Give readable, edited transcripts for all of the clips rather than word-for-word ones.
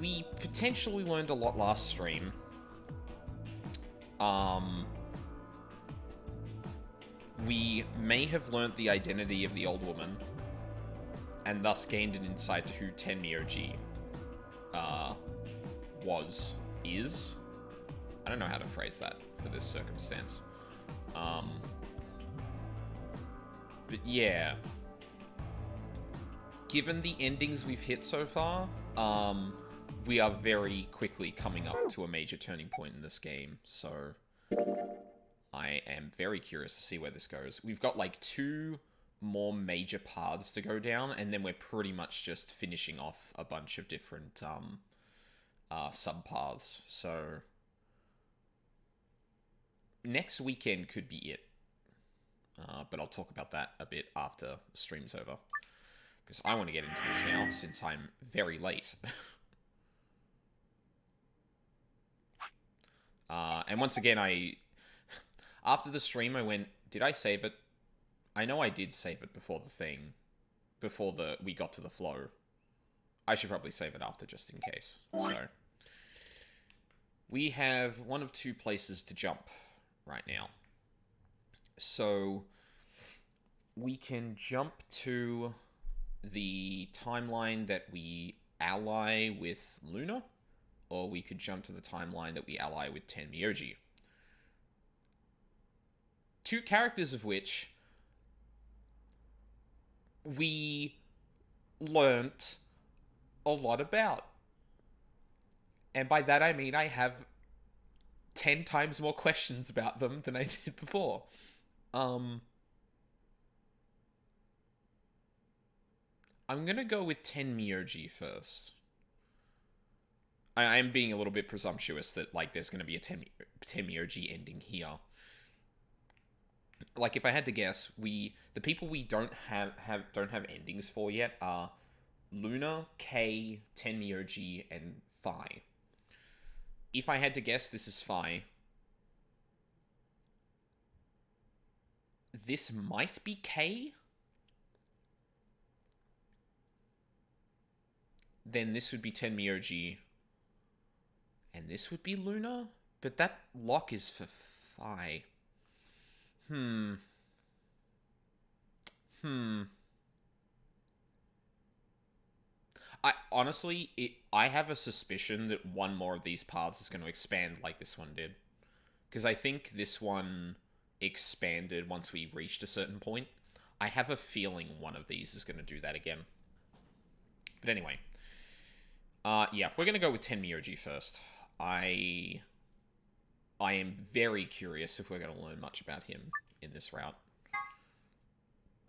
we potentially learned a lot last stream. We may have learned the identity of the old woman, and thus gained an insight to who Tenmyoji is. I don't know how to phrase that for this circumstance. But yeah. Given the endings we've hit so far, we are very quickly coming up to a major turning point in this game, so I am very curious to see where this goes. We've got like 2 more major paths to go down, and then we're pretty much just finishing off a bunch of different sub-paths, so next weekend could be it. But I'll talk about that a bit after the stream's over. Because I want to get into this now, since I'm very late. And once again, after the stream, I went, did I save it? I know I did save it before the thing. Before we got to the flow. I should probably save it after, just in case. So, we have one of 2 places to jump right now. So, we can jump to the timeline that we ally with Luna, or we could jump to the timeline that we ally with Tenmyoji. 2 characters of which we learnt a lot about. And by that I mean I have 10 times more questions about them than I did before. I'm gonna go with Tenmyoji first. I am being a little bit presumptuous that, like, there's gonna be a Tenmyoji ending here. Like, if I had to guess, the people we don't have endings for yet are Luna, Kay, Tenmyoji, and Phi. If I had to guess, this is Phi. This might be Kay. Then this would be Tenmyoji. And this would be Luna? But that lock is for Phi. I honestly, I have a suspicion that one more of these paths is going to expand like this one did. Because I think this one expanded once we reached a certain point. I have a feeling one of these is going to do that again. But anyway. Yeah, we're going to go with Tenmyoji first. I am very curious if we're going to learn much about him in this route.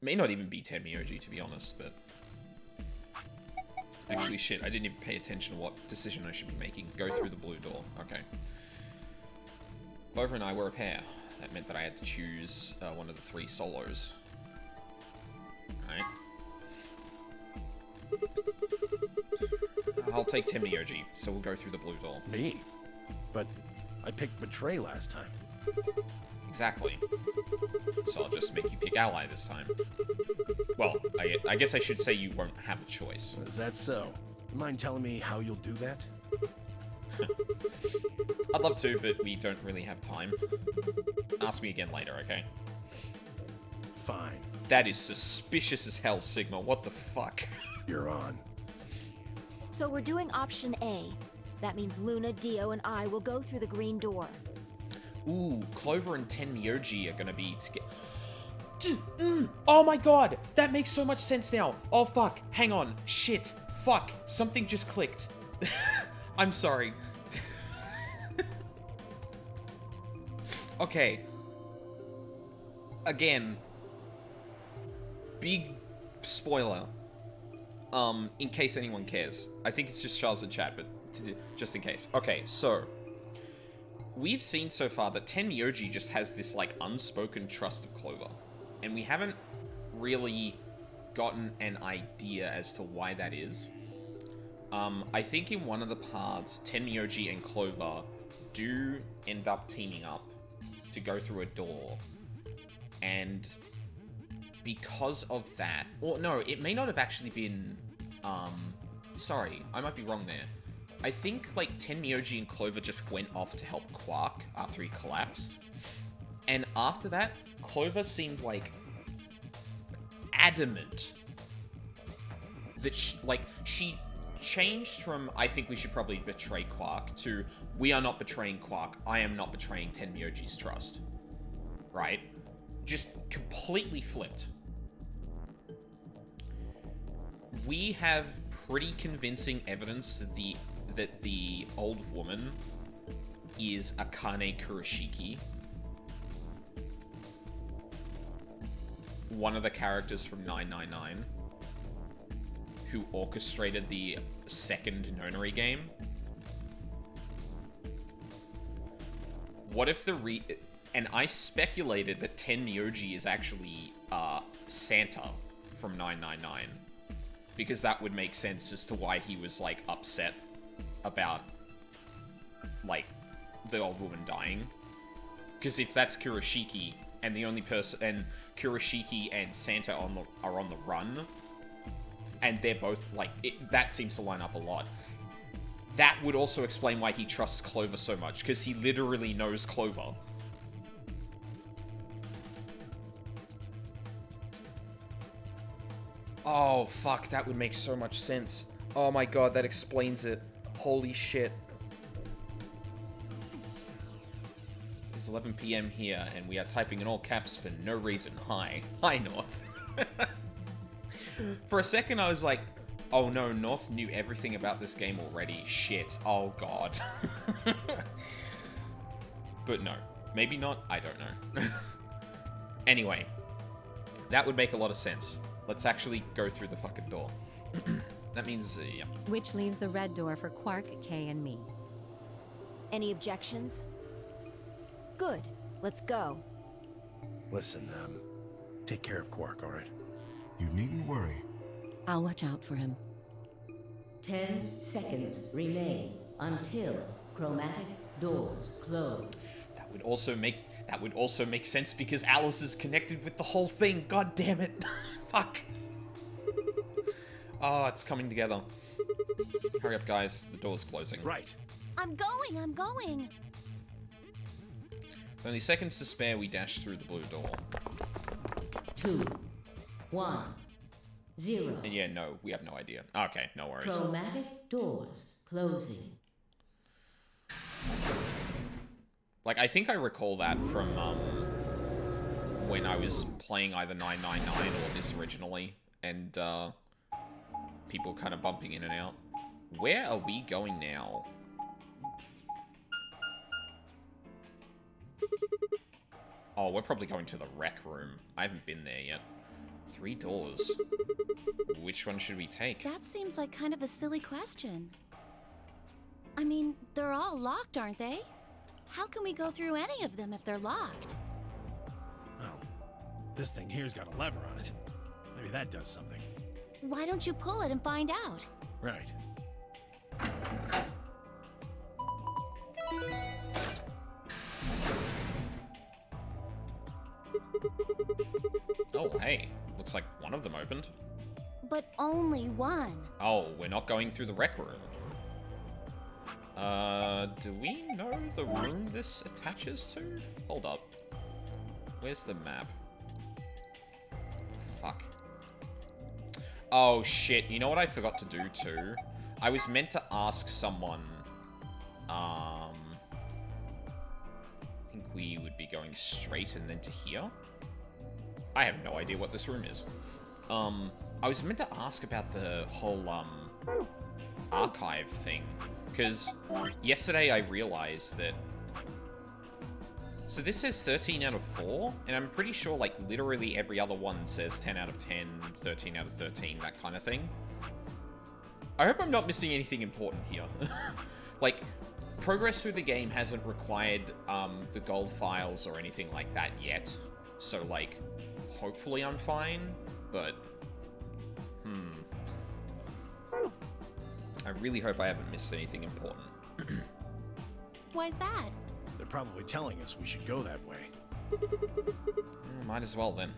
May not even be Tenmyoji, to be honest, but... Actually, shit, I didn't even pay attention to what decision I should be making. Go through the blue door. Okay. Clover and I were a pair. That meant that I had to choose one of the 3 solos. Alright. I'll take Tenmyoji, so we'll go through the blue door. Me? But I picked Betray last time. Exactly. So I'll just make you pick Ally this time. Well, I guess I should say you won't have a choice. Is that so? You mind telling me how you'll do that? I'd love to, but we don't really have time. Ask me again later, okay? Fine. That is suspicious as hell, Sigma. What the fuck? You're on. So we're doing option A. That means Luna, Dio, and I will go through the green door. Ooh, Clover and Tenmyoji are gonna be... Oh my god! That makes so much sense now! Oh fuck! Hang on! Shit! Fuck! Something just clicked. I'm sorry. Okay. Again. Big spoiler. In case anyone cares. I think it's just Charles in chat, but just in case. Okay, so... We've seen so far that Tenmyoji just has this, like, unspoken trust of Clover. And we haven't really gotten an idea as to why that is. I think in one of the paths, Tenmyoji and Clover do end up teaming up to go through a door. And because of that... Or no, it may not have actually been sorry, I might be wrong there. I think, like, Tenmyoji and Clover just went off to help Quark after he collapsed. And after that, Clover seemed, like, adamant that, she changed from, I think we should probably betray Quark, to, we are not betraying Quark, I am not betraying Tenmyoji's trust. Right? Just completely flipped. We have pretty convincing evidence that the old woman is Akane Kurashiki. One of the characters from 999 who orchestrated the second Nonary game. What if and I speculated that Tenmyoji is actually Santa from 999. Because that would make sense as to why he was, like, upset about, like, the old woman dying. Because if that's Kurashiki, and the only person, and Kurashiki and Santa are on the run, and they're both, like, that seems to line up a lot. That would also explain why he trusts Clover so much, because he literally knows Clover. Oh, fuck, that would make so much sense. Oh my god, that explains it. Holy shit. It's 11 PM here, and we are typing in all caps for no reason. Hi. Hi, North. For a second, I was like, oh no, North knew everything about this game already. Shit. Oh god. But no. Maybe not. I don't know. Anyway. That would make a lot of sense. Let's actually go through the fucking door. That means, yeah. Which leaves the red door for Quark, Kay, and me. Any objections? Good. Let's go. Listen, take care of Quark, all right? You needn't worry. I'll watch out for him. 10 seconds remain until chromatic doors close. That would also make sense because Alice is connected with the whole thing. God damn it. Fuck. Oh, it's coming together. Hurry up, guys. The door's closing. Right. I'm going! With only seconds to spare, we dash through the blue door. 2, 1, 0. And yeah, no, we have no idea. Okay, no worries. Chromatic doors closing. Like, I think I recall that from, when I was playing either 999 or this originally, and, people kind of bumping in and out. Where are we going now? Oh, we're probably going to the rec room. I haven't been there yet. 3 doors. Which one should we take? That seems like kind of a silly question. I mean, they're all locked, aren't they? How can we go through any of them if they're locked? Well, this thing here's got a lever on it. Maybe that does something. Why don't you pull it and find out? Right. Oh, hey. Looks like one of them opened. But only one. Oh, we're not going through the rec room. Do we know the room this attaches to? Hold up. Where's the map? Fuck. Oh, shit. You know what I forgot to do, too? I was meant to ask someone, I think we would be going straight and then to here. I have no idea what this room is. I was meant to ask about the whole, archive thing. Because yesterday I realized that... So this says 13 out of 4, and I'm pretty sure, like, literally every other one says 10 out of 10, 13 out of 13, that kind of thing. I hope I'm not missing anything important here. Like, progress through the game hasn't required, the gold files or anything like that yet. So, like, hopefully I'm fine, but... I really hope I haven't missed anything important. Why's that? They're probably telling us we should go that way. Might as well, then.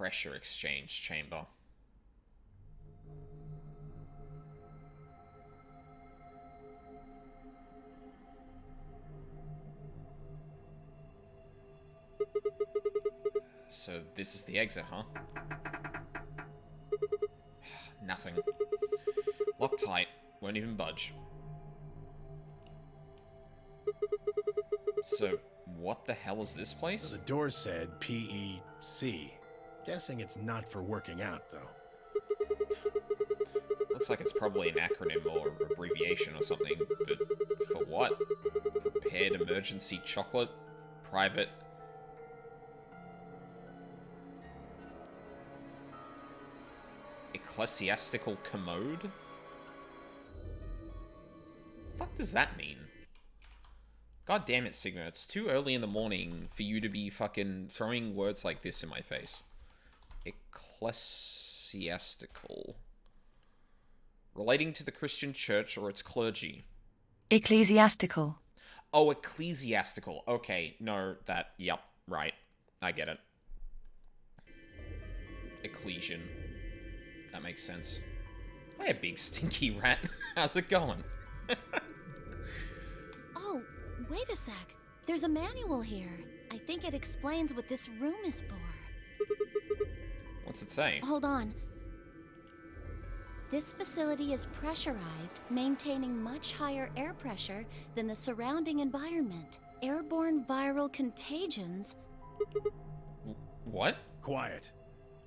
pressure exchange chamber. So this is the exit, huh? Nothing. Locked tight. Won't even budge. So, what the hell is this place? The door said PEC. Guessing it's not for working out, though. Looks like it's probably an acronym or abbreviation or something, but for what? Prepared emergency chocolate? Private... Ecclesiastical commode? Fuck does that mean? God damn it, Sigma. It's too early in the morning for you to be fucking throwing words like this in my face. Ecclesiastical. Relating to the Christian church or its clergy. Ecclesiastical. Oh, ecclesiastical. Okay, no, that... Yep, right. I get it. Ecclesian. That makes sense. Hey, big stinky rat. How's it going? Oh, wait a sec. There's a manual here. I think it explains what this room is for. What's it say? Hold on. This facility is pressurized, maintaining much higher air pressure than the surrounding environment. Airborne viral contagions... What? Quiet.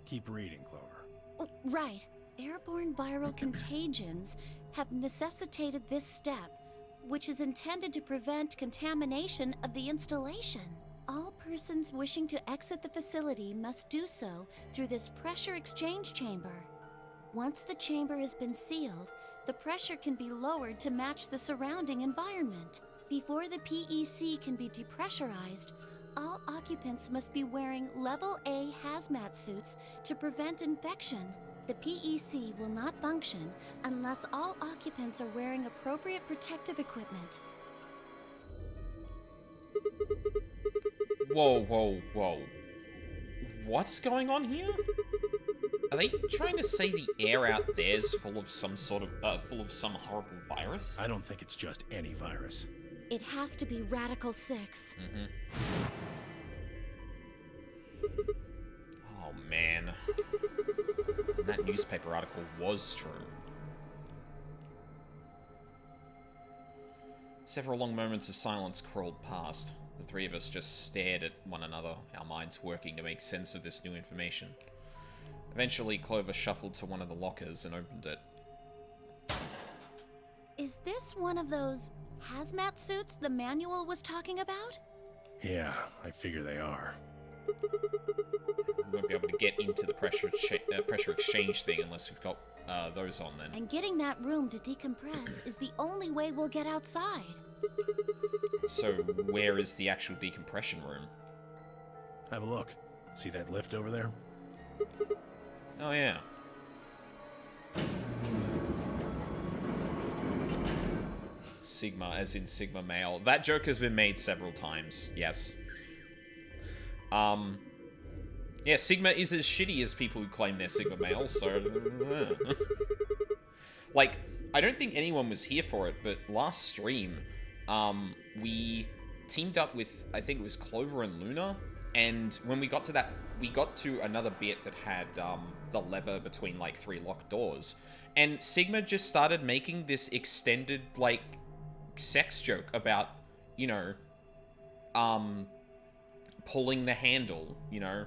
Keep reading, Clover. Oh, right. Airborne viral contagions have necessitated this step, which is intended to prevent contamination of the installation. All persons wishing to exit the facility must do so through this pressure exchange chamber. Once the chamber has been sealed, the pressure can be lowered to match the surrounding environment. Before the PEC can be depressurized, all occupants must be wearing Level A hazmat suits to prevent infection. The PEC will not function unless all occupants are wearing appropriate protective equipment. Whoa, whoa, whoa. What's going on here? Are they trying to say the air out there is full of some sort of, full of some horrible virus? I don't think it's just any virus. It has to be Radical 6. Oh, man. That newspaper article was true. Several long moments of silence crawled past. The three of us just stared at one another, our minds working to make sense of this new information. Eventually, Clover shuffled to one of the lockers and opened it. Is this one of those hazmat suits the manual was talking about? Yeah, I figure they are. We won't be able to get into the pressure exchange thing unless we've got those on then. And getting that room to decompress is the only way we'll get outside. So where is the actual decompression room? Have a look. See that lift over there? Oh yeah. Sigma, as in Sigma male. That joke has been made several times, yes. Yeah, Sigma is as shitty as people who claim they're Sigma male, so... Like, I don't think anyone was here for it, but last stream, we teamed up with, I think it was Clover and Luna, and when we got to that, we got to another bit that had, the lever between, like, 3 locked doors, and Sigma just started making this extended, like, sex joke about, you know, pulling the handle, you know,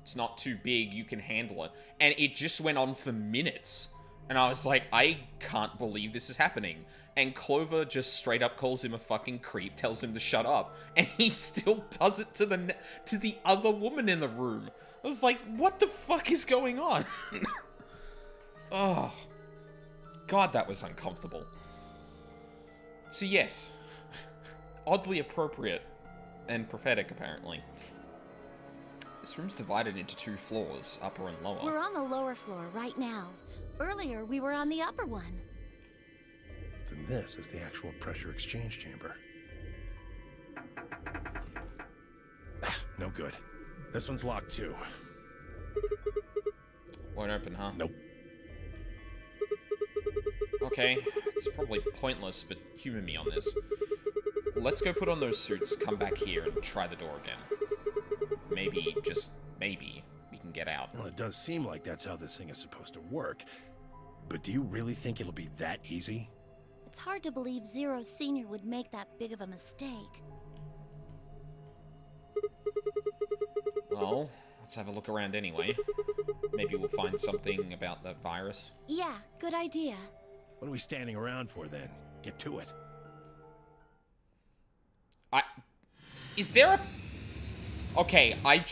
it's not too big, you can handle it. And it just went on for minutes. And I was like, I can't believe this is happening. And Clover just straight up calls him a fucking creep, tells him to shut up. And he still does it to the other woman in the room. I was like, what the fuck is going on? Oh. God, that was uncomfortable. So yes. Oddly appropriate. And prophetic, apparently. This room's divided into 2 floors, upper and lower. We're on the lower floor right now. Earlier, we were on the upper one. Then this is the actual pressure exchange chamber. No good. This one's locked too. Won't open, huh? Nope. Okay, it's probably pointless, but humor me on this. Let's go put on those suits, come back here, and try the door again. Maybe, just maybe, we can get out. Well, it does seem like that's how this thing is supposed to work. But do you really think it'll be that easy? It's hard to believe Zero Sr. would make that big of a mistake. Well, let's have a look around anyway. Maybe we'll find something about the virus. Yeah, good idea. What are we standing around for then? Get to it. Is there a... Okay, I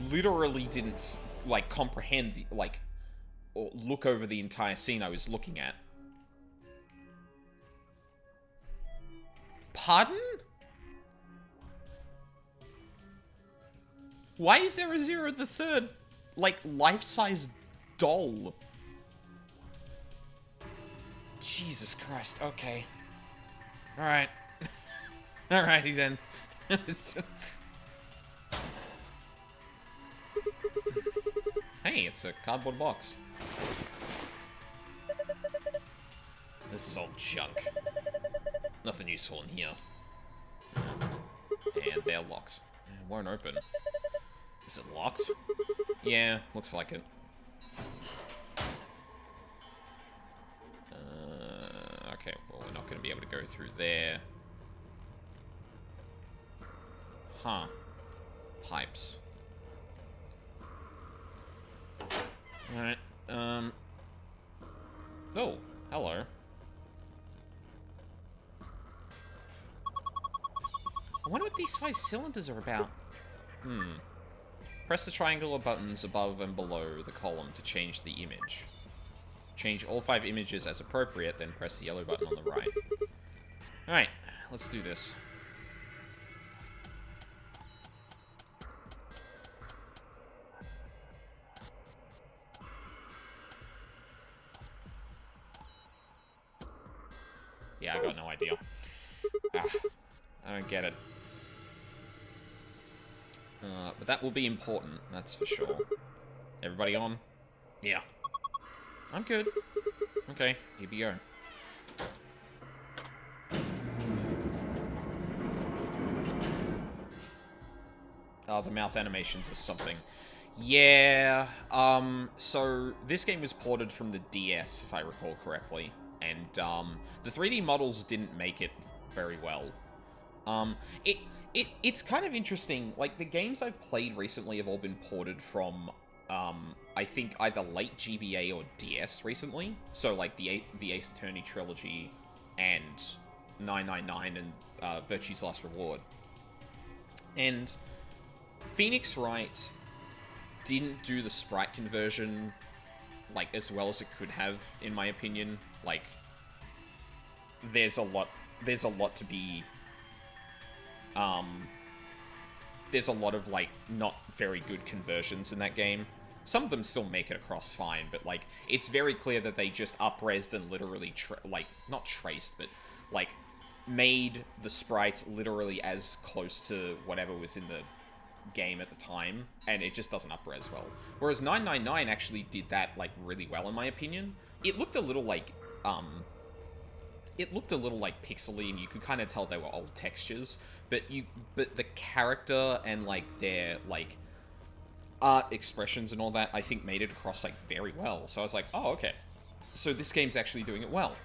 literally didn't, like, comprehend, like, or look over the entire scene I was looking at. Pardon? Why is there a Zero the Third, like, life-size doll? Jesus Christ, okay. Alright. Alrighty then. Hey, it's a cardboard box. This is all junk. Nothing useful in here. And they're locked. It won't open. Is it locked? Yeah, looks like it. Okay, well, we're not going to be able to go through there. Huh. Pipes. Alright, Oh, hello. I wonder what these 5 cylinders are about. Press the triangular buttons above and below the column to change the image. Change all 5 images as appropriate, then press the yellow button on the right. Alright, let's do this. Yeah, I got no idea. I don't get it. But that will be important, that's for sure. Everybody on? Yeah. I'm good. Okay, here we go. Oh, the mouth animations is something. Yeah, so this game was ported from the DS, if I recall correctly. And, the 3D models didn't make it very well. It's kind of interesting. Like, the games I've played recently have all been ported from, I think either late GBA or DS recently. So, like, the Ace Attorney trilogy and 999 and, Virtue's Last Reward. And Phoenix Wright didn't do the sprite conversion, like, as well as it could have, in my opinion. Like, there's a lot to be, there's a lot of, like, not very good conversions in that game. Some of them still make it across fine, but, like, it's very clear that they just up-resed and literally, like, not traced, but, like, made the sprites literally as close to whatever was in the game at the time, and it just doesn't up-res well. Whereas 999 actually did that, like, really well, in my opinion. It looked a little like, pixely, and you could kind of tell they were old textures, but the character and, like, their, like, art expressions and all that, I think made it across, like, very well. So I was like, oh, okay. So this game's actually doing it well.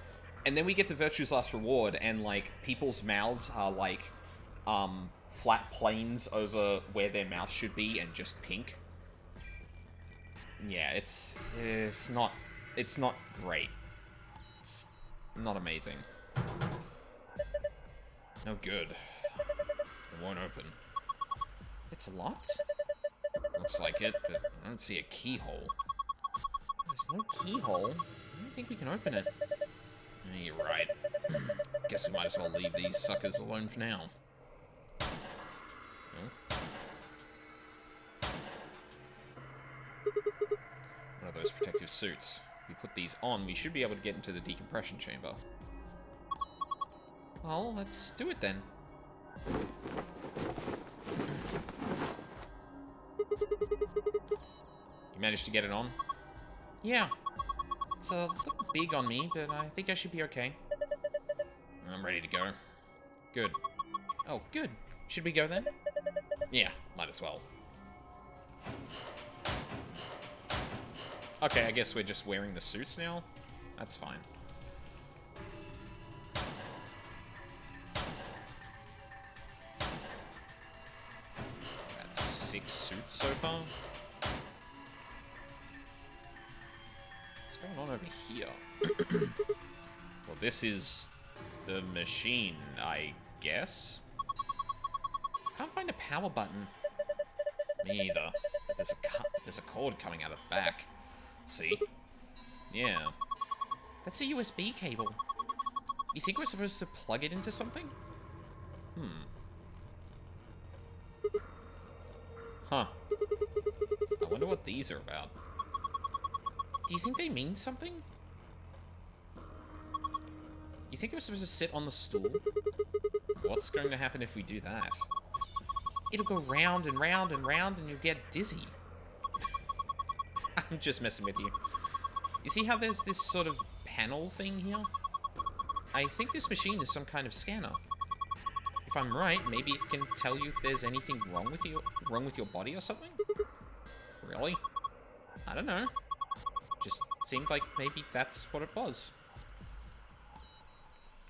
And then we get to Virtue's Last Reward, and, like, people's mouths are, like, flat planes over where their mouth should be, and just pink. Yeah, it's not great. It's not amazing. No good. It won't open. It's locked? Looks like it, but I don't see a keyhole. There's no keyhole. I don't think we can open it. Yeah, you're right. Guess we might as well leave these suckers alone for now. What are those protective suits? If we put these on, we should be able to get into the decompression chamber. Well, let's do it then. Managed to get it on? Yeah. It's a little big on me, but I think I should be okay. I'm ready to go. Good. Oh, good. Should we go then? Yeah, might as well. Okay, I guess we're just wearing the suits now. That's fine. That's 6 suits so far. What's going on over here? Well, this is the machine, I guess. Can't find a power button. Me either. But there's a cord coming out of the back. See? Yeah. That's a USB cable. You think we're supposed to plug it into something? Huh. I wonder what these are about. Do you think they mean something? You think we're supposed to sit on the stool? What's going to happen if we do that? It'll go round and round and round and you'll get dizzy. I'm just messing with you. You see how there's this sort of panel thing here? I think this machine is some kind of scanner. If I'm right, maybe it can tell you if there's anything wrong with your body or something? Really? I don't know. Just seemed like maybe that's what it was.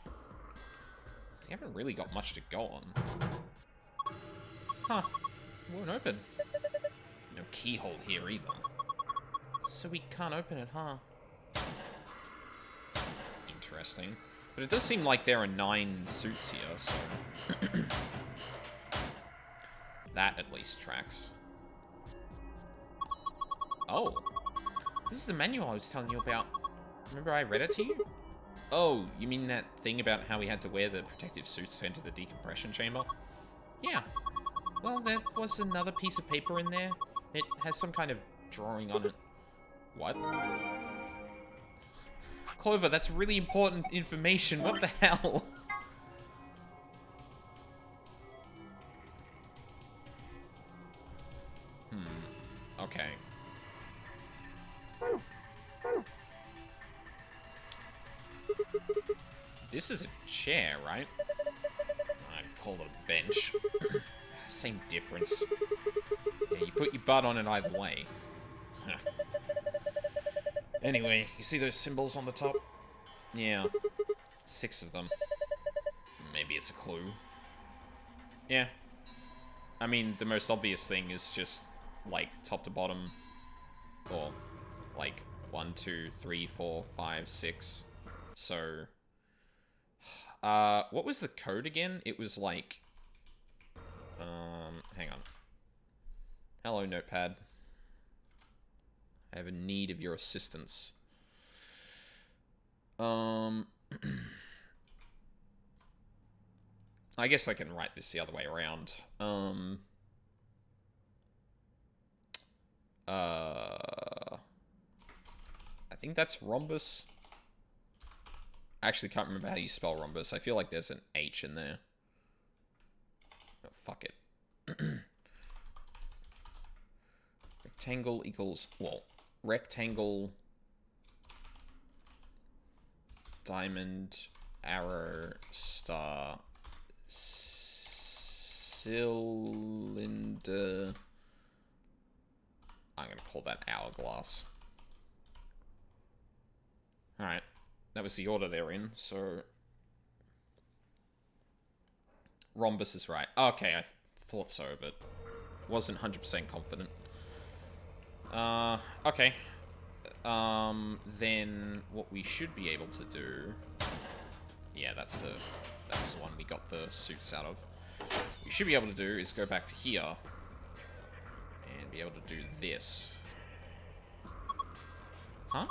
We haven't really got much to go on. Huh. It won't open. No keyhole here either. So we can't open it, huh? Interesting. But it does seem like there are 9 suits here, so... that at least tracks. Oh. This is the manual I was telling you about. Remember I read it to you? Oh, you mean that thing about how we had to wear the protective suits to enter the decompression chamber? Yeah. Well, there was another piece of paper in there. It has some kind of drawing on it. What? Clover, that's really important information. What the hell? Okay. This is a chair, right? I'd call it a bench. Same difference. Yeah, you put your butt on it either way. Huh. Anyway, you see those symbols on the top? Yeah. 6 of them. Maybe it's a clue. Yeah. I mean, the most obvious thing is just, like, top to bottom. Or, like, 1, 2, 3, 4, 5, 6. So... what was the code again? It was like... hang on. Hello, Notepad. I have a need of your assistance. I guess I can write this the other way around. I think that's rhombus. I actually can't remember how you spell rhombus. I feel like there's an H in there. Oh, fuck it. Rectangle equals, well, rectangle, diamond, arrow, star, cylinder. I'm going to call that hourglass. Alright. That was the order they're in, so... rhombus is right. Okay, I thought so, but wasn't 100% confident. Okay. Then what we should be able to do... yeah, that's the one we got the suits out of. What we should be able to do is go back to here and be able to do this. Huh?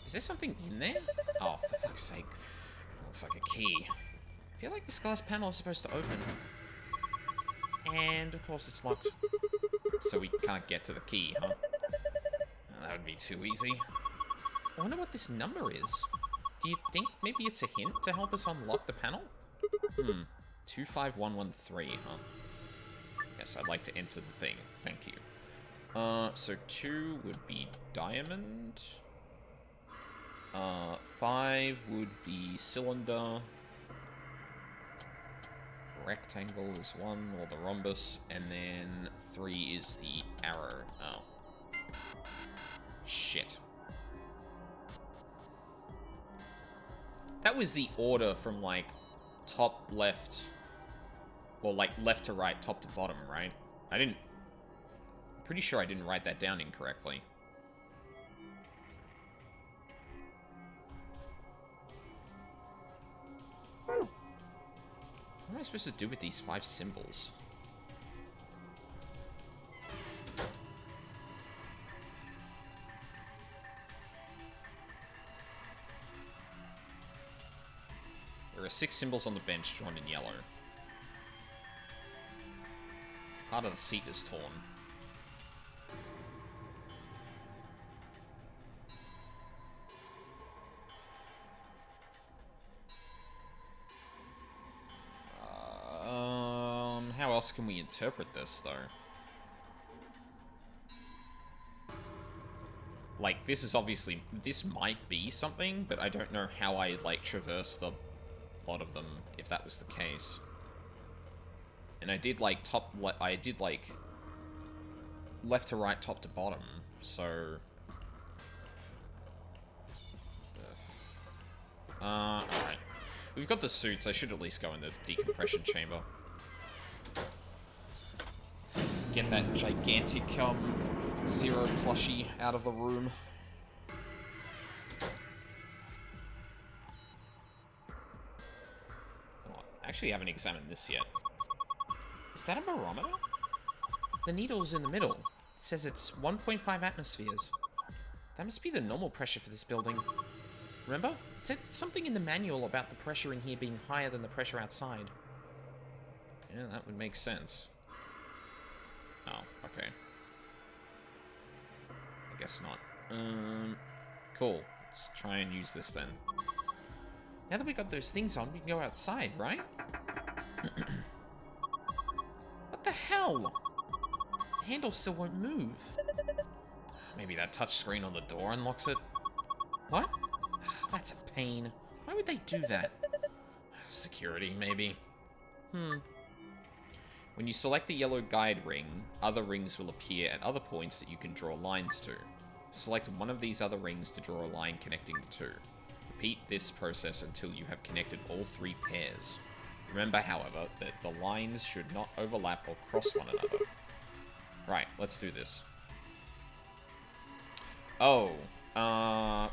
Is there something in there? Oh, for fuck's sake. Looks like a key. I feel like this glass panel is supposed to open. And, of course, it's locked. So we can't get to the key, huh? That would be too easy. I wonder what this number is. Do you think maybe it's a hint to help us unlock the panel? 25113, huh? Yes, I'd like to enter the thing. Thank you. So 2 would be diamond. 5 would be cylinder. Rectangle is 1, or the rhombus, and then 3 is the arrow. Oh. Shit. That was the order from, like, top, left, or, like, left to right, top to bottom, right? I'm pretty sure I didn't write that down incorrectly. What am I supposed to do with these 5 symbols? There are 6 symbols on the bench drawn in yellow. Part of the seat is torn. How else can we interpret this, though? Like, this is obviously... This might be something, but I don't know how I, like, traverse the lot of them, if that was the case. And I did, like, left to right, top to bottom, so... alright. We've got the suits, I should at least go in the decompression chamber. Get that gigantic, Zero plushie out of the room. Oh, actually, I haven't examined this yet. Is that a barometer? The needle's in the middle. It says it's 1.5 atmospheres. That must be the normal pressure for this building. Remember? It said something in the manual about the pressure in here being higher than the pressure outside. Yeah, that would make sense. Oh, okay. I guess not. Cool. Let's try and use this then. Now that we got those things on, we can go outside, right? What the hell? The handle still won't move. Maybe that touchscreen on the door unlocks it? What? That's a pain. Why would they do that? Security, maybe. When you select the yellow guide ring, other rings will appear at other points that you can draw lines to. Select one of these other rings to draw a line connecting the two. Repeat this process until you have connected all 3 pairs. Remember, however, that the lines should not overlap or cross one another. Right, let's do this. Oh,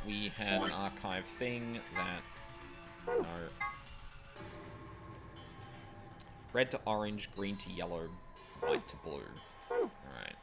we had an archive thing that... No. Red to orange, green to yellow, white to blue. Alright.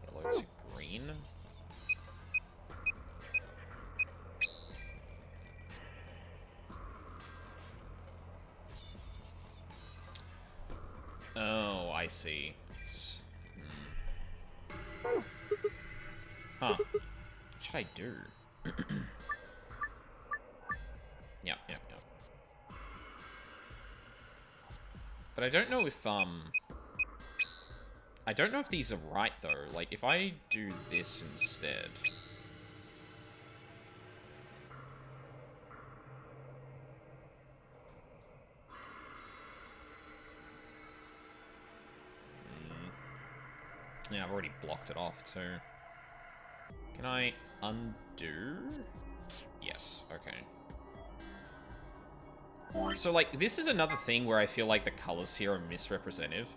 Yellow to green. Oh, I see. It's, Huh. What should I do? Yep. But I don't know if, I don't know if these are right, though. Like, if I do this instead... Yeah, I've already blocked it off, too. Can I undo? Yes, okay. So, like, this is another thing where I feel like the colors here are misrepresentative.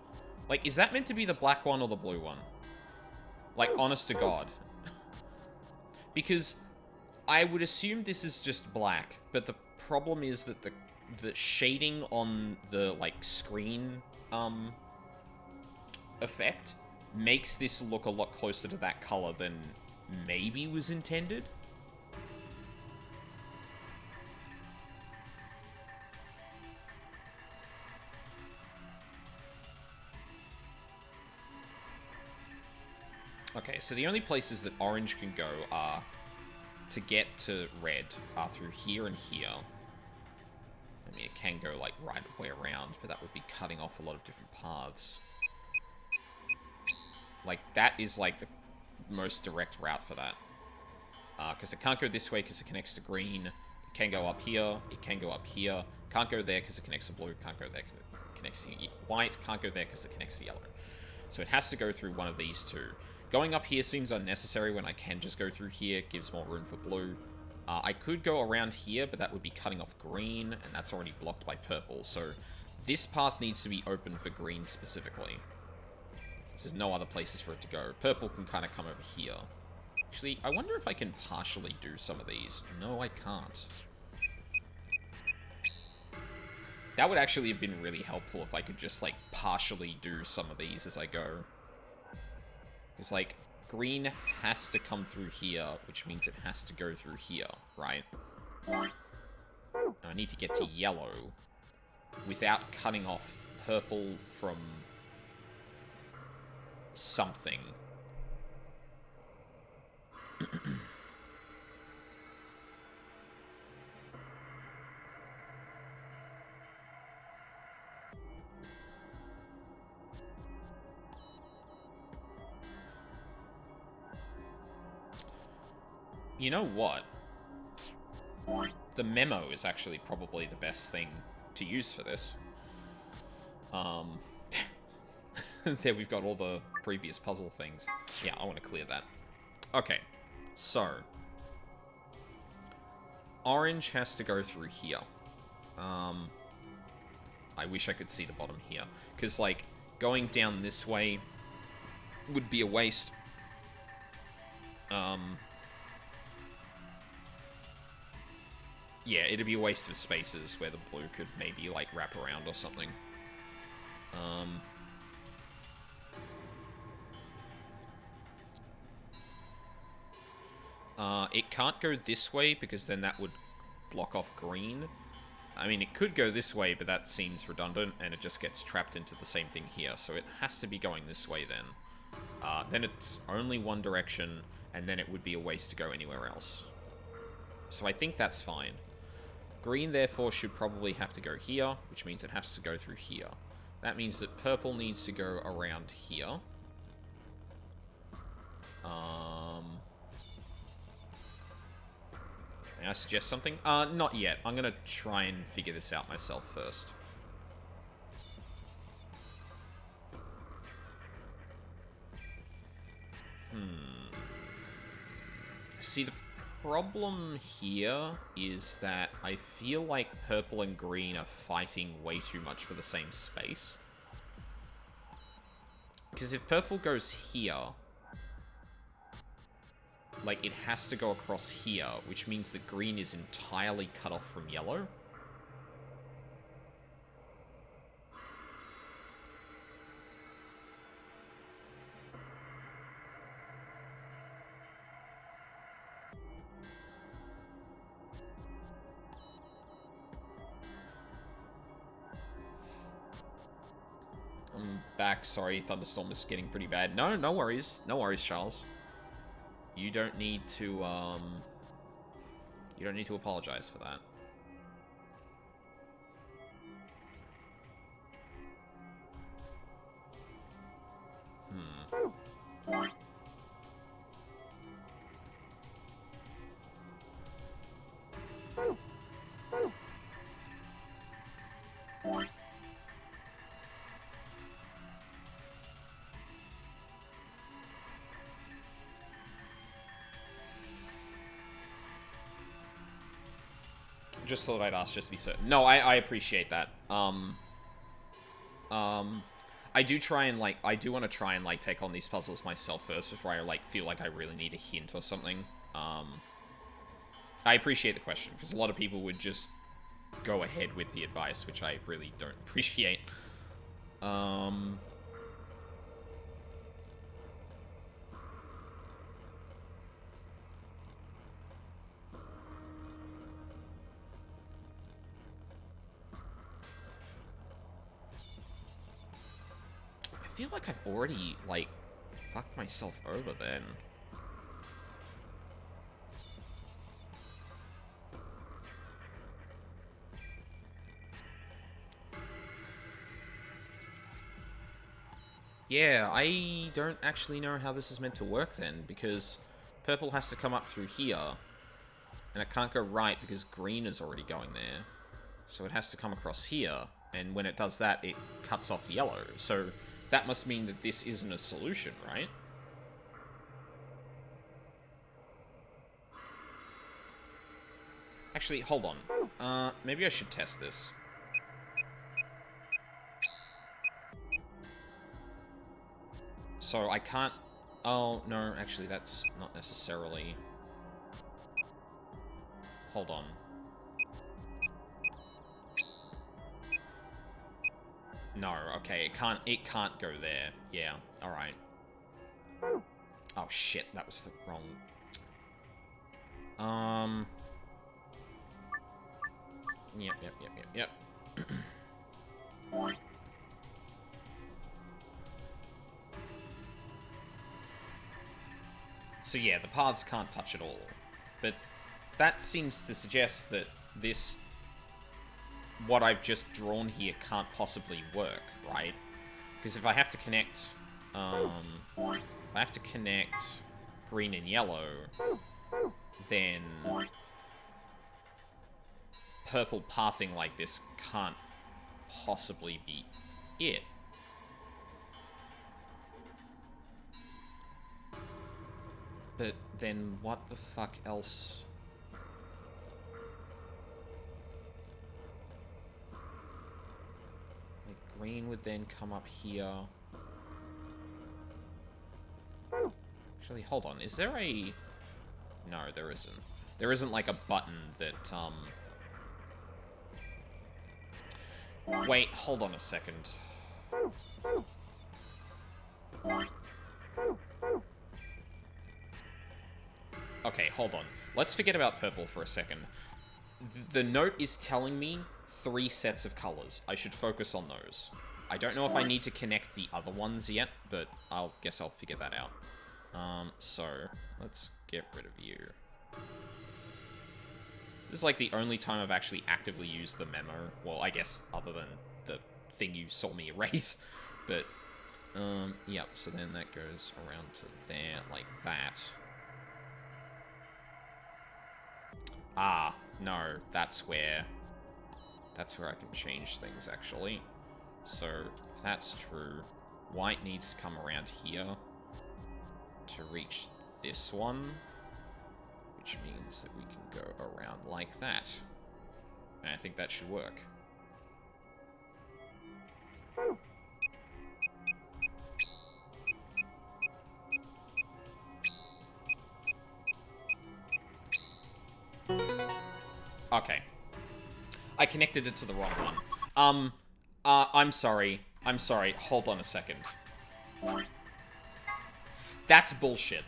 Like, is that meant to be the black one or the blue one? Like, honest to God. Because I would assume this is just black, but the problem is that the shading on the, like, screen, effect makes this look a lot closer to that color than maybe was intended. Okay, so the only places that orange can go are to get to red are through here and here. I mean, it can go, like, right way around, but that would be cutting off a lot of different paths. Like, that is, like, the most direct route for that. Because it can't go this way because it connects to green. It can go up here. It can go up here. Can't go there because it connects to blue. Can't go there because it connects to white. Can't go there because it connects to yellow. So it has to go through one of these two. Going up here seems unnecessary when I can just go through here. It gives more room for blue. I could go around here, but that would be cutting off green, and that's already blocked by purple. So this path needs to be open for green specifically. There's no other places for it to go. Purple can kind of come over here. Actually, I wonder if I can partially do some of these. No, I can't. That would actually have been really helpful if I could just, like, partially do some of these as I go. Because, like, green has to come through here, which means it has to go through here, right? I need to get to yellow without cutting off purple from something. You know what? The memo is actually probably the best thing to use for this. There we've got all the previous puzzle things. Yeah, I want to clear that. Okay, so orange has to go through here. I wish I could see the bottom here. Because, like, going down this way would be a waste. Yeah, it'd be a waste of spaces where the blue could maybe, like, wrap around or something. It can't go this way because then that would block off green. I mean, it could go this way, but that seems redundant, and it just gets trapped into the same thing here. So it has to be going this way then. Then it's only one direction, and then it would be a waste to go anywhere else. So I think that's fine. Green, therefore, should probably have to go here, which means it has to go through here. That means that purple needs to go around here. May I suggest something? Not yet. I'm gonna try and figure this out myself first. See, the problem here is that I feel like purple and green are fighting way too much for the same space. Because if purple goes here, like, it has to go across here, which means that green is entirely cut off from yellow. I'm back. Sorry, thunderstorm is getting pretty bad. No, no worries. No worries, Charles. You don't need to, you don't need to apologize for that. Just thought I'd ask just to be certain. No, I appreciate that. I do try and, like, I do want to try and, like, take on these puzzles myself first before I, like, feel like I really need a hint or something. I appreciate the question, because a lot of people would just go ahead with the advice, which I really don't appreciate. I feel like I've already, like, fucked myself over then. Yeah, I don't actually know how this is meant to work then, because purple has to come up through here, and it can't go right because green is already going there. So it has to come across here, and when it does that, it cuts off yellow. So that must mean that this isn't a solution, right? Actually, hold on. Maybe I should test this. So I can't... Oh, no, actually, that's not necessarily... Hold on. No, okay, it can't go there. Yeah, alright. Oh, shit, that was the wrong... Yep. So yeah, the paths can't touch at all. But that seems to suggest that this... what I've just drawn here can't possibly work, right? Because if I have to connect... if I have to connect green and yellow, then purple pathing like this can't possibly be it. But then what the fuck else? Like, green would then come up here. Actually, hold on. Is there a... No, there isn't. There isn't, like, a button that, Wait, hold on a second. Okay, hold on. Let's forget about purple for a second. The note is telling me 3 sets of colors. I should focus on those. I don't know if I need to connect the other ones yet, but guess I'll figure that out. So, let's get rid of you. This is like the only time I've actually actively used the memo. Well, I guess other than the thing you saw me erase. But, yep, so then that goes around to there, like that. Ah, no, that's where I can change things, actually. So, if that's true, white needs to come around here to reach this one, which means that we can go around like that. And I think that should work. Okay. I connected it to the wrong one. I'm sorry. Hold on a second. That's bullshit.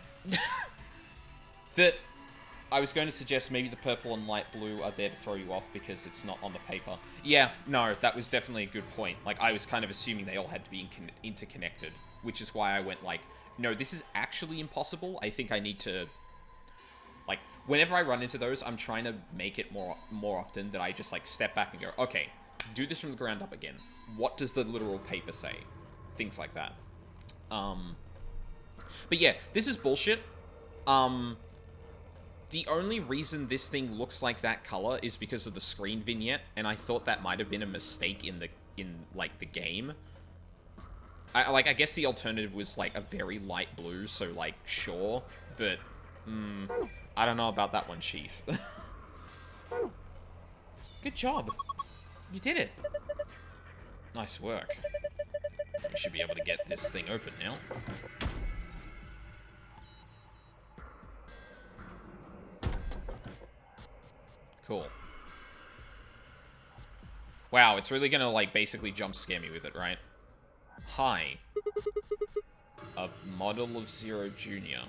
That I was going to suggest maybe the purple and light blue are there to throw you off because it's not on the paper. Yeah, no, that was definitely a good point. Like, I was kind of assuming they all had to be interconnected, which is why I went like, no, this is actually impossible. I think I need to... Like, whenever I run into those, I'm trying to make it more often that I just, like, step back and go, okay, do this from the ground up again. What does the literal paper say? Things like that. But yeah, this is bullshit. The only reason this thing looks like that color is because of the screen vignette, and I thought that might have been a mistake in the game. I guess the alternative was, like, a very light blue, so, like, sure, but, I don't know about that one, Chief. Good job. You did it. Nice work. We should be able to get this thing open now. Cool. Wow, it's really gonna, like, basically jump scare me with it, right? Hi. A model of Zero Jr.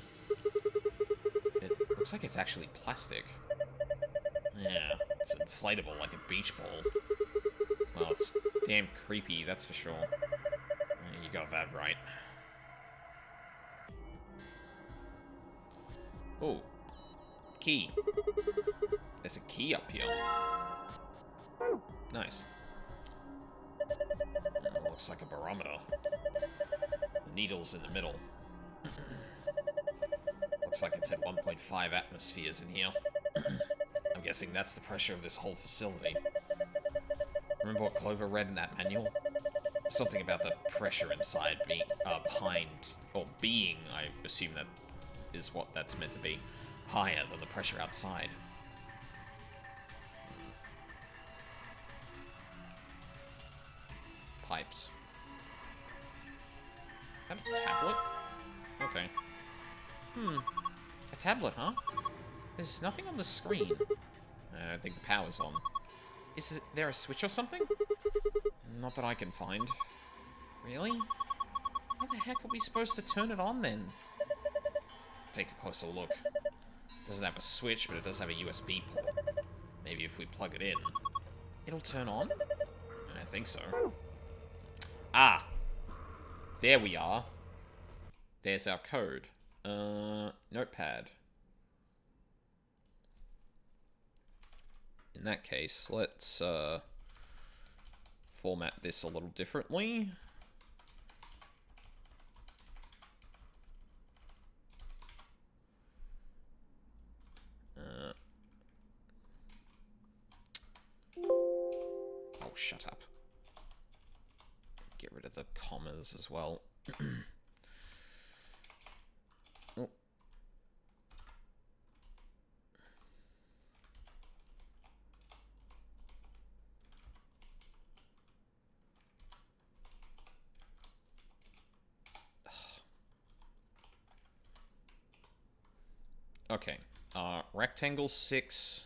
It looks like it's actually plastic. Yeah, it's inflatable like a beach ball. Well, it's damn creepy, that's for sure. You got that right. Oh. Key. There's a key up here. Nice. Looks like a barometer. The needle's in the middle. Looks like it's at 1.5 atmospheres in here. I'm guessing that's the pressure of this whole facility. Remember what Clover read in that manual? Something about the pressure inside being, being, I assume that is what that's meant to be, higher than the pressure outside. Pipes. Is that a tablet? Okay. A tablet, huh? There's nothing on the screen. I don't think the power's on. Is there a switch or something? Not that I can find. Really? How the heck are we supposed to turn it on then? Take a closer look. Doesn't have a switch, but it does have a USB port. Maybe if we plug it in, it'll turn on? I think so. Ah! There we are. There's our code. Notepad. In that case, let's, format this a little differently. Oh, shut up. Get rid of the commas as well. Oh. Okay. Rectangle 6,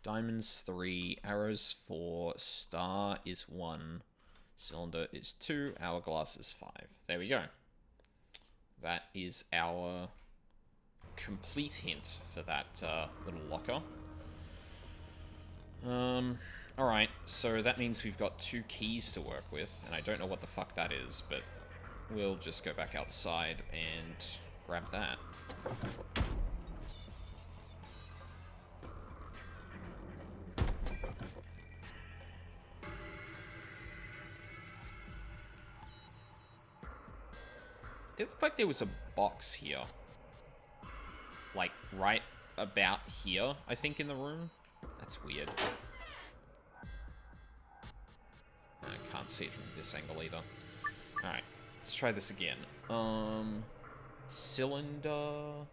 diamonds 3, arrows 4, star is 1, cylinder is 2, hourglass is 5. There we go. That is our complete hint for that little locker. Alright, so that means we've got 2 keys to work with, and I don't know what the fuck that is, but we'll just go back outside and grab that. It looked like there was a box here. Like, right about here, I think, in the room. That's weird. I can't see it from this angle either. Alright, let's try this again. Cylinder...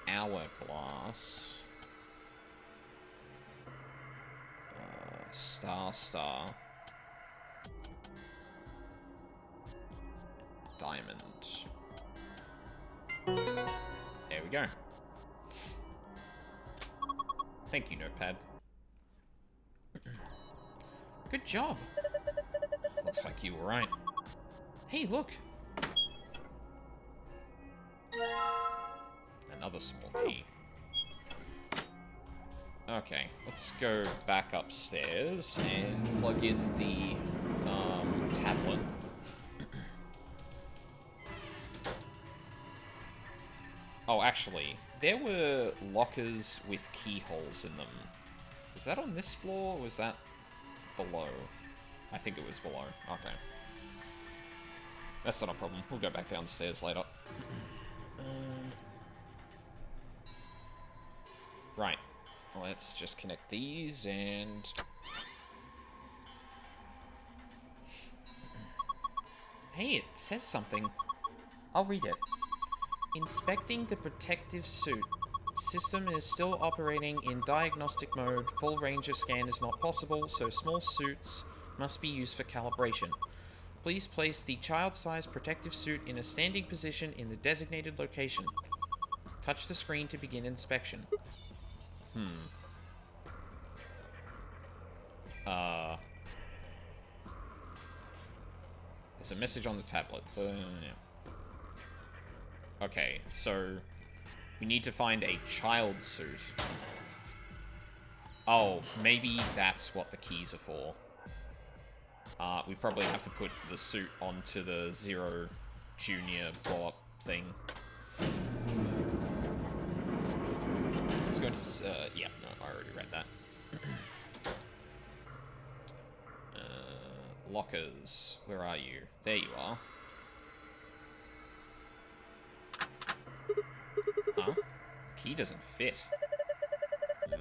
Hourglass... Star... Diamond. There we go. Thank you, Notepad. Good job. Looks like you were right. Hey, look! Another small key. Okay, let's go back upstairs and plug in the tablet. Oh, actually, there were lockers with keyholes in them. Was that on this floor, or was that below? I think it was below. Okay. That's not a problem. We'll go back downstairs later. Right. Let's just connect these and... Hey, it says something. I'll read it. Inspecting the protective suit. System is still operating in diagnostic mode. Full range of scan is not possible, so small suits must be used for calibration. Please place the child-sized protective suit in a standing position in the designated location. Touch the screen to begin inspection. There's a message on the tablet. Okay, so we need to find a child suit. Oh, maybe that's what the keys are for. We probably have to put the suit onto the Zero Junior blow-up thing. going to... yeah, no, I already read that. Lockers. Where are you? There you are. Huh? The key doesn't fit.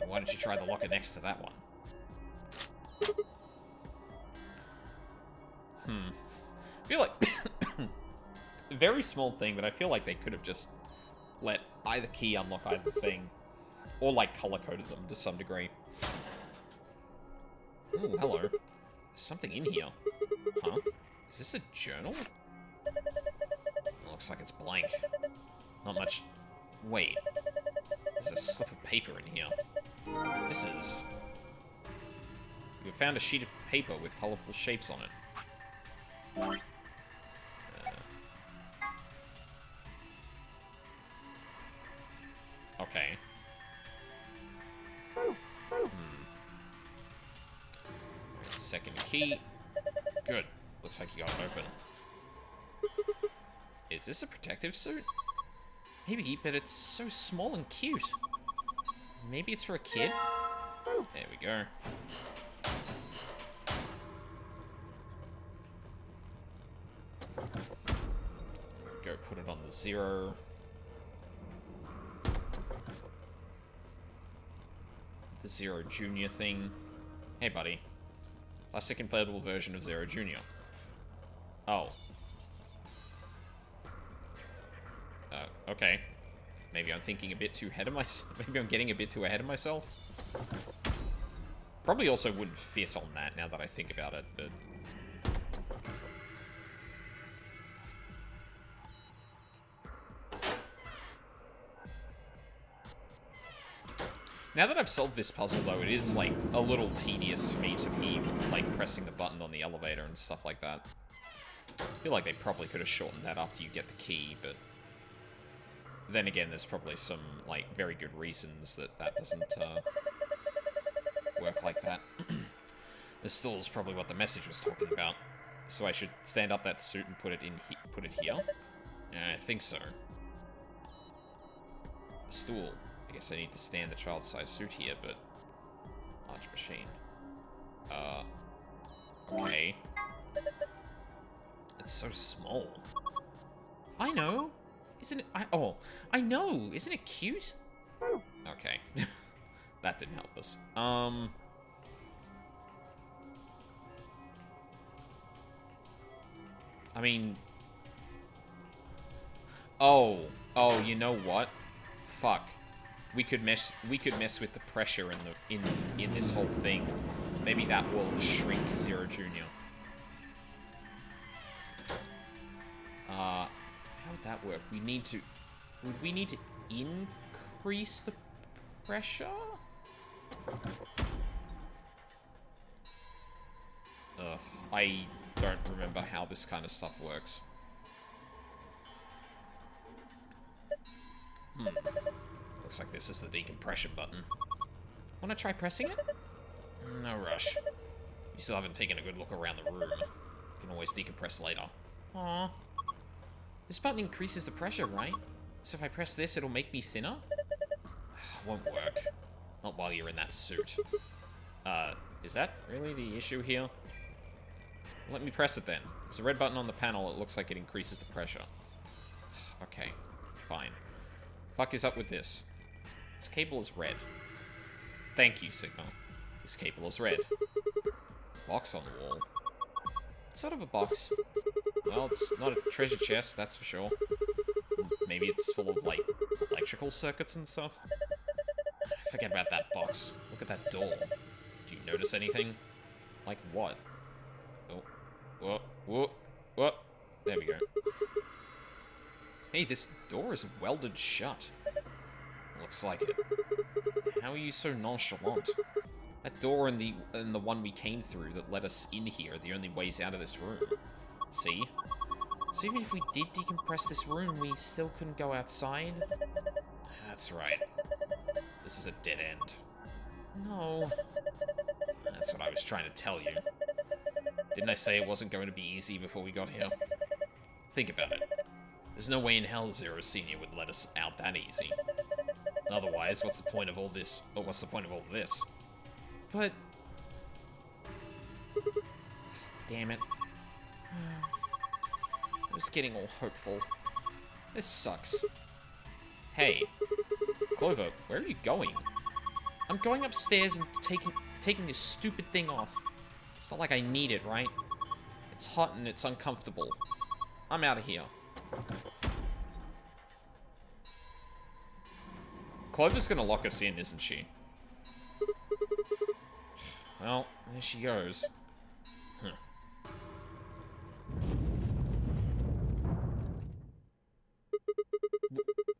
Why don't you try the locker next to that one? I feel like... a very small thing, but I feel like they could have just let either key unlock either thing. Or, like, color-coded them to some degree. Ooh, hello. There's something in here. Huh? Is this a journal? Looks like it's blank. Not much... Wait. There's a slip of paper in here. This is... You found a sheet of paper with colorful shapes on it. Okay. Second key. Good. Looks like you got it open. Is this a protective suit? Maybe, but it's so small and cute. Maybe it's for a kid? There we go. Go put it on the 0. The 0 Junior thing. Hey, buddy. Plastic inflatable version of 0 Junior. Oh. Okay. Maybe I'm thinking a bit too ahead of myself. Maybe I'm getting a bit too ahead of myself. Probably also wouldn't fit on that now that I think about it, but... Now that I've solved this puzzle, though, it is, like, a little tedious for me to be, like, pressing the button on the elevator and stuff like that. I feel like they probably could have shortened that after you get the key, but... Then again, there's probably some, like, very good reasons that that doesn't, work like that. This still is probably what the message was talking about. So I should stand up that suit and put it in put it here? I think so. A stool. I guess I need to stand the child-sized suit here, but... Large machine. Okay. It's so small. I know! Isn't it... I know! Isn't it cute? Okay. That didn't help us. I mean... Oh, you know what? Fuck. We could mess with the pressure in this whole thing. Maybe that will shrink 0 Junior. How would that work? Would we need to increase the pressure? Ugh, I don't remember how this kind of stuff works. Looks like this is the decompression button. Wanna try pressing it? No rush. You still haven't taken a good look around the room. You can always decompress later. Aww. This button increases the pressure, right? So if I press this, it'll make me thinner? Won't work. Not while you're in that suit. Is that really the issue here? Let me press it then. There's a red button on the panel. It looks like it increases the pressure. Okay, fine. Fuck is up with this? This cable is red. Thank you, Signal. This cable is red. Box on the wall. What sort of a box? Well, it's not a treasure chest, that's for sure. Maybe it's full of, like, electrical circuits and stuff? Forget about that box. Look at that door. Do you notice anything? Like what? Oh. Whoa. Whoa. Whoa. There we go. Hey, this door is welded shut. Looks like it. How are you so nonchalant? That door and the one we came through that let us in here are the only ways out of this room. See? So even if we did decompress this room, we still couldn't go outside? That's right. This is a dead end. No. That's what I was trying to tell you. Didn't I say it wasn't going to be easy before we got here? Think about it. There's no way in hell Zero Senior would let us out that easy. Otherwise, what's the point of all this? Or what's the point of all this? But... Damn it. I was getting all hopeful. This sucks. Hey. Clover, where are you going? I'm going upstairs and taking this stupid thing off. It's not like I need it, right? It's hot and it's uncomfortable. I'm out of here. Clover's gonna lock us in, isn't she? Well, there she goes. Huh.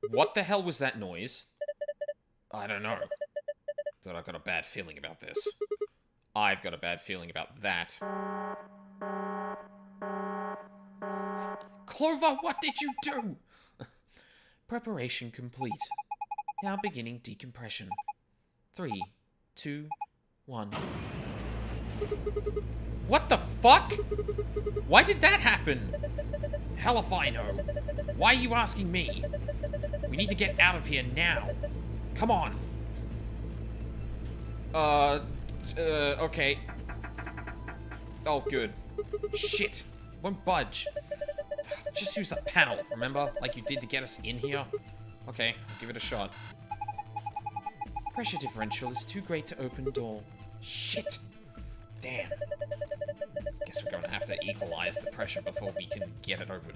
What the hell was that noise? I don't know. But I've got a bad feeling about this. I've got a bad feeling about that. Clover, what did you do? Preparation complete. Now beginning decompression. 3, 2, 1. What the fuck? Why did that happen? Hell if I know. Why are you asking me? We need to get out of here now. Come on. Okay. Oh, good. Shit. Won't budge. Just use that panel, remember? Like you did to get us in here? Okay, I'll give it a shot. Pressure differential is too great to open door. Shit. Damn. Guess we're gonna have to equalize the pressure before we can get it open.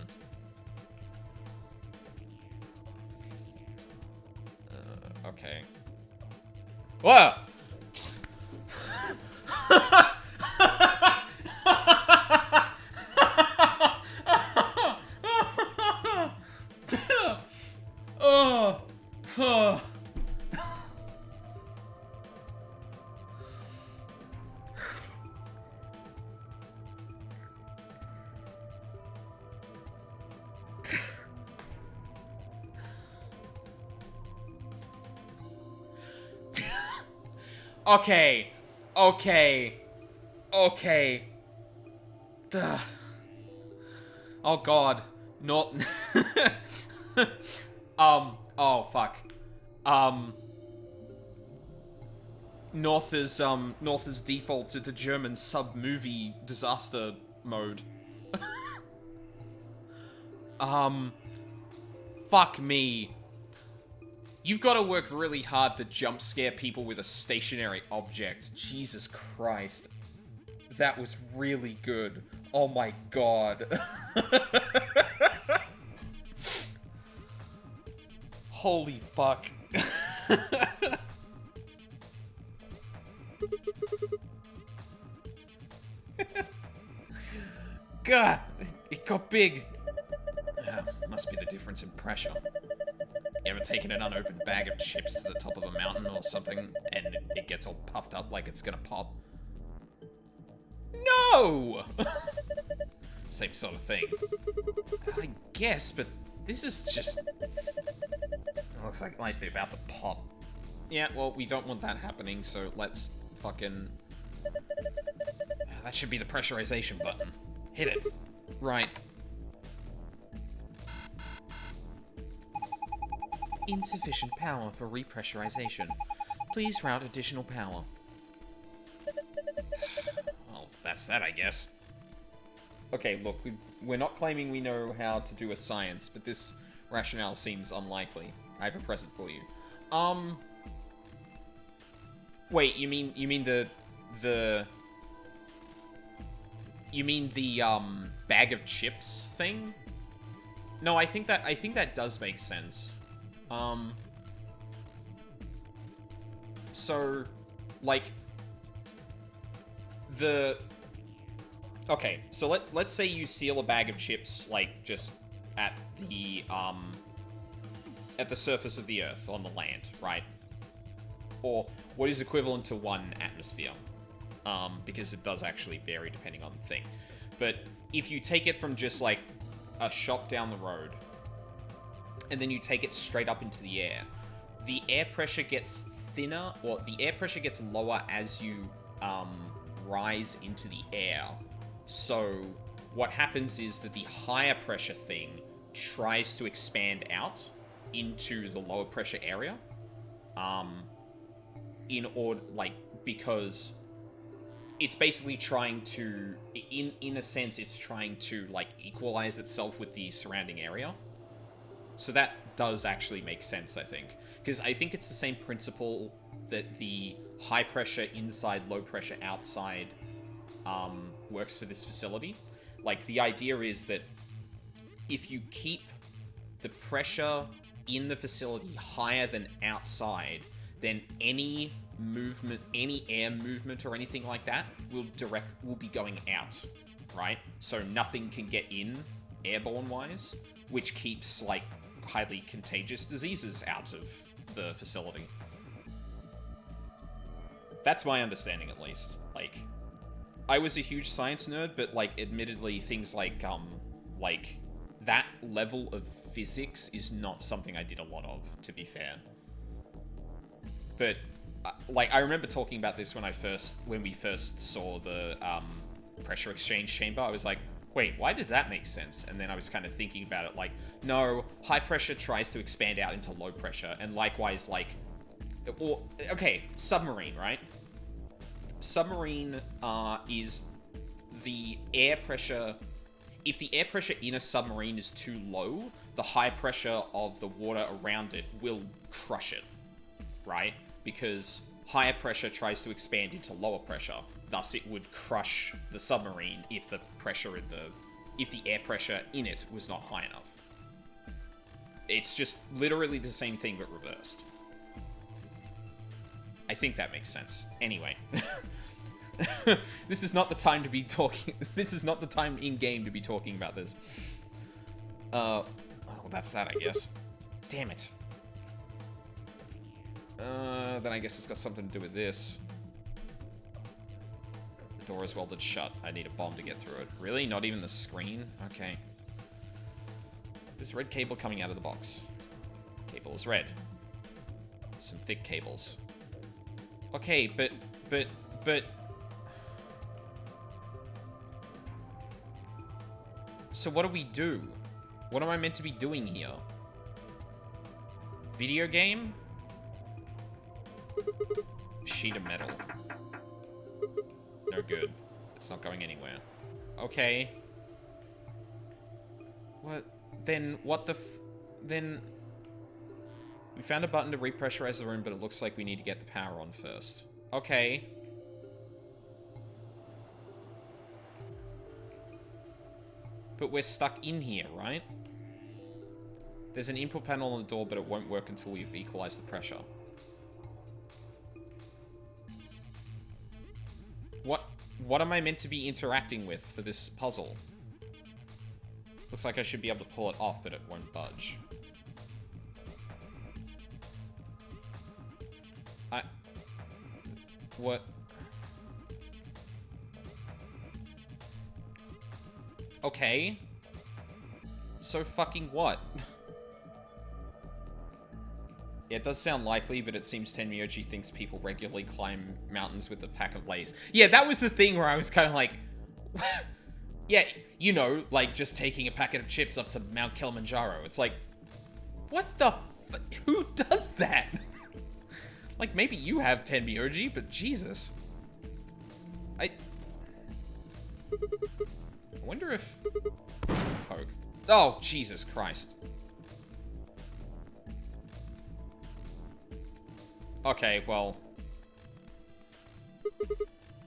Okay. Whoa! Oh! Oh! Okay. Okay. Okay. Duh. Oh god. Not. Oh fuck. North is defaulted to German sub-movie disaster mode. Fuck me. You've got to work really hard to jump scare people with a stationary object. Jesus Christ. That was really good. Oh my god. Holy fuck. God, it got big. Must be the difference in pressure. You ever taken an unopened bag of chips to the top of a mountain or something, and it gets all puffed up like it's gonna pop? No! Same sort of thing. I guess, but this is just... It looks like it might be about to pop. Yeah, well, we don't want that happening, so let's fucking... That should be the pressurization button. Hit it. Right. Insufficient power for repressurization. Please route additional power. Well, that's that, I guess. Okay, look, we're not claiming we know how to do a science, but this rationale seems unlikely. I have a present for you. Wait, you mean the bag of chips thing? No, I think that does make sense. So, like, okay, so let's say you seal a bag of chips, like, just at the surface of the Earth, on the land, right? Or what is equivalent to 1 atmosphere, because it does actually vary depending on the thing. But if you take it from just, like, a shop down the road, and then you take it straight up into the air pressure gets thinner, or the air pressure gets lower as you rise into the air. So what happens is that the higher pressure thing tries to expand out into the lower pressure area. in order, like, because it's basically trying to, in a sense, it's trying to, like, equalize itself with the surrounding area. So that does actually make sense, I think. Because I think it's the same principle that the high pressure inside, low pressure outside works for this facility. Like, the idea is that if you keep the pressure in the facility higher than outside, then any movement, any air movement or anything like that will be going out, right? So nothing can get in airborne wise, which keeps, like, highly contagious diseases out of the facility. That's my understanding, at least. Like, I was a huge science nerd, but, like, admittedly, things like that level of physics is not something I did a lot of, to be fair. But, like, I remember talking about this when we first saw the pressure exchange chamber. I was like, wait, why does that make sense? And then I was kind of thinking about it, like, no, high pressure tries to expand out into low pressure, and likewise, like, or, okay, submarine, right? Submarine is the air pressure. If the air pressure in a submarine is too low, the high pressure of the water around it will crush it, right? Because higher pressure tries to expand into lower pressure. Thus, it would crush the submarine if the air pressure in it was not high enough. It's just literally the same thing, but reversed. I think that makes sense. Anyway. This is not the time to be talking... This is not the time in-game to be talking about this. Oh, that's that, I guess. Damn it. Then I guess it's got something to do with this. The door is welded shut. I need a bomb to get through it. Really? Not even the screen? Okay. There's red cable coming out of the box. Cable is red. Some thick cables. Okay, but... So what do we do? What am I meant to be doing here? Video game? Sheet of metal. No good. It's not going anywhere. Okay. What? Then what the then... We found a button to repressurize the room, but it looks like we need to get the power on first. Okay. But we're stuck in here, right? There's an input panel on the door, but it won't work until we've equalized the pressure. What am I meant to be interacting with for this puzzle? Looks like I should be able to pull it off, but it won't budge. What? Okay. So fucking what? Yeah, it does sound likely, but it seems Tenmyoji thinks people regularly climb mountains with a pack of lays. Yeah, that was the thing where I was kind of like... yeah, you know, like just taking a packet of chips up to Mount Kilimanjaro. It's like, what the who does that? Like, maybe you have Tenmyoji, but Jesus. I wonder if... Poke. Oh, Jesus Christ. Okay, well...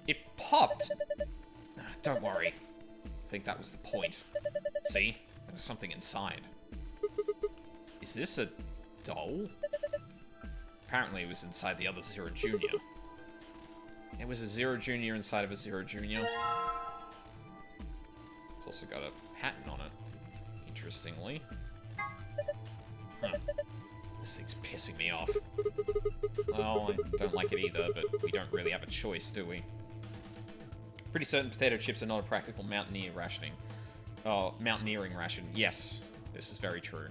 It popped! Don't worry. I think that was the point. See? There was something inside. Is this a doll? Apparently it was inside the other Zero Junior. It was a Zero Junior inside of a Zero Junior. It's also got a pattern on it, interestingly. Huh. This thing's pissing me off. Well, I don't like it either, but we don't really have a choice, do we? Pretty certain potato chips are not a practical mountaineer rationing. Oh, mountaineering ration. Yes, this is very true.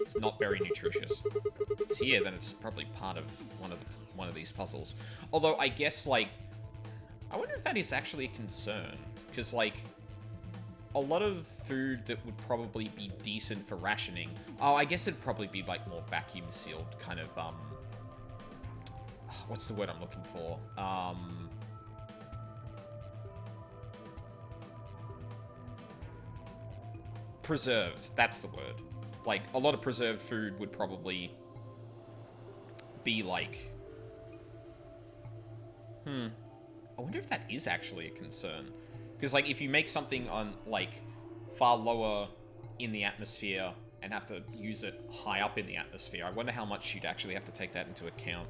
It's not very nutritious. If it's here, then it's probably part of one of these puzzles. Although, I guess, like... I wonder if that is actually a concern. Because, like... A lot of food that would probably be decent for rationing... Oh, I guess it'd probably be, like, more vacuum-sealed kind of, What's the word I'm looking for? Preserved. That's the word. Like, a lot of preserved food would probably be like... I wonder if that is actually a concern. Because, like, if you make something on, like, far lower in the atmosphere and have to use it high up in the atmosphere, I wonder how much you'd actually have to take that into account.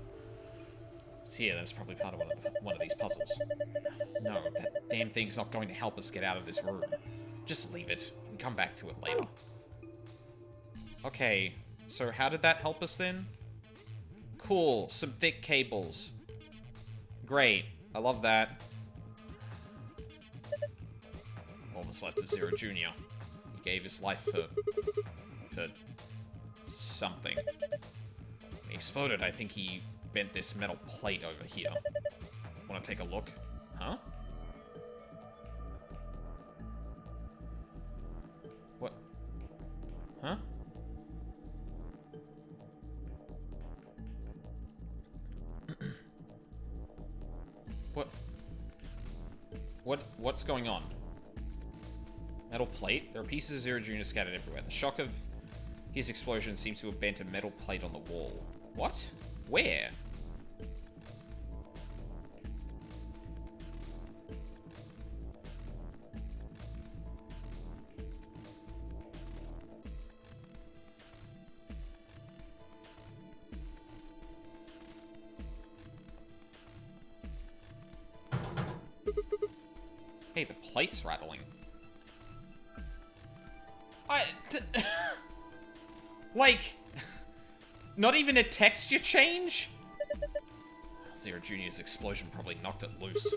So yeah, that's probably part of one of these puzzles. No, that damn thing's not going to help us get out of this room. Just leave it and come back to it later. Okay, so how did that help us then? Cool, some thick cables. Great, I love that. All that's left of Zero Jr. He gave his life for something. When he exploded, I think he bent this metal plate over here. Want to take a look? Huh? What? Huh? What's going on? Metal plate? There are pieces of Zero Jr. scattered everywhere. The shock of his explosion seems to have bent a metal plate on the wall. What? Where? Hey, the plate's rattling. Like, not even a texture change? Zero Jr.'s explosion probably knocked it loose.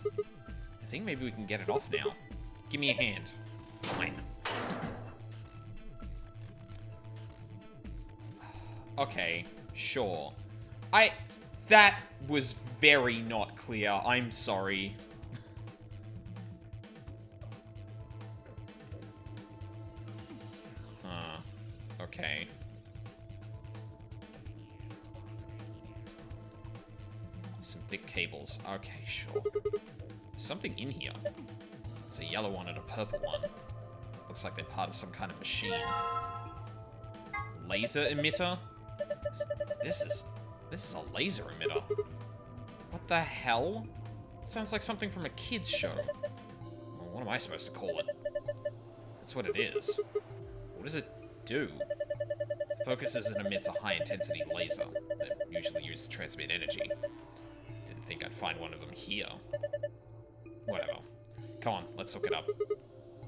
I think maybe we can get it off now. Give me a hand. Fine. Okay, sure. That was very not clear. I'm sorry. Okay. Some thick cables. Okay, sure. There's something in here. It's a yellow one and a purple one. Looks like they're part of some kind of machine. Laser emitter? This is a laser emitter. What the hell? It sounds like something from a kid's show. Well, what am I supposed to call it? That's what it is. What does it do? Focuses and emits a high-intensity laser that usually used to transmit energy. Didn't think I'd find one of them here. Whatever. Come on, let's hook it up.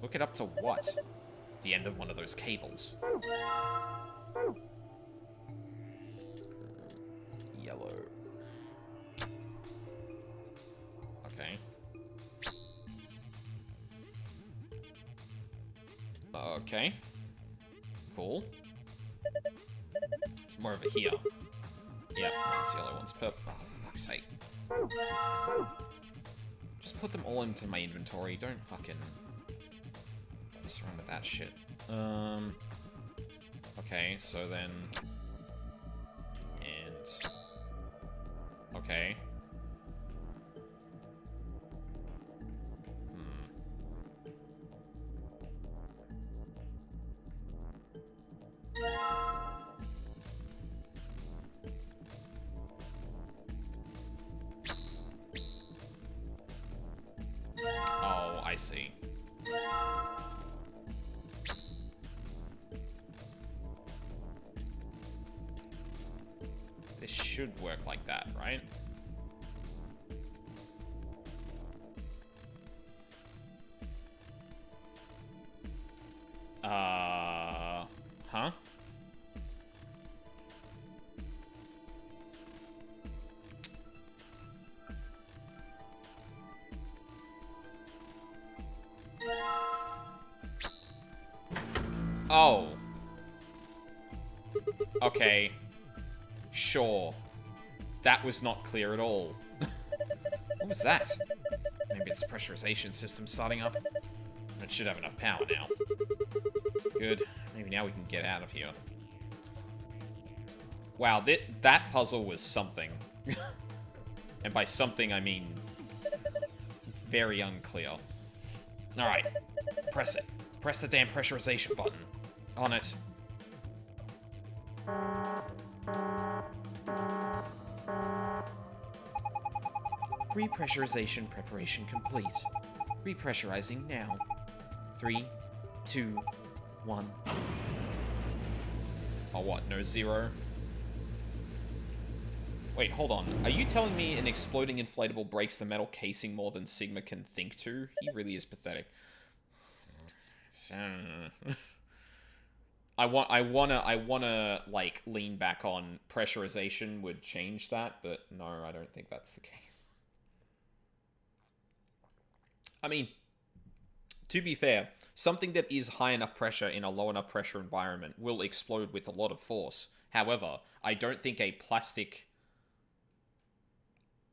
Hook it up to what? The end of one of those cables. Yellow. Okay. Okay. Cool. It's more of a here. Yeah, this yellow one's purple. Oh, for fuck's sake. Just put them all into my inventory. Don't fucking mess around with that shit. Okay, so then... And... Okay. Oh, I see. This should work like that, right? Huh? Oh. Okay. Sure. That was not clear at all. What was that? Maybe it's the pressurization system starting up. It should have enough power now. Good. Maybe now we can get out of here. Wow, that puzzle was something. And by something, I mean very unclear. Alright, press it. Press the damn pressurization button. On it. Repressurization preparation complete. Repressurizing now. 3, 2, 1. Oh, what? No 0? Wait, hold on. Are you telling me an exploding inflatable breaks the metal casing more than Sigma can think to? He really is pathetic. I wanna like lean back on pressurization would change that, but no, I don't think that's the case. I mean, to be fair, something that is high enough pressure in a low enough pressure environment will explode with a lot of force. However, I don't think a plastic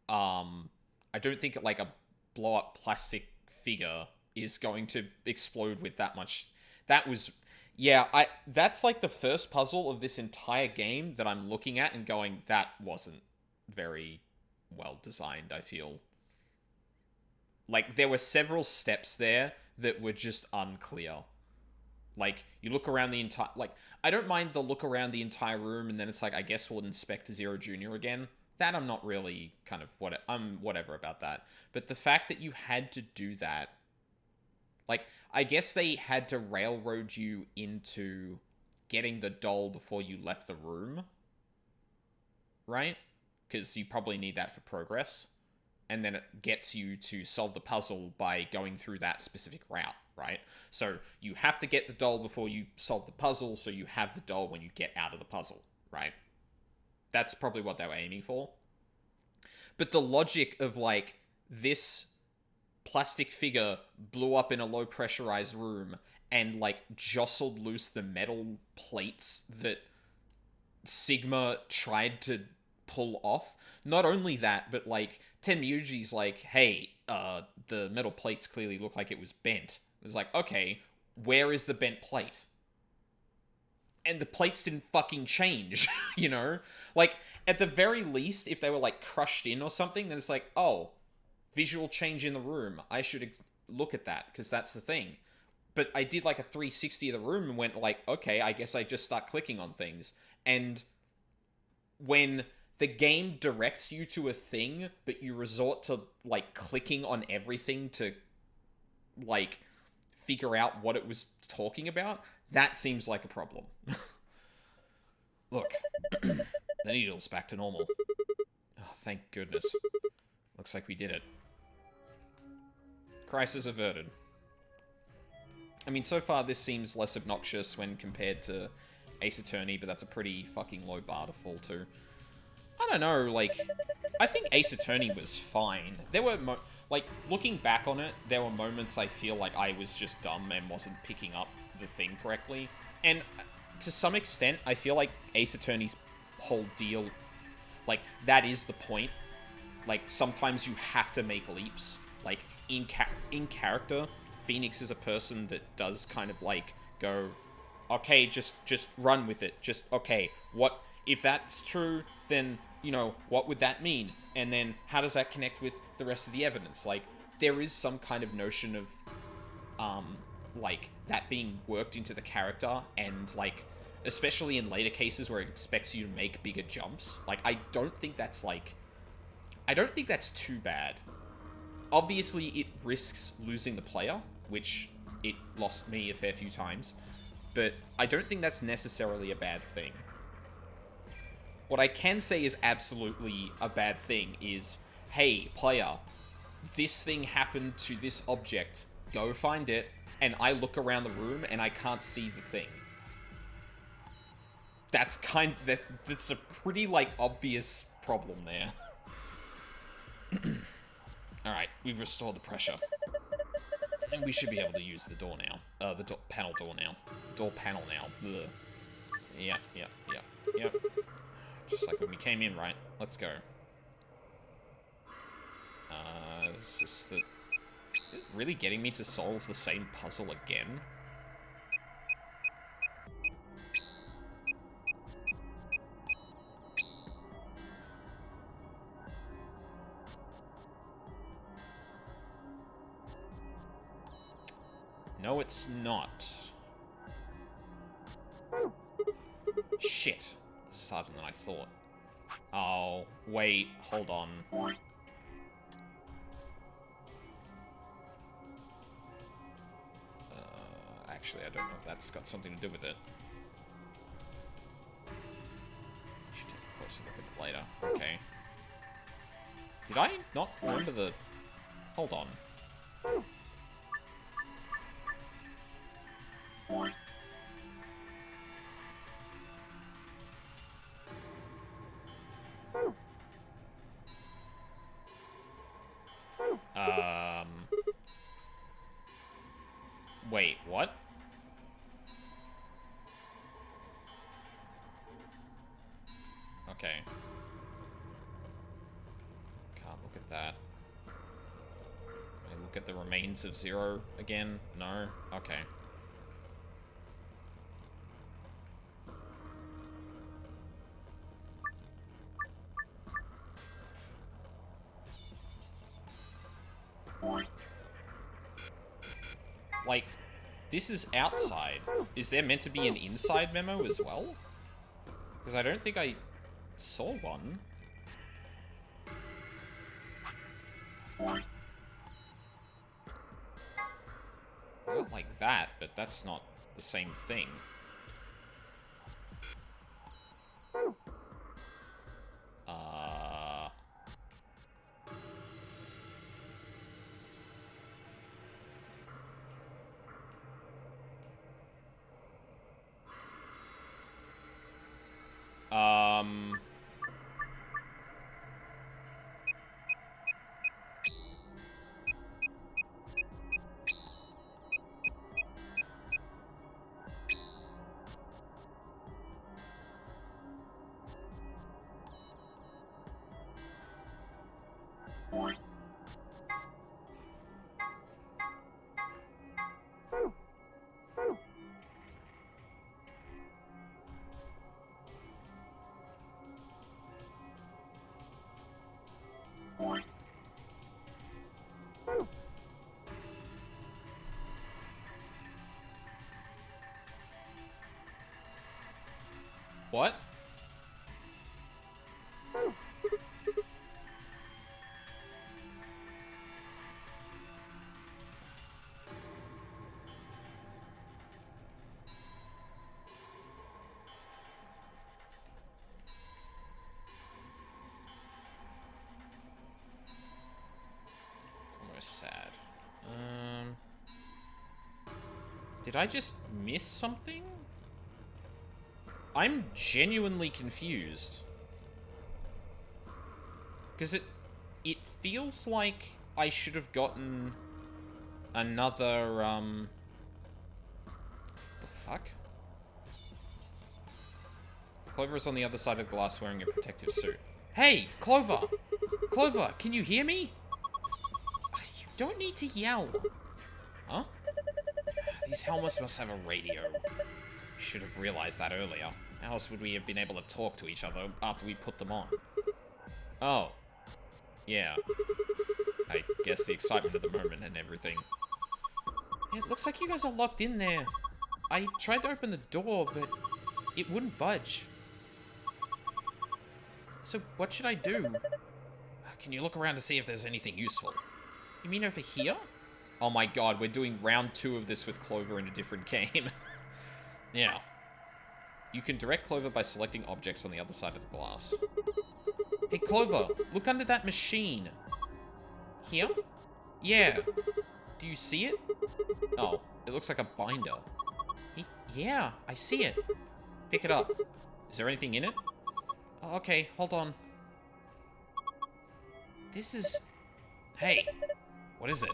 I don't think like a blow up plastic figure is going to explode with that much. That was, yeah, that's like the first puzzle of this entire game that I'm looking at and going, that wasn't very well designed, I feel. Like, there were several steps there that were just unclear. Like, you look around the entire... Like, I don't mind the look around the entire room, and then it's like, I guess we'll inspect Zero Junior again. That I'm not really kind of... I'm whatever about that. But the fact that you had to do that... Like, I guess they had to railroad you into getting the doll before you left the room. Right? Because you probably need that for progress. And then it gets you to solve the puzzle by going through that specific route, right? So you have to get the doll before you solve the puzzle, so you have the doll when you get out of the puzzle, right? That's probably what they were aiming for. But the logic of, like, this plastic figure blew up in a low pressurized room and, like, jostled loose the metal plates that Sigma tried to pull off. Not only that, but, like, Tenmyuji's like, hey, the metal plates clearly look like it was bent. It was like, okay, where is the bent plate? And the plates didn't fucking change, you know? Like, at the very least, if they were, like, crushed in or something, then it's like, oh, visual change in the room. I should look at that, because that's the thing. But I did, like, a 360 of the room and went, like, okay, I guess I just start clicking on things. And when the game directs you to a thing, but you resort to, like, clicking on everything to, like, figure out what it was talking about, that seems like a problem. Look, the needle's back to normal. Oh, thank goodness. Looks like we did it. Crisis averted. I mean, so far this seems less obnoxious when compared to Ace Attorney, but that's a pretty fucking low bar to fall to. I don't know, like, I think Ace Attorney was fine. There were, like, looking back on it, there were moments I feel like I was just dumb and wasn't picking up the thing correctly. And to some extent, I feel like Ace Attorney's whole deal, like, that is the point. Like, sometimes you have to make leaps. Like, in character, Phoenix is a person that does kind of, like, go, okay, just run with it. Just, okay, what... If that's true, then, you know, what would that mean? And then, how does that connect with the rest of the evidence? Like, there is some kind of notion of, like, that being worked into the character, and, like, especially in later cases where it expects you to make bigger jumps. Like, I don't think that's too bad. Obviously, it risks losing the player, which it lost me a fair few times, but I don't think that's necessarily a bad thing. What I can say is absolutely a bad thing is, hey, player, this thing happened to this object. Go find it, and I look around the room and I can't see the thing. That's that's a pretty, like, obvious problem there. Alright, we've restored the pressure. And we should be able to use the door now. The panel door now. Door panel now. Ugh. Yep. Just like when we came in, right? Let's go. Is this the... Is it really getting me to solve the same puzzle again? No, it's not. Shit. This is harder than I thought. Oh, wait, hold on. Actually, I don't know if that's got something to do with it. Should take a closer look at it later. Okay. Did I not remember the... Hold on. Wait, what? Okay. Can't look at that. Can I look at the remains of Zero again? No? Okay. Like, this is outside. Is there meant to be an inside memo as well? Because I don't think I saw one. I got like that, but that's not the same thing. What? It's almost sad. Did I just miss something? I'm genuinely confused. Because it feels like I should have gotten another, the fuck? Clover is on the other side of the glass wearing a protective suit. Hey, Clover! Clover, can you hear me? You don't need to yell. Huh? These helmets must have a radio. Should have realized that earlier. How else would we have been able to talk to each other after we put them on? Oh. Yeah. I guess the excitement of the moment and everything. Yeah, it looks like you guys are locked in there. I tried to open the door, but it wouldn't budge. So what should I do? Can you look around to see if there's anything useful? You mean over here? Oh my god, we're doing round 2 of this with Clover in a different game. Yeah. You can direct Clover by selecting objects on the other side of the glass. Hey, Clover, look under that machine. Here? Yeah. Do you see it? Oh, it looks like a binder. Hey, yeah, I see it. Pick it up. Is there anything in it? Oh, okay, hold on. This is... Hey, what is it?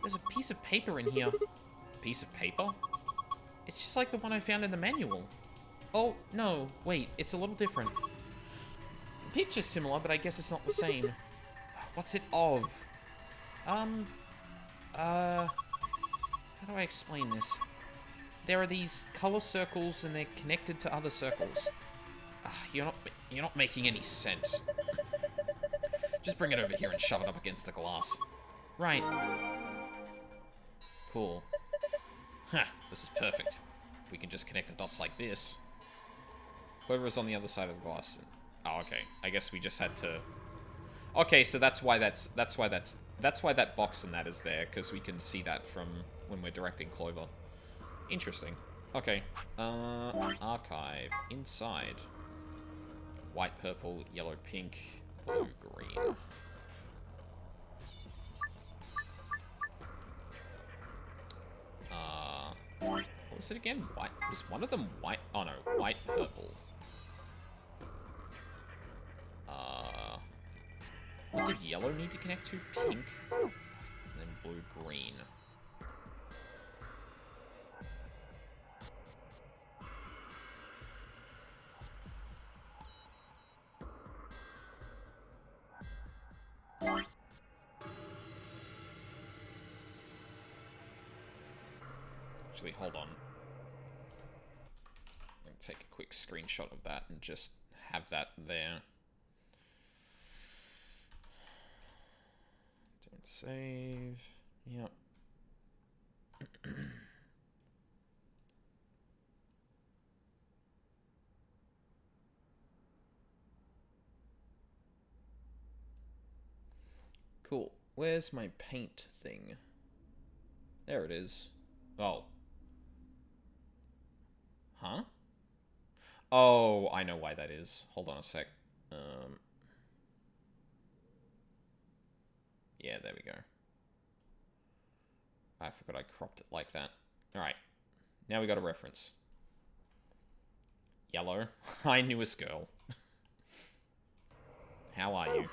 There's a piece of paper in here. Piece of paper? It's just like the one I found in the manual. Oh, no, wait, it's a little different. The picture's similar, but I guess it's not the same. What's it of? How do I explain this? There are these color circles and they're connected to other circles. You're not making any sense. Just bring it over here and shove it up against the glass. Right. Cool. Huh, this is perfect. We can just connect the dots like this. Whoever is on the other side of the glass. Oh, okay. I guess we just had to... Okay, so that's why that box and that is there, because we can see that from when we're directing Clover. Interesting. Okay. Archive. Inside. White, purple, yellow, pink, blue, green. What was it again? White. Was one of them white? Oh no, white, purple. What did yellow need to connect to? Pink. And then blue, green. Actually, hold on. I'm going to take a quick screenshot of that and just have that there. Don't save. Yep. Cool. Where's my paint thing? There it is. Oh. Huh? Oh, I know why that is. Hold on a sec. Yeah, there we go. I forgot I cropped it like that. Alright. Now we got a reference. Yellow. Hi, newest girl. How are you?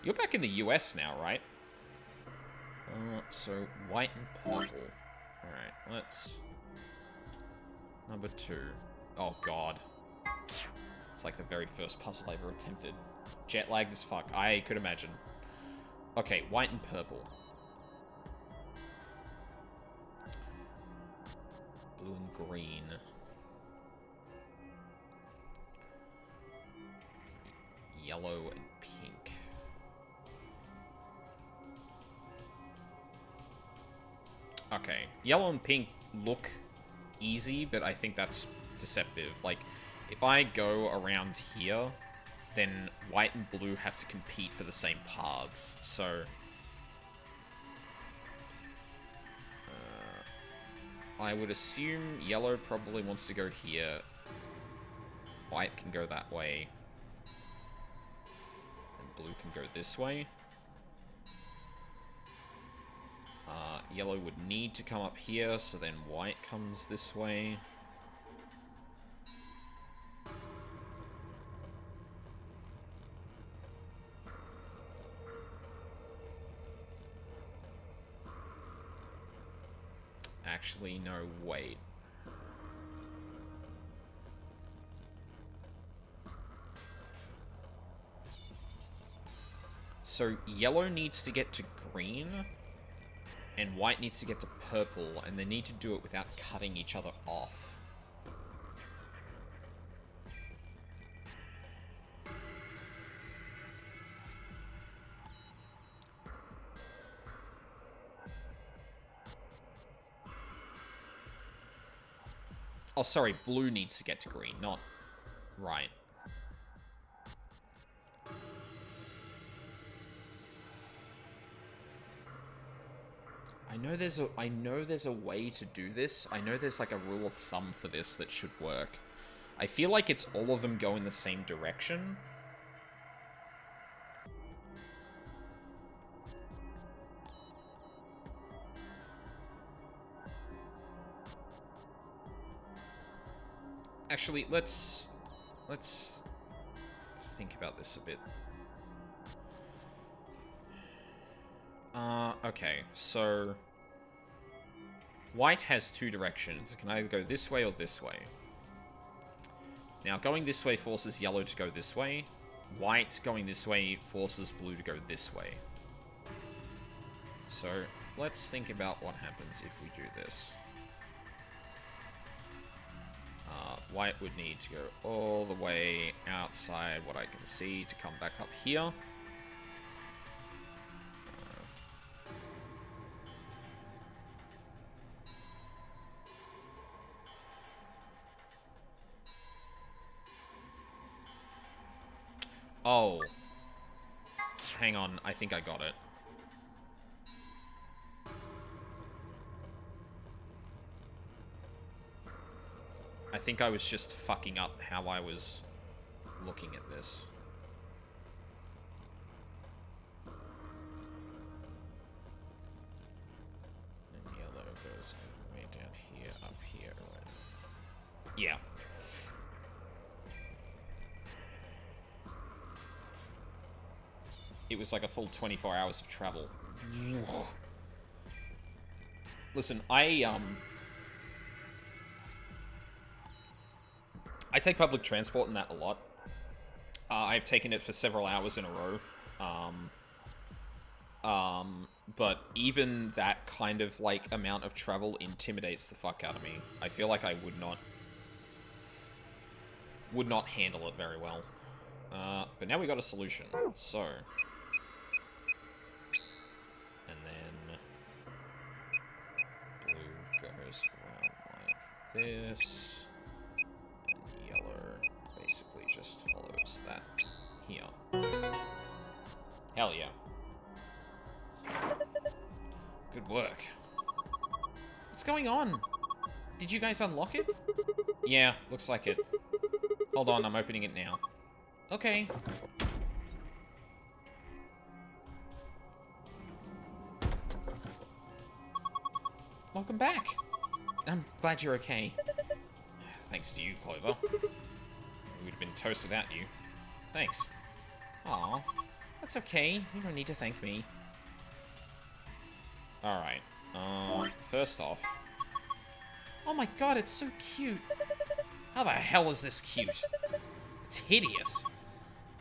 You're back in the US now, right? So white and purple. Alright, let's... Number 2. Oh, God. It's like the very first puzzle I ever attempted. Jet lagged as fuck. I could imagine. Okay, white and purple. Blue and green. Yellow and pink. Okay, yellow and pink look easy, but I think that's deceptive. Like, if I go around here, then white and blue have to compete for the same paths, so... I would assume yellow probably wants to go here. White can go that way. And blue can go this way. Yellow would need to come up here, so then white comes this way. Actually, no, wait. So, yellow needs to get to green, and white needs to get to purple, and they need to do it without cutting each other off. Oh, sorry, blue needs to get to green, not... Right. I know there's a way to do this. I know there's like a rule of thumb for this that should work. I feel like it's all of them go in the same direction. Actually, let's think about this a bit. Okay, so white has two directions. It can either go this way or this way. Now, going this way forces yellow to go this way. White going this way forces blue to go this way. So, let's think about what happens if we do this. White would need to go all the way outside what I can see to come back up here. Oh. Hang on, I think I got it. I think I was just fucking up how I was looking at this. And yellow goes way down here, up here, right? Yeah. It was like a full 24 hours of travel. Listen, I take public transport and that a lot. I've taken it for several hours in a row. But even that kind of, like, amount of travel intimidates the fuck out of me. I feel like I would not handle it very well. But now we got a solution. So. And then blue goes around like this. And yellow basically just follows that here. Hell yeah. Good work. What's going on? Did you guys unlock it? Yeah, looks like it. Hold on, I'm opening it now. Okay. Welcome back. I'm glad you're okay. Thanks to you, Clover. We would have been toast without you. Thanks. Aw, that's okay. You don't need to thank me. Alright. First off. Oh my god, it's so cute. How the hell is this cute? It's hideous.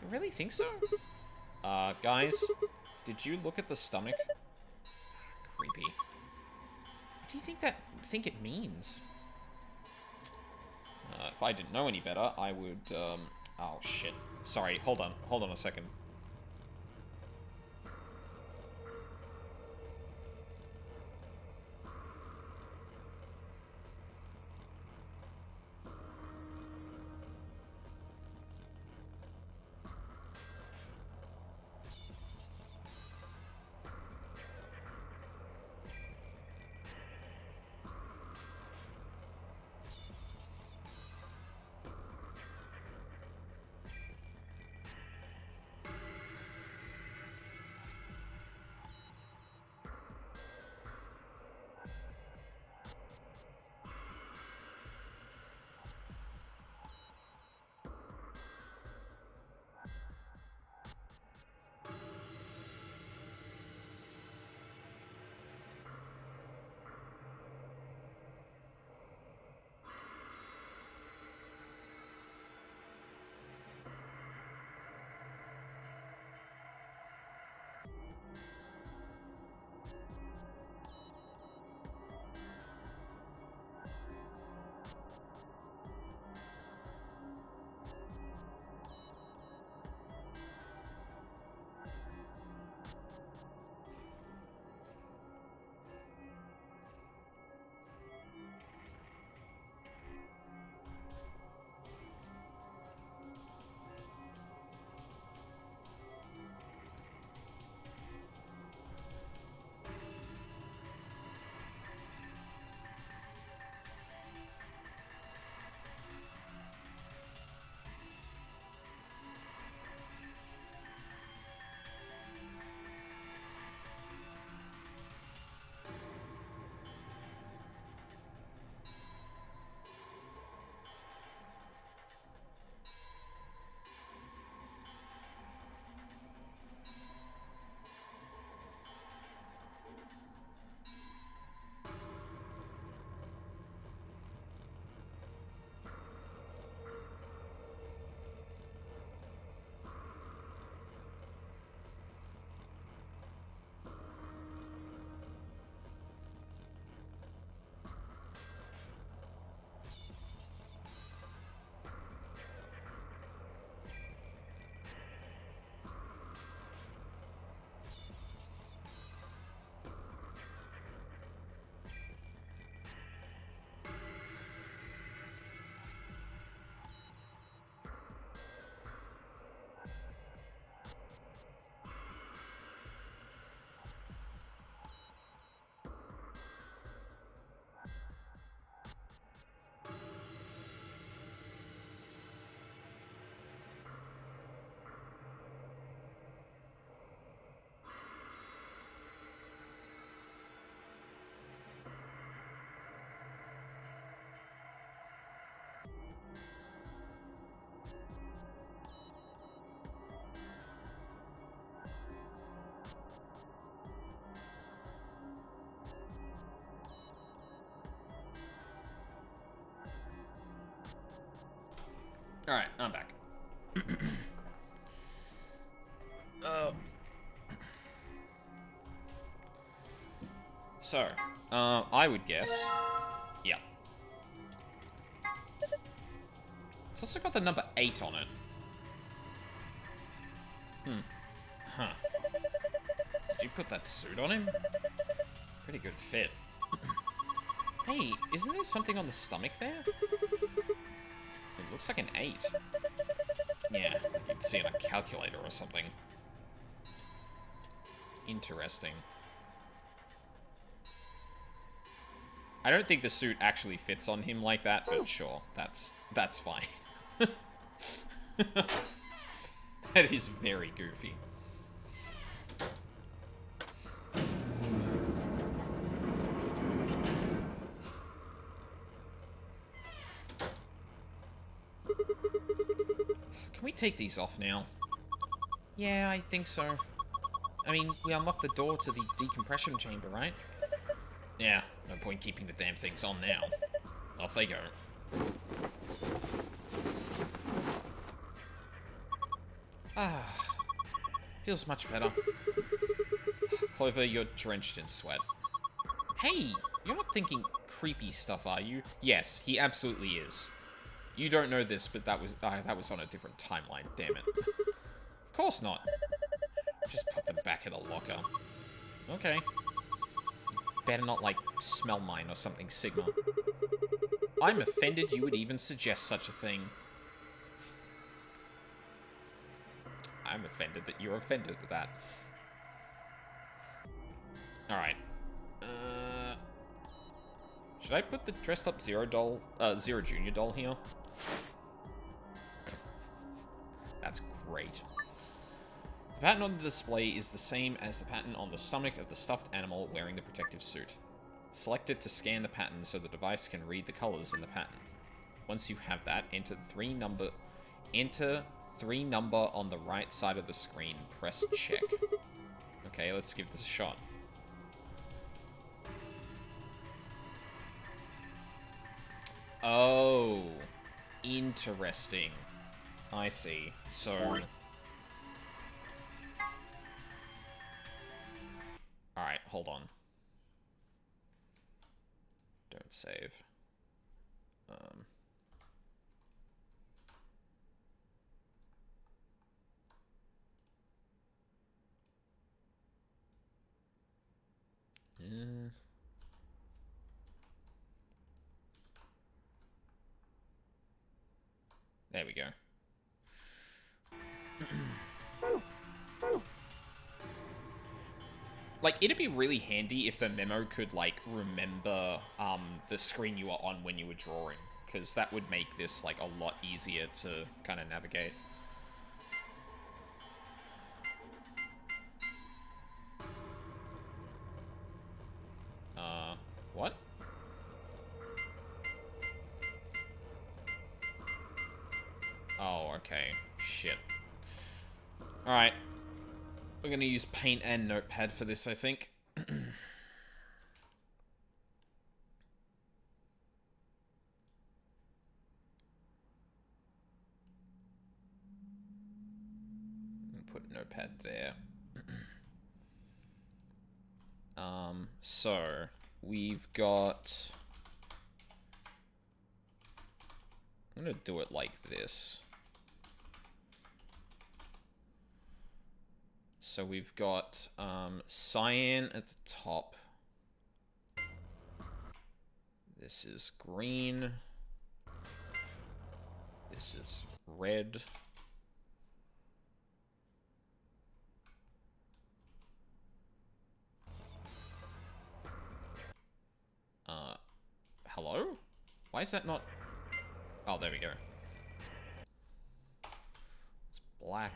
You really think so? Guys, did you look at the stomach? Creepy. What do you think it means? If I didn't know any better, I would, oh shit. Sorry, hold on a second. Alright, I'm back. So, I would guess... Yeah. It's also got the number 8 on it. Huh. Did you put that suit on him? Pretty good fit. Hey, isn't there something on the stomach there? It looks like an 8. Yeah, you can see it on a calculator or something. Interesting. I don't think the suit actually fits on him like that, but sure, that's fine. That is very goofy. Can we take these off now? Yeah, I think so. I mean, we unlocked the door to the decompression chamber, right? Yeah, no point keeping the damn things on now. Off they go. Ah, feels much better. Clover, you're drenched in sweat. Hey, you're not thinking creepy stuff, are you? Yes, he absolutely is. You don't know this, but that was on a different timeline, damn it. Of course not. Just put them back in the locker. Okay. Better not, like, smell mine or something, Sigma. I'm offended you would even suggest such a thing. I'm offended that you're offended at that. Alright. Should I put the dressed up Zero Junior doll here? That's great. The pattern on the display is the same as the pattern on the stomach of the stuffed animal wearing the protective suit. Select it to scan the pattern so the device can read the colors in the pattern. Once you have that, enter 3 number on the right side of the screen. Press check. Okay, let's give this a shot. Oh, interesting. I see. So... Alright, hold on. Don't save. There we go. Like, it'd be really handy if the memo could, like, remember, the screen you were on when you were drawing. Because that would make this, like, a lot easier to kind of navigate. What? Oh, okay. Shit. Alright. We're gonna use Paint and Notepad for this, I think. Put Notepad there. So, we've got... I'm gonna do it like this. So we've got cyan at the top. This is green. This is red. Hello? Why is that not... Oh, there we go. It's black.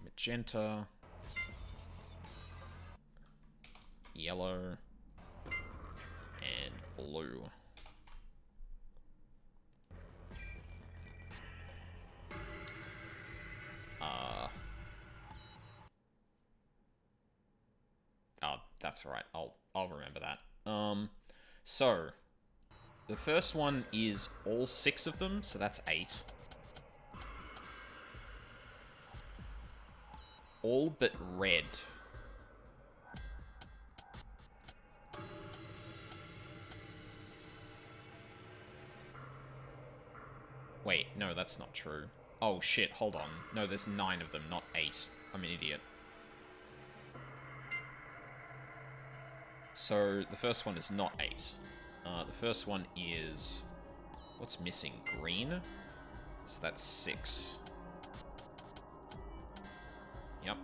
Magenta. Yellow. And blue. That's alright. I'll remember that. So the first one is all 6 of them, so that's 8. All but red. Wait, no, that's not true. Oh shit, hold on. No, there's 9 of them, not 8. I'm an idiot. So, the first one is not 8. The first one is... What's missing? Green? So that's 6. Yep.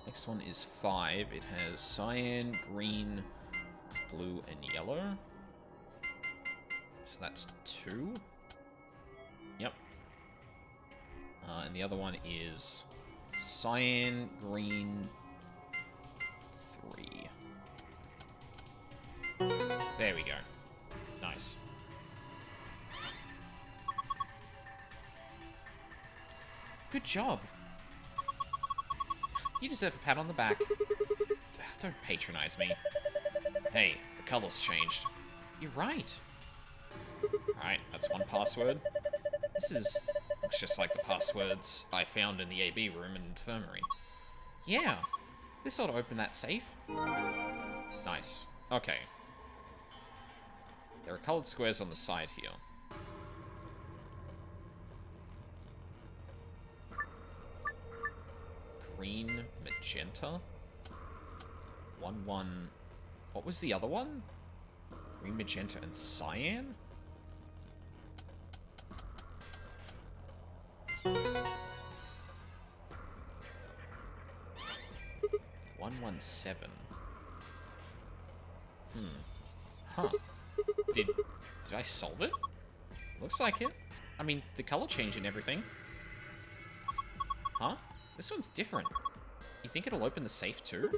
Next one is 5. It has cyan, green, blue, and yellow. So that's 2. Yep. And the other one is cyan, green, 3. There we go. Nice. Good job. You deserve a pat on the back. Don't patronize me. Hey, the color's changed. You're right. Alright, that's one password. Looks just like the passwords I found in the AB room and infirmary. Yeah, this ought to open that safe. Nice. Okay. There are colored squares on the side here. Green, magenta. 1-1. What was the other one? Green, magenta, and cyan? $117. Huh. Did I solve it? Looks like it. I mean, the color change and everything. Huh? This one's different. You think it'll open the safe too?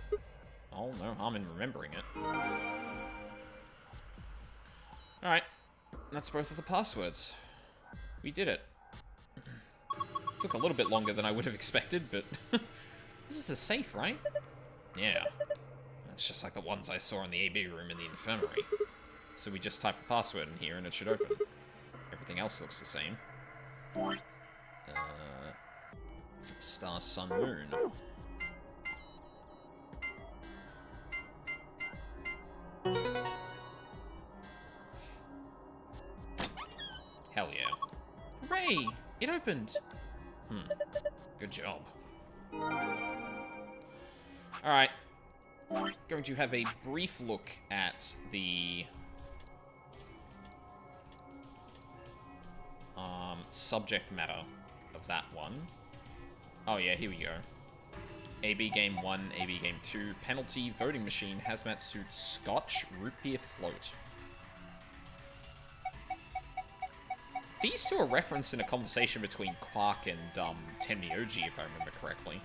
Oh, no harm in remembering it. Alright. That's both of the passwords. We did it. Took a little bit longer than I would have expected, but... This is a safe, right? Yeah. It's just like the ones I saw in the AB room in the infirmary. So we just type a password in here and it should open. Everything else looks the same. Star, sun, moon. Hell yeah. Hooray! It opened! Good job. Alright. Going to have a brief look at the... subject matter of that one. Oh yeah, here we go. AB Game 1, AB Game 2, penalty, voting machine, hazmat suit, scotch, root beer float. These two are referenced in a conversation between Quark and Tenmyoji, if I remember correctly.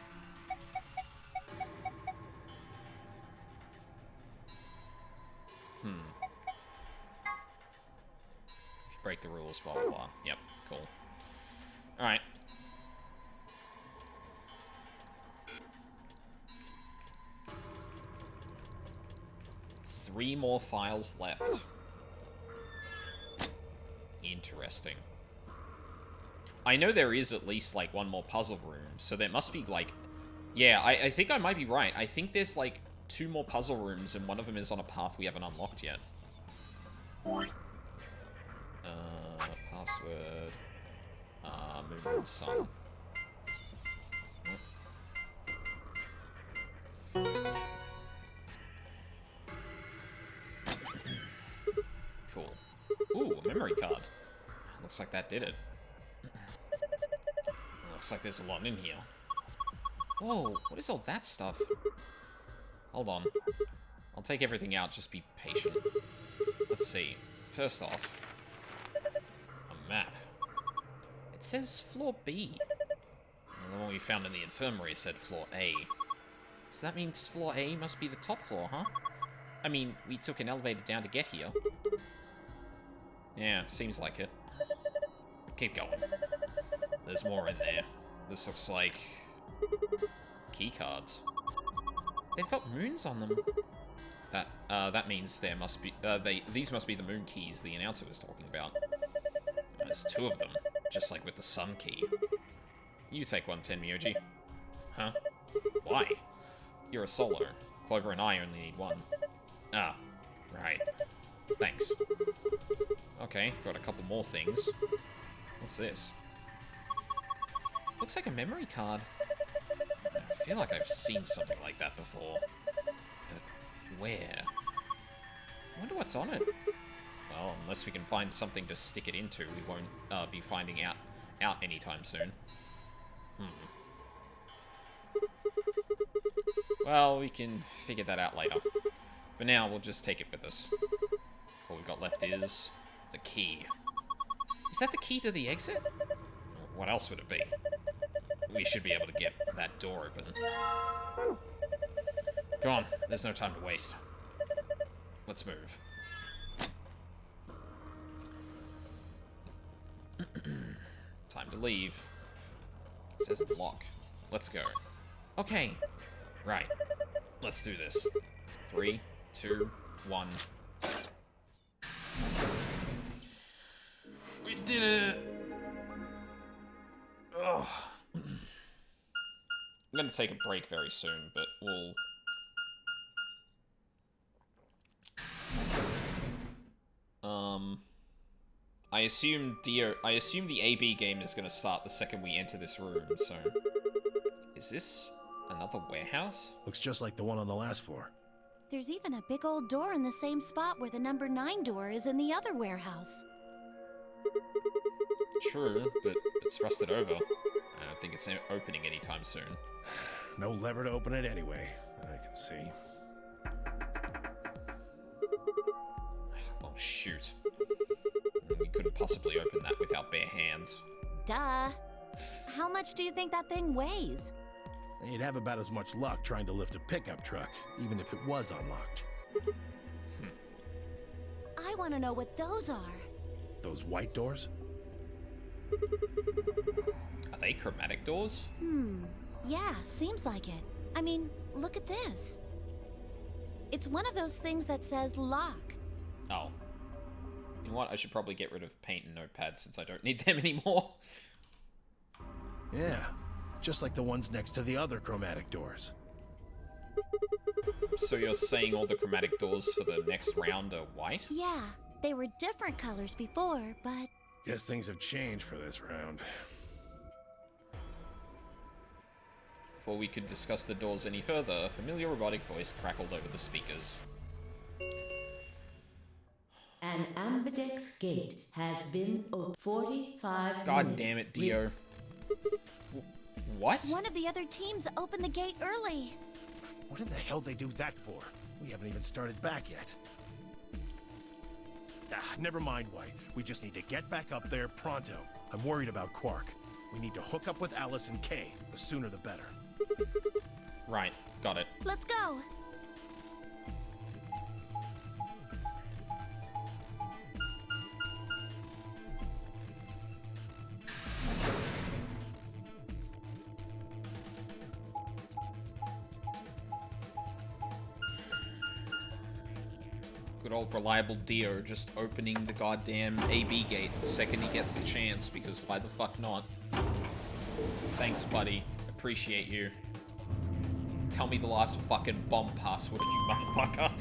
Break the rules, blah blah blah. Yep, cool. Alright. Three more files left. Interesting. I know there is at least, like, one more puzzle room, so there must be, like... Yeah, I think I might be right. I think there's, like, 2 more puzzle rooms, and one of them is on a path we haven't unlocked yet. Password... Moon and sun. Cool. Ooh, a memory card. Looks like that did it. Looks like there's a lot in here. Whoa, what is all that stuff? Hold on. I'll take everything out, just be patient. Let's see. First off, a map. It says floor B. And the one we found in the infirmary said floor A. So that means floor A must be the top floor, huh? I mean, we took an elevator down to get here. Yeah, seems like it. Keep going. There's more in there. This looks like... keycards. They've got moons on them. That means there must be, these must be the moon keys the announcer was talking about. There's 2 of them, just like with the sun key. You take one, Tenmyoji. Huh? Why? You're a solo. Clover and I only need one. Ah, right. Thanks. Okay, got a couple more things. What's this? Looks like a memory card. I feel like I've seen something like that before. But where? I wonder what's on it. Well, unless we can find something to stick it into, we won't be finding out anytime soon. Well, we can figure that out later. For now, we'll just take it with us. All we've got left is the key. Is that the key to the exit? What else would it be? We should be able to get that door open. Come on, there's no time to waste. Let's move. Time to leave. It says lock. Let's go. Okay. Right. Let's do this. 3, 2, 1. We did it! Ugh. I'm gonna take a break very soon, but we'll... I assume the AB game is gonna start the second we enter this room, so... Is this another warehouse? Looks just like the one on the last floor. There's even a big old door in the same spot where the number 9 door is in the other warehouse. True, but it's rusted over. I don't think it's opening anytime soon. No lever to open it anyway, that I can see. Oh, shoot. We couldn't possibly open that with our bare hands. Duh. How much do you think that thing weighs? They'd have about as much luck trying to lift a pickup truck, even if it was unlocked. I want to know what those are. Those white doors? Are they chromatic doors? Yeah, seems like it. I mean, look at this. It's one of those things that says lock. Oh. You know what? I should probably get rid of paint and notepads since I don't need them anymore. Yeah, just like the ones next to the other chromatic doors. So you're saying all the chromatic doors for the next round are white? Yeah, they were different colors before, but... Guess things have changed for this round. Before we could discuss the doors any further, a familiar robotic voice crackled over the speakers. An ambidex gate has been opened. 45 God minutes. damn it, Dio. What? One of the other teams opened the gate early. What in the hell they do that for? We haven't even started back yet. Never mind, White. We just need to get back up there pronto. I'm worried about Quark. We need to hook up with Alice and Kay. The sooner the better. Right, got it. Let's go. Good old reliable Dio just opening the goddamn AB gate the second he gets the chance, because why the fuck not? Thanks, buddy. Appreciate you. Tell me the last fucking bomb password, you motherfucker.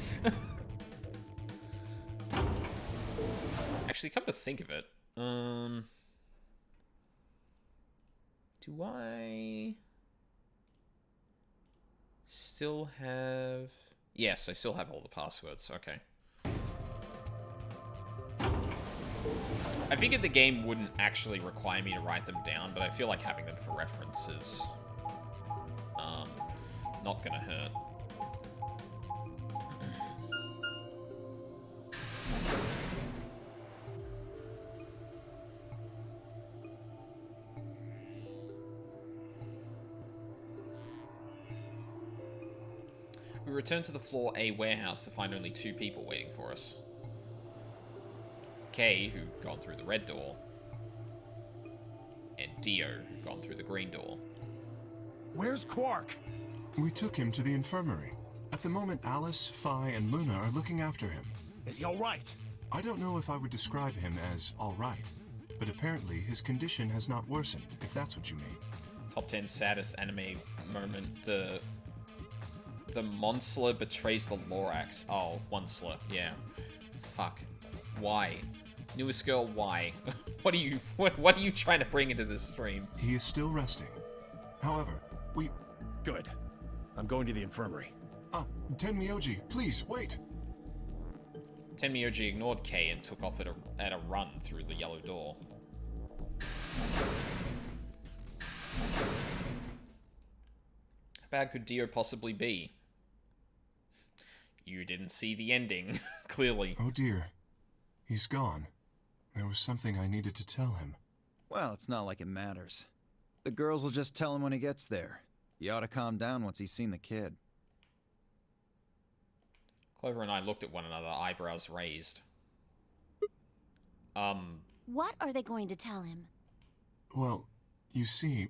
Actually, come to think of it, do I still have... Yes, I still have all the passwords, okay. I figured the game wouldn't actually require me to write them down, but I feel like having them for reference is not gonna hurt. We return to the floor A warehouse to find only 2 people waiting for us. Kay, who'd gone through the red door, and Dio, who'd gone through the green door. Where's Quark? We took him to the infirmary. At the moment, Alice, Phi, and Luna are looking after him. Is he all right? I don't know if I would describe him as all right, but apparently his condition has not worsened, if that's what you mean. Top 10 saddest anime moment. The Monsler betrays the Lorax. Oh, Monsler. Yeah. Fuck. Why? Newest girl, why? What are you trying to bring into this stream? He is still resting. However, we... Good. I'm going to the infirmary. Tenmyoji, please, wait! Tenmyoji ignored Kay and took off at a run through the yellow door. How bad could Dio possibly be? You didn't see the ending, clearly. Oh dear. He's gone. There was something I needed to tell him. Well, it's not like it matters. The girls will just tell him when he gets there. He ought to calm down once he's seen the kid. Clover and I looked at one another, eyebrows raised. What are they going to tell him? Well, you see...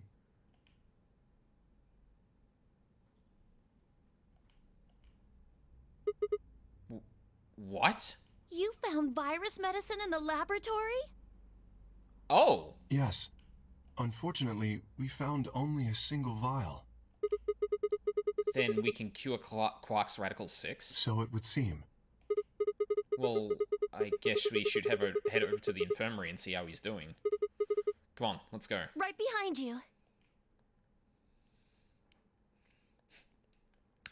What? You found virus medicine in the laboratory? Oh! Yes. Unfortunately, we found only a single vial. Then we can cure Quark's Radical 6? So it would seem. Well, I guess we should head over to the infirmary and see how he's doing. Come on, let's go. Right behind you.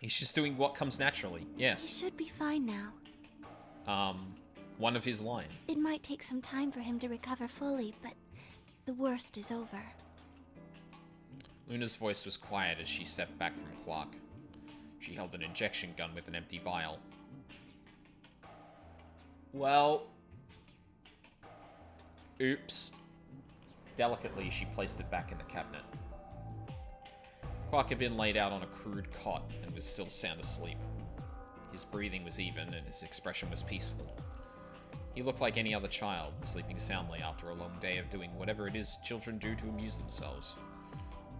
He's just doing what comes naturally, He yes. should be fine now. One of his line. It might take some time for him to recover fully, but the worst is over. Luna's voice was quiet as she stepped back from Quark. She held an injection gun with an empty vial. Well... Oops. Delicately, she placed it back in the cabinet. Quark had been laid out on a crude cot and was still sound asleep. His breathing was even and his expression was peaceful. He looked like any other child, sleeping soundly after a long day of doing whatever it is children do to amuse themselves.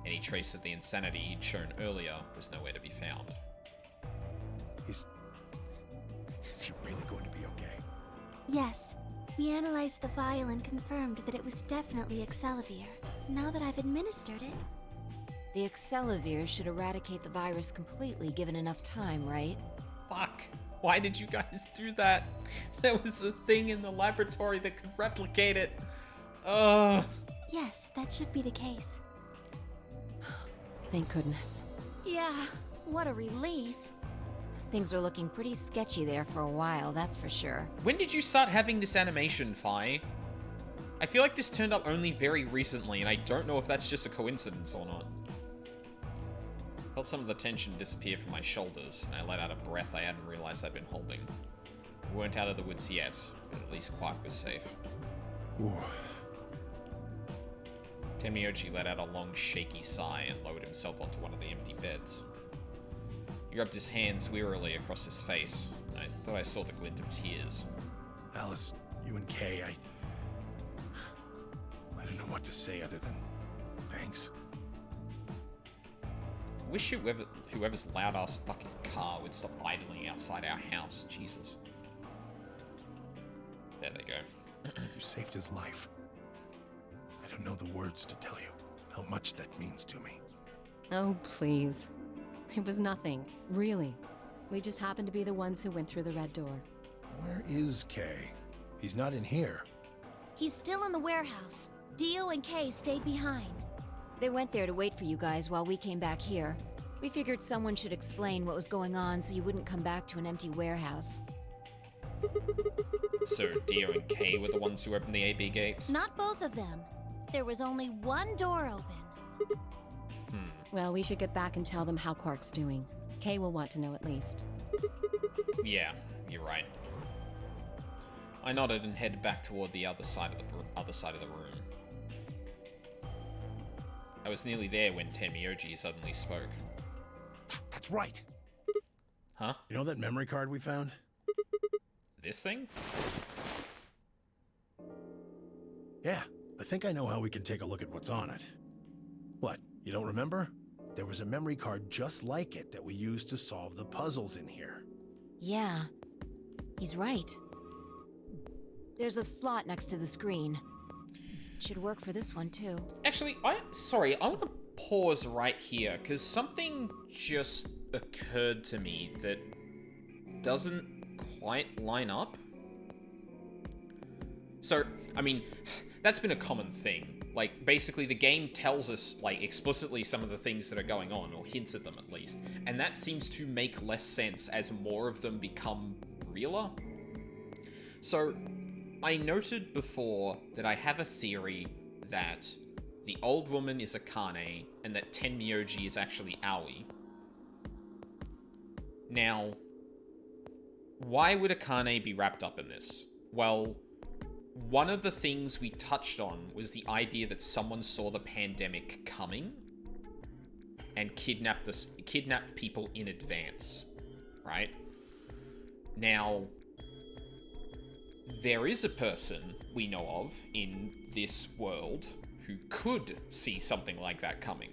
Any trace of the insanity he'd shown earlier was nowhere to be found. Is he really going to be okay? Yes. We analyzed the vial and confirmed that it was definitely Excelivir. Now that I've administered it... The Excelivir should eradicate the virus completely given enough time, right? Fuck. Why did you guys do that? There was a thing in the laboratory that could replicate it. Ugh. Yes, that should be the case. Thank goodness. Yeah, what a relief. Things were looking pretty sketchy there for a while, that's for sure. When did you start having this animation, Phi? I feel like this turned up only very recently, and I don't know if that's just a coincidence or not. Felt some of the tension disappear from my shoulders, and I let out a breath I hadn't realized I'd been holding. We weren't out of the woods yet, but at least Quark was safe. Ooh. Tenmyoji let out a long, shaky sigh and lowered himself onto one of the empty beds. He rubbed his hands wearily across his face, and I thought I saw the glint of tears. Alice, you and Kay, I don't know what to say other than thanks. I wish whoever's loud-ass fucking car would stop idling outside our house. Jesus. There they go. You saved his life. I don't know the words to tell you how much that means to me. Oh, please. It was nothing, really. We just happened to be the ones who went through the red door. Where is Kay? He's not in here. He's still in the warehouse. Dio and Kay stayed behind. They went there to wait for you guys while we came back here. We figured someone should explain what was going on so you wouldn't come back to an empty warehouse. So Dio and Kay were the ones who opened the AB gates? Not both of them. There was only one door open. Well, we should get back and tell them how Quark's doing. Kay will want to know at least. Yeah, you're right. I nodded and headed back toward the other side of the room. I was nearly there when Tenmyoji suddenly spoke. That's right. Huh? You know that memory card we found? This thing? Yeah, I think I know how we can take a look at what's on it. What, you don't remember? There was a memory card just like it that we used to solve the puzzles in here. Yeah, he's right. There's a slot next to the screen. Should work for this one, too. Actually, I want to pause right here, because something just occurred to me that doesn't quite line up. So, I mean, that's been a common thing. Like, basically, the game tells us, like, explicitly some of the things that are going on, or hints at them at least, and that seems to make less sense as more of them become realer. So, I noted before that I have a theory that the old woman is Akane, and that Tenmyoji is actually Aoi. Now, why would Akane be wrapped up in this? Well, one of the things we touched on was the idea that someone saw the pandemic coming and kidnapped people in advance, right? Now, there is a person we know of in this world who could see something like that coming,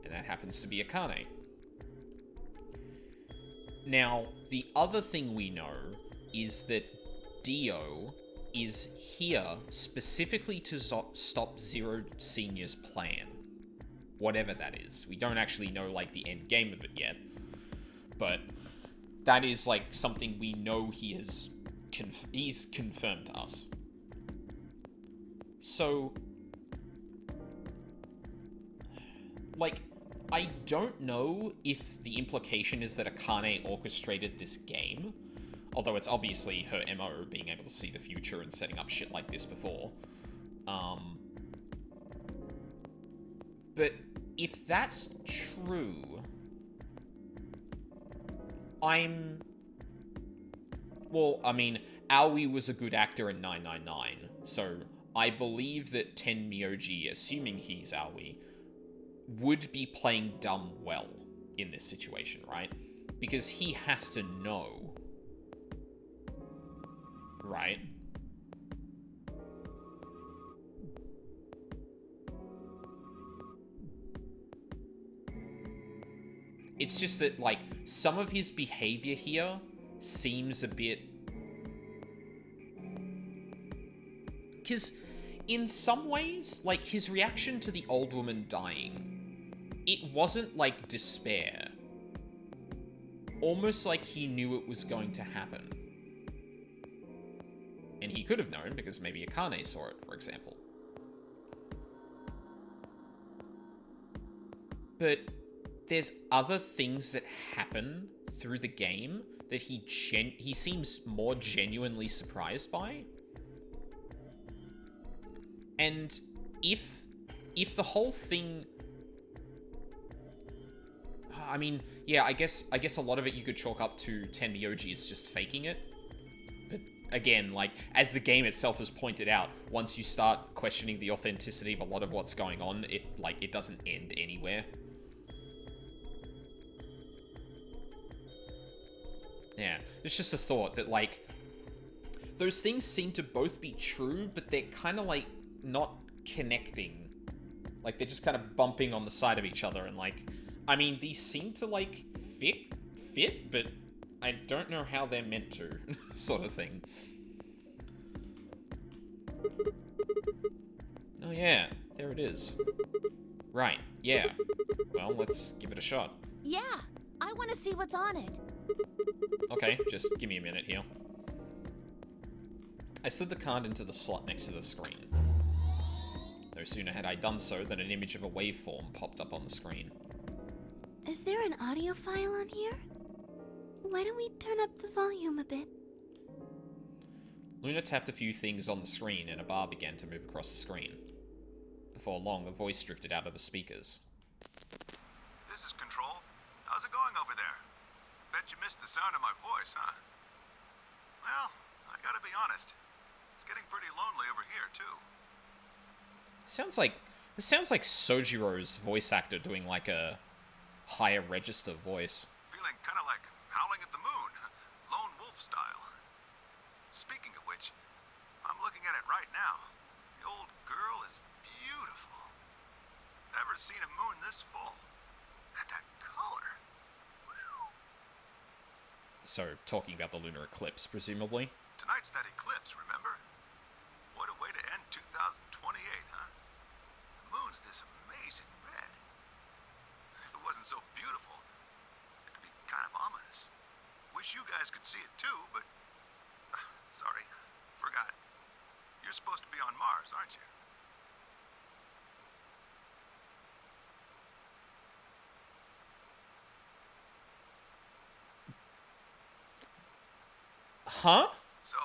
and that happens to be Akane. Now, the other thing we know is that Dio is here specifically to stop Zero Senior's plan. Whatever that is. We don't actually know, like, the end game of it yet. But that is, like, something we know he's confirmed to us. So, like, I don't know if the implication is that Akane orchestrated this game, although it's obviously her MO, being able to see the future and setting up shit like this before. But if that's true, well, I mean, Aoi was a good actor in 999, so I believe that Tenmyoji, assuming he's Aoi, would be playing dumb well in this situation, right? Because he has to know, right? It's just that, like, some of his behavior here seems a bit... Because in some ways, like, his reaction to the old woman dying, it wasn't like despair. Almost like he knew it was going to happen. And he could have known, because maybe Akane saw it, for example. But there's other things that happen through the game that he seems more genuinely surprised by. And if the whole thing... I mean, yeah, I guess a lot of it you could chalk up to Tenmyoji is just faking it. But again, like, as the game itself has pointed out, once you start questioning the authenticity of a lot of what's going on, it doesn't end anywhere. Yeah, it's just a thought that, like, those things seem to both be true, but they're kind of, like, not connecting. Like, they're just kind of bumping on the side of each other, and, like, I mean, these seem to, like, fit, but I don't know how they're meant to, sort of thing. Oh yeah, there it is. Right, yeah. Well, let's give it a shot. Yeah, I want to see what's on it. Okay, just give me a minute here. I slid the card into the slot next to the screen. No sooner had I done so than an image of a waveform popped up on the screen. Is there an audio file on here? Why don't we turn up the volume a bit? Luna tapped a few things on the screen and a bar began to move across the screen. Before long, a voice drifted out of the speakers. This is Control. How's it going over there? Bet you missed the sound of my voice, huh? Well, I gotta be honest. It's getting pretty lonely over here, too. This sounds like Sojiro's voice actor doing like a higher register voice. Feeling kind of like howling at the moon, lone wolf style. Speaking of which, I'm looking at it right now. The old girl is beautiful. Never seen a moon this full. That color. So, talking about the lunar eclipse, presumably? Tonight's that eclipse, remember? What a way to end 2028, huh? The moon's this amazing red. If it wasn't so beautiful, it'd be kind of ominous. Wish you guys could see it too, but... sorry, forgot. You're supposed to be on Mars, aren't you? Huh? So,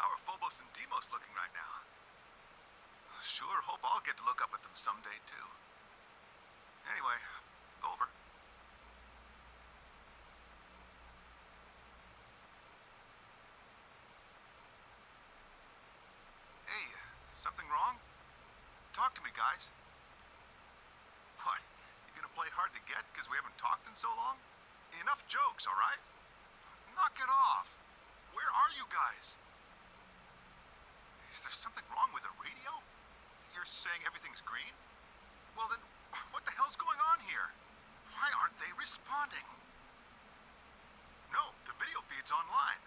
how are Phobos and Deimos looking right now? Sure hope I'll get to look up at them someday, too. Anyway, over. Hey, something wrong? Talk to me, guys. What, you gonna play hard to get because we haven't talked in so long? Enough jokes, all right? Knock it off. Where are you guys? Is there something wrong with the radio? You're saying everything's green? Well then, what the hell's going on here? Why aren't they responding? No, the video feed's online.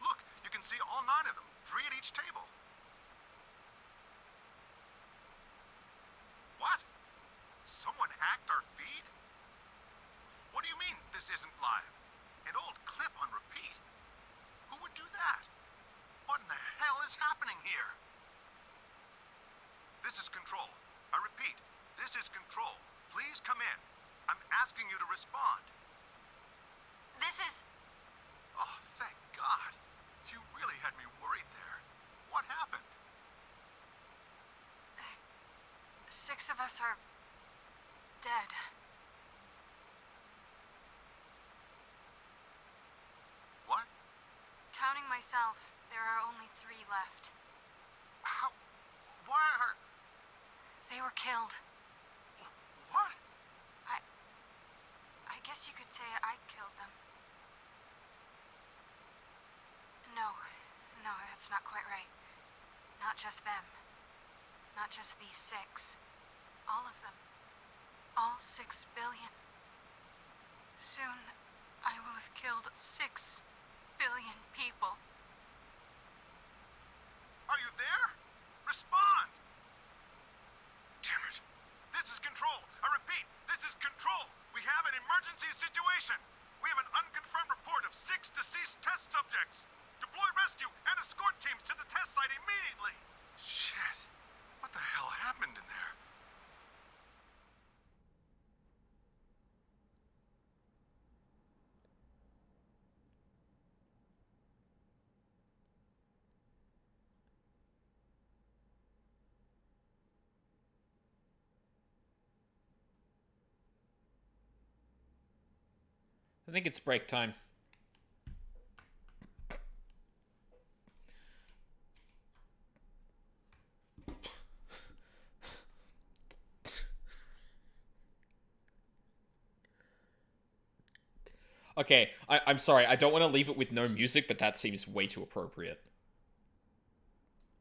Look, you can see all 9 of them, 3 at each table. What? Someone hacked our feed? What do you mean this isn't live? An old clip on repeat? Who would do that? What in the hell is happening here? This is Control. I repeat, this is Control. Please come in. I'm asking you to respond. This is... Oh, thank God. You really had me worried there. What happened? 6 of us are... dead. What? Counting myself, there are only 3 left. How? Why are... They were killed. What? I guess you could say I killed them. No, that's not quite right. Not just them. Not just these 6. All of them. All 6 billion. Soon, I will have killed 6 billion people. Are you there? Respond! Damn it. This is Control. I repeat, this is Control. We have an emergency situation. We have an unconfirmed report of 6 deceased test subjects. Deploy rescue and escort teams to the test site immediately. Shit. What the hell happened in there? I think it's break time. Okay, I'm sorry, I don't want to leave it with no music, but that seems way too appropriate.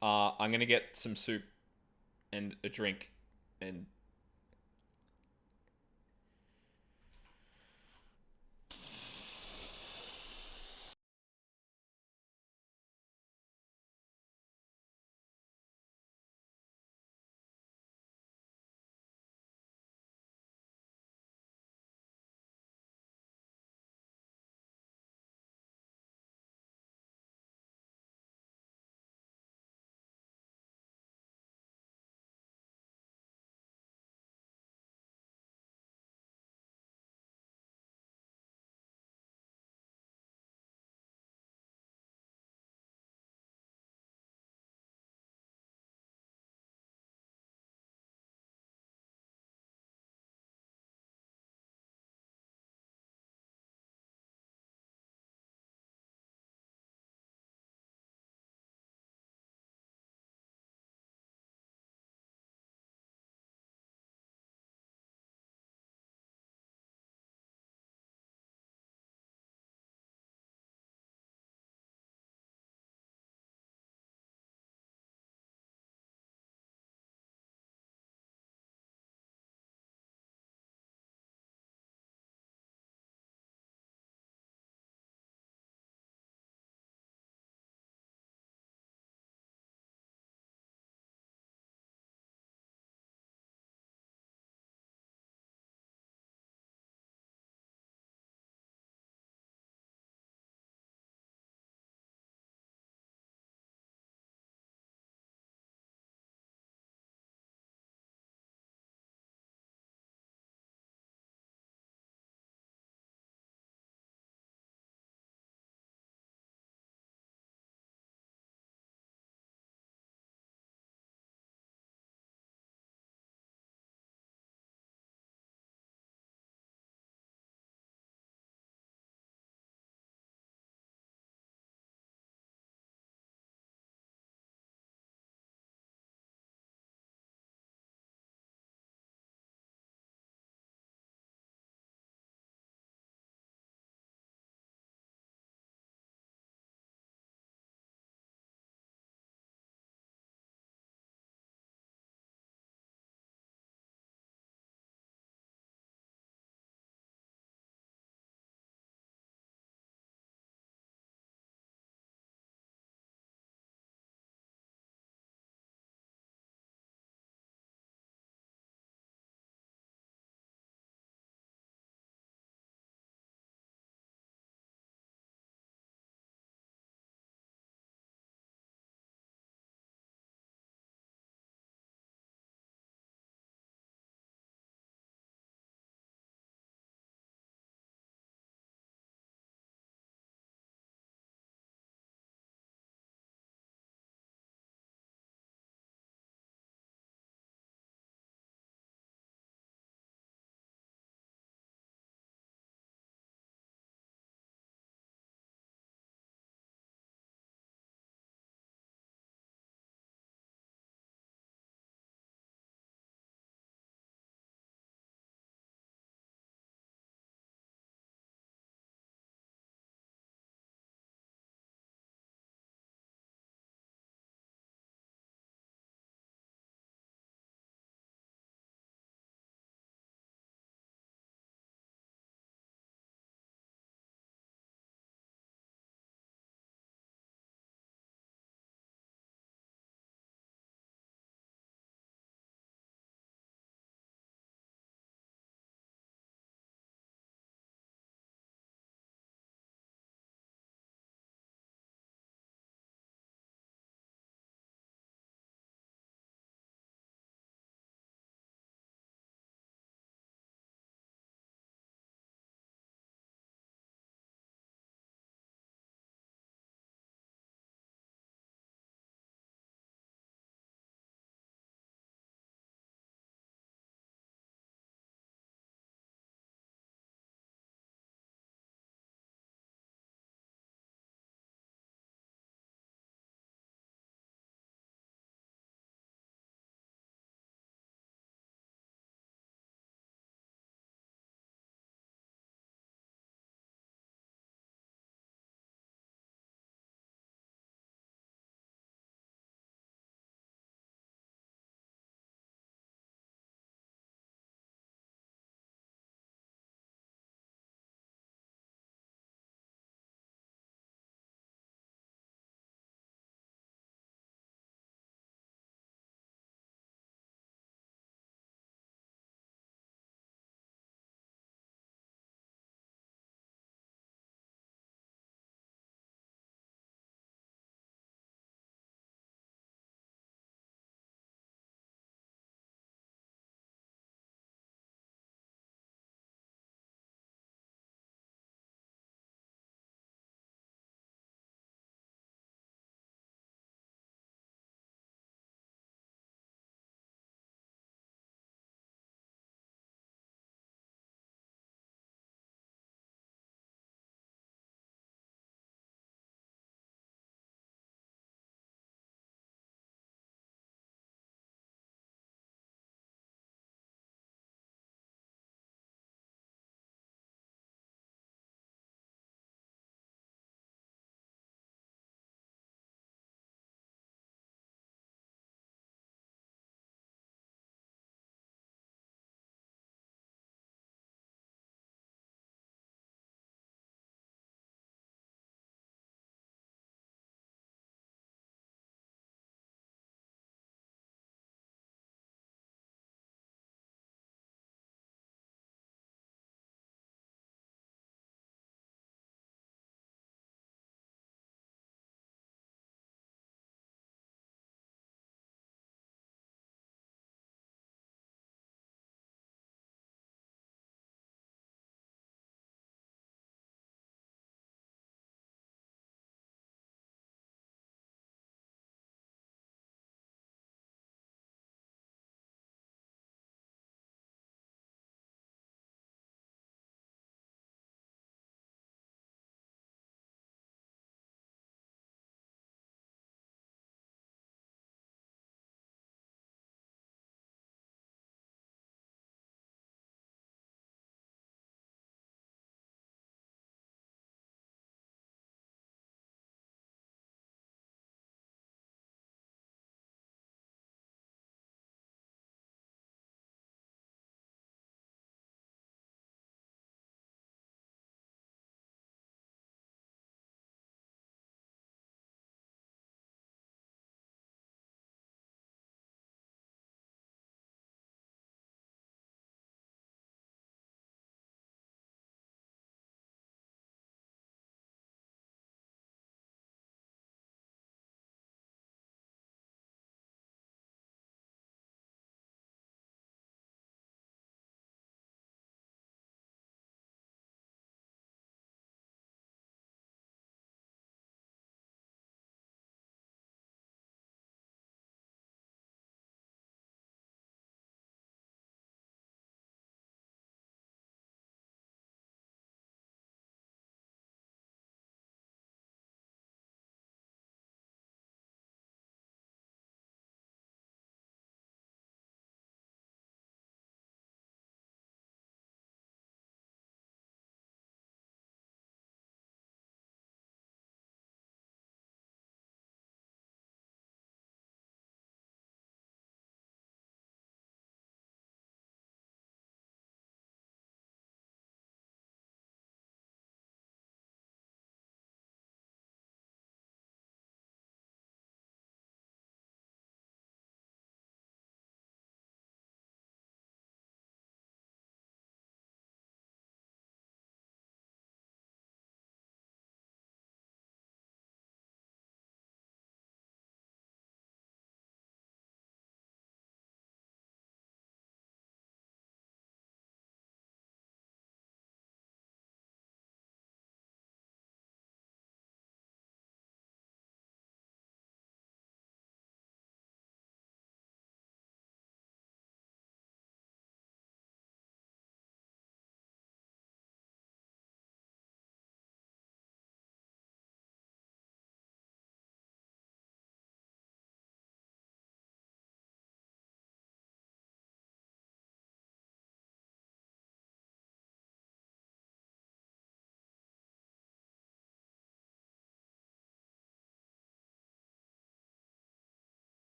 I'm gonna get some soup and a drink and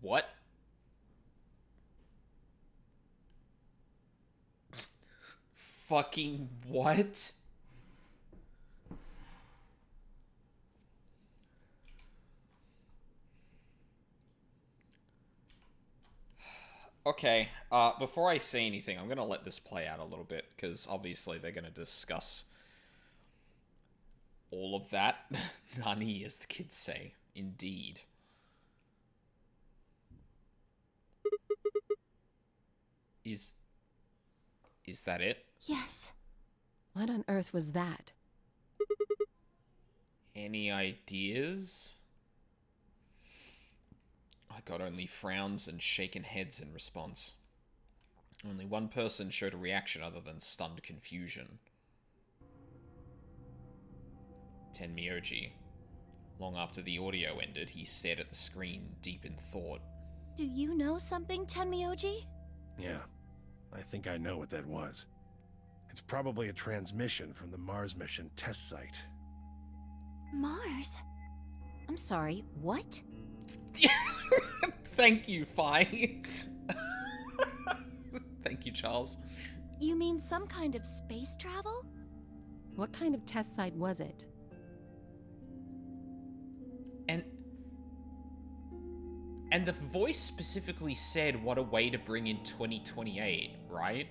What? Fucking what? Okay, before I say anything, I'm gonna let this play out a little bit, because obviously they're gonna discuss all of that. Nani, as the kids say. Indeed. Is that it? Yes. What on earth was that? Any ideas? I got only frowns and shaken heads in response. Only one person showed a reaction other than stunned confusion. Tenmyoji. Long after the audio ended, he stared at the screen, deep in thought. Do you know something, Tenmyoji? Yeah, I think I know what that was. It's probably a transmission from the Mars mission test site. Mars? I'm sorry, what? Thank you, Fi. Thank you, Charles. You mean some kind of space travel? What kind of test site was it? And the voice specifically said what a way to bring in 2028, right?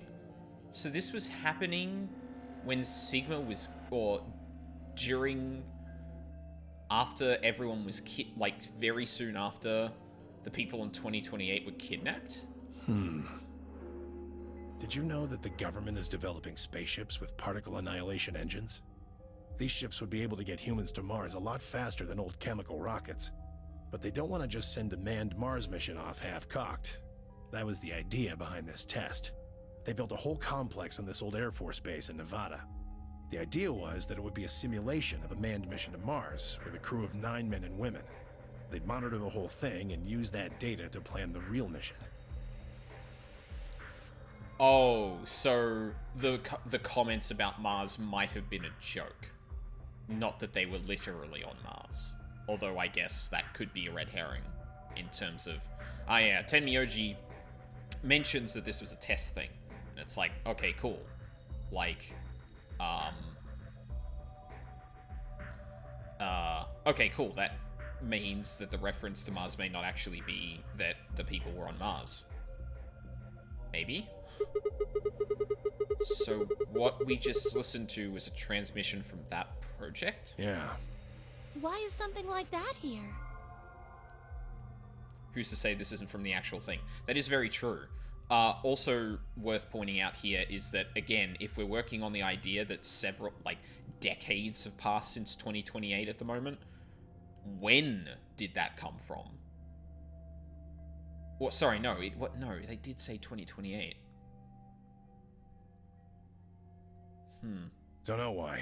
So this was happening when Sigma was, or during, after everyone was like very soon after the people in 2028 were kidnapped? Did you know that the government is developing spaceships with particle annihilation engines? These ships would be able to get humans to Mars a lot faster than old chemical rockets. But they don't want to just send a manned Mars mission off half-cocked. That was the idea behind this test. They built a whole complex on this old Air Force base in Nevada. The idea was that it would be a simulation of a manned mission to Mars with a crew of 9 men and women. They'd monitor the whole thing and use that data to plan the real mission. Oh, so the comments about Mars might have been a joke. Not that they were literally on Mars. Although I guess that could be a red herring in terms of... Ah, yeah, Tenmyoji mentions that this was a test thing. And it's like, okay, cool. Like, okay, cool. That means that the reference to Mars may not actually be that the people were on Mars. Maybe? So what we just listened to was a transmission from that project? Yeah. Why is something like that here? Who's to say this isn't from the actual thing? That is very true. Also worth pointing out here is that, again, if we're working on the idea that several, like, decades have passed since 2028 at the moment, when did that come from? What? Sorry, no. No, they did say 2028. Don't know why.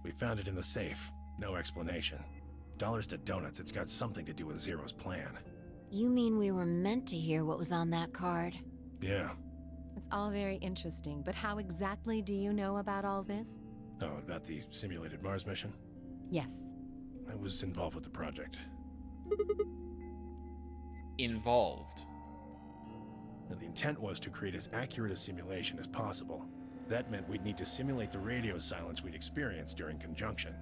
We found it in the safe. No explanation. Dollars to donuts, it's got something to do with Zero's plan. You mean we were meant to hear what was on that card? Yeah. It's all very interesting, but how exactly do you know about all this? Oh, about the simulated Mars mission? Yes. I was involved with the project. Involved? And the intent was to create as accurate a simulation as possible. That meant we'd need to simulate the radio silence we'd experienced during conjunction.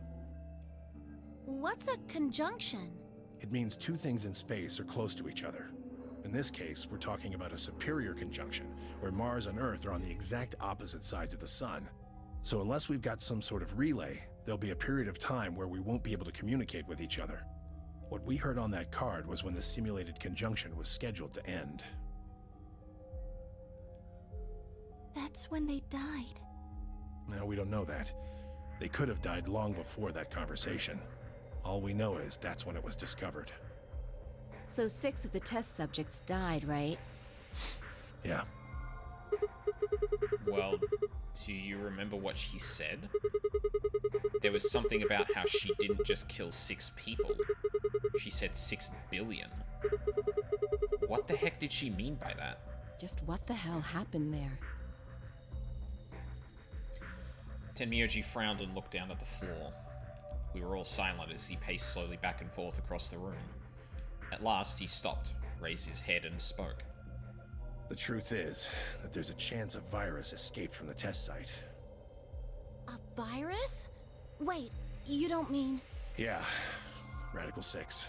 What's a conjunction? It means two things in space are close to each other. In this case, we're talking about a superior conjunction, where Mars and Earth are on the exact opposite sides of the Sun. So unless we've got some sort of relay, there'll be a period of time where we won't be able to communicate with each other. What we heard on that card was when the simulated conjunction was scheduled to end. That's when they died. Now, we don't know that. They could have died long before that conversation. All we know is that's when it was discovered. So 6 of the test subjects died, right? Yeah. Well, do you remember what she said? There was something about how she didn't just kill 6 people. She said 6 billion. What the heck did she mean by that? Just what the hell happened there? Tenmyoji frowned and looked down at the floor. We were all silent as he paced slowly back and forth across the room. At last, he stopped, raised his head and spoke. The truth is that there's a chance a virus escaped from the test site. A virus? Wait, you don't mean... Yeah, Radical 6.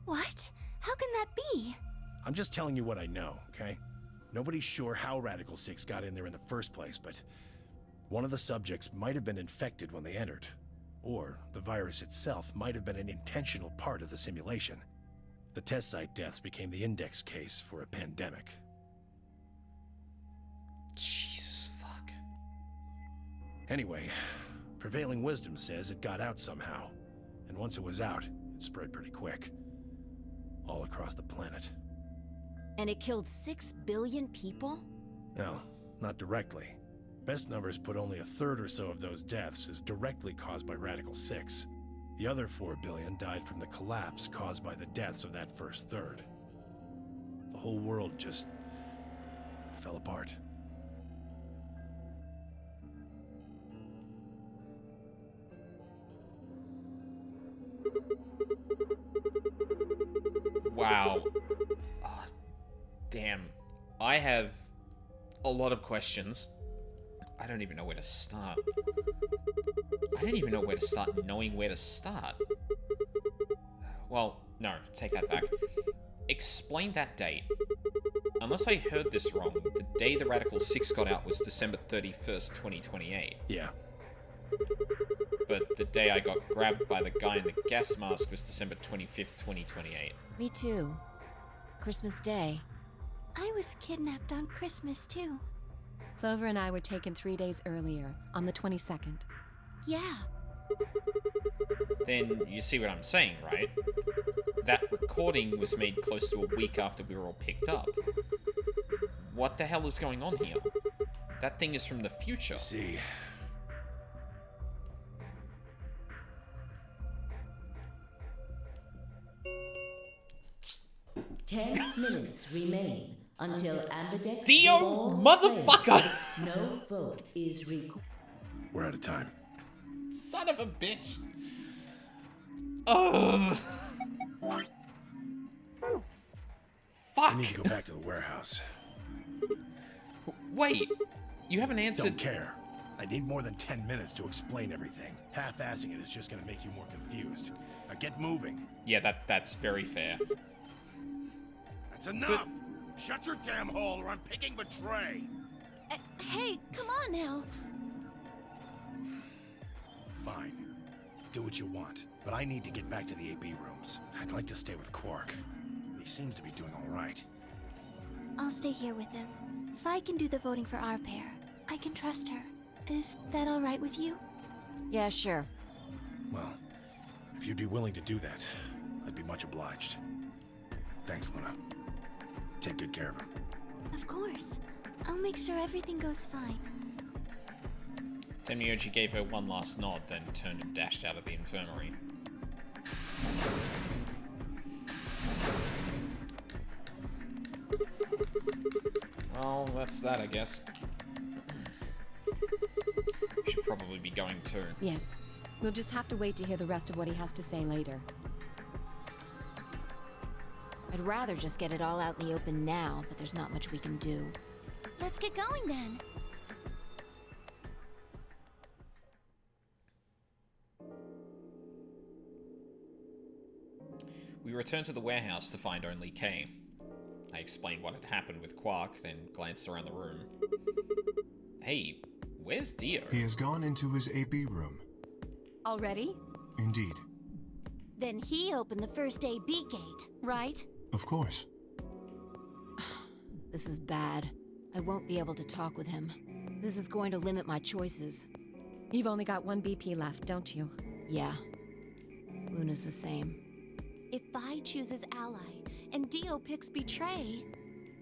What? How can that be? I'm just telling you what I know, okay? Nobody's sure how Radical 6 got in there in the first place, but one of the subjects might have been infected when they entered. Or the virus itself might have been an intentional part of the simulation. The test site deaths became the index case for a pandemic. Jesus fuck. Anyway, prevailing wisdom says it got out somehow. And once it was out, it spread pretty quick. All across the planet. And it killed 6 billion people? No, not directly. Best numbers put only a third or so of those deaths as directly caused by Radical 6. The other 4 billion died from the collapse caused by the deaths of that first third. The whole world just fell apart. Wow. Oh, damn. I have a lot of questions. I don't even know where to start. I don't even know where to start knowing where to start. Well, no, take that back. Explain that date. Unless I heard this wrong, the day the Radical 6 got out was December 31st, 2028. Yeah. But the day I got grabbed by the guy in the gas mask was December 25th, 2028. Me too. Christmas Day. I was kidnapped on Christmas too. Clover and I were taken 3 days earlier, on the 22nd. Yeah. Then you see what I'm saying, right? That recording was made close to a week after we were all picked up. What the hell is going on here? That thing is from the future. See. 10 minutes remain until Ambidex Dio, ball motherfucker! plays. No vote is recorded. We're out of time. Son of a bitch. Ugh. Fuck. I need to go back to the warehouse. Wait, you haven't answered. Don't care. I need more than 10 minutes to explain everything. Half-assing it is just gonna make you more confused. Now get moving. Yeah, that's very fair. That's enough! Shut your damn hole or I'm picking Betray! Hey, come on now. Fine. Do what you want, but I need to get back to the AB rooms. I'd like to stay with Quark. He seems to be doing all right. I'll stay here with him. Fi can do the voting for our pair. I can trust her. Is that all right with you? Yeah, sure. Well, if you'd be willing to do that, I'd be much obliged. Thanks, Luna. Take good care of him. Of course. I'll make sure everything goes fine. Temnioji gave her one last nod, then turned and dashed out of the infirmary. Well, that's that, I guess. We should probably be going too. Yes. We'll just have to wait to hear the rest of what he has to say later. I'd rather just get it all out in the open now, but there's not much we can do. Let's get going then. We returned to the warehouse to find only Kay. I explained what had happened with Quark, then glanced around the room. Hey, where's Dio? He has gone into his AB room. Already? Indeed. Then he opened the first AB gate, right? Of course. This is bad. I won't be able to talk with him. This is going to limit my choices. You've only got one BP left, don't you? Yeah. Luna's the same. If Vi chooses Ally and Dio picks Betray...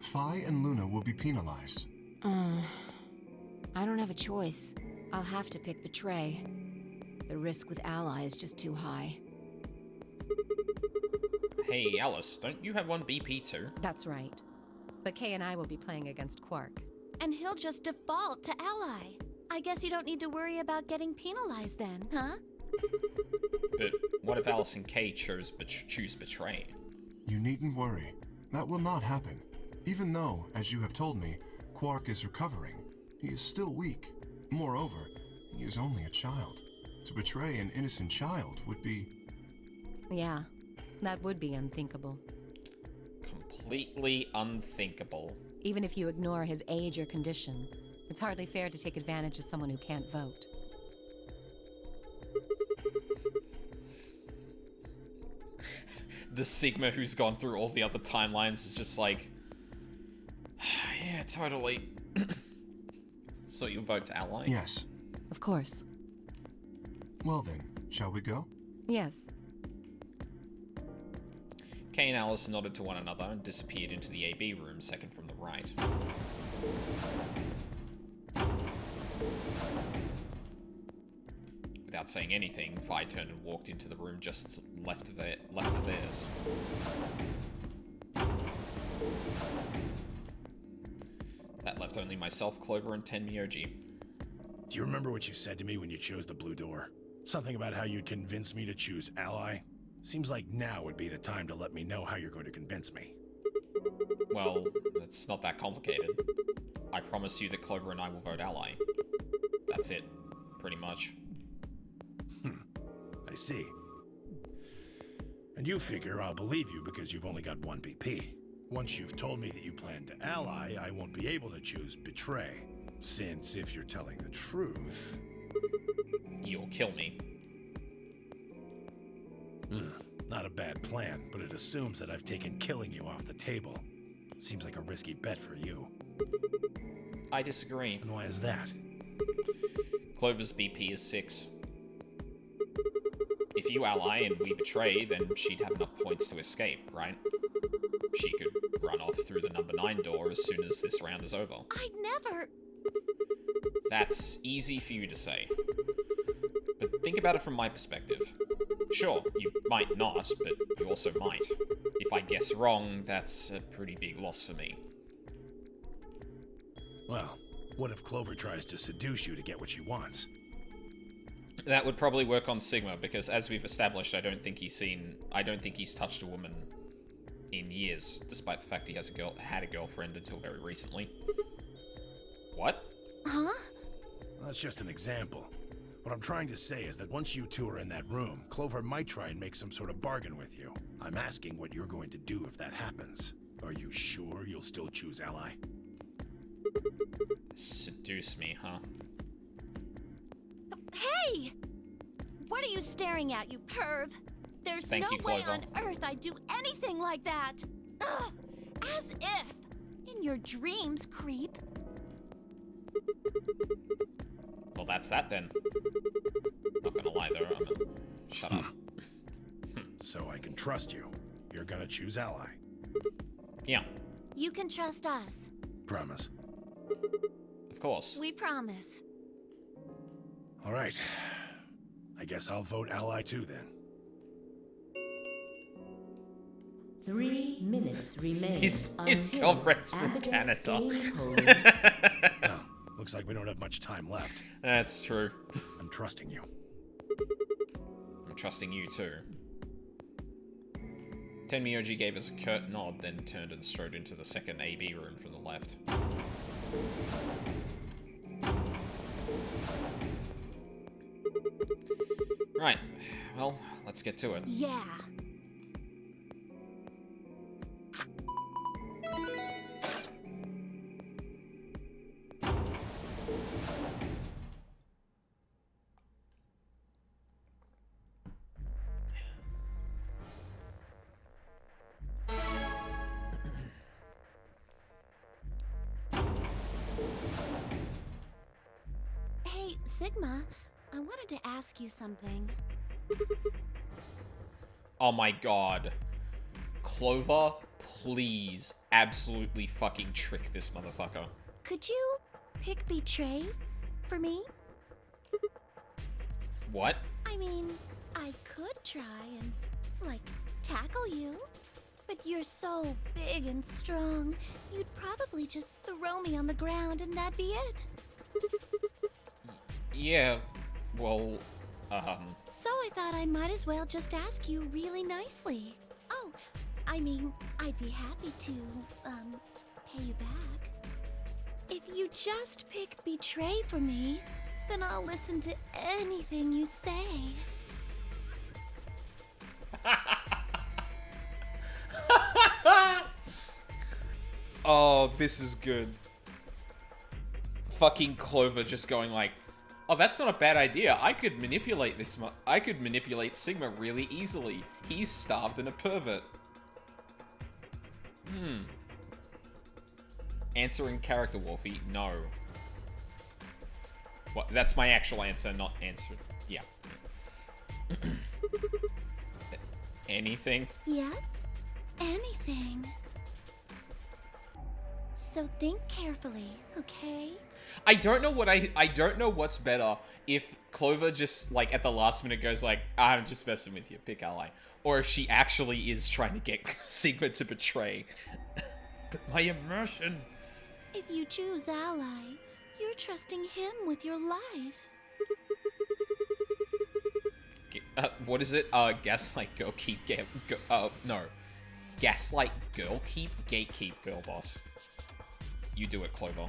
Phi and Luna will be penalized. I don't have a choice. I'll have to pick Betray. The risk with Ally is just too high. Hey, Alice, don't you have one BP too? That's right. But Kay and I will be playing against Quark. And he'll just default to Ally. I guess you don't need to worry about getting penalized then, huh? But what if Alice and Kay choose betray? You needn't worry. That will not happen. Even though, as you have told me, Quark is recovering, he is still weak. Moreover, he is only a child. To betray an innocent child would be... Yeah, that would be unthinkable. Completely unthinkable. Even if you ignore his age or condition, it's hardly fair to take advantage of someone who can't vote. The Sigma who's gone through all the other timelines is just like... yeah, totally. So you vote to ally? Yes. Of course. Well then, shall we go? Yes. Kay and Alice nodded to one another and disappeared into the AB room, second from the right. Without saying anything, Vi turned and walked into the room just left of theirs. That left only myself, Clover, and Ten Myoji. Do you remember what you said to me when you chose the blue door? Something about how you'd convince me to choose ally? Seems like now would be the time to let me know how you're going to convince me. Well, it's not that complicated. I promise you that Clover and I will vote ally. That's it, pretty much. I see. And you figure I'll believe you because you've only got one BP. Once you've told me that you plan to ally, I won't be able to choose betray. Since if you're telling the truth... You'll kill me. Not a bad plan, but it assumes that I've taken killing you off the table. Seems like a risky bet for you. I disagree. And why is that? Clover's BP is 6. If you ally and we betray, then she'd have enough points to escape, right? She could run off through the number 9 door as soon as this round is over. I'd never... That's easy for you to say. But think about it from my perspective. Sure, you might not, but you also might. If I guess wrong, that's a pretty big loss for me. Well, what if Clover tries to seduce you to get what she wants? That would probably work on Sigma, because as we've established, I don't think he's touched a woman in years, despite the fact he has had a girlfriend until very recently. What? Huh? That's just an example. What I'm trying to say is that once you two are in that room, Clover might try and make some sort of bargain with you. I'm asking what you're going to do if that happens. Are you sure you'll still choose ally? Seduce me, huh? Hey! What are you staring at, you perv? There's Thank no you, way Clover. on earth I'd do anything like that! Ugh! As if! In your dreams, creep! Well, that's that then. Not gonna lie though, shut up. So I can trust you. You're gonna choose ally. Yeah, You can trust us. Promise. of course. We promise. All right. I guess I'll vote ally too then. 3 minutes remain. His until girlfriend's from Ambidex Canada. game polling. Well, looks like we don't have much time left. That's true. I'm trusting you. I'm trusting you too. Tenmyoji gave us a curt nod, then turned and strode into the second AB room from the left. Right, well, let's get to it. Yeah. Hey, Sigma, I wanted to ask you something. Oh my god. Clover, please absolutely fucking trick this motherfucker. Could you pick betray for me? What? I mean, I could try and, like, tackle you. But you're so big and strong, you'd probably just throw me on the ground and that'd be it. Yeah, well, So I thought I might as well just ask you really nicely. Oh, I mean, I'd be happy to, pay you back. If you just pick betray for me, then I'll listen to anything you say. Oh, this is good. Fucking Clover just going like, oh, that's not a bad idea. I could manipulate I could manipulate Sigma really easily. He's starved and a pervert. Answer in character, Wolfie. No. What? That's my actual answer, not answer. Yeah. Anything? Yeah? Anything. So think carefully, okay? I don't know what I don't know what's better if Clover just like at the last minute goes like, I'm just messing with you, pick ally, or if she actually is trying to get Sigma to betray. But my immersion. If you choose ally, you're trusting him with your life. What is it? Gaslight girl keep no. Gaslight girl keep gatekeep girl boss. You do it, Clover.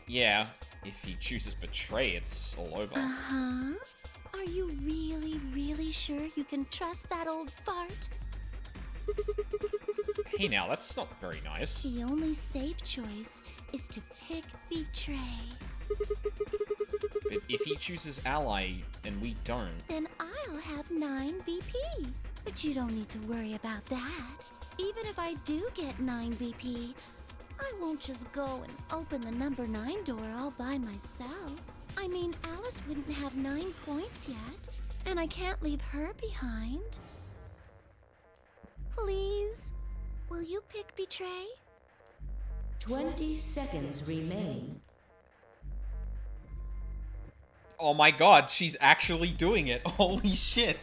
Yeah, if he chooses betray, it's all over. Uh-huh. Are you really, really sure you can trust that old fart? Hey now, that's not very nice. The only safe choice is to pick betray. But if he chooses ally and we don't... Then I'll have 9 BP. But you don't need to worry about that. Even if I do get 9 BP, I won't just go and open the number 9 door all by myself. I mean, Alice wouldn't have 9 points yet, and I can't leave her behind. Please, will you pick betray? 20 seconds remain. Oh my god, she's actually doing it. Holy shit.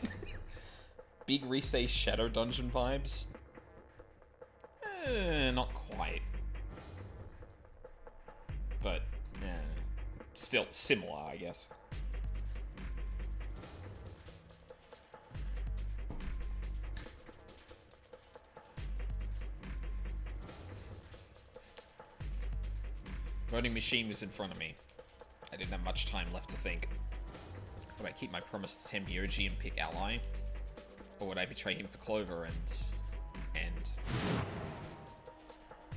Big Risei Shadow Dungeon vibes? Not quite. But, still similar, I guess. Voting machine was in front of me. I didn't have much time left to think. Would I keep my promise to Tembioji and pick ally? Or would I betray him for Clover and...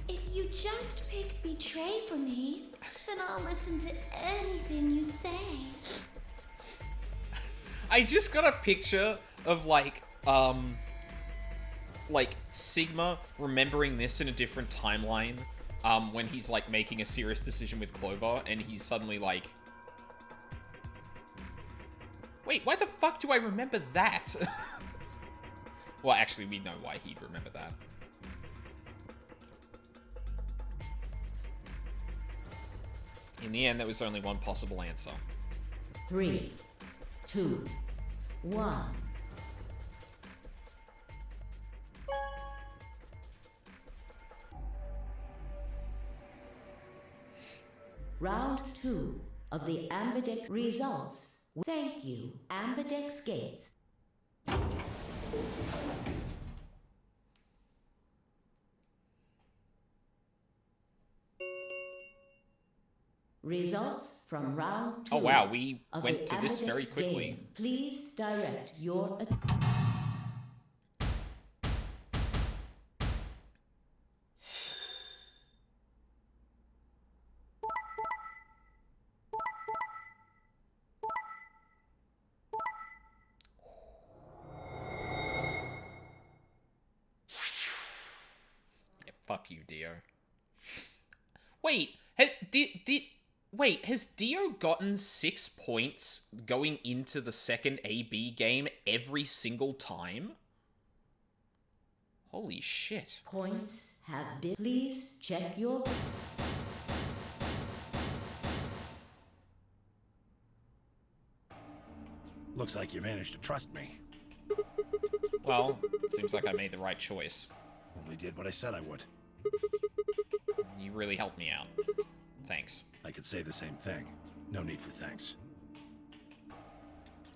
If you just pick betray for me, then I'll listen to anything you say. I just got a picture of like Sigma remembering this in a different timeline, when he's like making a serious decision with Clover, and he's suddenly like, wait, why the fuck do I remember that? Well, actually, we know why he'd remember that. In the end, there was only one possible answer. 3, 2, 1. Round 2 of the Ambidex results. Thank you, Ambidex Gates. Results from round 2. Oh wow, we went to this very quickly. Game. Please direct your Yeah, fuck you, Dio. Wait, wait, has Dio gotten 6 points going into the second AB game every single time? Holy shit. points have been. Please check your. Looks like you managed to trust me. Well, it seems like I made the right choice. Only did what I said I would. You really helped me out. Thanks. I could say the same thing. No need for thanks.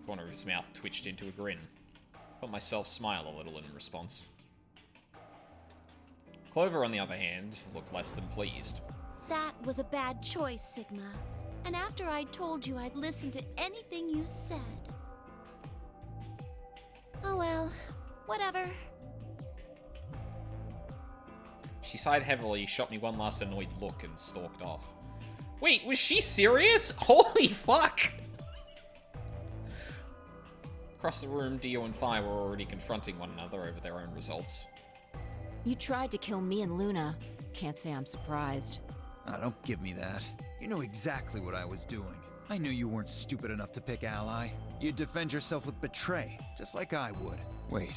corner of his mouth twitched into a grin. Felt myself smile a little in response. Clover, on the other hand, looked less than pleased. That was a bad choice, Sigma. And after I'd told you I'd listen to anything you said. Oh well, whatever. She sighed heavily, shot me one last annoyed look, and stalked off. Wait, was she serious? Holy fuck! Across the room, Dio and Fi were already confronting one another over their own results. You tried to kill me and Luna. Can't say I'm surprised. Ah, don't give me that. You know exactly what I was doing. I knew you weren't stupid enough to pick Ally. You'd defend yourself with Betray, just like I would. Wait,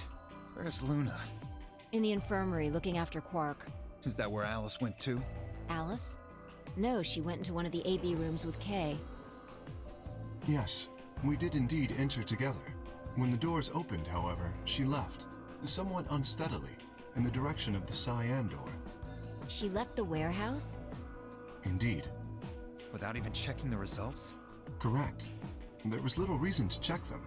where's Luna? In the infirmary, looking after Quark. Is that where Alice went too? Alice? No, she went into one of the AB rooms with Kay. Yes, we did indeed enter together. When the doors opened, however, she left, somewhat unsteadily, in the direction of the cyan door. She left the warehouse? Indeed. Without even checking the results? Correct. There was little reason to check them.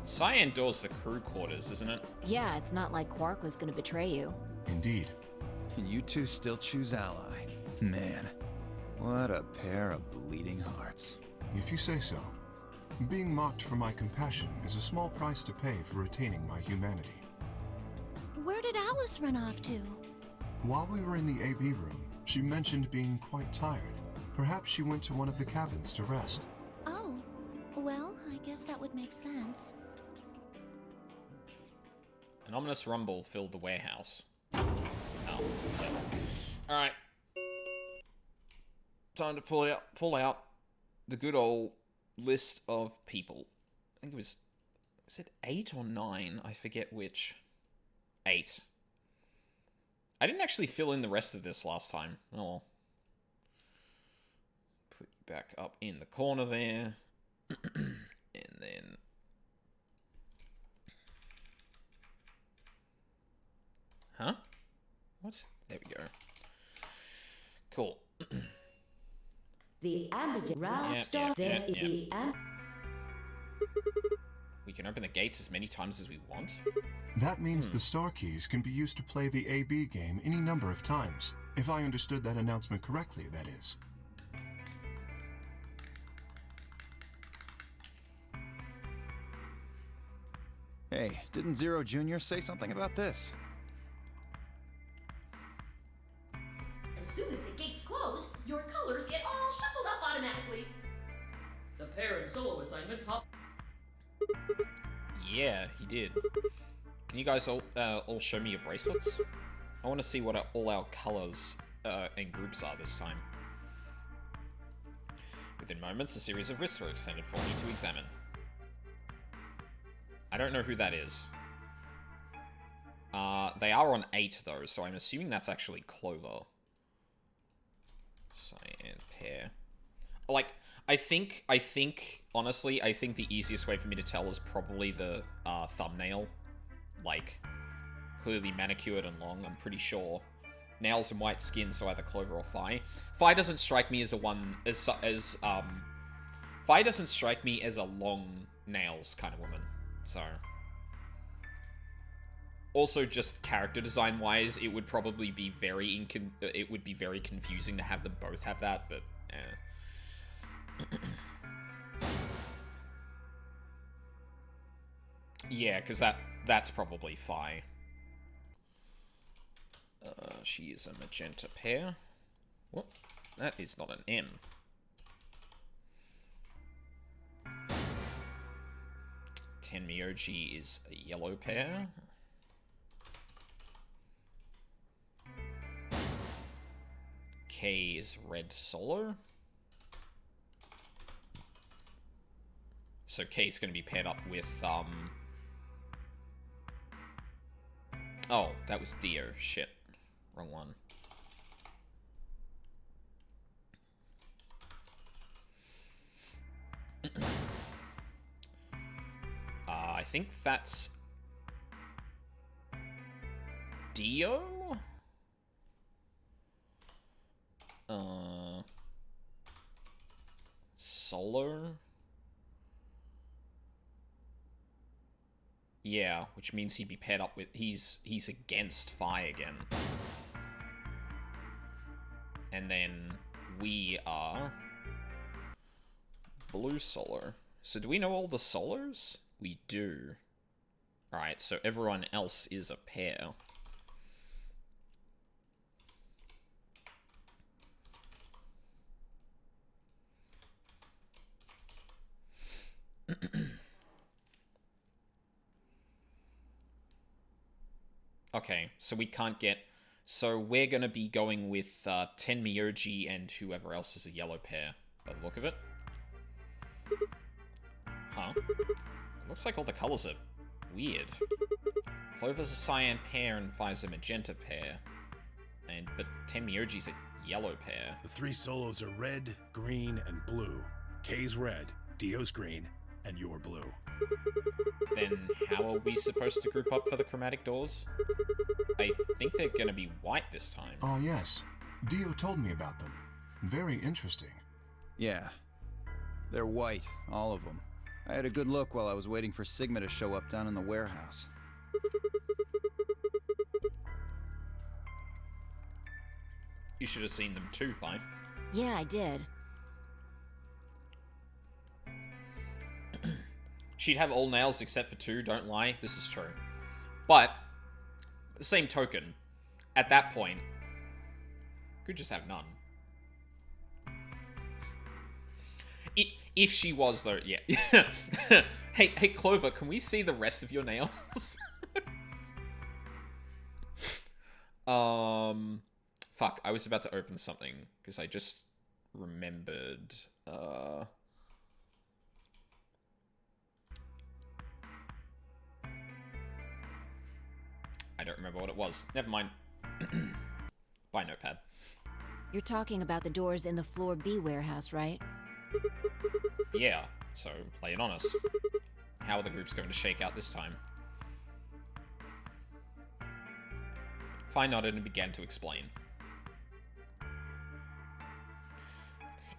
Cyan door's the crew quarters, isn't it? Yeah, it's not like Quark was gonna betray you. Indeed. And you two still choose Ally. Man, what a pair of bleeding hearts. If you say so. Being mocked for my compassion is a small price to pay for retaining my humanity. Where did Alice run off to? While we were in the AB room, she mentioned being quite tired. Perhaps she went to one of the cabins to rest. Oh, well, I guess that would make sense. An ominous rumble filled the warehouse. Oh, yeah. Alright. Time to pull out the good old list of people. I think it was it 8 or 9? I forget which. 8. I didn't actually fill in the rest of this last time. Oh well. Put you back up in the corner there. And then... Huh? What? There we go. Cool. The ambulance round Yep, stop. yep, There yep, the We can open the gates as many times as we want. That means the star keys can be used to play the AB game any number of times. If I understood that announcement correctly, that is. Hey, didn't Zero Jr. say something about this? As soon as the gates close, your colors get all shuffled up automatically. The pair and solo assignments hop. Yeah, he did. Can you guys all show me your bracelets? I want to see what all our colors and groups are this time. Within moments, a series of wrists were extended for me to examine. I don't know who that is. They are on 8 though, so I'm assuming that's actually Clover. Cyan pair. Like, I think, honestly, I think the easiest way for me to tell is probably the thumbnail. Like, clearly manicured and long, I'm pretty sure. Nails and white skin, so either Clover or Fi. Fi doesn't strike me as Fi doesn't strike me as a long nails kind of woman, so. Also, just character design wise, it would probably be very confusing to have them both have that, but yeah, because that's probably Fi. She is a magenta pair. Whoop, that is not an M. Tenmyoji is a yellow pair. K is red solo. So K is going to be paired up with, oh, that was Dio. Shit. Wrong one. I think that's Dio? Solo? Yeah, which means he'd be paired up with... He's against Phi again. And then we are... Blue Solar. So do we know all the Solars? We do. Alright, so everyone else is a pair. Okay, so we can't get... So we're going to be going with Tenmyoji and whoever else is a yellow pair, by the look of it. Huh? It looks like all the colors are weird. Clover's a cyan pair and Phi's a magenta pair. But Tenmyoji's a yellow pair. The 3 solos are red, green, and blue. K's red, Dio's green, and you're blue. Then how are we supposed to group up for the chromatic doors? I think they're gonna be white this time. Oh, yes. Dio told me about them. Very interesting. Yeah. They're white, all of them. I had a good look while I was waiting for Sigma to show up down in the warehouse. You should have seen them too, Phi. Yeah, I did. She'd have all nails except for 2, don't lie, this is true. But, the same token, at that point, could just have none. If she was, though, yeah. Hey, Clover, can we see the rest of your nails? Fuck, I was about to open something, because I just remembered, I don't remember what it was. Never mind. Buy notepad. You're talking about the doors in the Floor B warehouse, right? Yeah, so lay it on us. How are the groups going to shake out this time? Phi nodded and began to explain.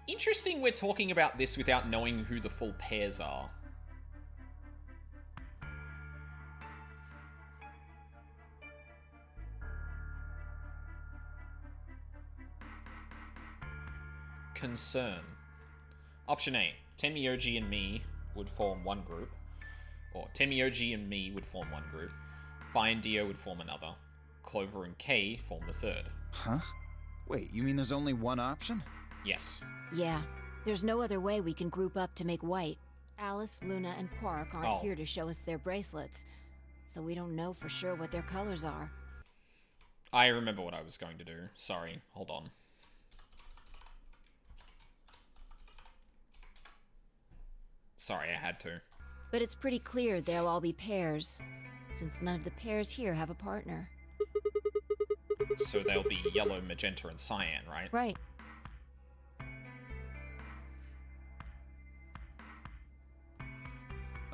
Interesting we're talking about this without knowing who the full pairs are. Concern. Option A, Tenmyoji and me would form one group. Or Tenmyoji and me would form one group. Phi and Dio would form another. Clover and K form the third. Huh? Wait, you mean there's only one option? Yes. Yeah. There's no other way we can group up to make white. Alice, Luna, and Quark aren't here to show us their bracelets, so we don't know for sure what their colors are. I remember what I was going to do. Sorry, hold on. Sorry, I had to. But it's pretty clear they'll all be pairs, since none of the pairs here have a partner. So they'll be yellow, magenta, and cyan, right? Right.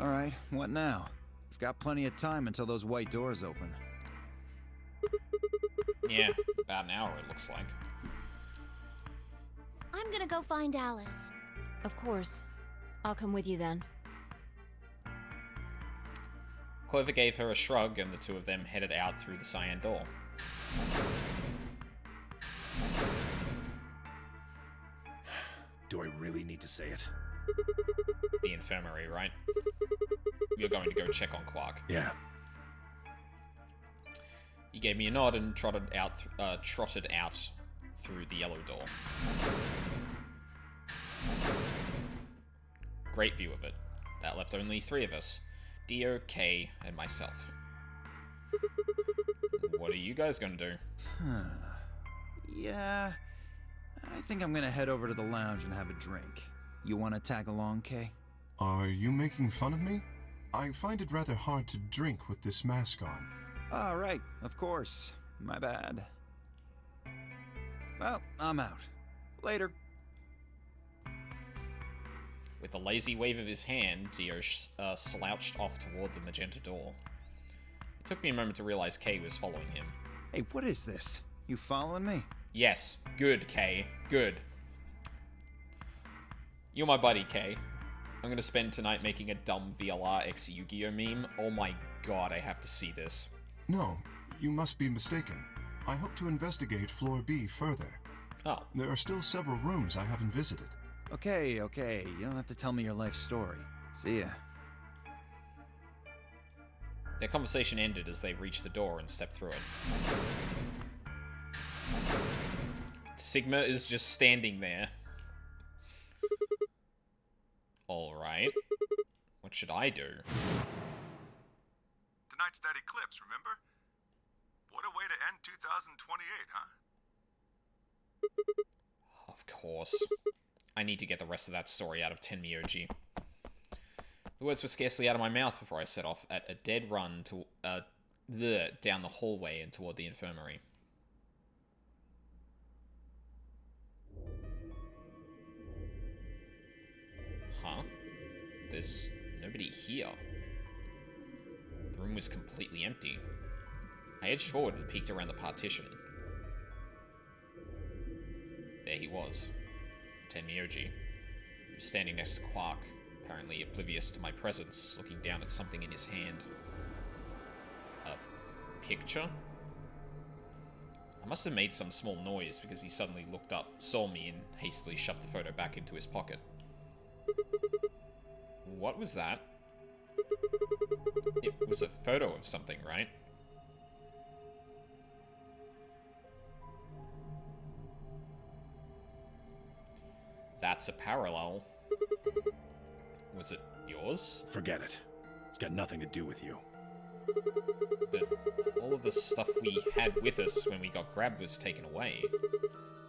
Alright, what now? We've got plenty of time until those white doors open. Yeah, about an hour it looks like. I'm gonna go find Alice. Of course. I'll come with you then. Clover gave her a shrug, and the two of them headed out through the cyan door. Do I really need to say it? The infirmary, right? You're going to go check on Quark. Yeah. He gave me a nod and trotted out through the yellow door. Great view of it. That left only 3 of us. Dio, K, and myself. What are you guys gonna do? Yeah, I think I'm gonna head over to the lounge and have a drink. You wanna tag along, Kay? Are you making fun of me? I find it rather hard to drink with this mask on. Ah, right, of course. My bad. Well, I'm out. Later. With a lazy wave of his hand, Dio slouched off toward the magenta door. It took me a moment to realize Kay was following him. Hey, what is this? You following me? Yes. Good, Kay. Good. You're my buddy, Kay. I'm gonna spend tonight making a dumb VLR X Yu-Gi-Oh meme. Oh my god, I have to see this. No, you must be mistaken. I hope to investigate floor B further. Oh. There are still several rooms I haven't visited. Okay. You don't have to tell me your life story. See ya. Their conversation ended as they reached the door and stepped through it. Sigma is just standing there. Alright. What should I do? Tonight's that eclipse, remember? What a way to end 2028, huh? Of course. I need to get the rest of that story out of Tenmyoji. The words were scarcely out of my mouth before I set off at a dead run to down the hallway and toward the infirmary. Huh? There's nobody here. The room was completely empty. I edged forward and peeked around the partition. There he was. Tenmyoji. He was standing next to Quark, apparently oblivious to my presence, looking down at something in his hand. A picture? I must have made some small noise because he suddenly looked up, saw me, and hastily shoved the photo back into his pocket. What was that? It was a photo of something, right? That's a parallel. Was it yours? Forget it. It's got nothing to do with you. But all of the stuff we had with us when we got grabbed was taken away.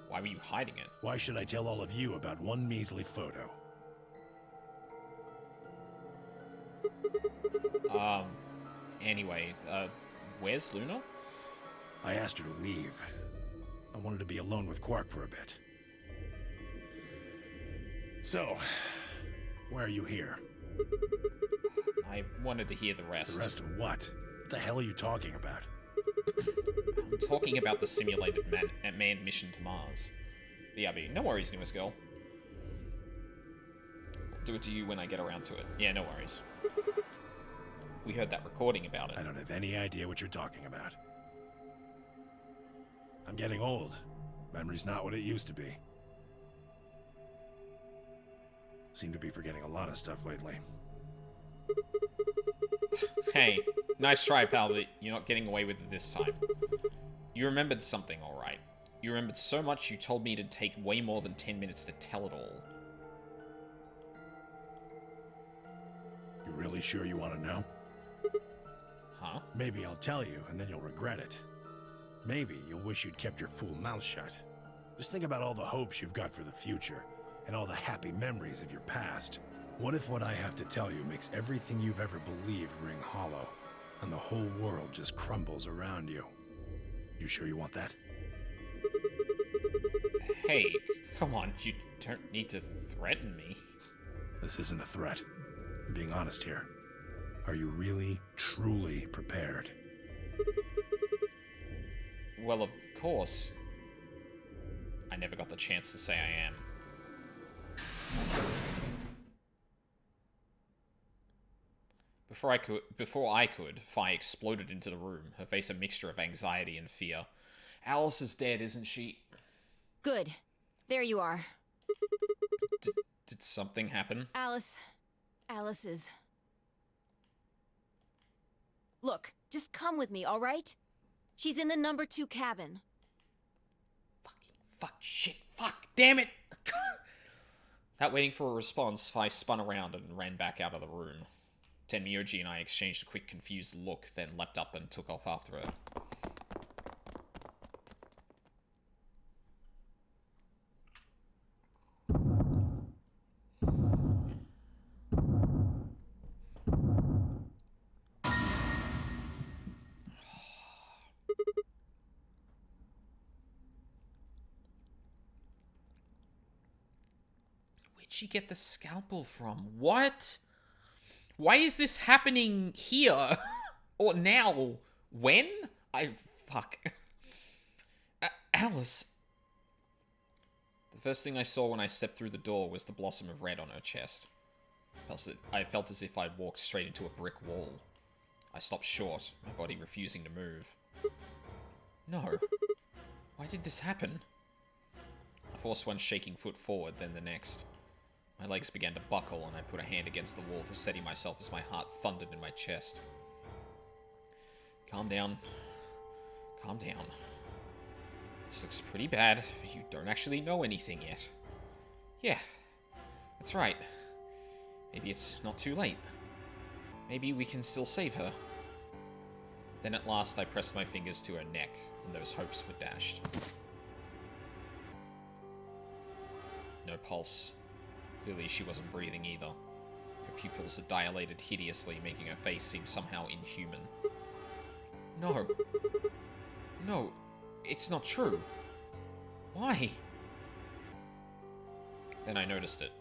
Why were you hiding it? Why should I tell all of you about one measly photo? Anyway, where's Luna? I asked her to leave. I wanted to be alone with Quark for a bit. So, why are you here? I wanted to hear the rest. The rest of what? What the hell are you talking about? I'm talking about the simulated manned mission to Mars. BRB. No worries, newest girl. I'll do it to you when I get around to it. Yeah, no worries. We heard that recording about it. I don't have any idea what you're talking about. I'm getting old. Memory's not what it used to be. Seem to be forgetting a lot of stuff lately. Hey, nice try, pal, but you're not getting away with it this time. You remembered something, alright. You remembered so much you told me it'd take way more than 10 minutes to tell it all. You really sure you want to know? Huh? Maybe I'll tell you, and then you'll regret it. Maybe you'll wish you'd kept your fool mouth shut. Just think about all the hopes you've got for the future, and all the happy memories of your past. What if what I have to tell you makes everything you've ever believed ring hollow, and the whole world just crumbles around you? You sure you want that? Hey, come on, you don't need to threaten me. This isn't a threat. I'm being honest here. Are you really, truly prepared? Well, of course. I never got the chance to say I am. Before I could, Fi exploded into the room, her face a mixture of anxiety and fear. Alice is dead, isn't she? Good. There you are. Did something happen? Alice is... Look, just come with me, all right? She's in the number 2 cabin. Fuck, damn it! Without waiting for a response, Fi spun around and ran back out of the room. Tenmyoji and I exchanged a quick, confused look, then leapt up and took off after her. Where'd she get the scalpel from? What? Why is this happening here? Or now? When? Fuck. Alice. The first thing I saw when I stepped through the door was the blossom of red on her chest. I felt as if I'd walked straight into a brick wall. I stopped short, my body refusing to move. No. Why did this happen? I forced one shaking foot forward, then the next. My legs began to buckle, and I put a hand against the wall to steady myself as my heart thundered in my chest. Calm down. Calm down. This looks pretty bad, but you don't actually know anything yet. Yeah, that's right. Maybe it's not too late. Maybe we can still save her. Then at last I pressed my fingers to her neck, and those hopes were dashed. No pulse. Clearly she wasn't breathing either. Her pupils had dilated hideously, making her face seem somehow inhuman. No. No, it's not true. Why? Then I noticed it.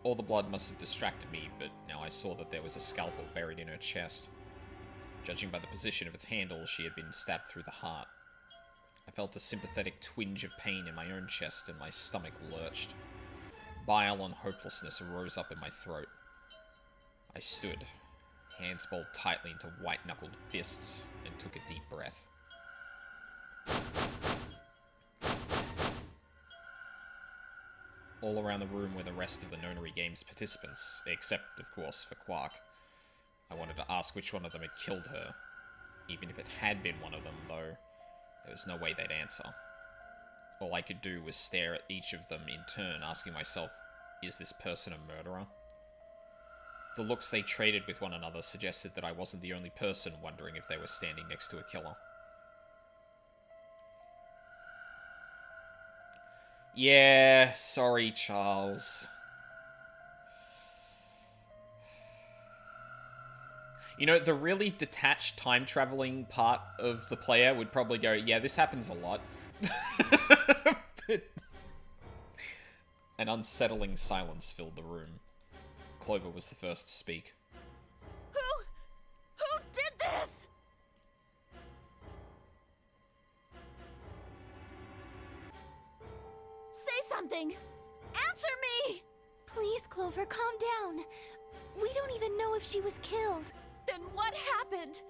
All the blood must have distracted me, but now I saw that there was a scalpel buried in her chest. Judging by the position of its handle, she had been stabbed through the heart. I felt a sympathetic twinge of pain in my own chest, and my stomach lurched. Bile and hopelessness rose up in my throat. I stood, hands balled tightly into white-knuckled fists, and took a deep breath. All around the room were the rest of the Nonary Games participants, except, of course, for Quark. I wanted to ask which one of them had killed her. Even if it had been one of them, though, there was no way they'd answer. All I could do was stare at each of them in turn, asking myself, is this person a murderer? The looks they traded with one another suggested that I wasn't the only person wondering if they were standing next to a killer. Yeah, sorry, Charles. You know, the really detached time-traveling part of the player would probably go, yeah, this happens a lot. An unsettling silence filled the room. Clover was the first to speak. Who did this? Say something! Answer me! Please, Clover, calm down. We don't even know if she was killed. Then what happened?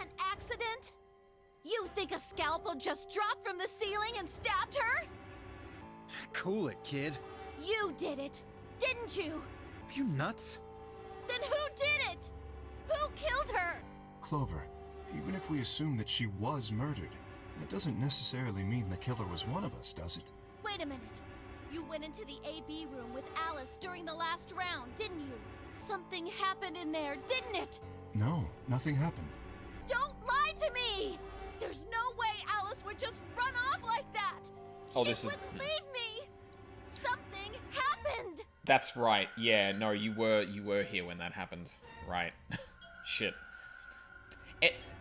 An accident? You think a scalpel just dropped from the ceiling and stabbed her? Cool it, kid. You did it, didn't you? Are you nuts? Then who did it? Who killed her? Clover, even if we assume that she was murdered, that doesn't necessarily mean the killer was one of us, does it? Wait a minute. You went into the AB room with Alice during the last round, didn't you? Something happened in there, didn't it? No, nothing happened. Don't lie to me! There's no way Alice would just run off like that! Oh, she this is... wouldn't leave me! Something happened! That's right. Yeah, no, you were here when that happened. Right. Shit.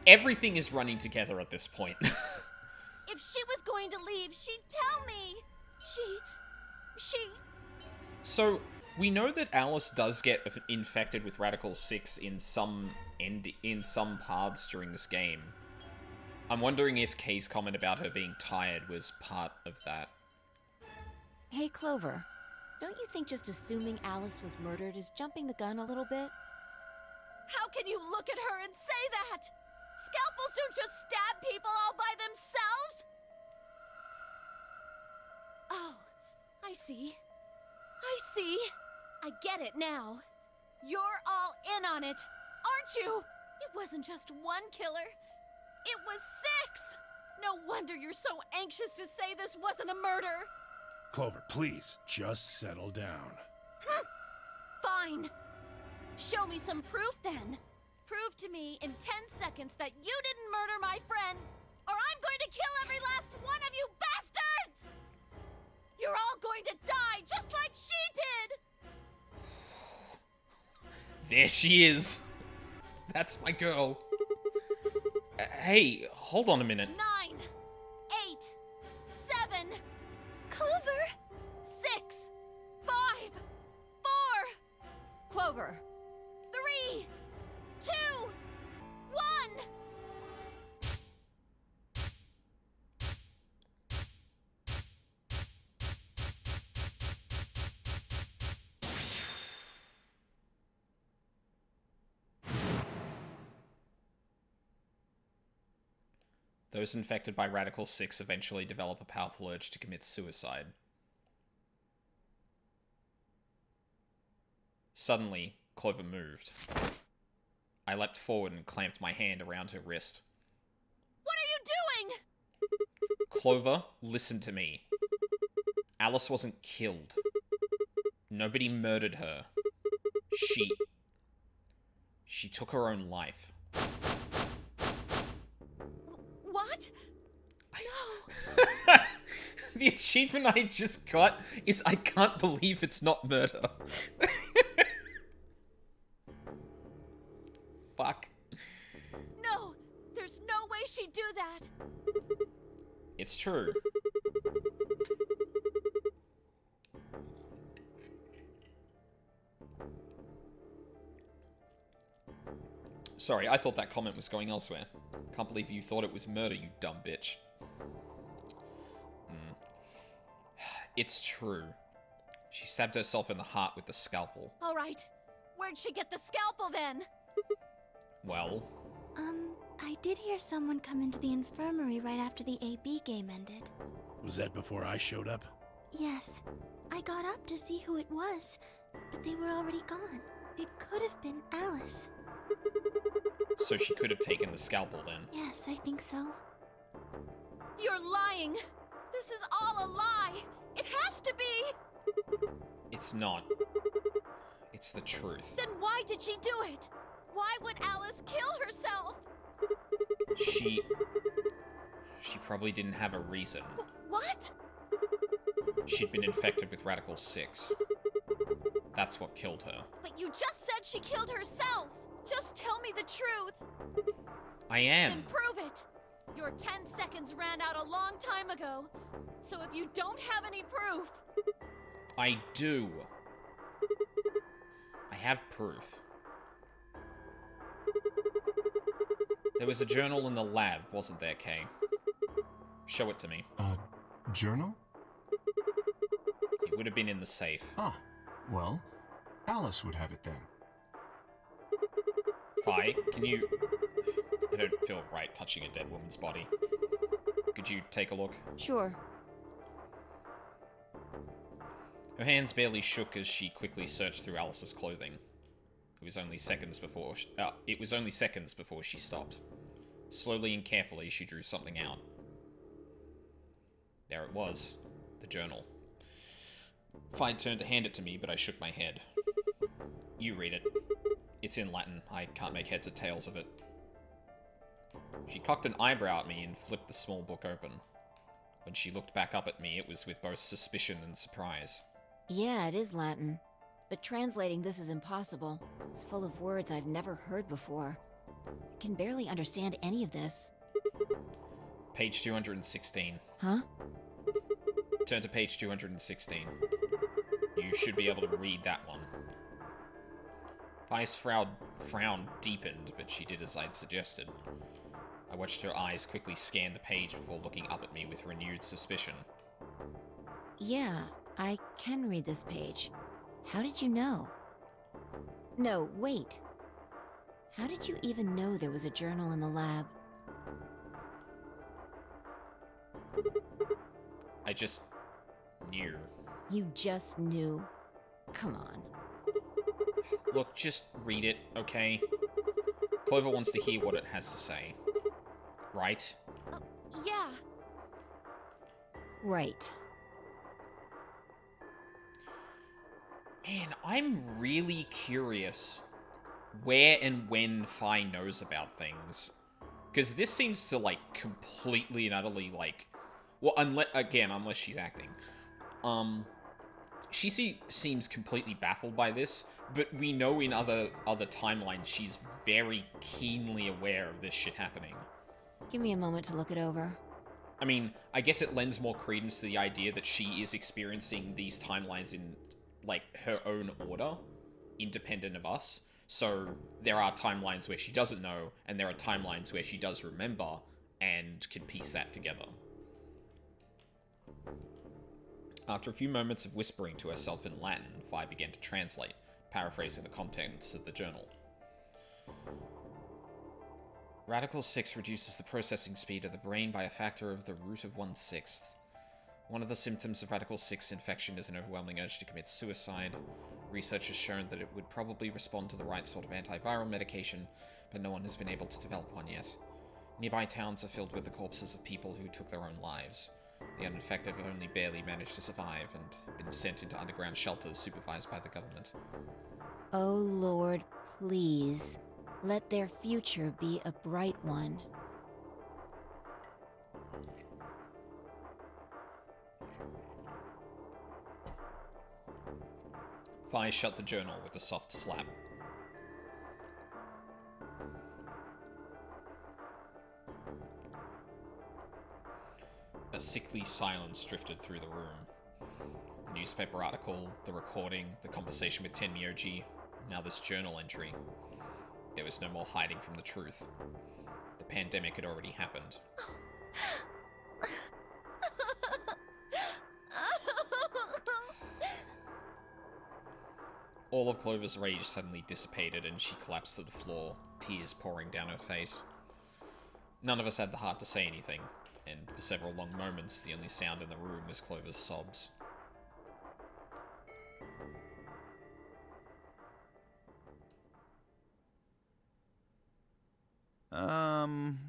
Everything is running together at this point. If she was going to leave, she'd tell me! She... So, we know that Alice does get infected with Radical 6 in some paths during this game. I'm wondering if Kay's comment about her being tired was part of that. Hey, Clover. Don't you think just assuming Alice was murdered is jumping the gun a little bit? How can you look at her and say that? Scalpels don't just stab people all by themselves! Oh, I see. I get it now. You're all in on it, aren't you? It wasn't just one killer. It was 6! No wonder you're so anxious to say this wasn't a murder. Clover, please, just settle down. Fine. Show me some proof then. Prove to me in 10 seconds that you didn't murder my friend, or I'm going to kill every last one of you bastards! You're all going to die just like she did! There she is. That's my girl. Hey, hold on a minute. 9, 8, 7, Clover! 6, 5, 4, Clover! 3, 2, 1. Those infected by Radical 6 eventually develop a powerful urge to commit suicide. Suddenly, Clover moved. I leapt forward and clamped my hand around her wrist. What are you doing? Clover, listen to me. Alice wasn't killed. Nobody murdered her. She took her own life. What? No. The achievement I just got is I can't believe it's not murder. Fuck. No, there's no way she'd do that. It's true. Sorry, I thought that comment was going elsewhere. Can't believe you thought it was murder, you dumb bitch. It's true. She stabbed herself in the heart with the scalpel. All right. Where'd she get the scalpel then? Well... I did hear someone come into the infirmary right after the AB game ended. Was that before I showed up? Yes. I got up to see who it was, but they were already gone. It could have been Alice. So she could have taken the scalpel then? Yes, I think so. You're lying! This is all a lie! It has to be! It's not. It's the truth. Then why did she do it? Why would Alice kill herself? She probably didn't have a reason. What? She'd been infected with Radical 6. That's what killed her. But you just said she killed herself! Just tell me the truth! I am. Then prove it! Your 10 seconds ran out a long time ago, so if you don't have any proof... I do. I have proof. There was a journal in the lab, wasn't there, Kay? Show it to me. Journal? It would have been in the safe. Ah, well, Alice would have it then. Fi, can you... I don't feel right touching a dead woman's body. Could you take a look? Sure. Her hands barely shook as she quickly searched through Alice's clothing. It was only seconds before she stopped. Slowly and carefully, she drew something out. There it was. The journal. Fi turned to hand it to me, but I shook my head. You read it. It's in Latin. I can't make heads or tails of it. She cocked an eyebrow at me and flipped the small book open. When she looked back up at me, it was with both suspicion and surprise. Yeah, it is Latin. But translating this is impossible. It's full of words I've never heard before. I can barely understand any of this. Page 216. Huh? Turn to page 216. You should be able to read that one. Fi's frown deepened, but she did as I'd suggested. I watched her eyes quickly scan the page before looking up at me with renewed suspicion. Yeah, I can read this page. How did you know? No, wait. How did you even know there was a journal in the lab? I just knew. You just knew? Come on. Look, just read it, okay? Clover wants to hear what it has to say. Right? Yeah. Right. Man, I'm really curious where and when Fi knows about things. Because this seems to, like, completely and utterly, like... Well, unless she's acting. She seems completely baffled by this, but we know in other timelines she's very keenly aware of this shit happening. Give me a moment to look it over. I mean, I guess it lends more credence to the idea that she is experiencing these timelines in, like, her own order, independent of us. So there are timelines where she doesn't know, and there are timelines where she does remember, and can piece that together. After a few moments of whispering to herself in Latin, Fi began to translate, paraphrasing the contents of the journal. Radical 6 reduces the processing speed of the brain by a factor of the root of 1/6. One of the symptoms of Radical 6 infection is an overwhelming urge to commit suicide. Research has shown that it would probably respond to the right sort of antiviral medication, but no one has been able to develop one yet. Nearby towns are filled with the corpses of people who took their own lives. The uninfected have only barely managed to survive and been sent into underground shelters supervised by the government. Oh Lord, please. Let their future be a bright one. Fi shut the journal with a soft slap. A sickly silence drifted through the room. The newspaper article, the recording, the conversation with Tenmyoji, now this journal entry. There was no more hiding from the truth. The pandemic had already happened. All of Clover's rage suddenly dissipated and she collapsed to the floor, tears pouring down her face. None of us had the heart to say anything, and for several long moments the only sound in the room was Clover's sobs.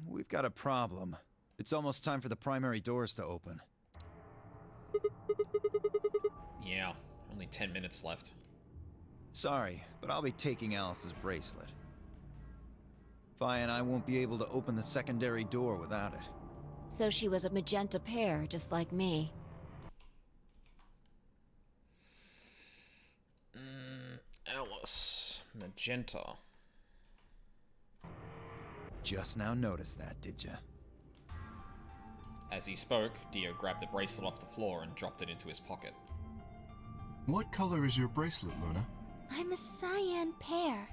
We've got a problem. It's almost time for the primary doors to open. Yeah, only 10 minutes left. Sorry, but I'll be taking Alice's bracelet. Fi and I won't be able to open the secondary door without it. So she was a magenta pair, just like me. Alice. Magenta. Just now noticed that, did ya? As he spoke, Dio grabbed the bracelet off the floor and dropped it into his pocket. What color is your bracelet, Luna? I'm a cyan pair.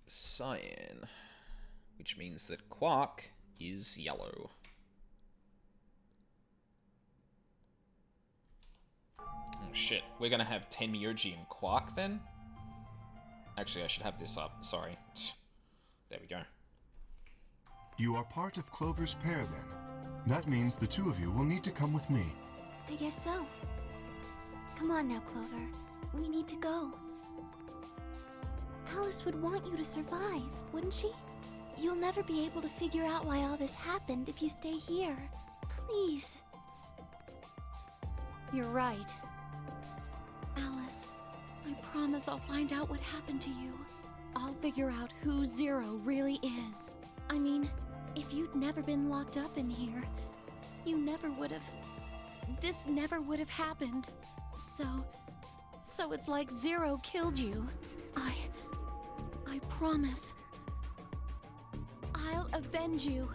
Cyan. Which means that Quark is yellow. Oh shit, we're gonna have Tenmyoji and Quark then? Actually, I should have this up, sorry. There we go. You are part of Clover's pair, then. That means the two of you will need to come with me. I guess so. Come on now, Clover. We need to go. Alice would want you to survive, wouldn't she? You'll never be able to figure out why all this happened if you stay here. Please. You're right. Alice, I promise I'll find out what happened to you. I'll figure out who Zero really is. I mean, if you'd never been locked up in here, you never would have... This never would have happened. So it's like Zero killed you. I promise. I'll avenge you.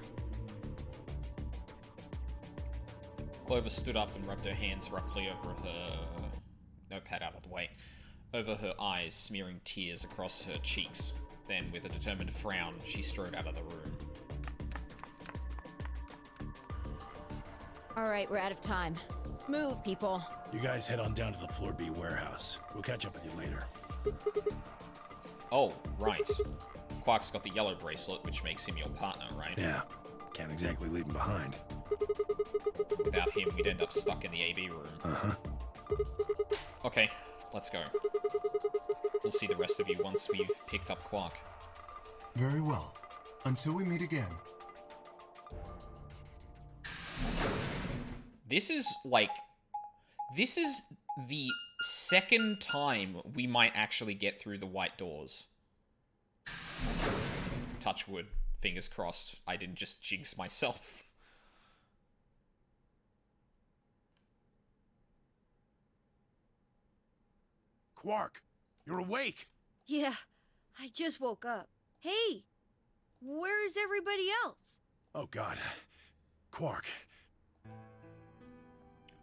Clover stood up and rubbed her hands roughly over her... Notepad out of the way. Over her eyes, smearing tears across her cheeks. Then, with a determined frown, she strode out of the room. Alright, we're out of time. Move, people. You guys head on down to the Floor B warehouse. We'll catch up with you later. Oh, right. Quark's got the yellow bracelet, which makes him your partner, right? Yeah, can't exactly leave him behind. Without him, we'd end up stuck in the AB room. Uh-huh. Okay, let's go. We'll see the rest of you once we've picked up Quark. Very well. Until we meet again. This is the second time we might actually get through the white doors. Touch wood. Fingers crossed I didn't just jinx myself. Quark, you're awake! Yeah, I just woke up. Hey, where's everybody else? Oh god. Quark.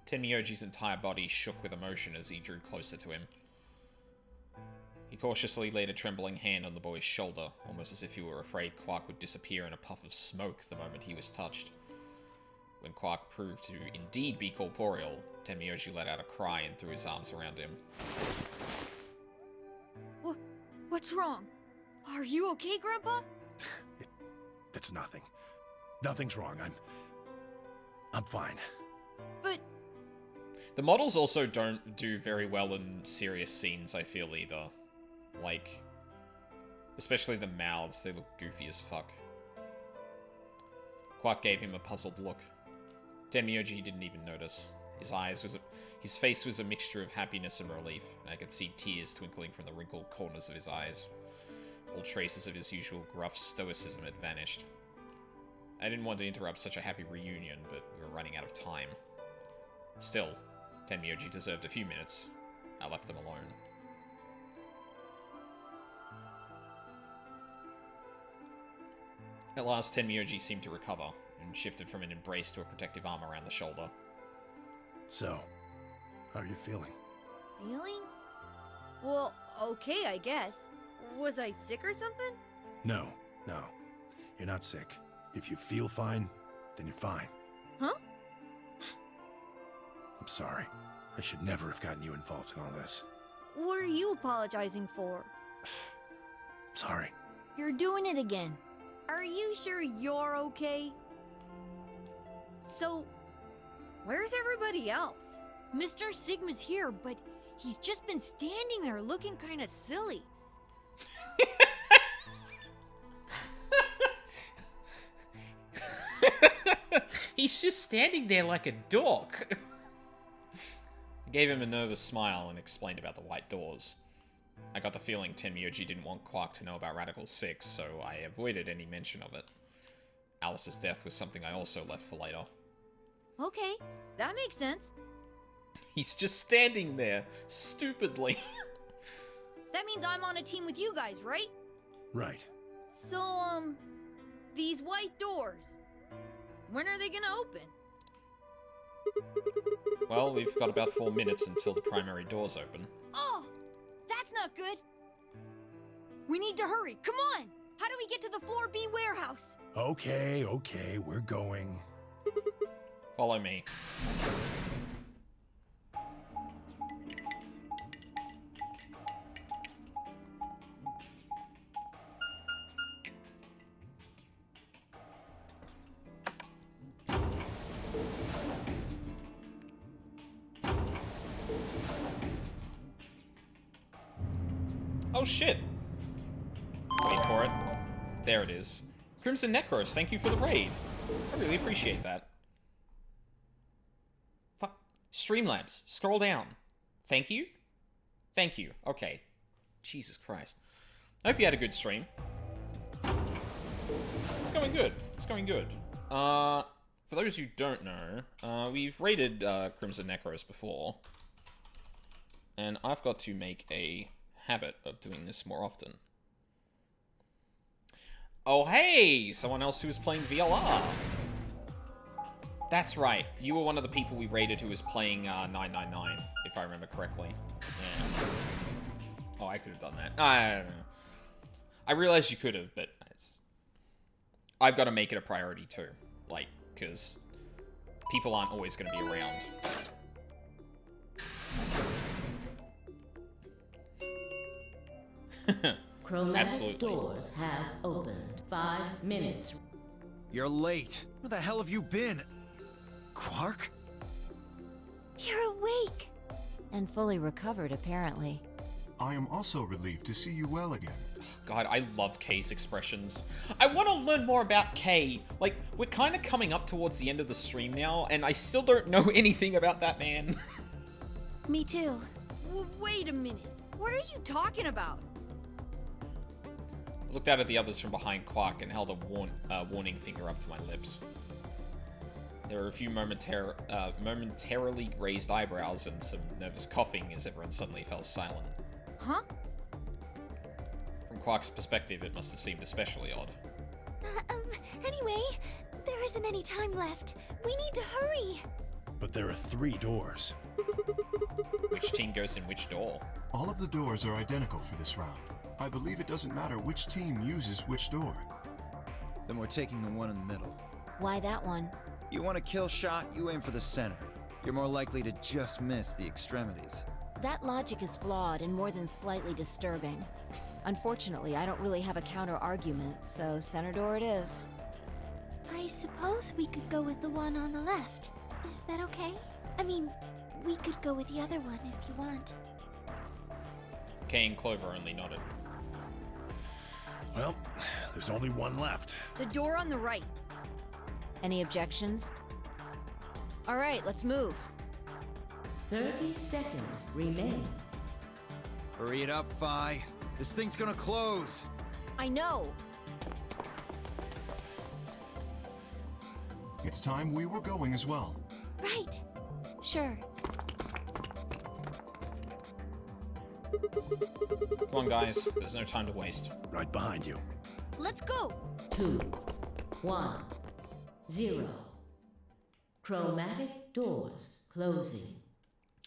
Tenmyoji's entire body shook with emotion as he drew closer to him. He cautiously laid a trembling hand on the boy's shoulder, almost as if he were afraid Quark would disappear in a puff of smoke the moment he was touched. When Quark proved to indeed be corporeal, Tenmyoji let out a cry and threw his arms around him. What's wrong? Are you okay, Grandpa? It's nothing. Nothing's wrong. I'm fine. But The models also don't do very well in serious scenes, I feel, either. Like, especially the mouths, they look goofy as fuck. Quark gave him a puzzled look. Tenmyoji didn't even notice. His face was a mixture of happiness and relief, and I could see tears twinkling from the wrinkled corners of his eyes. All traces of his usual gruff stoicism had vanished. I didn't want to interrupt such a happy reunion, but we were running out of time. Still, Tenmyoji deserved a few minutes. I left them alone. At last, Tenmyoji seemed to recover, and shifted from an embrace to a protective arm around the shoulder. So, how are you feeling? feeling? Well, okay, I guess. Was I sick or something? No. You're not sick. If you feel fine, then you're fine. Huh? I'm sorry. I should never have gotten you involved in all this. What are you apologizing for? Sorry. You're doing it again. Are you sure you're okay? So, where's everybody else? Mr. Sigma's here, but he's just been standing there looking kind of silly. He's just standing there like a dork. I gave him a nervous smile and explained about the white doors. I got the feeling Tenmyoji didn't want Quark to know about Radical 6, so I avoided any mention of it. Alice's death was something I also left for later. Okay, that makes sense. He's just standing there, stupidly. That means I'm on a team with you guys, right? Right. So, these white doors, when are they gonna open? Well, we've got about 4 minutes until the primary doors open. Oh, that's not good. We need to hurry. Come on. How do we get to the Floor B warehouse? Okay, we're going. Follow me. Oh shit! Wait for it. There it is. Crimson Necros, thank you for the raid. I really appreciate that. Fuck. Streamlabs, scroll down. Thank you? Thank you. Okay. Jesus Christ. I hope you had a good stream. It's going good. It's going good. For those who don't know, we've raided Crimson Necros before. And I've got to make a habit of doing this more often. Oh hey! Someone else who was playing VLR. That's right. You were one of the people we raided who was playing 999, if I remember correctly. Yeah. Oh, I could have done that. I don't know. I realized you could have, but I've got to make it a priority too. Like, because people aren't always going to be around. Chromatic Absolutely. doors have opened. 5 minutes. You're late. Where the hell have you been? Quark? You're awake! And fully recovered, apparently. I am also relieved to see you well again. God, I love Kay's expressions. I want to learn more about Kay. Like, we're kind of coming up towards the end of the stream now, and I still don't know anything about that man. Me too. Wait a minute. What are you talking about? I looked out at the others from behind Quark and held a warning finger up to my lips. There were a few momentarily raised eyebrows and some nervous coughing as everyone suddenly fell silent. Huh? From Quark's perspective, it must have seemed especially odd. Anyway, there isn't any time left. We need to hurry. But there are 3 doors. Which team goes in which door? All of the doors are identical for this round. I believe it doesn't matter which team uses which door. Then we're taking the one in the middle. Why that one? You want a kill shot, you aim for the center. You're more likely to just miss the extremities. That logic is flawed and more than slightly disturbing. Unfortunately, I don't really have a counter-argument, so center door it is. I suppose we could go with the one on the left. Is that okay? I mean, we could go with the other one if you want. Kay and Clover only nodded. Well, there's only one left. The door on the right. Any objections? All right, let's move. 30 seconds remain. Hurry it up, Vi. This thing's gonna close. I know. It's time we were going as well. Right. Sure. Come on, guys. There's no time to waste. Right behind you. Let's go. 2, 1, 0. Chromatic doors closing.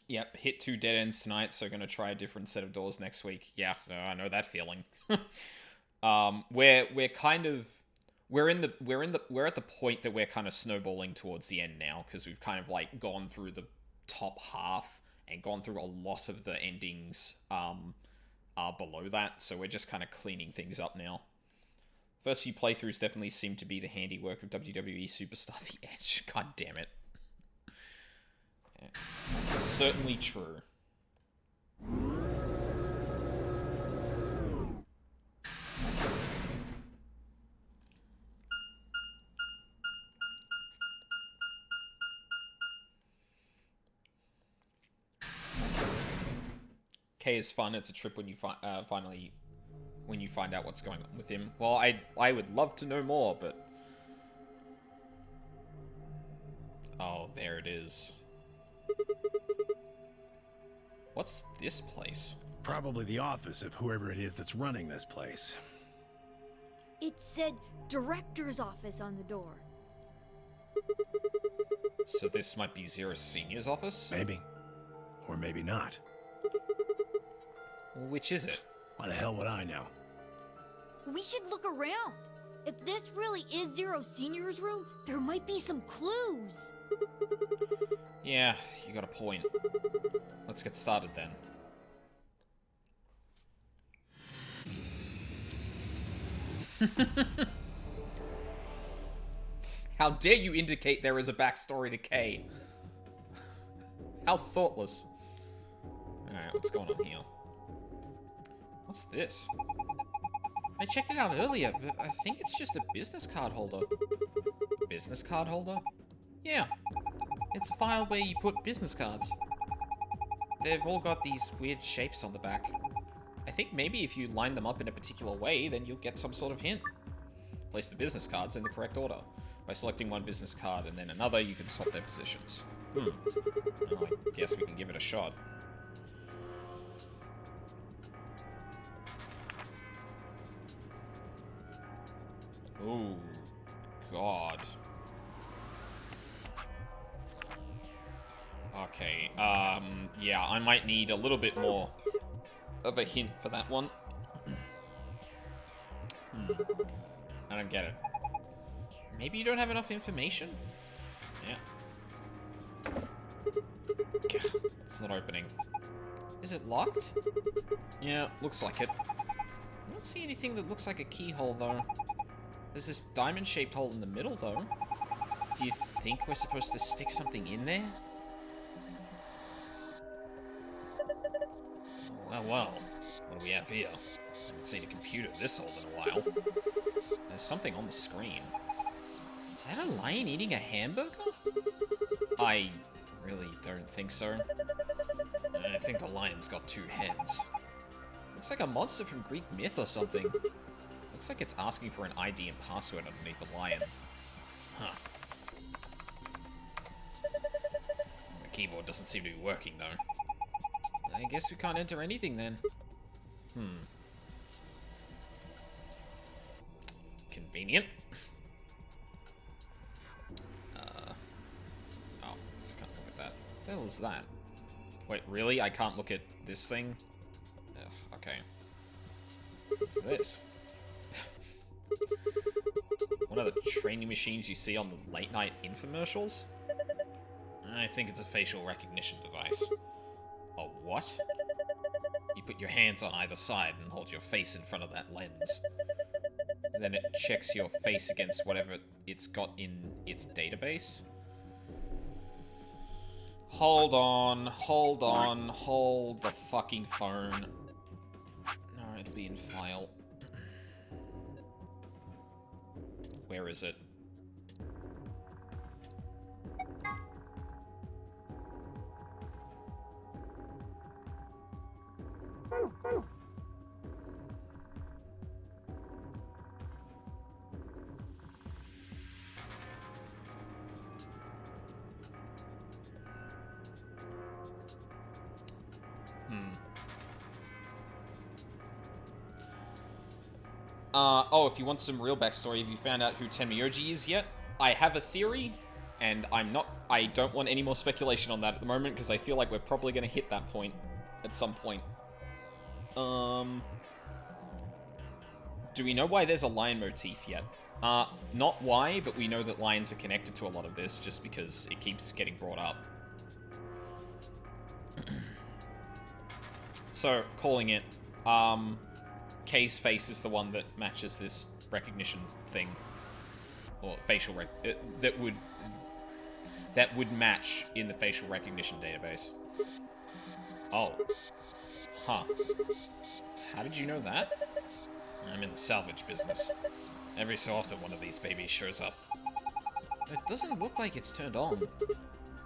Yep, hit 2 dead ends tonight, so gonna try a different set of doors next week. Yeah, I know that feeling. We're at the point that we're kind of snowballing towards the end now, because we've kind of like gone through the top half and gone through a lot of the endings below that, so we're just kind of cleaning things up now. First few playthroughs definitely seem to be the handiwork of WWE Superstar The Edge. God damn it. It's certainly true. K is fun. It's a trip when you finally find out what's going on with him. Well, I would love to know more, but oh, there it is. What's this place? Probably the office of whoever it is that's running this place. It said director's office on the door. So this might be Zero Senior's office? Maybe. Or maybe not. Well, which is it? Why the hell would I know? We should look around. If this really is Zero Senior's room, there might be some clues. Yeah, you got a point. Let's get started then. How dare you indicate there is a backstory to K? How thoughtless. Alright, what's going on here? What's this? I checked it out earlier, but I think it's just a business card holder. Business card holder? Yeah. It's a file where you put business cards. They've all got these weird shapes on the back. I think maybe if you line them up in a particular way, then you'll get some sort of hint. Place the business cards in the correct order. By selecting one business card and then another, you can swap their positions. Well, I guess we can give it a shot. Oh, God. Okay, yeah, I might need a little bit more of a hint for that one. I don't get it. Maybe you don't have enough information? Yeah. It's not opening. Is it locked? Yeah, looks like it. I don't see anything that looks like a keyhole, though. There's this diamond-shaped hole in the middle, though. Do you think we're supposed to stick something in there? Well. What do we have here? I haven't seen a computer this old in a while. There's something on the screen. Is that a lion eating a hamburger? I really don't think so. I think the lion's got 2 heads. Looks like a monster from Greek myth or something. Looks like it's asking for an ID and password underneath the lion. Huh. The keyboard doesn't seem to be working, though. I guess we can't enter anything, then. Convenient. Oh, just can't look at that. What the hell is that? Wait, really? I can't look at this thing? Ugh, okay. What's this? One of the training machines you see on the late-night infomercials? I think it's a facial recognition device. A what? You put your hands on either side and hold your face in front of that lens. Then it checks your face against whatever it's got in its database. Hold on, hold the fucking phone. No, it'll be in file. Where is it? Oh, if you want some real backstory, have you found out who Tenmyoji is yet? I have a theory, and I don't want any more speculation on that at the moment, because I feel like we're probably going to hit that point at some point. Do we know why there's a lion motif yet? Not why, but we know that lions are connected to a lot of this, just because it keeps getting brought up. So, calling it, Kay's face is the one that matches this recognition thing, or facial that would match in the facial recognition database. Oh, huh? How did you know that? I'm in the salvage business. Every so often, one of these babies shows up. It doesn't look like it's turned on.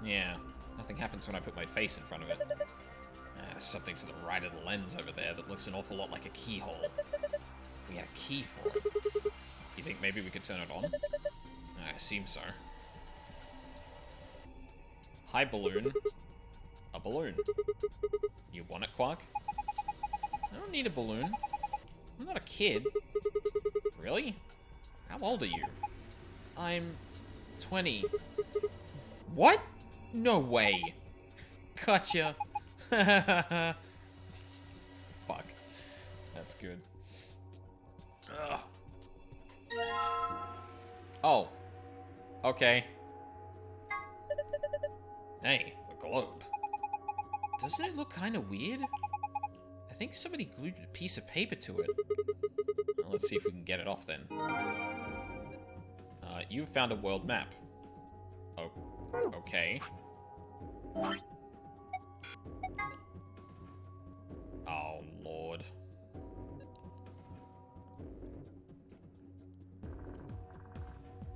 Yeah, nothing happens when I put my face in front of it. Something to the right of the lens over there that looks an awful lot like a keyhole. If we had a key for it, you think maybe we could turn it on? I assume so. Hi, balloon. A balloon. You want it, Quark? I don't need a balloon. I'm not a kid. Really? How old are you? I'm 20. What? No way. Gotcha. Fuck. That's good. Ugh. Oh. Okay. Hey, a globe. Doesn't it look kind of weird? I think somebody glued a piece of paper to it. Well, let's see if we can get it off then. You found a world map. Oh, okay. Oh, Lord.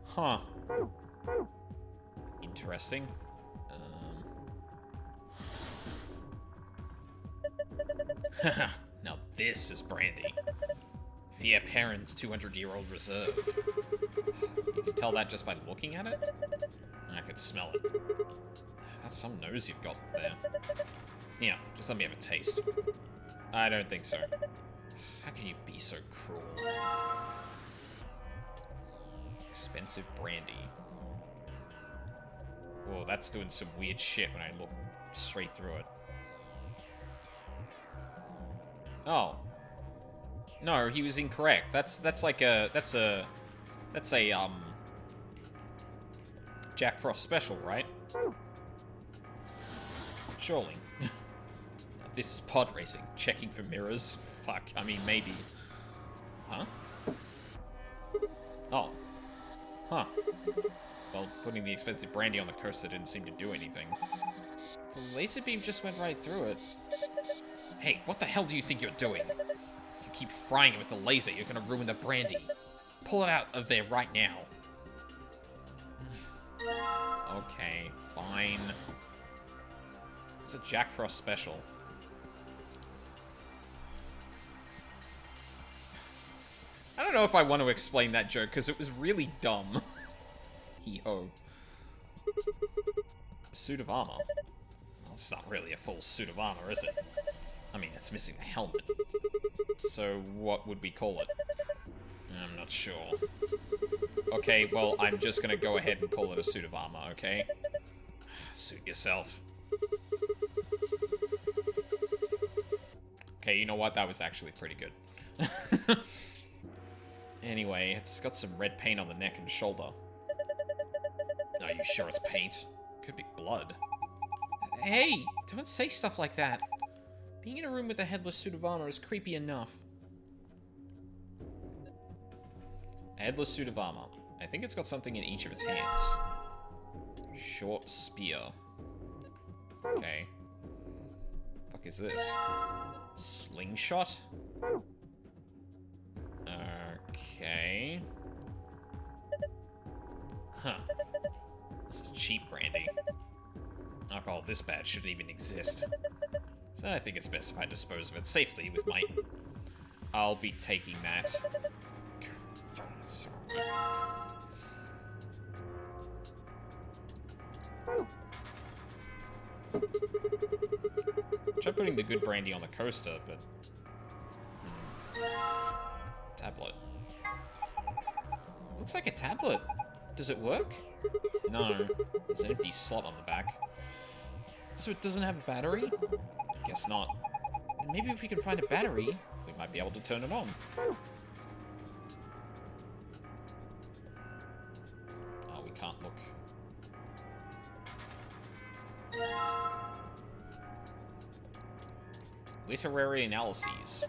Huh. Interesting. Now this is brandy. Via Perrin's 200-year-old reserve. You can tell that just by looking at it? I could smell it. That's some nose you've got there. Yeah, just let me have a taste. I don't think so. How can you be so cruel? Expensive brandy. Whoa, that's doing some weird shit when I look straight through it. Oh. No, he was incorrect. That's a Jack Frost special, right? Surely. This is pod racing. Checking for mirrors. Fuck. I mean, maybe. Huh? Oh. Huh. Well, putting the expensive brandy on the coaster didn't seem to do anything. The laser beam just went right through it. Hey, what the hell do you think you're doing? If you keep frying it with the laser, you're gonna ruin the brandy. Pull it out of there right now. Okay, fine. It's a Jack Frost special. I don't know if I want to explain that joke, because it was really dumb. Hee-ho. A suit of armor. Well, it's not really a full suit of armor, is it? I mean, it's missing the helmet. So, what would we call it? I'm not sure. Okay, well, I'm just gonna go ahead and call it a suit of armor, okay? Suit yourself. Okay, you know what? That was actually pretty good. Anyway, it's got some red paint on the neck and shoulder. Are you sure it's paint? Could be blood. Hey, don't say stuff like that. Being in a room with a headless suit of armor is creepy enough. A headless suit of armor. I think it's got something in each of its hands. Short spear. Okay. Fuck is this? Slingshot? Okay. Huh. This is cheap brandy. Alcohol this bad shouldn't even exist. So I think it's best if I dispose of it safely with my... I'll be taking that. Sorry. Try putting the good brandy on the coaster, but... Tablet. Looks like a tablet. Does it work? No. There's an empty slot on the back. So it doesn't have a battery? Guess not. Maybe if we can find a battery, we might be able to turn it on. Oh, we can't look. Literary analyses.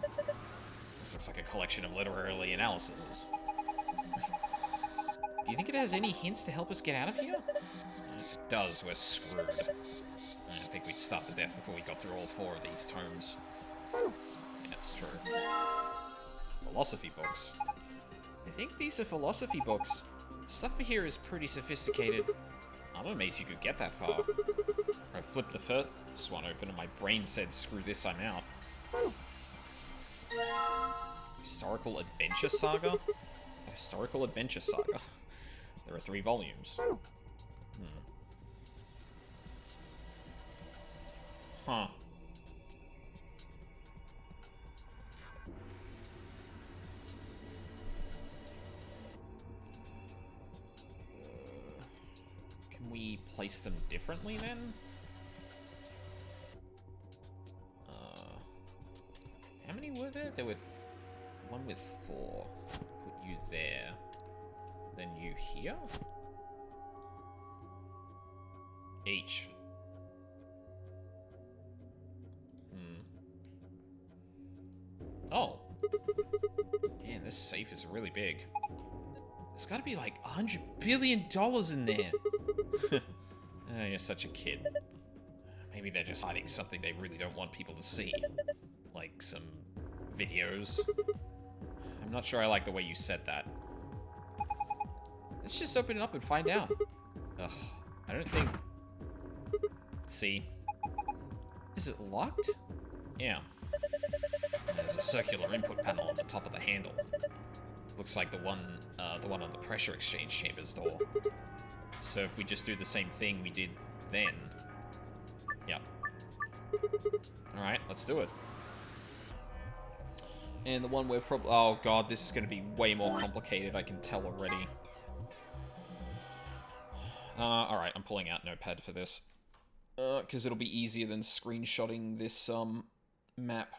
This looks like a collection of literary analyses. Do you think it has any hints to help us get out of here? If it does, we're screwed. I think we'd starve to death before we got through all 4 of these tomes. Yeah, that's true. Philosophy books. I think these are philosophy books. Stuff here is pretty sophisticated. I'm amazed you could get that far. I flipped the first one open and my brain said, screw this, I'm out. Historical Adventure Saga? A Historical Adventure Saga. There are 3 volumes. Huh. Can we place them differently then? How many were there? There were one with 4. Put you there. Then you here? Each. Oh. Damn, this safe is really big. There's gotta be like $100 billion in there. Oh, you're such a kid. Maybe they're just hiding something they really don't want people to see. Like some videos. I'm not sure I like the way you said that. Let's just open it up and find out. Ugh, I don't think... See? Is it locked? Yeah. There's a circular input panel on the top of the handle. Looks like the one on the pressure exchange chamber's door. So if we just do the same thing we did then... Yep. Alright, let's do it. And the one we're probably... Oh god, this is going to be way more complicated, I can tell already. Alright, I'm pulling out Notepad for this. Because it'll be easier than screenshotting this, map.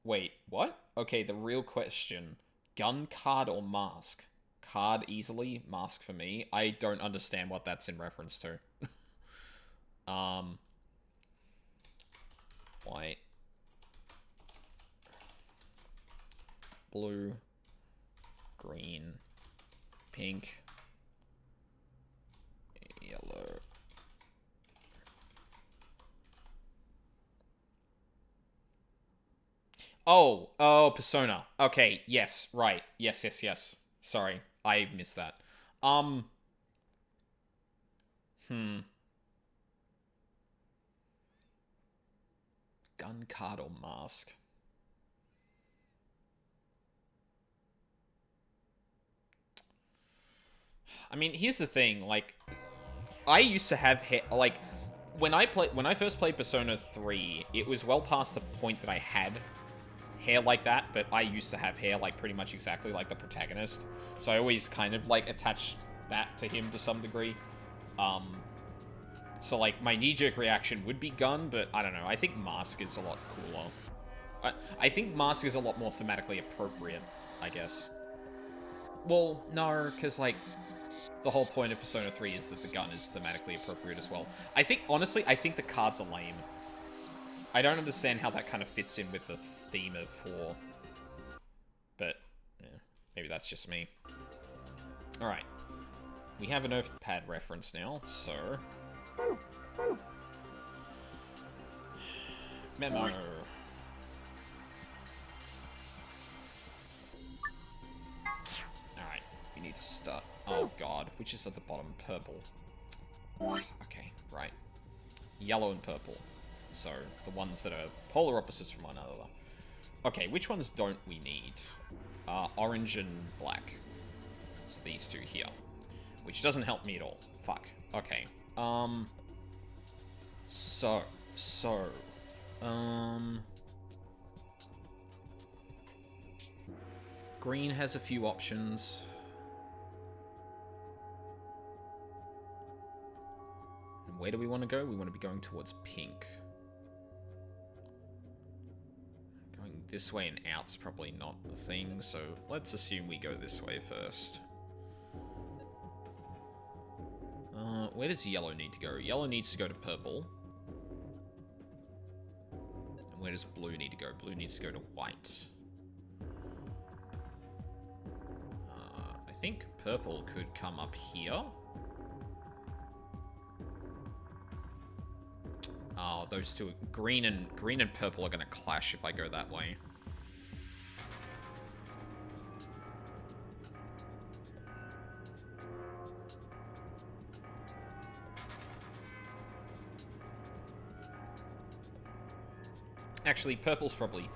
Wait, what? Okay, the real question. Gun, card, or mask? Card easily, mask for me. I don't understand what that's in reference to. White. Blue. Green. Pink. Yellow. Oh, Persona. Okay, yes, right. Yes. Sorry, I missed that. Gun, card, or mask? I mean, here's the thing, like, I used to have hair, like, when I first played Persona 3, it was well past the point that I had hair like that, but I used to have hair, like, pretty much exactly like the protagonist, so I always kind of, like, attached that to him to some degree. So, like, my knee-jerk reaction would be gun, but I don't know, I think mask is a lot cooler. I think mask is a lot more thematically appropriate, I guess. Well, no, because, like, The whole point of Persona 3 is that the gun is thematically appropriate as well. I think, honestly, I think the cards are lame. I don't understand how that kind of fits in with the theme of 4. But, yeah, maybe that's just me. Alright. We have an Earthpad reference now, so... Memo. Alright. We need to start... Oh god, which is at the bottom? Purple. Okay, right. Yellow and purple. So, the ones that are polar opposites from one another. Okay, which ones don't we need? Orange and black. So these two here. Which doesn't help me at all. Fuck. Okay. Green has a few options. And where do we want to go? We want to be going towards pink. Going this way and out's probably not the thing, so let's assume we go this way first. Where does yellow need to go? Yellow needs to go to purple. And where does blue need to go? Blue needs to go to white. I think purple could come up here. Oh, those two, green and purple are going to clash if I go that way. Actually, purple's probably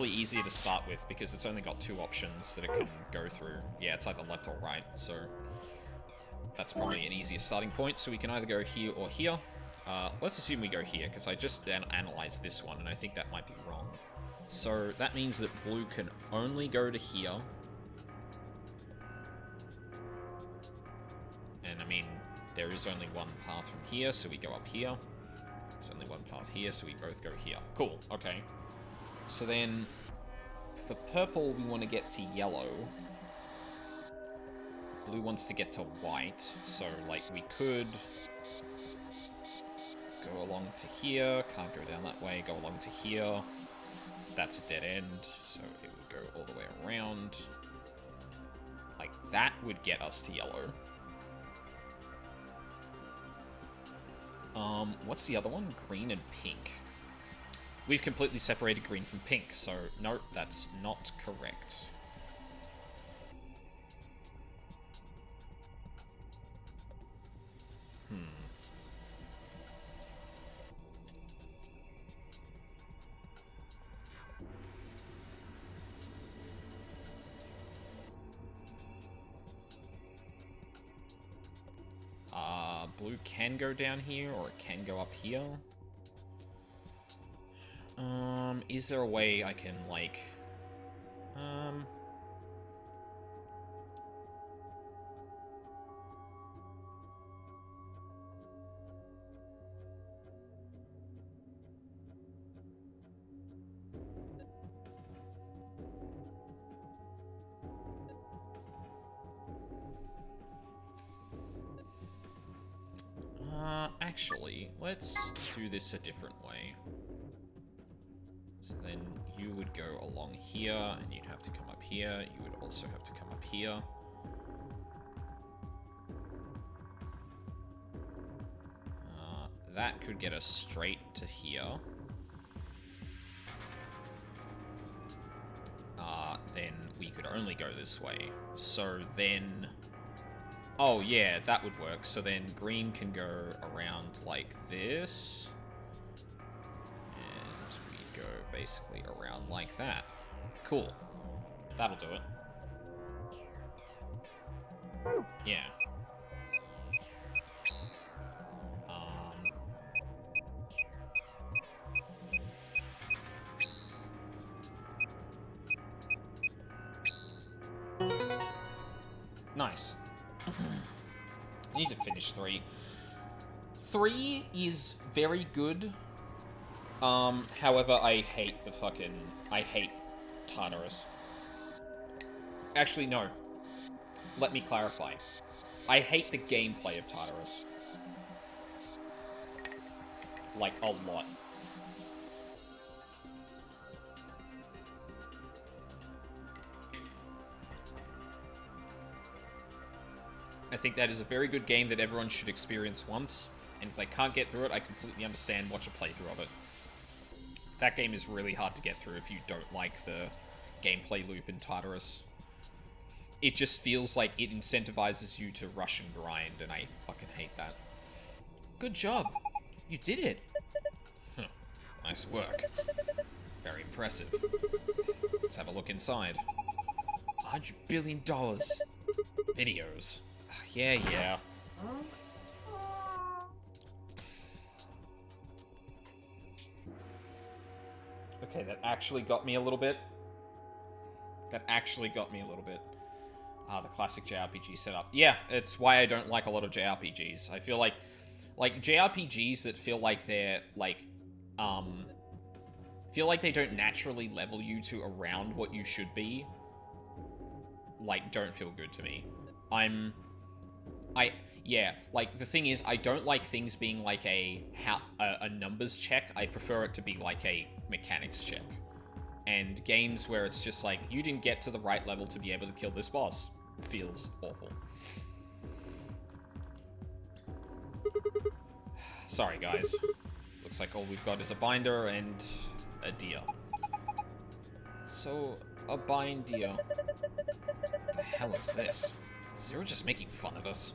easier to start with because it's only got 2 options that it can go through. Yeah, it's either left or right, so that's probably an easier starting point. So we can either go here or here. Let's assume we go here, because I just analyzed this one, and I think that might be wrong. So that means that blue can only go to here. And, I mean, there is only one path from here, so we go up here. There's only one path here, so we both go here. Cool, okay. So then, for purple, we want to get to yellow. Blue wants to get to white, so, like, we could... go along to here, can't go down that way, go along to here. That's a dead end, so it would go all the way around. Like, that would get us to yellow. What's the other one? Green and pink. We've completely separated green from pink, so no, that's not correct. Blue can go down here, or it can go up here. Is there a way I can, like... Actually, let's do this a different way. So then you would go along here, and you'd have to come up here. You would also have to come up here. That could get us straight to here. Then we could only go this way. So then... Oh, yeah, that would work. So then green can go around like this. And we go basically around like that. Cool. That'll do it. Yeah. Nice. I need to finish 3. 3 is very good. However, I hate Tartarus. Actually, no. Let me clarify. I hate the gameplay of Tartarus. Like, a lot. I think that is a very good game that everyone should experience once, and if they can't get through it, I completely understand. Watch a playthrough of it. That game is really hard to get through if you don't like the gameplay loop in Tartarus. It just feels like it incentivizes you to rush and grind, and I fucking hate that. Good job. You did it. Huh. Nice work. Very impressive. Let's have a look inside. $100 billion. Videos. Yeah. Okay, that actually got me a little bit. The classic JRPG setup. Yeah, it's why I don't like a lot of JRPGs. I feel like JRPGs that feel like they're, feel like they don't naturally level you to around what you should be, don't feel good to me. The thing is, I don't like things being like a numbers check. I prefer it to be like a mechanics check. And games where it's just like, you didn't get to the right level to be able to kill this boss, feels awful. Sorry, guys. Looks like all we've got is a binder and a deer. So, a binder. What the hell is this? Zero just making fun of us.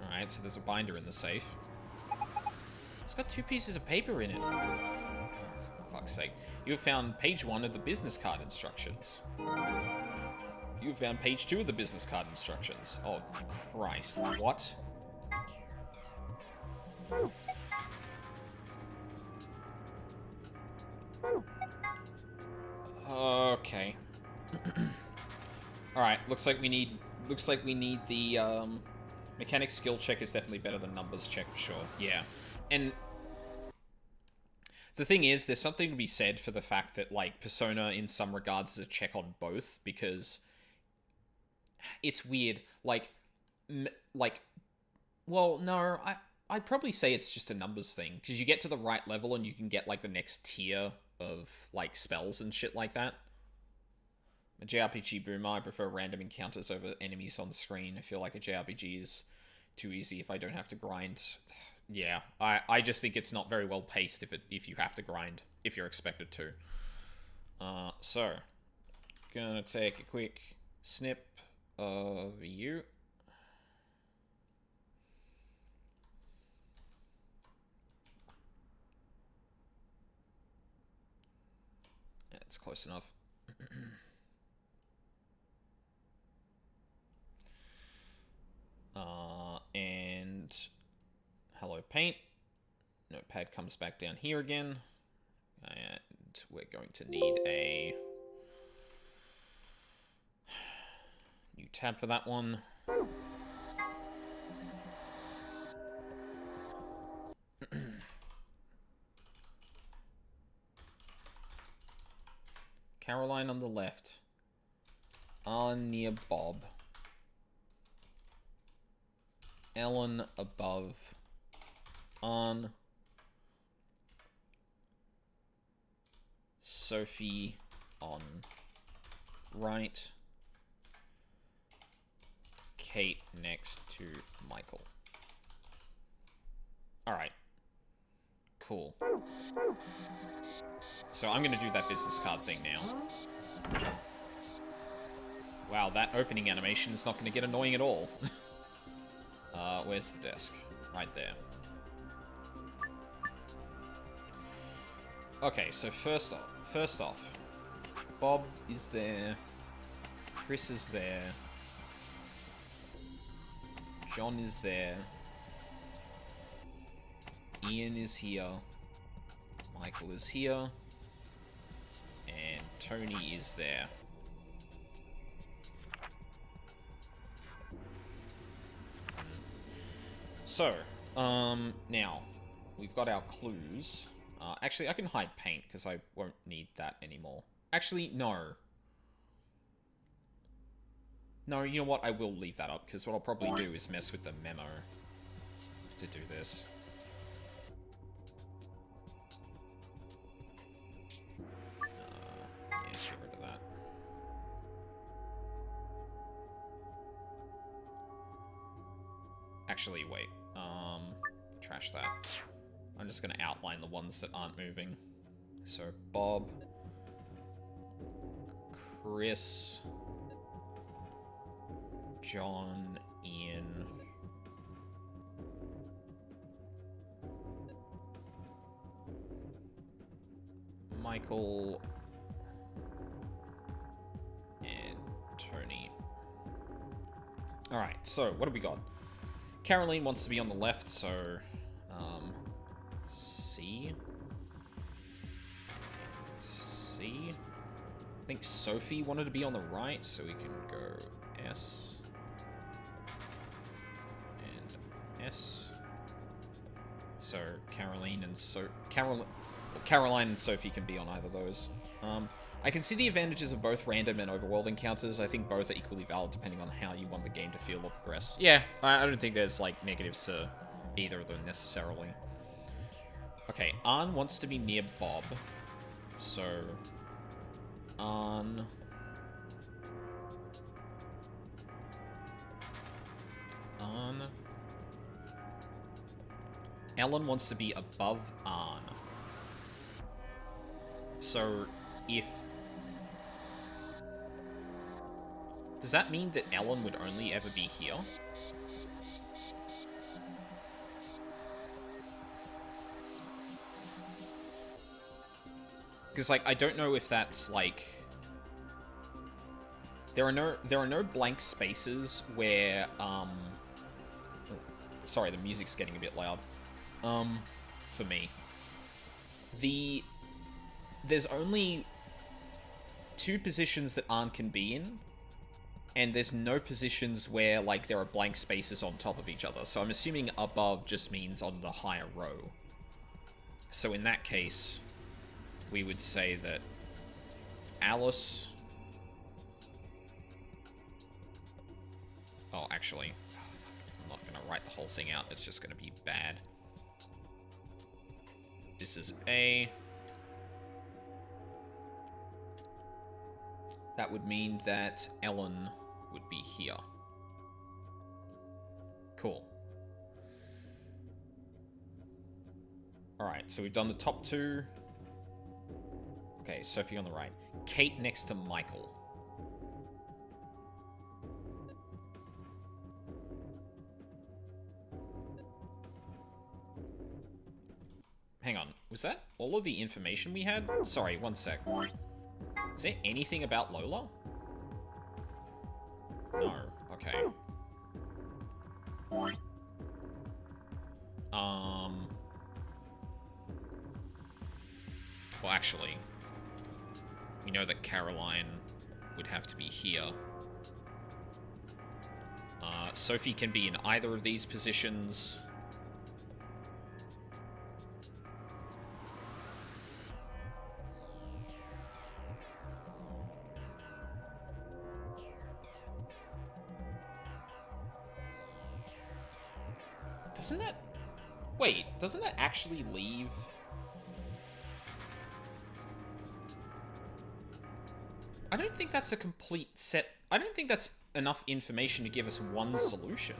Alright, so there's a binder in the safe. It's got 2 pieces of paper in it. Oh, for fuck's sake. You have found page 1 of the business card instructions. You have found page 2 of the business card instructions. Oh, Christ. What? Okay. Alright, looks like we need the, mechanics skill check is definitely better than numbers check for sure. Yeah. And the thing is, there's something to be said for the fact that, Persona, in some regards, is a check on both, because it's weird. Well, no, I'd probably say it's just a numbers thing, because you get to the right level and you can get, the next tier of, spells and shit like that. A JRPG boomer, I prefer random encounters over enemies on the screen. I feel like a JRPG is too easy if I don't have to grind. Yeah, I just think it's not very well paced if you have to grind, if you're expected to. So, gonna take a quick snip of you. That's close enough. And hello paint. Notepad comes back down here again. And we're going to need a new tab for that one. Caroline on the left. Near Bob. Ellen above. Sophie on right. Kate next to Michael. Alright. Cool. So I'm gonna do that business card thing now. Wow, that opening animation is not gonna get annoying at all. Where's the desk? Right there. Okay, so first off, Bob is there, Chris is there, John is there, Ian is here, Michael is here, and Tony is there. So, now, we've got our clues. Actually, I can hide paint, because I won't need that anymore. Actually, no. No, you know what? I will leave that up, because what I'll probably do is mess with the memo to do this. Yeah, get rid of that. Actually, wait. Trash that. I'm just going to outline the ones that aren't moving. So, Bob, Chris, John, Ian, Michael, and Tony. Alright, so what do we got? Caroline wants to be on the left, so C. C. I think Sophie wanted to be on the right, so we can go S. And S. So Caroline and Caroline and Sophie can be on either of those. I can see the advantages of both random and overworld encounters. I think both are equally valid depending on how you want the game to feel or progress. Yeah, I don't think there's, like, negatives to either of them necessarily. Okay, Arn wants to be near Bob. So, Arn... Ellen wants to be above Arn. So, if... Does that mean that Ellen would only ever be here? Because, like, I don't know if that's, like... There are no blank spaces where, Oh, sorry, the music's getting a bit loud. For me. There's only 2 positions that Arn can be in, and there's no positions where, like, there are blank spaces on top of each other. So I'm assuming above just means on the higher row. So in that case, we would say that Alice... Oh, actually, I'm not going to write the whole thing out. It's just going to be bad. This is A. That would mean that Ellen would be here. Cool. Alright, so we've done the top 2. Okay, Sophie on the right. Kate next to Michael. Hang on, was that all of the information we had? Sorry, one sec. Is there anything about Lola? No, okay. Well, actually, we know that Caroline would have to be here. Sophie can be in either of these positions. Doesn't that... Wait, doesn't that actually leave... I don't think that's a complete set... I don't think that's enough information to give us one solution.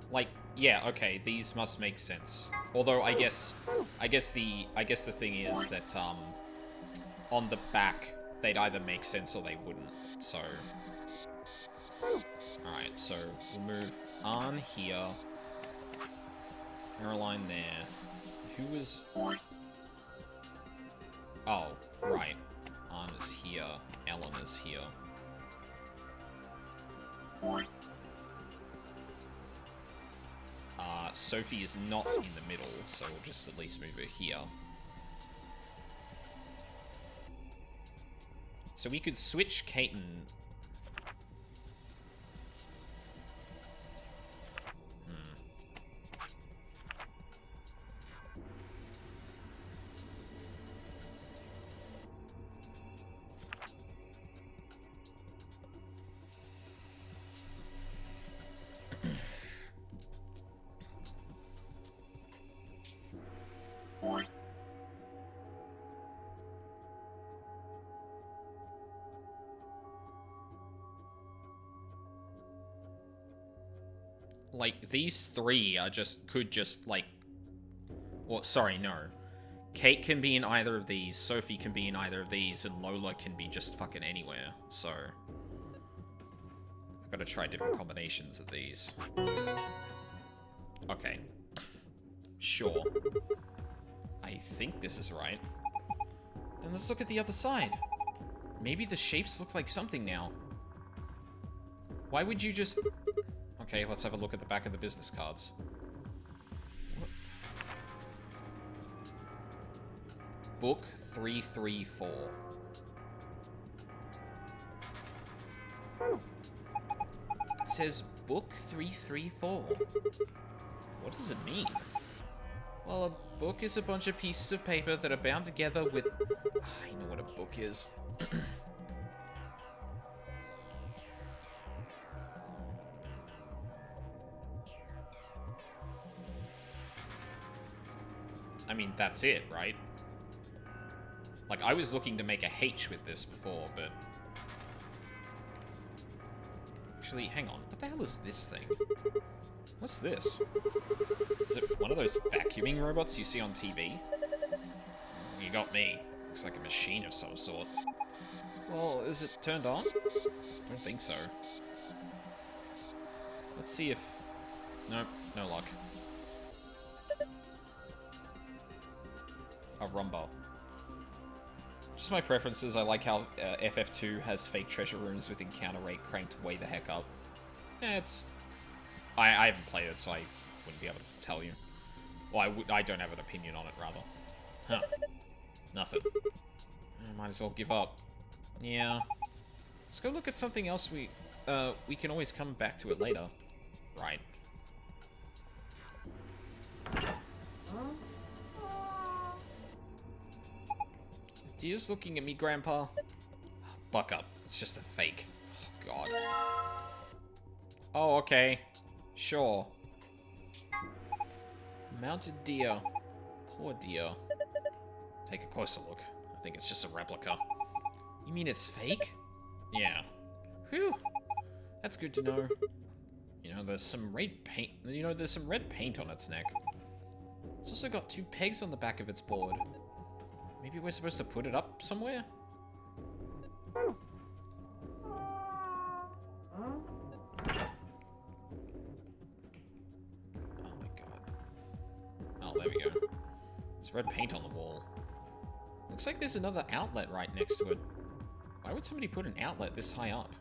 Like, yeah, okay, these must make sense. Although I guess the thing is that on the back they'd either make sense or they wouldn't. So alright, so we'll move on here. Caroline there. Who is... Oh, right. Ann is here. Ellen is here. Sophie is not in the middle, so we'll just at least move her here. So we could switch Kate and... Like, these three are could just, like... Well, sorry, no. Kate can be in either of these, Sophie can be in either of these, and Lola can be just fucking anywhere, so... I've got to try different combinations of these. Okay. Sure. I think this is right. Then let's look at the other side. Maybe the shapes look like something now. Why would you just... Okay, let's have a look at the back of the business cards. Book 334. It says Book 334. What does it mean? Well, a book is a bunch of pieces of paper that are bound together with... I know what a book is. I mean, that's it, right? Like, I was looking to make a H with this before, but... Actually, hang on. What the hell is this thing? What's this? Is it one of those vacuuming robots you see on TV? You got me. Looks like a machine of some sort. Well, is it turned on? Don't think so. Let's see if... Nope, no luck. A rumba. Just my preferences, I like how FF2 has fake treasure rooms with encounter rate cranked way the heck up. Yeah, it's... I haven't played it, so I wouldn't be able to tell you. Well, I don't have an opinion on it, rather. Huh. Nothing. Might as well give up. Yeah. Let's go look at something else we can always come back to it later. Right. Deer's looking at me, Grandpa. Buck up. It's just a fake. Oh, God. Oh, okay. Sure. Mounted deer. Poor deer. Take a closer look. I think it's just a replica. You mean it's fake? Yeah. Whew. That's good to know. You know, there's some red paint. You know, there's some red paint on its neck. It's also got 2 pegs on the back of its board. Maybe we're supposed to put it up somewhere? Oh my god. Oh, there we go. There's red paint on the wall. Looks like there's another outlet right next to it. Why would somebody put an outlet this high up?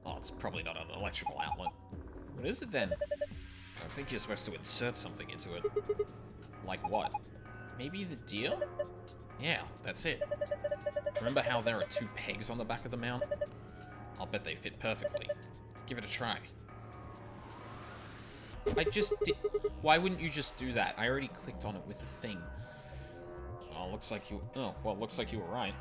Oh, it's probably not an electrical outlet. What is it then? I think you're supposed to insert something into it. Like what? Maybe the deer? Yeah, that's it. Remember how there are 2 pegs on the back of the mount? I'll bet they fit perfectly. Give it a try. I just did... Why wouldn't you just do that? I already clicked on it with the thing. Oh, looks like you... Oh, well, looks like you were right.